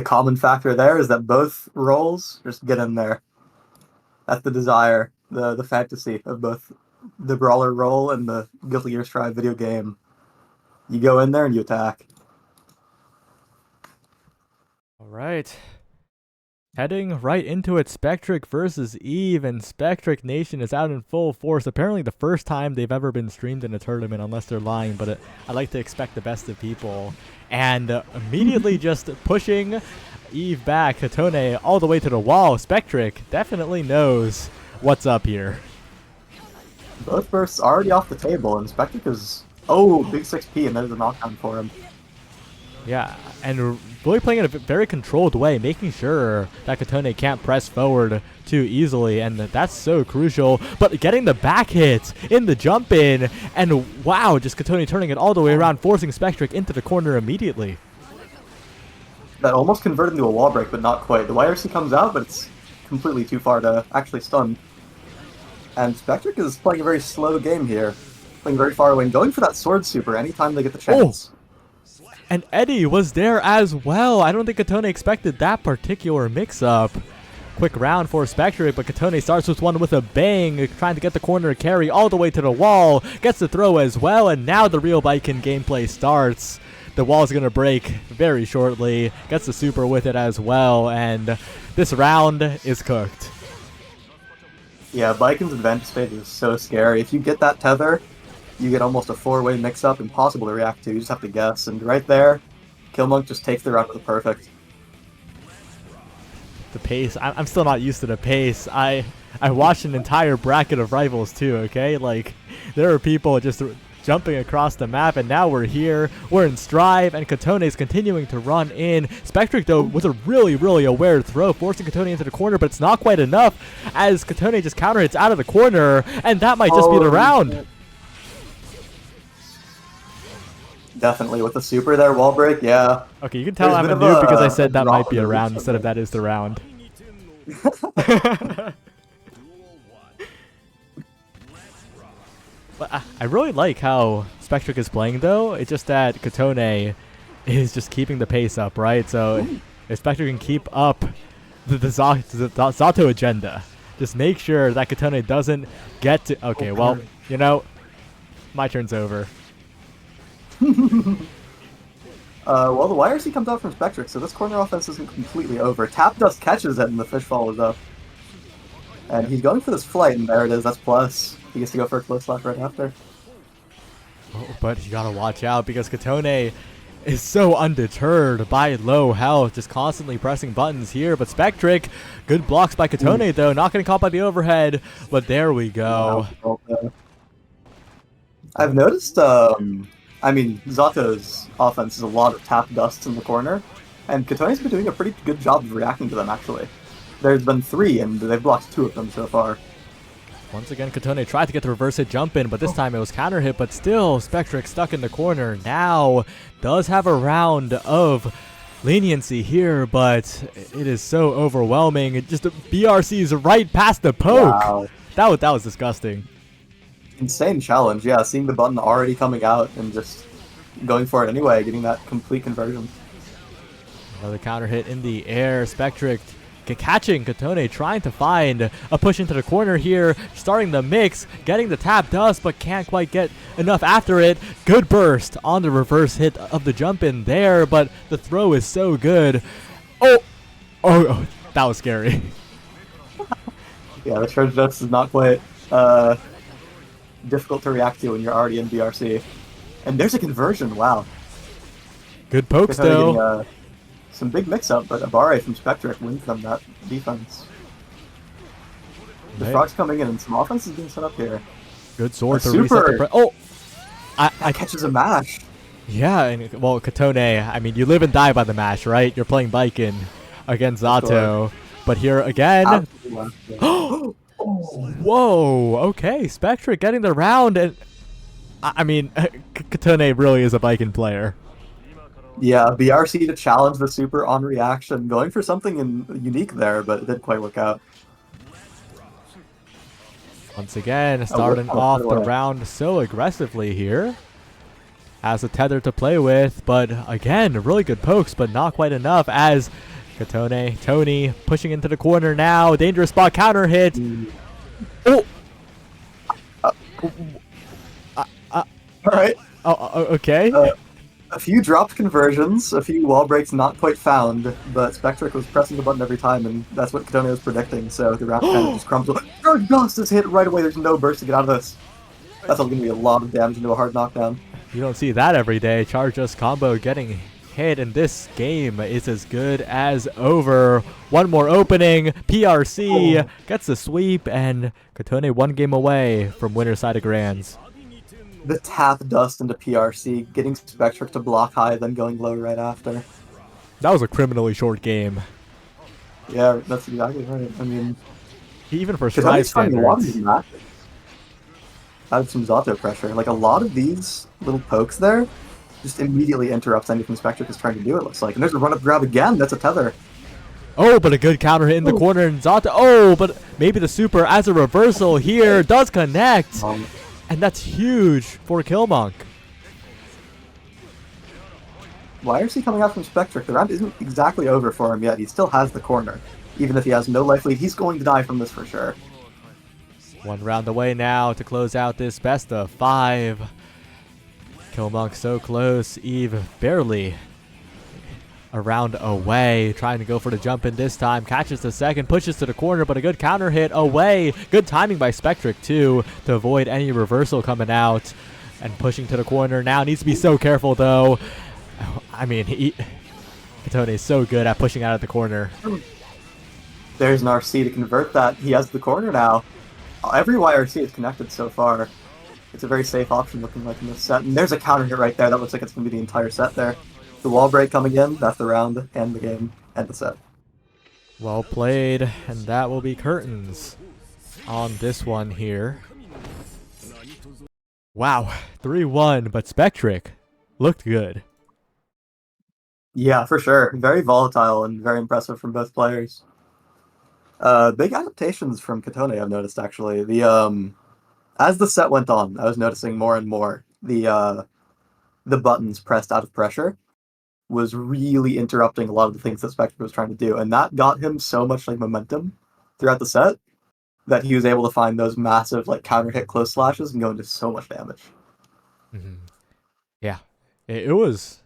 common factor there is that both roles just get in there. That's the desire, the fantasy of both the Brawler role and the Guilty Gear Strive video game. You go in there and you attack. All right. Heading right into it, Spectric versus Eve, and Spectric Nation is out in full force. Apparently the first time they've ever been streamed in a tournament, unless they're lying, but I like to expect the best of people. And immediately just pushing Eve back. Katone all the way to the wall. Spectric definitely knows what's up here. Both bursts already off the table, and Spectric is... Oh, big 6P, and there's a knockdown for him. Yeah, and really playing in a very controlled way, making sure that Katone can't press forward too easily, and that's so crucial. But getting the back hit in the jump in, and wow, just Katone turning it all the way around, forcing Spectric into the corner immediately. That almost converted into a wall break, but not quite. The YRC comes out, but it's completely too far to actually stun. And Spectric is playing a very slow game here, playing very far away, and going for that sword super anytime they get the chance. And Eddie was there as well. I don't think Katone expected that particular mix-up. Quick round for Spectric, but Katone starts with one with a bang, trying to get the corner carry all the way to the wall. Gets the throw as well, and now the real Viking gameplay starts. The wall's going to break very shortly. Gets the super with it as well, and this round is cooked. Yeah, Viking's advantage stage is so scary. If you get that tether, you get almost a 4-way mix-up, impossible to react to. You just have to guess. And right there, Killmonk just takes the round with the perfect. The pace. I'm still not used to the pace. I watched an entire bracket of rivals too, okay? Like, there are people just jumping across the map, and now we're here. We're in Strive, and Katone's continuing to run in. Spectric, though, with a really, really aware throw, forcing Katone into the corner, but it's not quite enough as Katone just counter hits out of the corner, and that might just be the round. Definitely with the super there, wall break, yeah. Okay, you can tell I'm a noob because I said that might be a round instead of that is the round. But I really like how Spectric is playing, though. It's just that Katone is just keeping the pace up, right? So if Spectric can keep up the Zato agenda, just make sure that Katone doesn't get to... Okay, well, you know, my turn's over. Well, the YRC comes out from Spectric, so this corner offense isn't completely over. Tap Dust catches it, and the fish follows up. And he's going for this flight, and there it is, that's plus. He gets to go for a close slap right after. Oh, but you gotta watch out, because Katone is so undeterred by low health, just constantly pressing buttons here. But Spectric, good blocks by Katone, though, not getting caught by the overhead. But there we go. I've noticed, I mean, Zato's offense is a lot of tap dusts in the corner, and Katone's been doing a pretty good job of reacting to them, actually. There's been 3, and they've blocked 2 of them so far. Once again, Katone tried to get the reverse hit jump in, but this time it was counter hit, but still, Spectric stuck in the corner. Now, does have a round of leniency here, but it is so overwhelming. It just BRC's right past the poke. Wow. That was disgusting. Insane challenge, yeah, seeing the button already coming out and just going for it anyway, getting that complete conversion. Another counter hit in the air. Spectric catching Katone, trying to find a push into the corner here, starting the mix, getting the tap dust, but can't quite get enough after it. Good burst on the reverse hit of the jump in there, but the throw is so good. Oh, that was scary. Yeah, the charge dust is not quite difficult to react to when you're already in BRC. And there's a conversion, wow. Good pokes, though. Getting, some big mix-up, but Abare from Spectric wins them that defense. The frog's coming in, and some offense is being set up here. Good sword to super. reset the I catches a mash. Yeah, and well, Katone, I mean, you live and die by the mash, right? You're playing Viking against Zato. But here again... Whoa, okay, Spectric getting the round, and I mean, Katone really is a Viking player. Yeah, BRC to challenge the super on reaction, going for something unique there, but it didn't quite work out. Once again, starting off the round so aggressively here. Has a tether to play with, but again, really good pokes, but not quite enough as Tony pushing into the corner now. Dangerous spot counter hit. Oh! Alright. Okay. A few dropped conversions, a few wall breaks not quite found, but Spectric was pressing the button every time, and that's what Katone was predicting, so the round kind of just crumbled. Charge Dust is hit right away, there's no burst to get out of this. That's going to be a lot of damage into a hard knockdown. You don't see that every day. Charge Dust combo getting hit, and this game is as good as over. One more opening. PRC gets the sweep, and Katone 1 game away from winner side of Grands. The tap dust into PRC, getting Spectric to block high, then going low right after. That was a criminally short game. Yeah, that's exactly right. I mean, Even for Katone's Strive trying a lot of standards. these matches. Add some Zato pressure. Like, a lot of these little pokes there just immediately interrupts anything Spectric is trying to do, it looks like. And there's a run-up grab again. That's a tether. Oh, but a good counter hit in the corner, and Zato. Oh, but maybe the super as a reversal here does connect. And that's huge for Killmonk. Why is he coming out from Spectric? The round isn't exactly over for him yet. He still has the corner. Even if he has no life lead, he's going to die from this for sure. 1 round away now to close out this best of 5. Killmonk so close. Eve barely a round away. Trying to go for the jump in this time. Catches the second, pushes to the corner, but a good counter hit away. Good timing by Spectric too to avoid any reversal coming out. And pushing to the corner now. Needs to be so careful though. I mean, Katone is so good at pushing out of the corner. There's an RC to convert that. He has the corner now. Every YRC is connected so far. It's a very safe option looking like in this set. And there's a counter hit right there. That looks like it's going to be the entire set there. The wall break coming in. That's the round and the game and the set. Well played, and that will be curtains on this one here. Wow, 3-1, but Spectric looked good. Yeah, for sure. Very volatile and very impressive from both players. Big adaptations from Katone, I've noticed, actually. As the set went on, I was noticing more and more the buttons pressed out of pressure was really interrupting a lot of the things that Spectric was trying to do, and that got him so much like momentum throughout the set that he was able to find those massive like counter hit close slashes and go into so much damage. Yeah, it was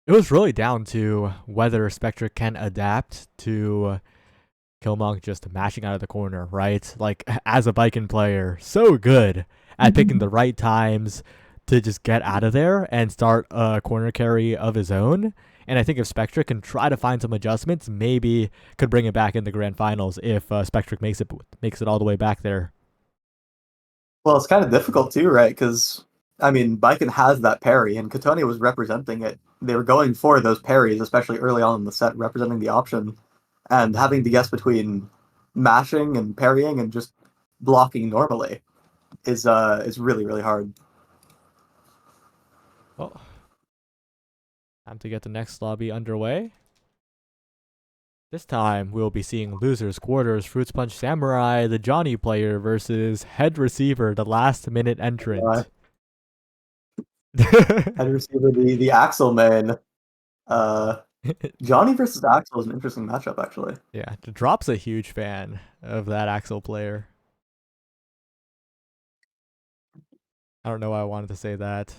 really down to whether Spectric can adapt to Killmonk just mashing out of the corner, right? Like, as a Viking player, so good at picking the right times to just get out of there and start a corner carry of his own. And I think if Spectric can try to find some adjustments, maybe could bring it back in the grand finals if Spectric makes it all the way back there. Well, it's kind of difficult too, right? Because I mean, Viking has that parry, and Katone was representing it. They were going for those parries, especially early on in the set, representing the option. And having to guess between mashing and parrying and just blocking normally is really, really hard. Well, time to get the next lobby underway. This time, we'll be seeing losers quarters, Fruits Punch Samurai, the Johnny player, versus Head Receiver, the last-minute entrant. Head receiver, the Axel main. Johnny versus Axel is an interesting matchup, actually. Yeah, the Drop's a huge fan of that Axel player. I don't know why I wanted to say that.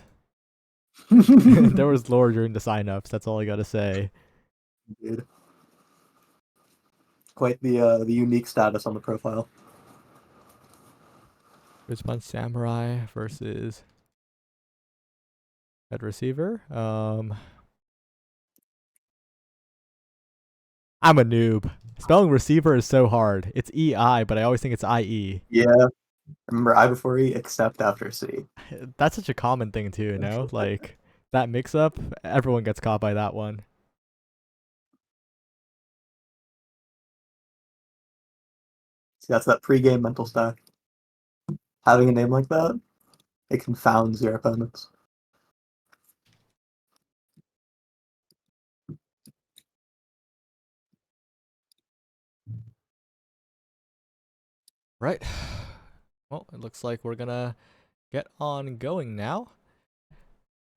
There was lore during the signups. That's all I gotta say. Dude. Quite the unique status on the profile. Fruits Punch Samurai versus Head Receiver. I'm a noob. Spelling receiver is so hard. It's EI, but I always think it's IE. Yeah. Remember I before E, except after C. That's such a common thing too, you know? Like, that mix-up, everyone gets caught by that one. See, that's that pre-game mental stack. Having a name like that, it confounds your opponents. Right. Well, it looks like we're gonna get on going now.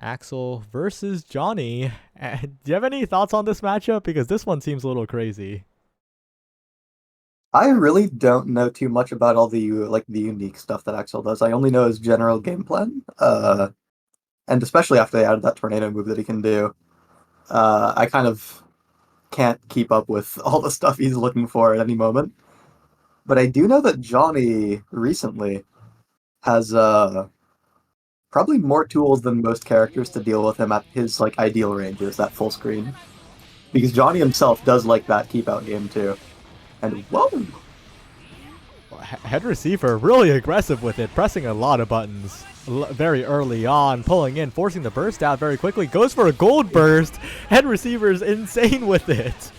Axel versus Johnny. Do you have any thoughts on this matchup? Because this one seems a little crazy. I really don't know too much about all the unique stuff that Axel does. I only know his general game plan. And especially after they added that tornado move that he can do, I kind of can't keep up with all the stuff he's looking for at any moment. But I do know that Johnny recently has probably more tools than most characters to deal with him at his like ideal ranges, that full screen. Because Johnny himself does like that keep out game too. And whoa! Head receiver really aggressive with it, pressing a lot of buttons very early on, pulling in, forcing the burst out very quickly. Goes for a gold burst. Head receiver's insane with it.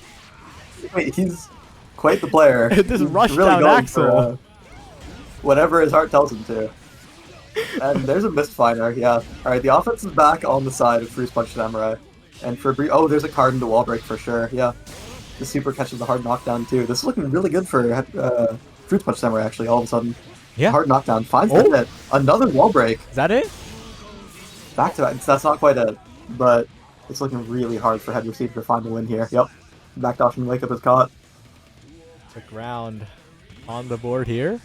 Wait, he's quite the player. This He's rushed really out going Axel. for, whatever his heart tells him to. And there's a missed finer, yeah. Alright, the offense is back on the side of Fruits Punch Samurai. And for oh, there's a card into wall break for sure, yeah. The super catches the hard knockdown too. This is looking really good for Fruits Punch Samurai actually, all of a sudden. Yeah. Hard knockdown, finds the hit. Another wall break. Is that it? Back to back. That's not quite it, but it's looking really hard for head receiver to find the win here. Yep. Back dodge and wake up is caught. The ground on the board here.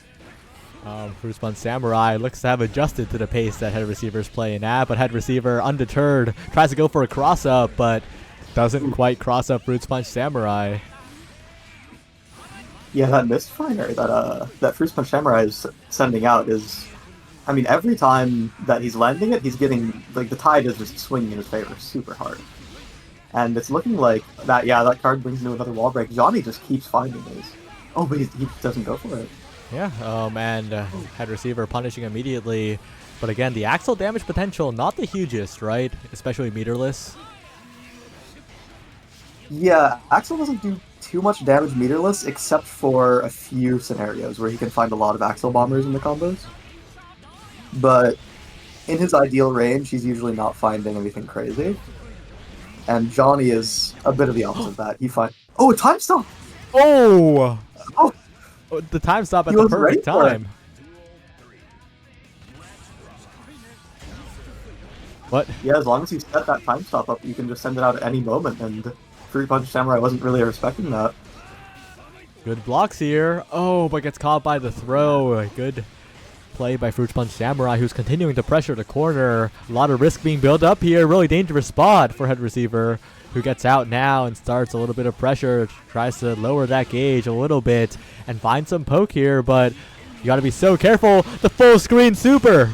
Fruits Punch Samurai looks to have adjusted to the pace that head receiver is playing at, but head receiver undeterred tries to go for a cross up, but doesn't quite cross up Fruits Punch Samurai. Yeah, that misfire that Fruits Punch Samurai is sending out is, I mean, every time that he's landing it, he's getting, like, the tide is just swinging in his favor super hard. And it's looking like that, yeah, that card brings into another wall break. Johnny just keeps finding these. Oh, but he doesn't go for it. Yeah, and head receiver punishing immediately. But again, the Axel damage potential, not the hugest, right? Especially meterless. Yeah, Axel doesn't do too much damage meterless, except for a few scenarios where he can find a lot of Axel bombers in the combos. But in his ideal range, he's usually not finding anything crazy. And Johnny is a bit of the opposite of that. He finds... Oh, a time stop! Oh! Oh! The time stop at He the was ready perfect for it. time. What? Yeah, as long as you set that time stop up, you can just send it out at any moment, and Fruit Punch Samurai wasn't really respecting that. Good blocks here. Oh, but gets caught by the throw. Good play by Fruits Punch Samurai, who's continuing to pressure the corner. A lot of risk being built up here. Really dangerous spot for head receiver, who gets out now and starts a little bit of pressure. Tries to lower that gauge a little bit and find some poke here, but you got to be so careful. The full screen super.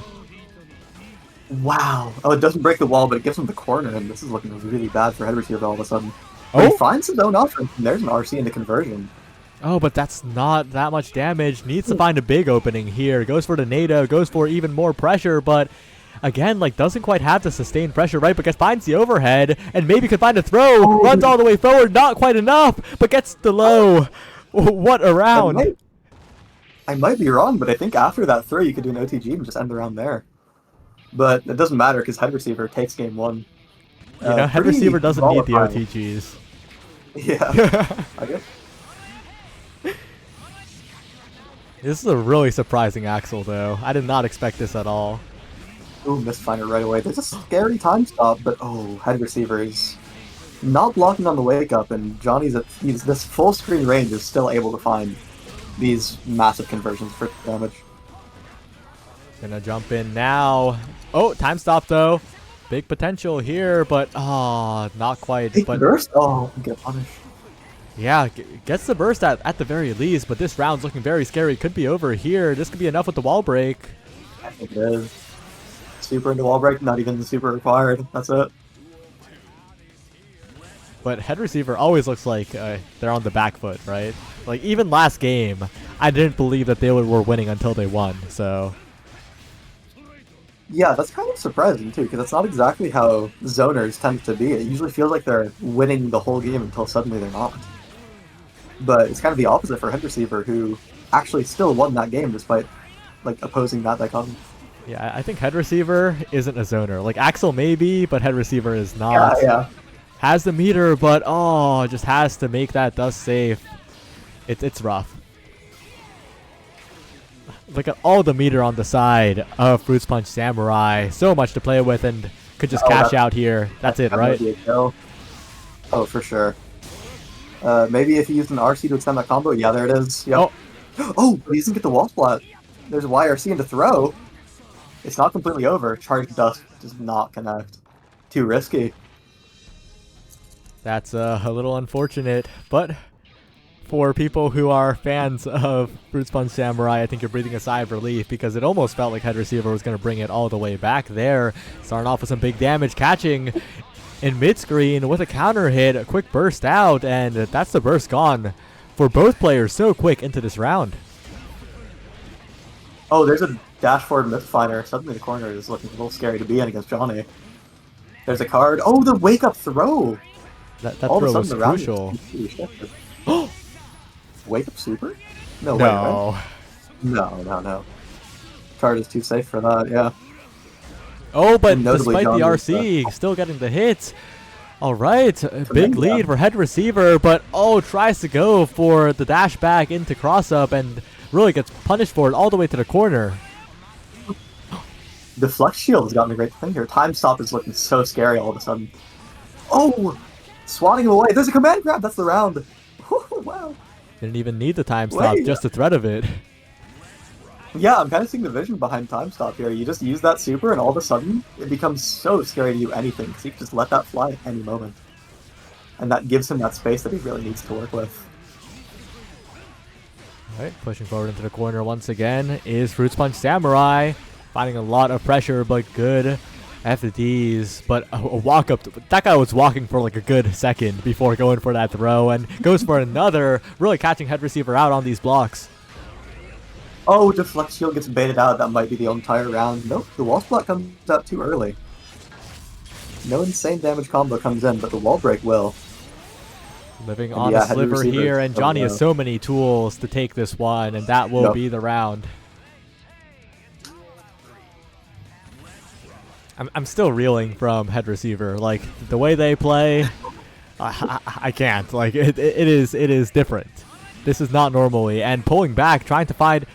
Wow. Oh, it doesn't break the wall, but it gives him the corner, and this is looking really bad for head receiver all of a sudden. But Oh? he finds his own offense, and there's an RC into conversion. Oh, but that's not that much damage. Needs to find a big opening here. Goes for the NATO, goes for even more pressure, but again, like, doesn't quite have the sustained pressure, right? But finds the overhead, and maybe could find a throw. Runs all the way forward, not quite enough, but gets the low. What a round. I might be wrong, but I think after that throw, you could do an OTG and just end the round there. But it doesn't matter, because head receiver takes game one. You know, head pretty receiver doesn't need the volatile. OTGs. Yeah, I guess. This is a really surprising Axel, though. I did not expect this at all. Ooh, misfinder right away. There's a scary time stop, but oh, head receiver is not blocking on the wake up, and Johnny's at this full screen range is still able to find these massive conversions for damage. Gonna jump in now. Oh, time stop, though. Big potential here, but not quite. Take But burst? Oh, get punished. yeah, gets the burst at the very least, but this round's looking very scary. Could be over here. This could be enough with the wall break. I think it is. Super into wall break, not even the super required. That's it. But head receiver always looks like they're on the back foot, right? Like, even last game, I didn't believe that they were winning until they won, so... Yeah, that's kind of surprising too, because that's not exactly how zoners tend to be. It usually feels like they're winning the whole game until suddenly they're not. But it's kind of the opposite for head receiver, who actually still won that game despite like opposing that dichotomy. Yeah, I think head receiver isn't a zoner. Like, Axel maybe, but head receiver is not. Yeah. Has the meter, but just has to make that dust safe. It's rough. Look at all the meter on the side of Fruits Punch Samurai. So much to play with, and could just cash out here. That's it, That right? might be a kill. Oh, for sure. Maybe if he used an RC to extend that combo. Yeah, there it is. Yep. Oh, but he doesn't get the wall splat. There's a YRC into throw. It's not completely over. Charged dust does not connect. Too risky. That's a little unfortunate, but for people who are fans of Fruit Punch Samurai, I think you're breathing a sigh of relief because it almost felt like Head Receiver was going to bring it all the way back there. Starting off with some big damage, catching in mid-screen with a counter hit, a quick burst out, and that's the burst gone for both players so quick into this round. Oh, there's a dash forward Mythfinder. Suddenly the corner is looking a little scary to be in against Johnny. There's a card. Oh, the wake-up throw! That throw was crucial. Wake-up super? No way, right? No. Card is too safe for that, yeah. Oh, but Notably despite the RC, still getting the hits. All right, a big lead for Head Receiver, but tries to go for the dash back into cross-up and really gets punished for it all the way to the corner. The Flex Shield has gotten a great thing here. Time Stop is looking so scary all of a sudden. Oh! Swatting him away. There's a command grab. That's the round. Wow. Didn't even need the time stop, just the threat of it. Yeah, I'm kind of seeing the vision behind Time Stop here. You just use that super and all of a sudden it becomes so scary to do anything because you can just let that fly at any moment. And that gives him that space that he really needs to work with. Alright, pushing forward into the corner once again is Fruit Punch Samurai. Finding a lot of pressure, but good FDs. But a walk up. That guy was walking for like a good second before going for that throw and goes for another, really catching Head Receiver out on these blocks. Oh, Deflect Shield gets baited out. That might be the entire round. Nope, the wall splat comes out too early. No insane damage combo comes in, but the wall break will. Living on a sliver here, and Johnny has so many tools to take this one, and that will be the round. I'm still reeling from Head Receiver. Like, the way they play, I can't. Like, it is different. This is not normally. And pulling back, trying to find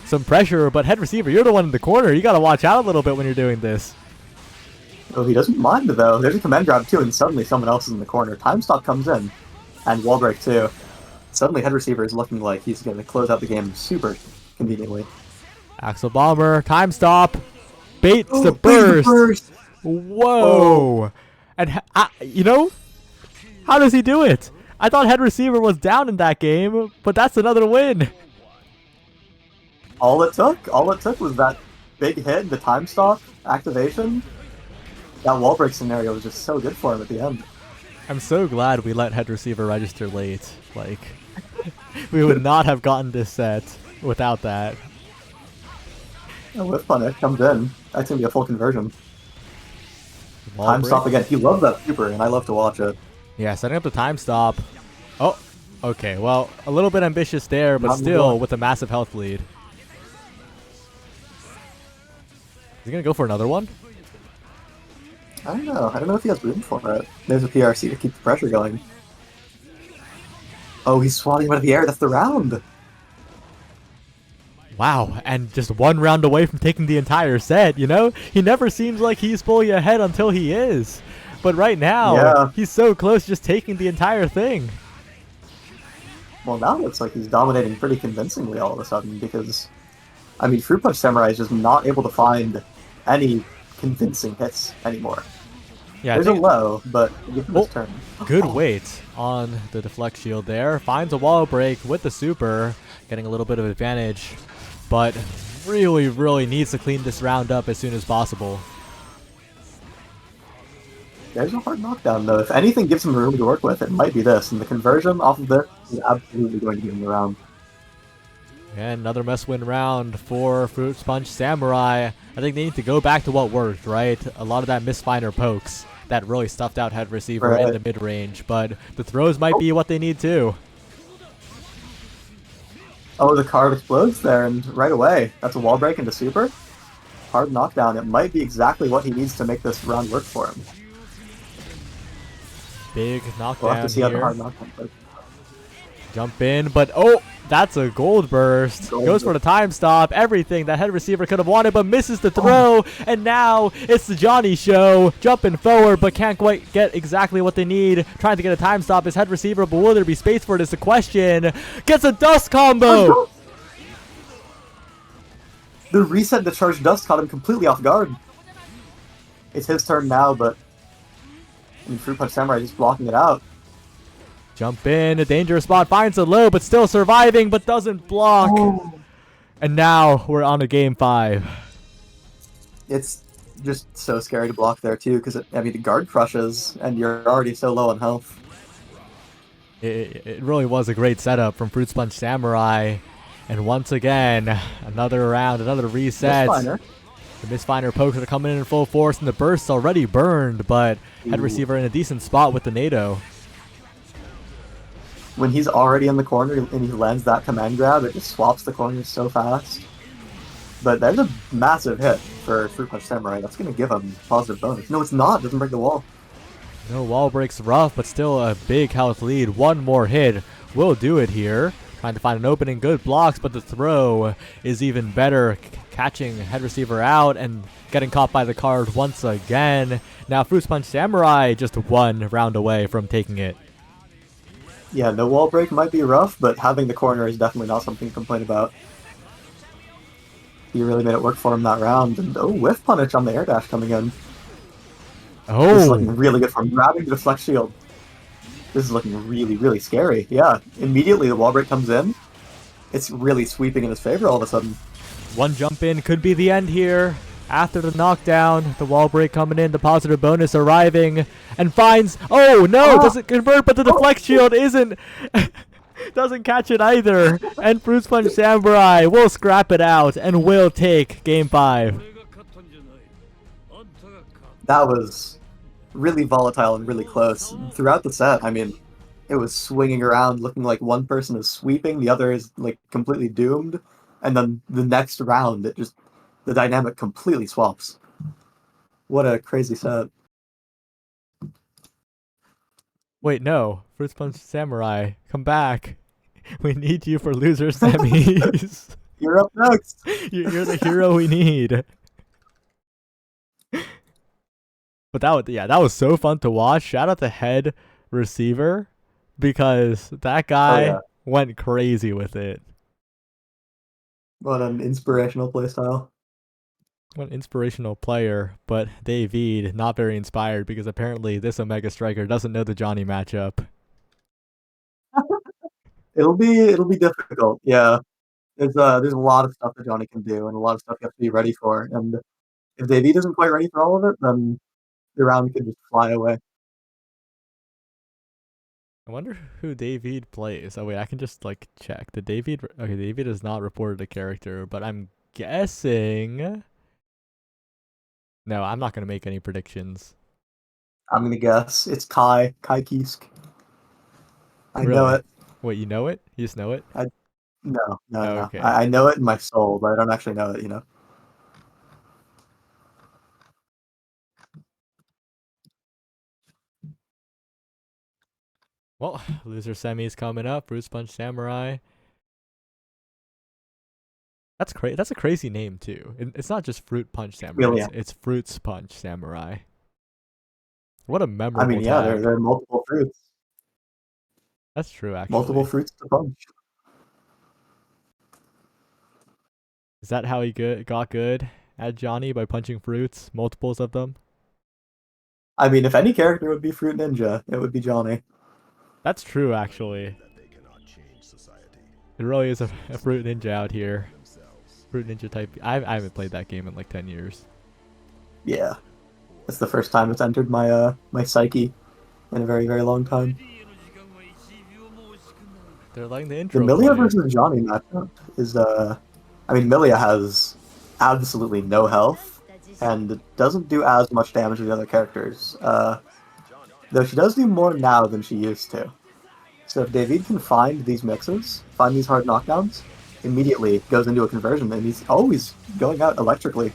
some pressure, but Head Receiver, you're the one in the corner. You got to watch out a little bit when you're doing this. Oh, he doesn't mind though. There's a command grab too, and suddenly someone else is in the corner. Time Stop comes in, and wall break too. Suddenly Head Receiver is looking like he's going to close out the game super conveniently. Axel Bomber, Time Stop, baits the burst. Whoa! And you know, how does he do it? I thought Head Receiver was down in that game, but that's another win. All it took was that big hit, the Time Stop activation. That wall break scenario was just so good for him at the end. I'm so glad we let Head Receiver register late. Like, we would not have gotten this set without that. And with Punish comes in. That's going to be a full conversion. Wall Time break. Stop again. He loves that super, and I love to watch it. Yeah, setting up the Time Stop. Oh, okay. Well, a little bit ambitious there, but still with a massive health lead. Is he going to go for another one? I don't know. I don't know if he has room for it. There's a PRC to keep the pressure going. Oh, he's swatting him out of the air. That's the round. Wow, and just one round away from taking the entire set, you know? He never seems like he's fully ahead until he is. But right now, he's so close just taking the entire thing. Well, now it looks like he's dominating pretty convincingly all of a sudden because, I mean, Fruit Punch Samurai is just not able to find any convincing hits anymore. Yeah, there's a low, but give him his turn. Good weight on the deflect shield there. Finds a wall break with the super, getting a little bit of advantage, but really, really needs to clean this round up as soon as possible. There's a hard knockdown, though. If anything gives him room to work with, it might be this, and the conversion off of this is absolutely going to give him the round. And another must-win round for Fruit Punch Samurai. I think they need to go back to what worked, right? A lot of that misfinder pokes that really stuffed out Head Receiver in the mid-range, but the throws might be what they need too. Oh, the card explodes there, and right away. That's a wall break into super. Hard knockdown. It might be exactly what he needs to make this round work for him. Big knockdown We'll have to see here. how the hard knockdown plays. Jump in, but oh, that's a gold burst. Goes for the time stop. Everything that Head Receiver could have wanted, but misses the throw. And now it's the Johnny show. Jumping forward, but can't quite get exactly what they need. Trying to get a time stop is Head Receiver, but will there be space for it is the question. Gets a dust combo. The reset to charge dust caught him completely off guard. It's his turn now, but Fruit Punch Samurai just blocking it out. Jump in, a dangerous spot, finds a low, but still surviving, but doesn't block. Oh. And now we're on to game 5. It's just so scary to block there too, because I mean the guard crushes, and you're already so low on health. It really was a great setup from Fruits Punch Samurai. And once again, another round, another reset. Misfiner. The Misfiner pokes are coming in full force, and the burst's already burned, but head receiver in a decent spot with the NATO. When he's already in the corner and he lands that command grab, it just swaps the corners so fast. But there's a massive hit for Fruit Punch Samurai. That's going to give him positive bonus. No, it's not. It doesn't break the wall. No, wall breaks rough, but still a big health lead. One more hit will do it here. Trying to find an opening, good blocks, but the throw is even better. Catching head receiver out and getting caught by the card once again. Now Fruits Punch Samurai just 1 round away from taking it. Yeah, the wall break might be rough, but having the corner is definitely not something to complain about. He really made it work for him that round. And oh, whiff punish on the air dash coming in. This is looking really good for him. Grabbing the deflect shield. This is looking really, really scary. Yeah, immediately the wall break comes in. It's really sweeping in his favor all of a sudden. One jump in could be the end here. After the knockdown, the wall break coming in, the positive bonus arriving, and finds. Oh no! Doesn't convert, but the deflect shield isn't. Doesn't catch it either. And Fruits Punch Samurai will scrap it out and will take game 5. That was really volatile and really close. Throughout the set, I mean, it was swinging around looking like one person is sweeping, the other is like completely doomed, and then the next round, the dynamic completely swaps. What a crazy set. Wait, no. Fruits Punch Samurai, come back. We need you for loser semis. You're up next! You're the hero we need. But that was so fun to watch. Shout out to head receiver, because that guy went crazy with it. What an inspirational playstyle. What an inspirational player, but David not very inspired, because apparently this Omega Striker doesn't know the Johnny matchup. It'll be difficult, yeah. There's a lot of stuff that Johnny can do, and a lot of stuff you have to be ready for. And if David isn't quite ready for all of it, then the round could just fly away. I wonder who David plays. Oh wait, I can just like check. David has not reported a character, but I'm guessing. No, I'm not gonna make any predictions. I'm gonna guess it's Kai Kisk. I know it. Wait, you know it? You just know it? No. Okay. I know it in my soul, but I don't actually know it, you know? Well, loser semis coming up. Fruits Punch Samurai. That's a crazy name too. It's not just Fruit Punch Samurai. Really? It's Fruits Punch Samurai. What a memorable. I mean, yeah, tag. there are multiple fruits. That's true, actually. Multiple fruits to punch. Is that how he got good at Johnny, by punching fruits, multiples of them? I mean, if any character would be Fruit Ninja, it would be Johnny. That's true, actually. It really is a Fruit Ninja out here. Fruit Ninja type. I haven't played that game in like 10 years. Yeah, it's the first time it's entered my my psyche in a very, very long time. They're like the The intro. Millia versus Johnny matchup is I mean, Millia has absolutely no health and doesn't do as much damage as the other characters. Though she does do more now than she used to. So if David can find these mixes, find these hard knockdowns, immediately goes into a conversion, and he's always going out electrically.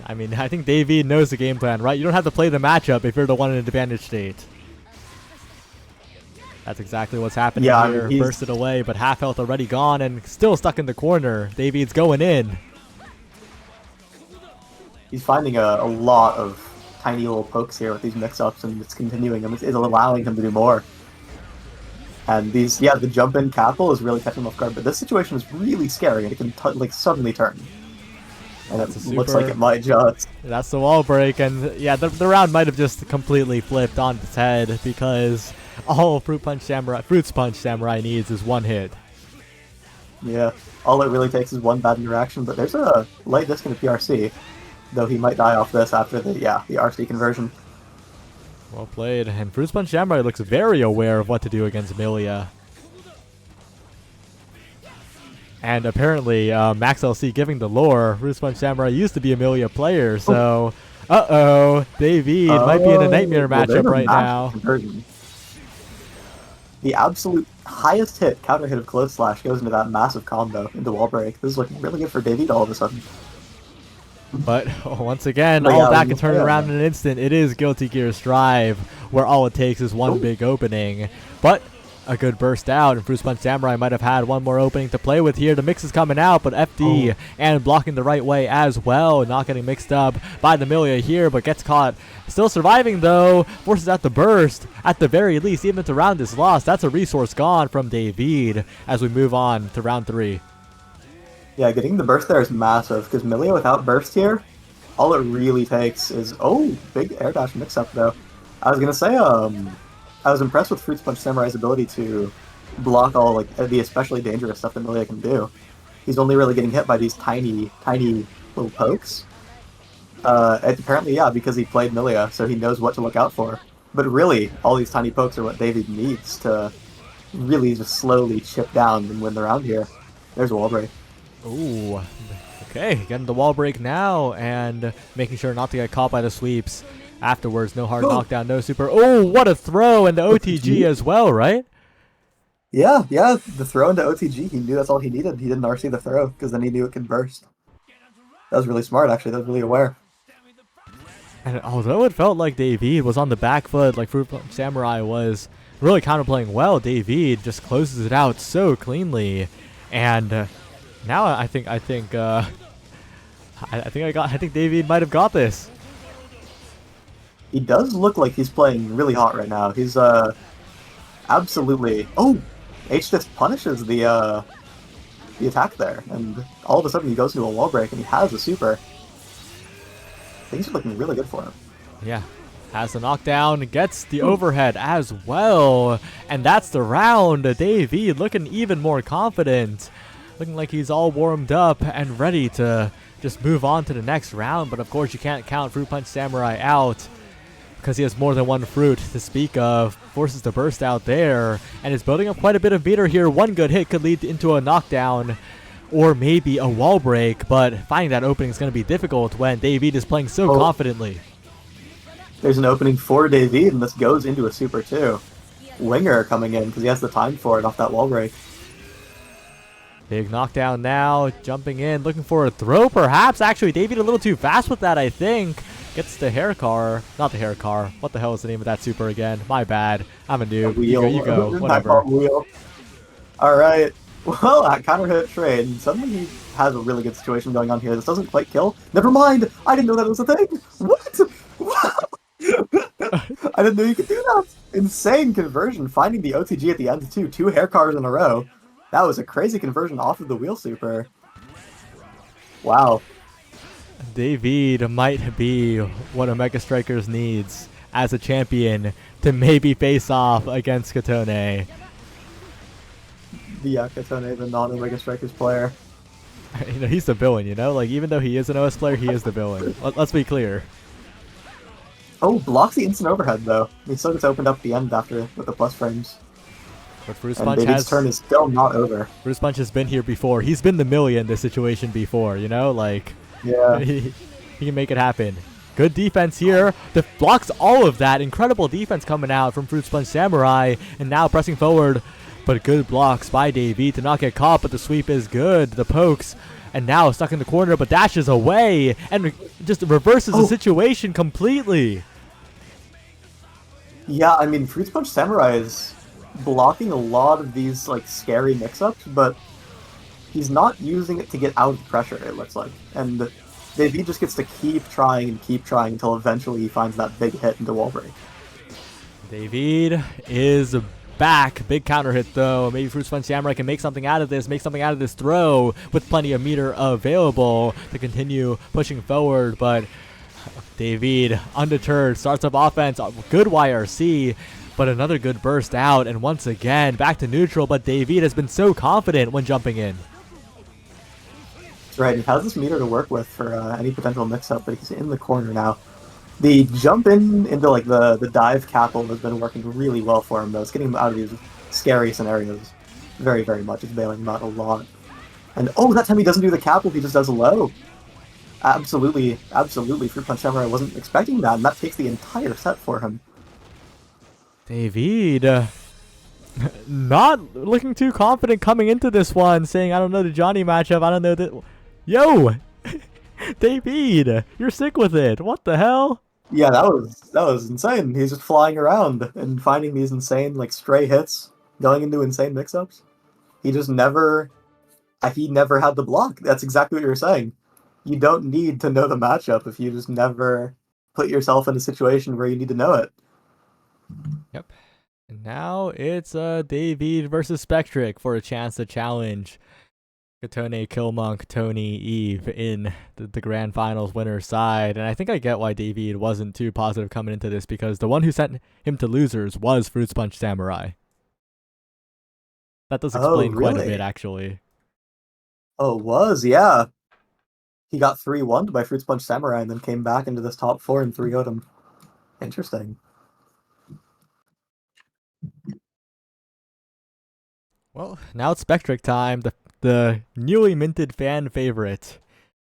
I mean, I think David knows the game plan, right? You don't have to play the matchup if you're the one in an advantage state. That's exactly what's happening Yeah, here. I mean, Bursted away, but half health already gone and still stuck in the corner. David's going in. He's finding a lot of tiny little pokes here with these mix-ups, and it's continuing him. It's allowing him to do more. And these, yeah, the jump-in capel is really catching him off guard, but this situation is really scary, and it can like suddenly turn. And it looks like it might just. That's the wall break, and yeah, the round might have just completely flipped on its head, because all Fruits Punch Samurai needs is one hit. Yeah, all it really takes is one bad interaction, but there's a light disc in the PRC, though he might die off this after the RC conversion. Well played, and Fruits Punch Samurai looks very aware of what to do against Amelia. And apparently, Max LC giving the lore, Fruits Punch Samurai used to be Amelia player, so... Uh-oh, David might be in a nightmare matchup right now. Conversion. The absolute highest hit, counter hit of Close Slash goes into that massive combo into wall break. This is looking really good for David all of a sudden. But once again, all that can turn around in an instant. It is Guilty Gear Strive, where all it takes is one big opening. But a good burst out, and Fruits Punch Samurai might have had one more opening to play with here. The mix is coming out, but FD and blocking the right way as well. Not getting mixed up by the Amelia here, but gets caught. Still surviving though, forces out the burst. At the very least, even to round this loss, that's a resource gone from David as we move on to round 3. Yeah, getting the burst there is massive, because Milia without burst here, all it really takes is... Oh, big air dash mix-up, though. I was going to say, I was impressed with Fruits Punch Samurai's ability to block all, like, the especially dangerous stuff that Milia can do. He's only really getting hit by these tiny, tiny little pokes. And apparently, yeah, because he played Milia, so he knows what to look out for. But really, all these tiny pokes are what David needs to really just slowly chip down and win the round here. There's a wall break. Ooh, okay, getting the wall break now and making sure not to get caught by the sweeps afterwards. No hard knockdown, no super. Oh, what a throw into OTG as well, right? Yeah, the throw into OTG, he knew that's all he needed. He didn't RC the throw because then he knew it could burst. That was really smart, actually. That was really aware. And although it felt like David was on the back foot, like Fruit Punch Samurai was really counterplaying well, David just closes it out so cleanly. And now I think David might have got this. He does look like he's playing really hot right now. He's absolutely... Oh! H just punishes the attack there, and all of a sudden he goes into a wall break and he has a super. Things are looking really good for him. Yeah. Has the knockdown, gets the overhead as well. And that's the round. David looking even more confident. Looking like he's all warmed up and ready to just move on to the next round. But of course you can't count Fruit Punch Samurai out because he has more than one fruit to speak of. Forces the burst out there and is building up quite a bit of meter here. One good hit could lead into a knockdown or maybe a wall break, but finding that opening is going to be difficult when David is playing so confidently. There's an opening for David, and this goes into a super too. Winger coming in because he has the time for it off that wall break. Big knockdown now, jumping in, looking for a throw perhaps. Actually, David a little too fast with that, I think. Gets the hair car. Not the hair car. What the hell is the name of that super again? My bad. I'm a noob. You go. Whatever. Alright. Well, at counter hit trade, suddenly he has a really good situation going on here. This doesn't quite kill. Never mind! I didn't know that was a thing! What? I didn't know you could do that! Insane conversion, finding the OTG at the end too. 2 hair cars in a row. That was a crazy conversion off of the wheel super. Wow. David might be what Omega Strikers needs as a champion to maybe face off against Katone. The Katone, the non-Omega Strikers player. You know, he's the villain, you know? Like, even though he is an OS player, he is the villain. Let's be clear. Oh, blocks the instant overhead, though. He still gets opened up at the end after with the plus frames. But Fruits and Punch David's turn is still not over. Fruits Punch has been here before. He's been the Millia in this situation before, you know? Like, yeah. He can make it happen. Good defense here. Blocks all of that. Incredible defense coming out from Fruits Punch Samurai. And now pressing forward. But good blocks by David to not get caught, but the sweep is good. The pokes, and now stuck in the corner, but dashes away and just reverses the situation completely. Yeah, I mean, Fruits Punch Samurai is blocking a lot of these, like, scary mix-ups, but he's not using it to get out of pressure, it looks like. And David just gets to keep trying until eventually he finds that big hit into wall break. David is back. Big counter hit though. Maybe Fruits Punch Samurai can make something out of this throw with plenty of meter available to continue pushing forward, but David undeterred starts up offense. Good YRC. but another good burst out, and once again back to neutral, but David has been so confident when jumping in. Right, he has this meter to work with for any potential mix-up, but he's in the corner now. The jump into like the dive capel has been working really well for him, though. It's getting him out of these scary scenarios very, very much. It's bailing him out a lot. And oh, that time he doesn't do the capel, he just does a low. Absolutely, absolutely. Fruit Punch Samurai wasn't expecting that, and that takes the entire set for him. David, not looking too confident coming into this one, saying, I don't know the Johnny matchup, I don't know that. Yo! David, you're sick with it. What the hell? Yeah, that was insane. He's just flying around and finding these insane, like, stray hits, going into insane mix-ups. He just never had the block. That's exactly what you were saying. You don't need to know the matchup if you just never put yourself in a situation where you need to know it. Yep. And now it's David versus Spectric for a chance to challenge Katone, Killmonk, Tony, Eve in the grand finals winner's side. And I think I get why David wasn't too positive coming into this, because the one who sent him to losers was Fruit Punch Samurai. That does explain quite a bit, actually. Oh, it was, yeah. He got 3-1'd by Fruit Punch Samurai and then came back into this top 4 and 3-0'd him. Interesting. Well, now it's Spectric time, the newly minted fan favorite.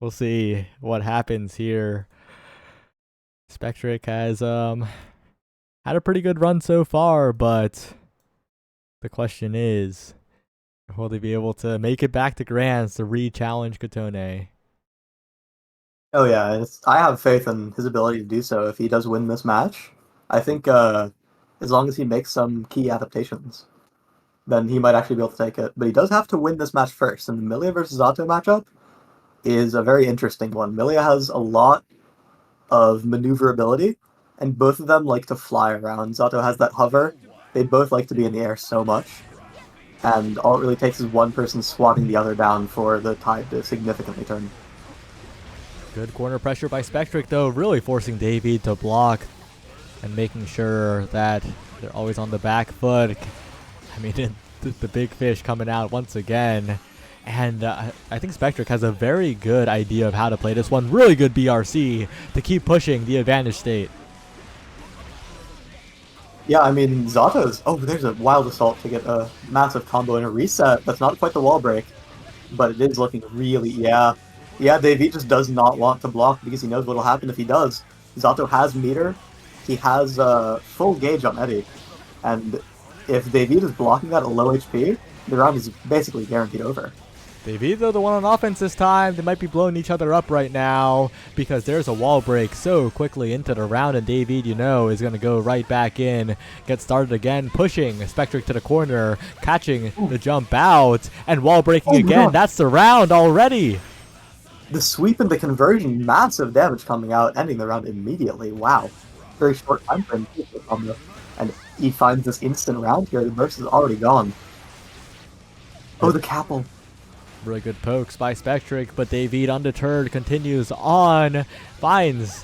We'll see what happens here. Spectric has had a pretty good run so far, but the question is, will they be able to make it back to Grands to re-challenge Katone? Oh yeah, I have faith in his ability to do so if he does win this match. I think as long as he makes some key adaptations, then he might actually be able to take it. But he does have to win this match first, and the Milia versus Zato matchup is a very interesting one. Milia has a lot of maneuverability, and both of them like to fly around. Zato has that hover. They both like to be in the air so much, and all it really takes is one person swatting the other down for the tide to significantly turn. Good corner pressure by Spectric, though, really forcing David to block and making sure that they're always on the back foot. I mean, the big fish coming out once again. And I think Spectric has a very good idea of how to play this one. Really good BRC to keep pushing the advantage state. Yeah, I mean, Zato's... Oh, there's a wild assault to get a massive combo and a reset. That's not quite the wall break, but it is looking really... Yeah, David just does not want to block because he knows what will happen if he does. Zato has meter. He has full gauge on Eddie. And if David is blocking that at low HP, the round is basically guaranteed over. David, though, the one on offense this time. They might be blowing each other up right now because there's a wall break so quickly into the round, and David, you know, is going to go right back in, get started again, pushing Spectric to the corner, catching the jump out, and wall breaking again. That's the round already. The sweep and the conversion, massive damage coming out, ending the round immediately. Wow. Very short time frame. And he finds this instant round here. The burst is already gone. Oh, the capel. Really good pokes by Spectric, but David, undeterred, continues on. Finds,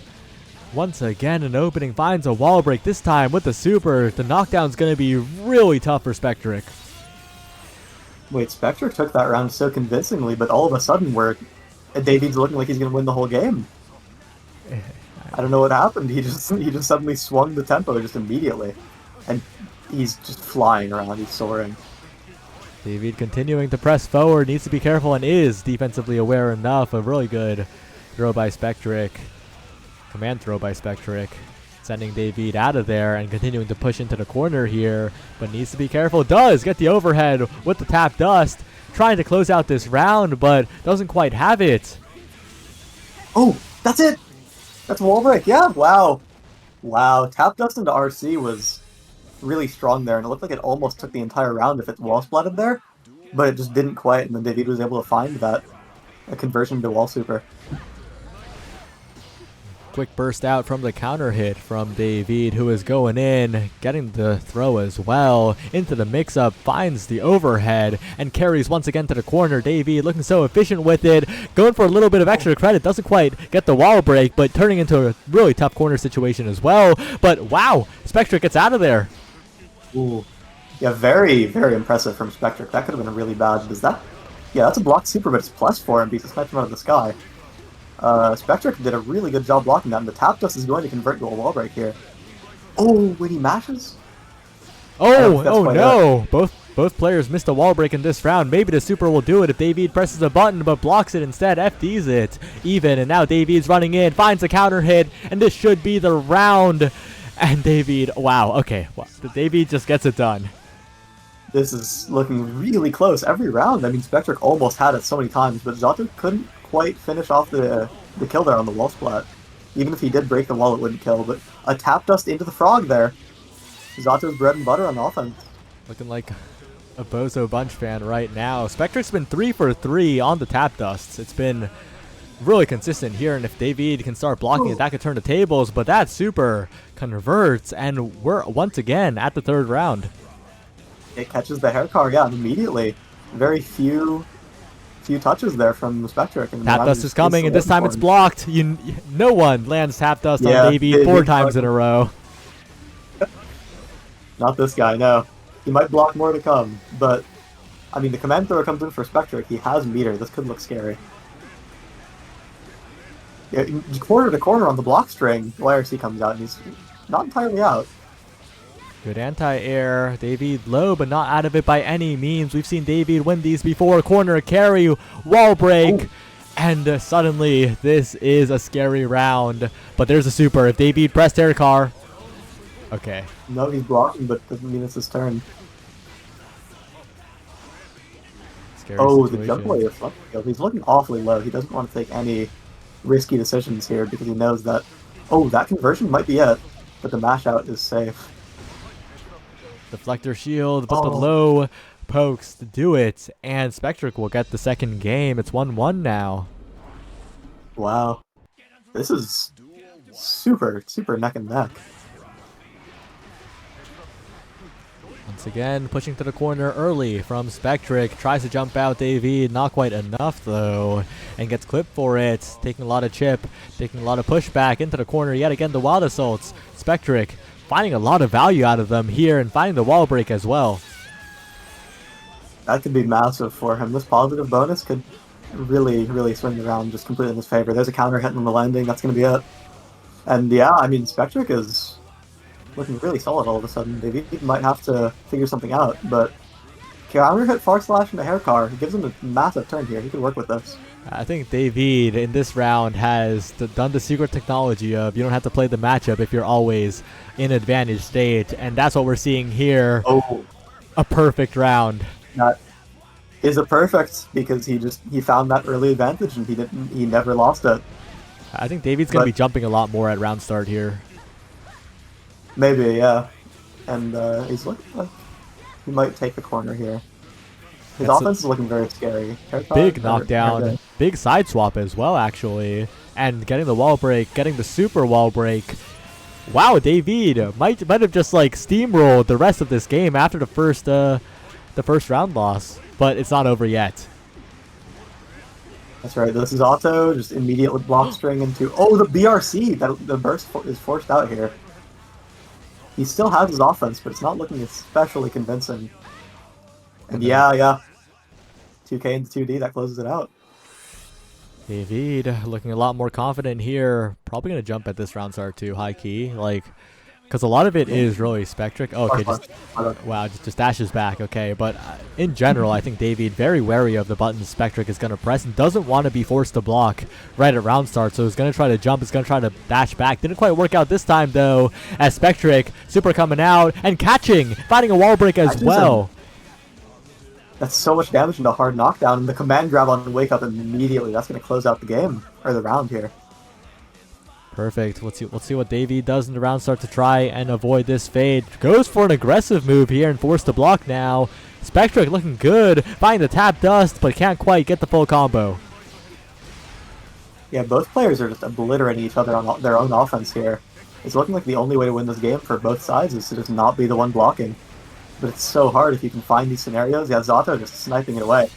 once again, an opening. Finds a wall break, this time with the super. The knockdown's going to be really tough for Spectric. Wait, Spectric took that round so convincingly, but all of a sudden David's looking like he's going to win the whole game. I don't know what happened. He just suddenly swung the tempo just immediately, and he's just flying around. He's soaring. David continuing to press forward, needs to be careful, and is defensively aware enough. A really good throw by Spectric, command throw by Spectric, sending David out of there and continuing to push into the corner here, but needs to be careful. Does get the overhead with the tap dust, trying to close out this round, but doesn't quite have it. Oh, that's it. That's a wall break, yeah, wow. Tap dust into RC was really strong there, and it looked like it almost took the entire round if it wall splatted there, but it just didn't quite, and then David was able to find that a conversion to wall super. Quick burst out from the counter hit from David, who is going in, getting the throw as well, into the mix-up, finds the overhead, and carries once again to the corner. David looking so efficient with it, going for a little bit of extra credit, doesn't quite get the wall break, but turning into a really tough corner situation as well. But wow, Spectric gets out of there. Ooh. Yeah, very, very impressive from Spectric. That could have been really bad. Does that? Yeah, that's a blocked super, but it's +4 and beats the snipe from out of the sky. Spectric did a really good job blocking that, and the tap dust is going to convert to a wall break here. Oh, when he mashes? Oh no! Both players missed a wall break in this round. Maybe the super will do it if David presses a button, but blocks it instead. FDs it even, and now David's running in, finds a counter hit, and this should be the round. And David, wow, okay, well, David just gets it done. This is looking really close every round. I mean, Spectric almost had it so many times, but Zato couldn't quite finish off the kill there on the wall splat. Even if he did break the wall, it wouldn't kill, but a tap dust into the frog there. Zato's bread and butter on offense. Looking like a Bozo Bunch fan right now. Spectric's been 3 for 3 on the tap dusts. It's been really consistent here, and if David can start blocking it, that could turn the tables, but that super converts, and we're once again at the 3rd round. It catches the hair car, yeah, immediately. Very few touches there from Spectric. And tap dust is coming, and this time it's blocked. No one lands tap dust on David 4 times in a row. Not this guy, no. He might block more to come, but I mean, the command thrower comes in for Spectric. He has meter. This could look scary. Yeah, corner to corner on the block string, YRC comes out, and he's not entirely out. Good anti-air. David low, but not out of it by any means. We've seen David win these before. Corner carry, wall break, and suddenly this is a scary round. But there's a super. If David pressed air car. Okay. No, he's blocking, but doesn't mean it's his turn. Scary the situation. jump away is lucky. He's looking awfully low. He doesn't want to take any risky decisions here because he knows that, that conversion might be it, but the mash out is safe. Deflector shield, but the low pokes to do it, and Spectric will get the second game. It's 1-1 now. Wow. This is super, super neck and neck. Once again, pushing to the corner early from Spectric. Tries to jump out David, not quite enough though, and gets clipped for it. Taking a lot of chip, taking a lot of pushback into the corner. Yet again, the wild assaults. Spectric finding a lot of value out of them here and finding the wall break as well. That could be massive for him. This positive bonus could really, really swing around just completely in his favor. There's a counter hit on the landing. That's going to be it. And yeah, I mean, Spectric is looking really solid all of a sudden. David might have to figure something out, but counter hit forward slash into hair car. It gives him a massive turn here. He can work with this. I think David in this round has done the secret technology of you don't have to play the matchup if you're always in advantage state, and that's what we're seeing here. A perfect round. That is a perfect because he found that early advantage and he never lost it. I think David's gonna be jumping a lot more at round start here. Maybe, yeah. And he's looking like he might take the corner here. His offense is looking very scary. Big knockdown, big side swap as well, actually. And getting the wall break, getting the super wall break. Wow, David might have just like steamrolled the rest of this game after the first round loss, but it's not over yet. That's right. This is Otto just immediately block string into the BRC. The burst is forced out here. He still has his offense, but it's not looking especially convincing. And yeah. 2K into 2D, that closes it out. David looking a lot more confident here. Probably going to jump at this round start too, high key. Because a lot of it is really Spectric. Wow, just dashes back. Okay, but in general, I think David very wary of the buttons Spectric is going to press and doesn't want to be forced to block right at round start. So he's going to try to jump. He's going to try to dash back. Didn't quite work out this time though, as Spectric super coming out and catching, finding a wall break as well. That's so much damage into hard knockdown, and the command grab on the wake up immediately. That's going to close out the game or the round here. Perfect. Let's see what David does in the round start to try and avoid this fade. Goes for an aggressive move here and forced to block now. Spectric looking good, finding the tap dust, but can't quite get the full combo. Yeah, both players are just obliterating each other on their own offense here. It's looking like the only way to win this game for both sides is to just not be the one blocking. But it's so hard if you can find these scenarios. Yeah, Zato just sniping it away.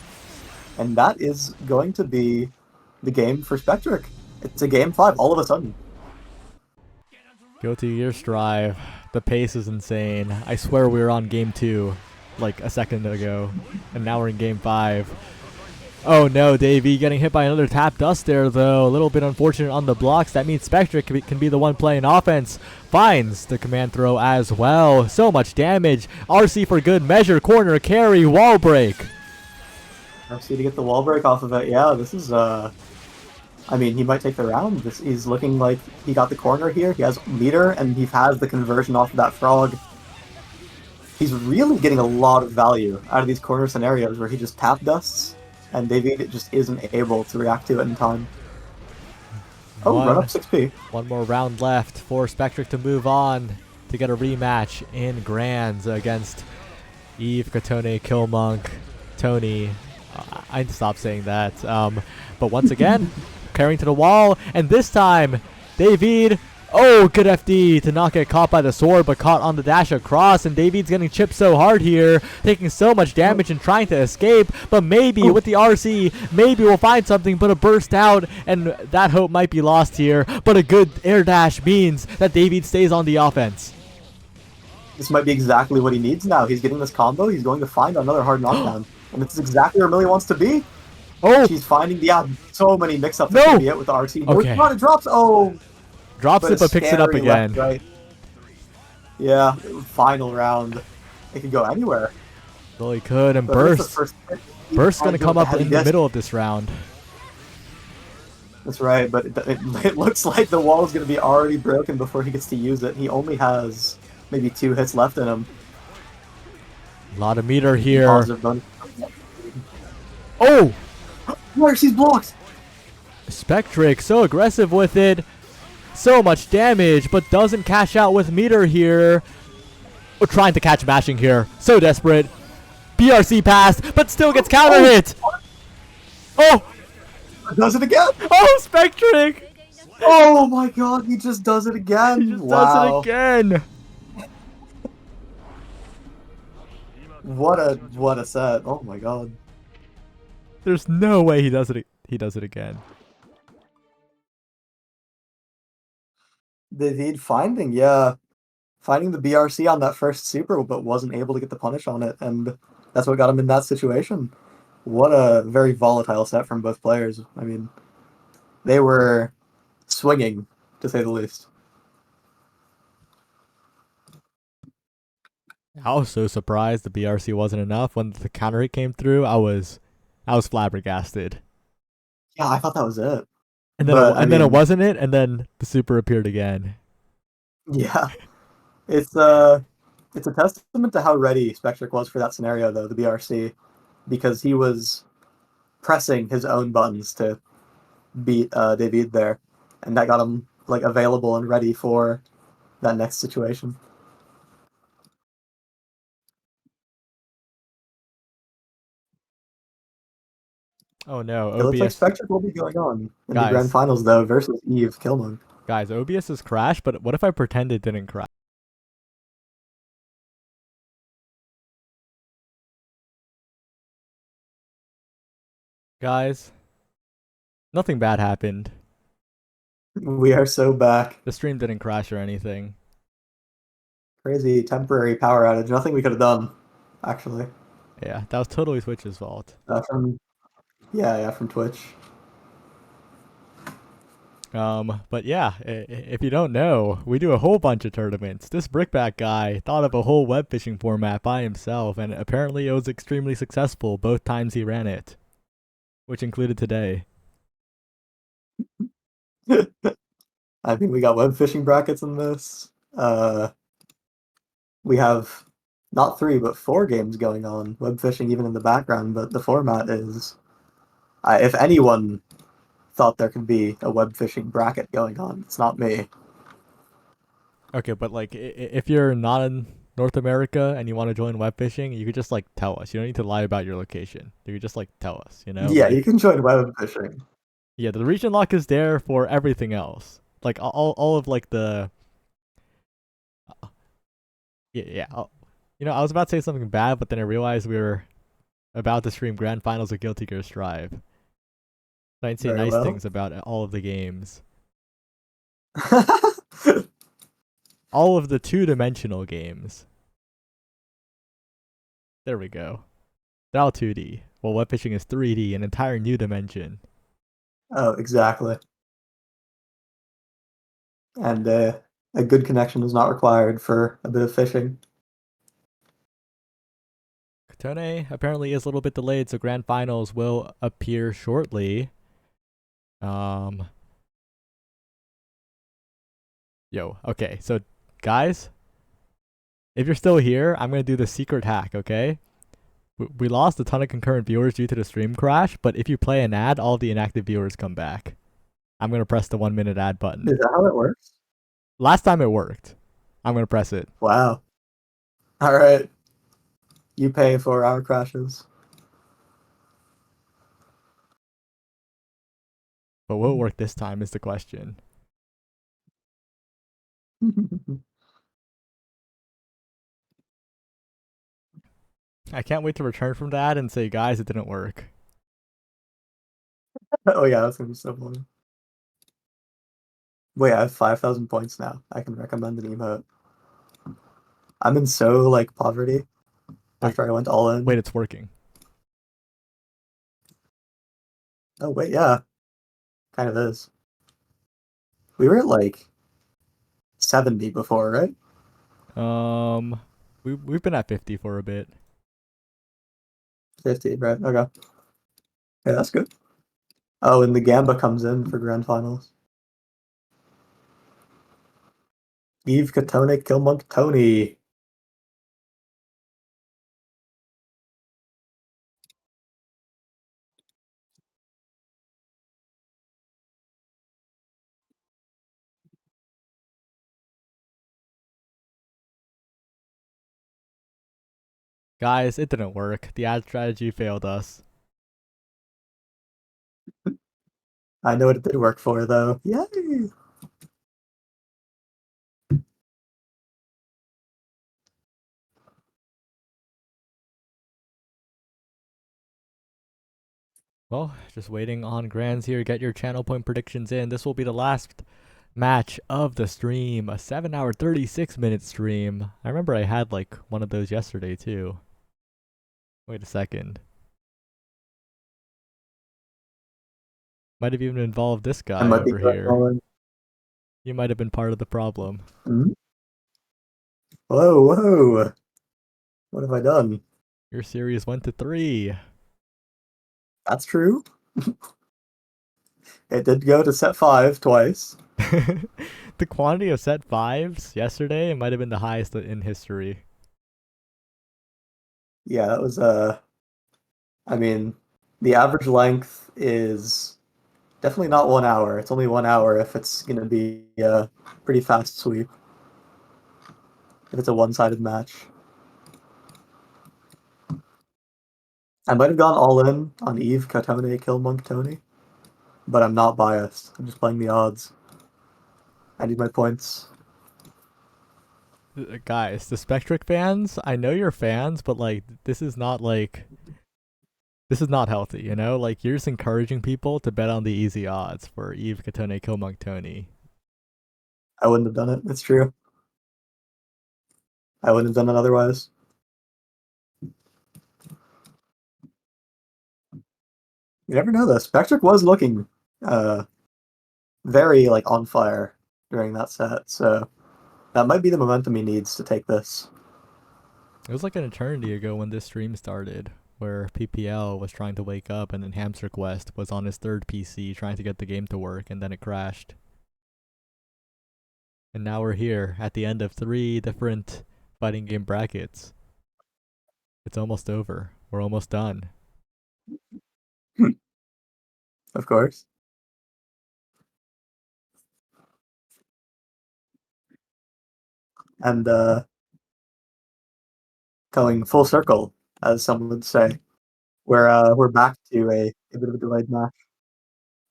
And that is going to be the game for Spectric. It's a game 5 all of a sudden. Guilty Gear Strive. The pace is insane. I swear we were on game 2 like a second ago, and now we're in game 5. Oh no, Davey getting hit by another tap dust there though. A little bit unfortunate on the blocks. That means Spectre can be the one playing offense. Finds the command throw as well. So much damage. RC for good measure. Corner carry. Wall break. RC to get the wall break off of it. Yeah, this is I mean, he might take the round. He's looking like he got the corner here. He has meter, and he has the conversion off of that frog. He's really getting a lot of value out of these corner scenarios where he just tap dusts, and David just isn't able to react to it in time. Oh, run up 6p. One more round left for Spectric to move on to get a rematch in Grands against Eve, Katone, Killmonk, Tony. I'd stop saying that. But once again, carrying to the wall, and this time, David, oh, good FD to not get caught by the sword, but caught on the dash across, and David's getting chipped so hard here, taking so much damage and trying to escape, but maybe with the RC, maybe we'll find something, but a burst out, and that hope might be lost here, but a good air dash means that David stays on the offense. This might be exactly what he needs now. He's getting this combo, he's going to find another hard knockdown, and this is exactly where Millie wants to be. Oh! She's finding, so many mix-ups No! that can be it with the RC. Okay. Oh, it drops! Oh! Drops it, but picks it up scary again. left, right. Yeah, final round. It could go anywhere. Really could, and But this is the Burst. first- Burst gonna come up Heavy in the disc. middle of this round. That's right, but it looks like the wall is going to be already broken before he gets to use it. He only has maybe 2 hits left in him. A lot of meter here. Positive bonus. Oh! RC's blocked! Spectric so aggressive with it. So much damage, but doesn't cash out with meter here. We're trying to catch mashing here. So desperate. BRC passed, but still gets counter hit. Oh! Does it again! Oh, Spectric! Oh my god, he just does it again! He just Wow. does it again. What a set. Oh my god. There's no way he does it. He does it again. David finding the BRC on that first super, but wasn't able to get the punish on it, and that's what got him in that situation. What a very volatile set from both players. I mean, they were swinging, to say the least. I was so surprised the BRC wasn't enough when the counter hit came through. I was flabbergasted. Yeah, I thought that was it. And then But, I then it mean- wasn't it, and then the super appeared again. Yeah. It's a testament to how ready Spectric was for that scenario, though, the BRC, because he was pressing his own buttons to beat David there, and that got him available and ready for that next situation. Oh no, It looks like OBS. Spectric will be going on in the Guys. grand finals, though, versus Eve Killmonk. Guys, OBS has crashed, but what if I pretend it didn't crash? Guys, nothing bad happened. We are so back. The stream didn't crash or anything. Crazy temporary power outage. Nothing we could have done, actually. Yeah, that was totally Twitch's fault. From Twitch. But yeah, if you don't know, we do a whole bunch of tournaments. This Brickbat guy thought of a whole web fishing format by himself, and apparently it was extremely successful both times he ran it, which included today. I think we got web fishing brackets in this. We have not 3 but 4 games going on. Web fishing even in the background, but the format is. If anyone thought there could be a web fishing bracket going on, it's not me. Okay, but if you're not in North America and you want to join web fishing, you could just tell us. You don't need to lie about your location. You could just tell us, you know? Yeah, you can join web fishing. Yeah, the region lock is there for everything else. All of the yeah. I was about to say something bad, but then I realized we were about to stream grand finals of Guilty Gear Strive. I didn't say Very nice well. things about all of the games. all of the two-dimensional games. There we go. They're all 2D. Well, web pitching is 3D, an entire new dimension. Oh, exactly. And a good connection is not required for a bit of fishing. Kotone apparently is a little bit delayed, so grand finals will appear shortly. Okay, so guys, if you're still here, I'm gonna do the secret hack, okay? We lost a ton of concurrent viewers due to the stream crash, but if you play an ad, all the inactive viewers come back. I'm gonna press the 1-minute ad button. Is that how it works? Last time it worked. I'm gonna press it. Wow. All right. You pay for our crashes. But will it work this time is the question. I can't wait to return from that and say, guys, it didn't work. Oh yeah, that's gonna be so funny. Wait, I have 5,000 points now. I can recommend an emote. I'm in so like poverty after I went all in. Wait, it's working. Oh wait, yeah, kind of is. We were at like 70 before, right? We've been at 50 for a bit. 50, right? Okay. Yeah, that's good. Oh, and the Gamba comes in for grand finals. Eve Katone Killmonk Tony. Guys, it didn't work. The ad strategy failed us. I know what it did work for though. Yay! Well, just waiting on grands here. Get your channel point predictions in. This will be the last match of the stream. A 7-hour, 36-minute stream. I remember I had like one of those yesterday too. Wait a second. Might have even involved this guy might be over here. going. You might have been part of the problem. Hmm? Whoa, whoa! What have I done? Your series went to 3. That's true. It did go to set 5 twice. The quantity of set 5s yesterday might have been the highest in history. Yeah, that was I mean, the average length is definitely not 1 hour. It's only 1 hour if it's gonna be a pretty fast sweep. If it's a one-sided match. I might have gone all in on Eve Katone Killmonk Tony, but I'm not biased. I'm just playing the odds. I need my points. Guys, the Spectric fans, I know you're fans, but like this is not healthy, you know? Like you're just encouraging people to bet on the easy odds for Eve Katone Killmonk Tony. I wouldn't have done it. It's true. I wouldn't have done it otherwise. You never know though. Spectric was looking very like on fire during that set, so that might be the momentum he needs to take this. It was like an eternity ago when this stream started, where PPL was trying to wake up and then Hamster Quest was on his third PC trying to get the game to work and then it crashed. And now we're here at the end of 3 different fighting game brackets. It's almost over. We're almost done. Of course. And going full circle, as some would say. We're back to a bit of a delayed match.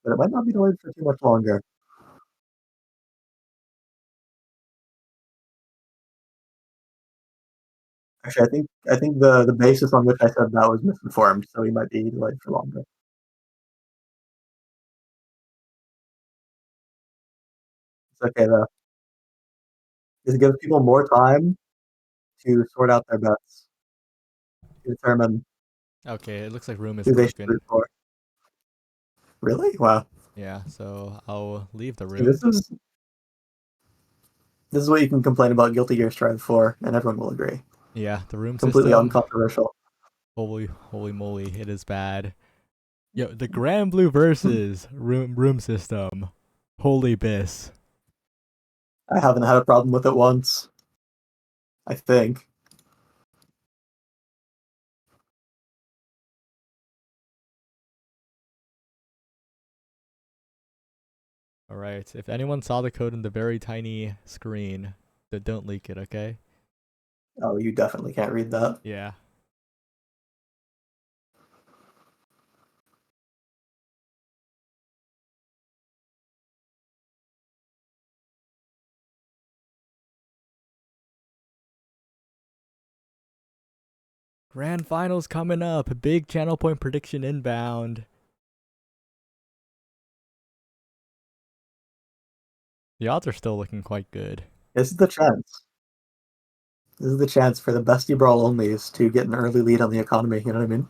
But it might not be delayed for too much longer. Actually, I think the basis on which I said that was misinformed, so he might be delayed for longer. It's okay though. It gives people more time to sort out their bets, to determine Okay, it looks like room is who they should broken. root for. Really? Wow. Yeah, so I'll leave the See, room. this is what you can complain about Guilty Gear Strive for, and everyone will agree. Yeah, the room Completely system. uncontroversial. Holy moly, it is bad. Yo, the granblue versus room system. Holy bis. I haven't had a problem with it once. I think. Alright, if anyone saw the code in the very tiny screen, then don't leak it, okay? Oh, you definitely can't read that. Yeah. Grand finals coming up. Big channel point prediction inbound. The odds are still looking quite good. This is the chance. This is the chance for the Bestie Brawl onlys to get an early lead on the economy, you know what I mean?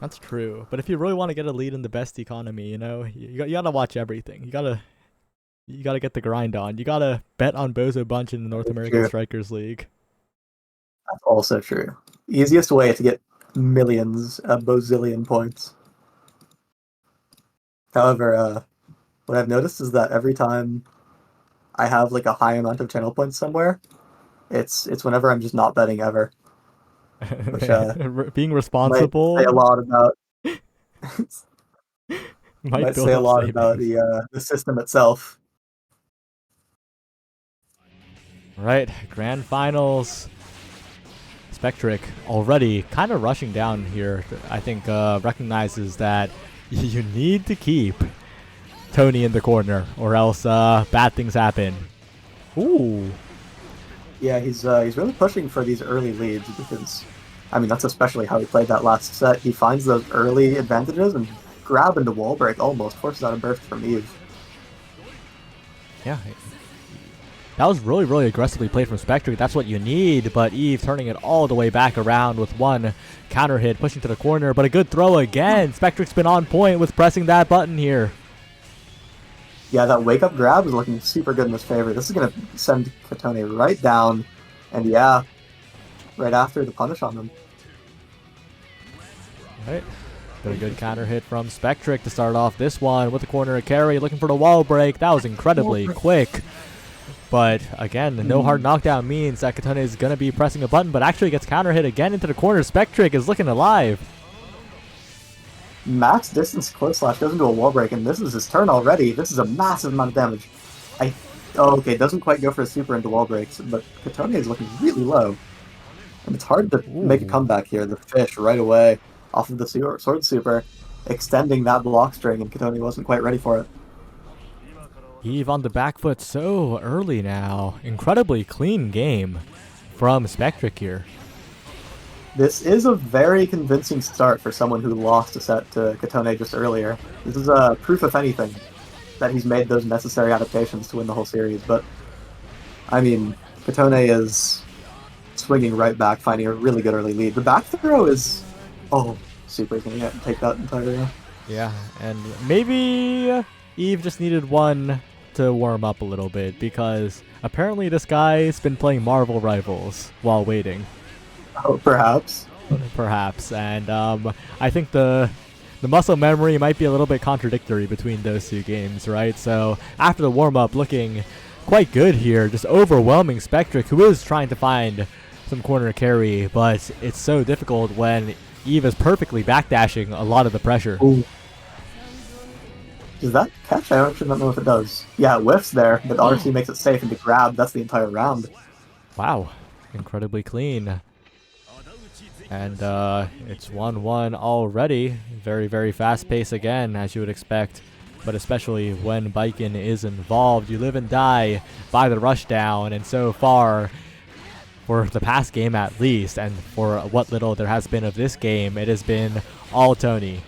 That's true. But if you really want to get a lead in the best economy, you know, you gotta watch everything. You gotta get the grind on. You gotta bet on Bozo Bunch in the North That's American true. Strikers League. That's also true. Easiest way to get millions, a bazillion points. However, what I've noticed is that every time I have like a high amount of channel points somewhere, it's whenever I'm just not betting ever. Which Being might responsible say a lot about might build say a up lot about savings. the system itself. Right, grand finals. Spectric already kind of rushing down here. I think recognizes that you need to keep Tony in the corner, or else bad things happen. Ooh. Yeah, he's really pushing for these early leads because, I mean, that's especially how he played that last set. He finds those early advantages and grab into wall break almost forces out a burst from Eve. Yeah. That was really, really aggressively played from Spectric. That's what you need, but Eve turning it all the way back around with one counter hit, pushing to the corner, but a good throw again. Spectric's been on point with pressing that button here. Yeah, that wake up grab is looking super good in his favor. This is going to send Katone right down, and yeah, right after the punish on him. Right. Got a good counter hit from Spectric to start off this one with the corner carry, looking for the wall break. That was incredibly quick. But again, the no hard knockdown means that Katone is going to be pressing a button, but actually gets counter hit again into the corner. Spectric is looking alive. Max distance close slash goes into a wall break, and this is his turn already. This is a massive amount of damage. Okay, doesn't quite go for a super into wall breaks, but Katone is looking really low. And it's hard to make a comeback here. The fish right away off of the sword super, extending that block string, and Katone wasn't quite ready for it. Eve on the back foot so early now. Incredibly clean game from Spectric here. This is a very convincing start for someone who lost a set to Katone just earlier. This is a proof, if anything, that he's made those necessary adaptations to win the whole series. But, I mean, Katone is swinging right back, finding a really good early lead. The back throw is... Oh, super going to take that entirely. Yeah, and maybe Eve just needed one to warm up a little bit, because apparently this guy's been playing Marvel Rivals while waiting. Oh, perhaps. Perhaps, and I think the muscle memory might be a little bit contradictory between those two games, right? So after the warm-up, looking quite good here, just overwhelming Spectric, who is trying to find some corner carry, but it's so difficult when Eve is perfectly backdashing a lot of the pressure. Ooh. Does that catch? I actually don't know if it does. Yeah, it whiffs there, but RC makes it safe, and to grab, that's the entire round. Wow, incredibly clean. And it's 1-1 already. Very, very fast pace again, as you would expect. But especially when Baiken is involved, you live and die by the rushdown. And so far, for the past game at least, and for what little there has been of this game, it has been all Tony.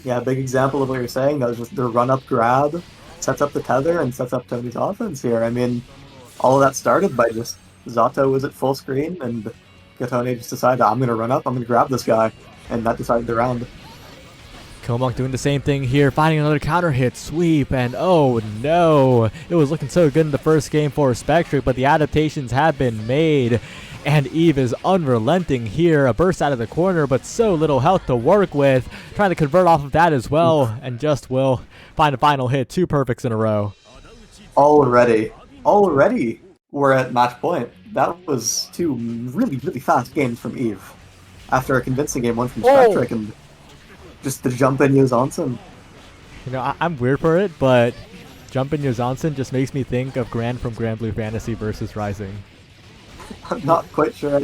Yeah, big example of what you're saying. That was just the run-up grab, sets up the tether, and sets up Tony's offense here. I mean, all of that started by just Zato was at full screen, and Gatone just decided, I'm going to run up, I'm going to grab this guy, and that decided the round. Komak doing the same thing here, finding another counter hit, sweep, and oh no, it was looking so good in the first game for Spectric, but the adaptations have been made, and Eve is unrelenting here, a burst out of the corner, but so little health to work with, trying to convert off of that as well, and just will find a final hit, 2 perfects in a row. Already we're at match point. That was 2 really, really fast games from Eve. After a convincing game 1 from Spectric, and just the jump in Yozansen. You know, I'm weird for it, but jump in Yozansen just makes me think of Gran from Granblue Fantasy versus Rising. I'm not quite sure.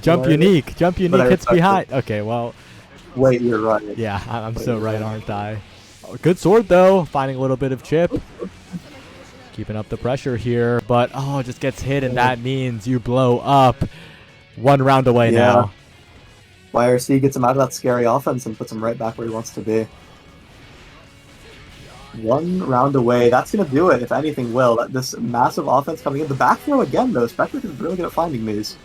Jump unique hits behind. It. Okay, well. Wait, you're right. Yeah, I'm so right, aren't I? Oh, good sword though, finding a little bit of chip. Keeping up the pressure here, but oh, just gets hit, and that means you blow up. 1 round away now. YRC gets him out of that scary offense and puts him right back where he wants to be. 1 round away. That's going to do it, if anything will. This massive offense coming in. The back throw again, though. Spectric is really good at finding these.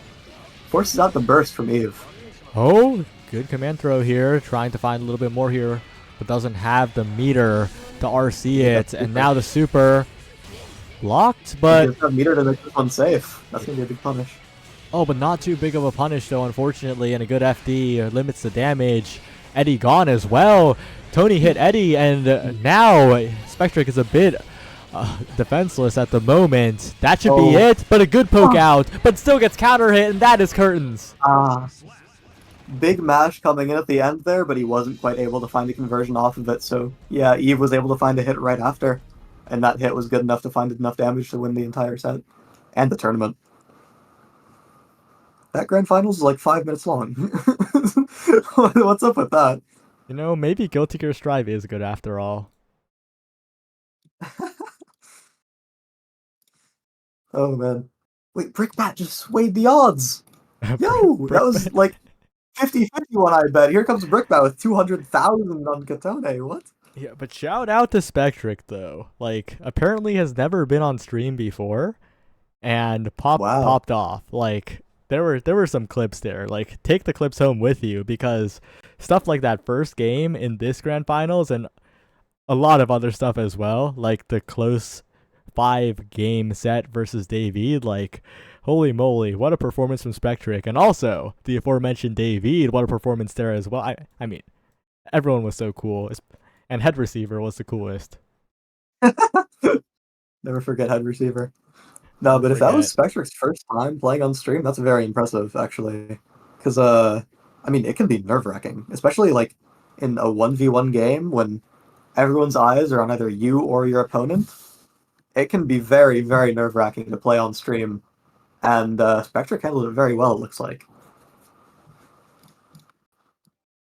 Forces out the burst from Eve. Oh, good command throw here. Trying to find a little bit more here, but doesn't have the meter to RC it. And now the super blocked, but... He doesn't have meter to make this one safe. That's going to be a big punish. Oh, but not too big of a punish, though, unfortunately, and a good FD limits the damage. Eddie gone as well. Tony hit Eddie, and now Spectric is a bit defenseless at the moment. That should be it, but a good poke out, but still gets counter hit, and that is curtains. Big mash coming in at the end there, but he wasn't quite able to find a conversion off of it, so yeah, Eve was able to find a hit right after, and that hit was good enough to find enough damage to win the entire set, and the tournament. That grand finals is like 5 minutes long. What's up with that? You know, maybe Guilty Gear Strive is good after all. Oh man. Wait, Brickbat just swayed the odds! Yo! That was like 50-50 one, I bet. Here comes Brickbat with 200,000 on Katone. What? Yeah, but shout out to Spectric, though. Like, apparently has never been on stream before, and popped off. Like... There were some clips there. Like, take the clips home with you, because stuff like that first game in this grand finals and a lot of other stuff as well, like the close 5-game set versus David, like, holy moly, what a performance from Spectric. And also the aforementioned David, what a performance there as well. I mean, everyone was so cool, and head receiver was the coolest. Never forget head receiver. No, but if that was Spectric's first time playing on stream, that's very impressive, actually. Because, I mean, it can be nerve-wracking, especially, like, in a 1v1 game when everyone's eyes are on either you or your opponent. It can be very, very nerve-wracking to play on stream, and Spectric handled it very well, it looks like.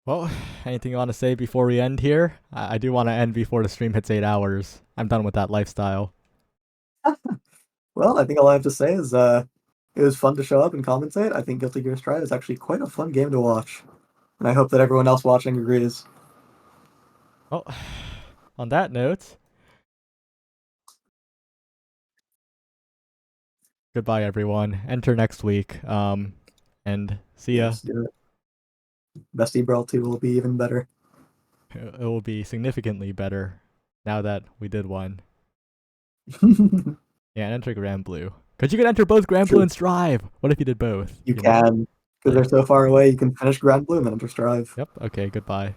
Well, anything you want to say before we end here? I do want to end before the stream hits 8 hours. I'm done with that lifestyle. Well, I think all I have to say is it was fun to show up and commentate. I think Guilty Gear Strive is actually quite a fun game to watch. And I hope that everyone else watching agrees. Well, on that note, goodbye, everyone. Enter next week. And see ya. Bestie Brawl 2 will be even better. It will be significantly better now that we did one. Yeah, and enter granblue. Because you can enter both granblue and Strive. What if you did both? You can. Because they're so far away, you can finish granblue and then enter Strive. Yep. Okay, goodbye.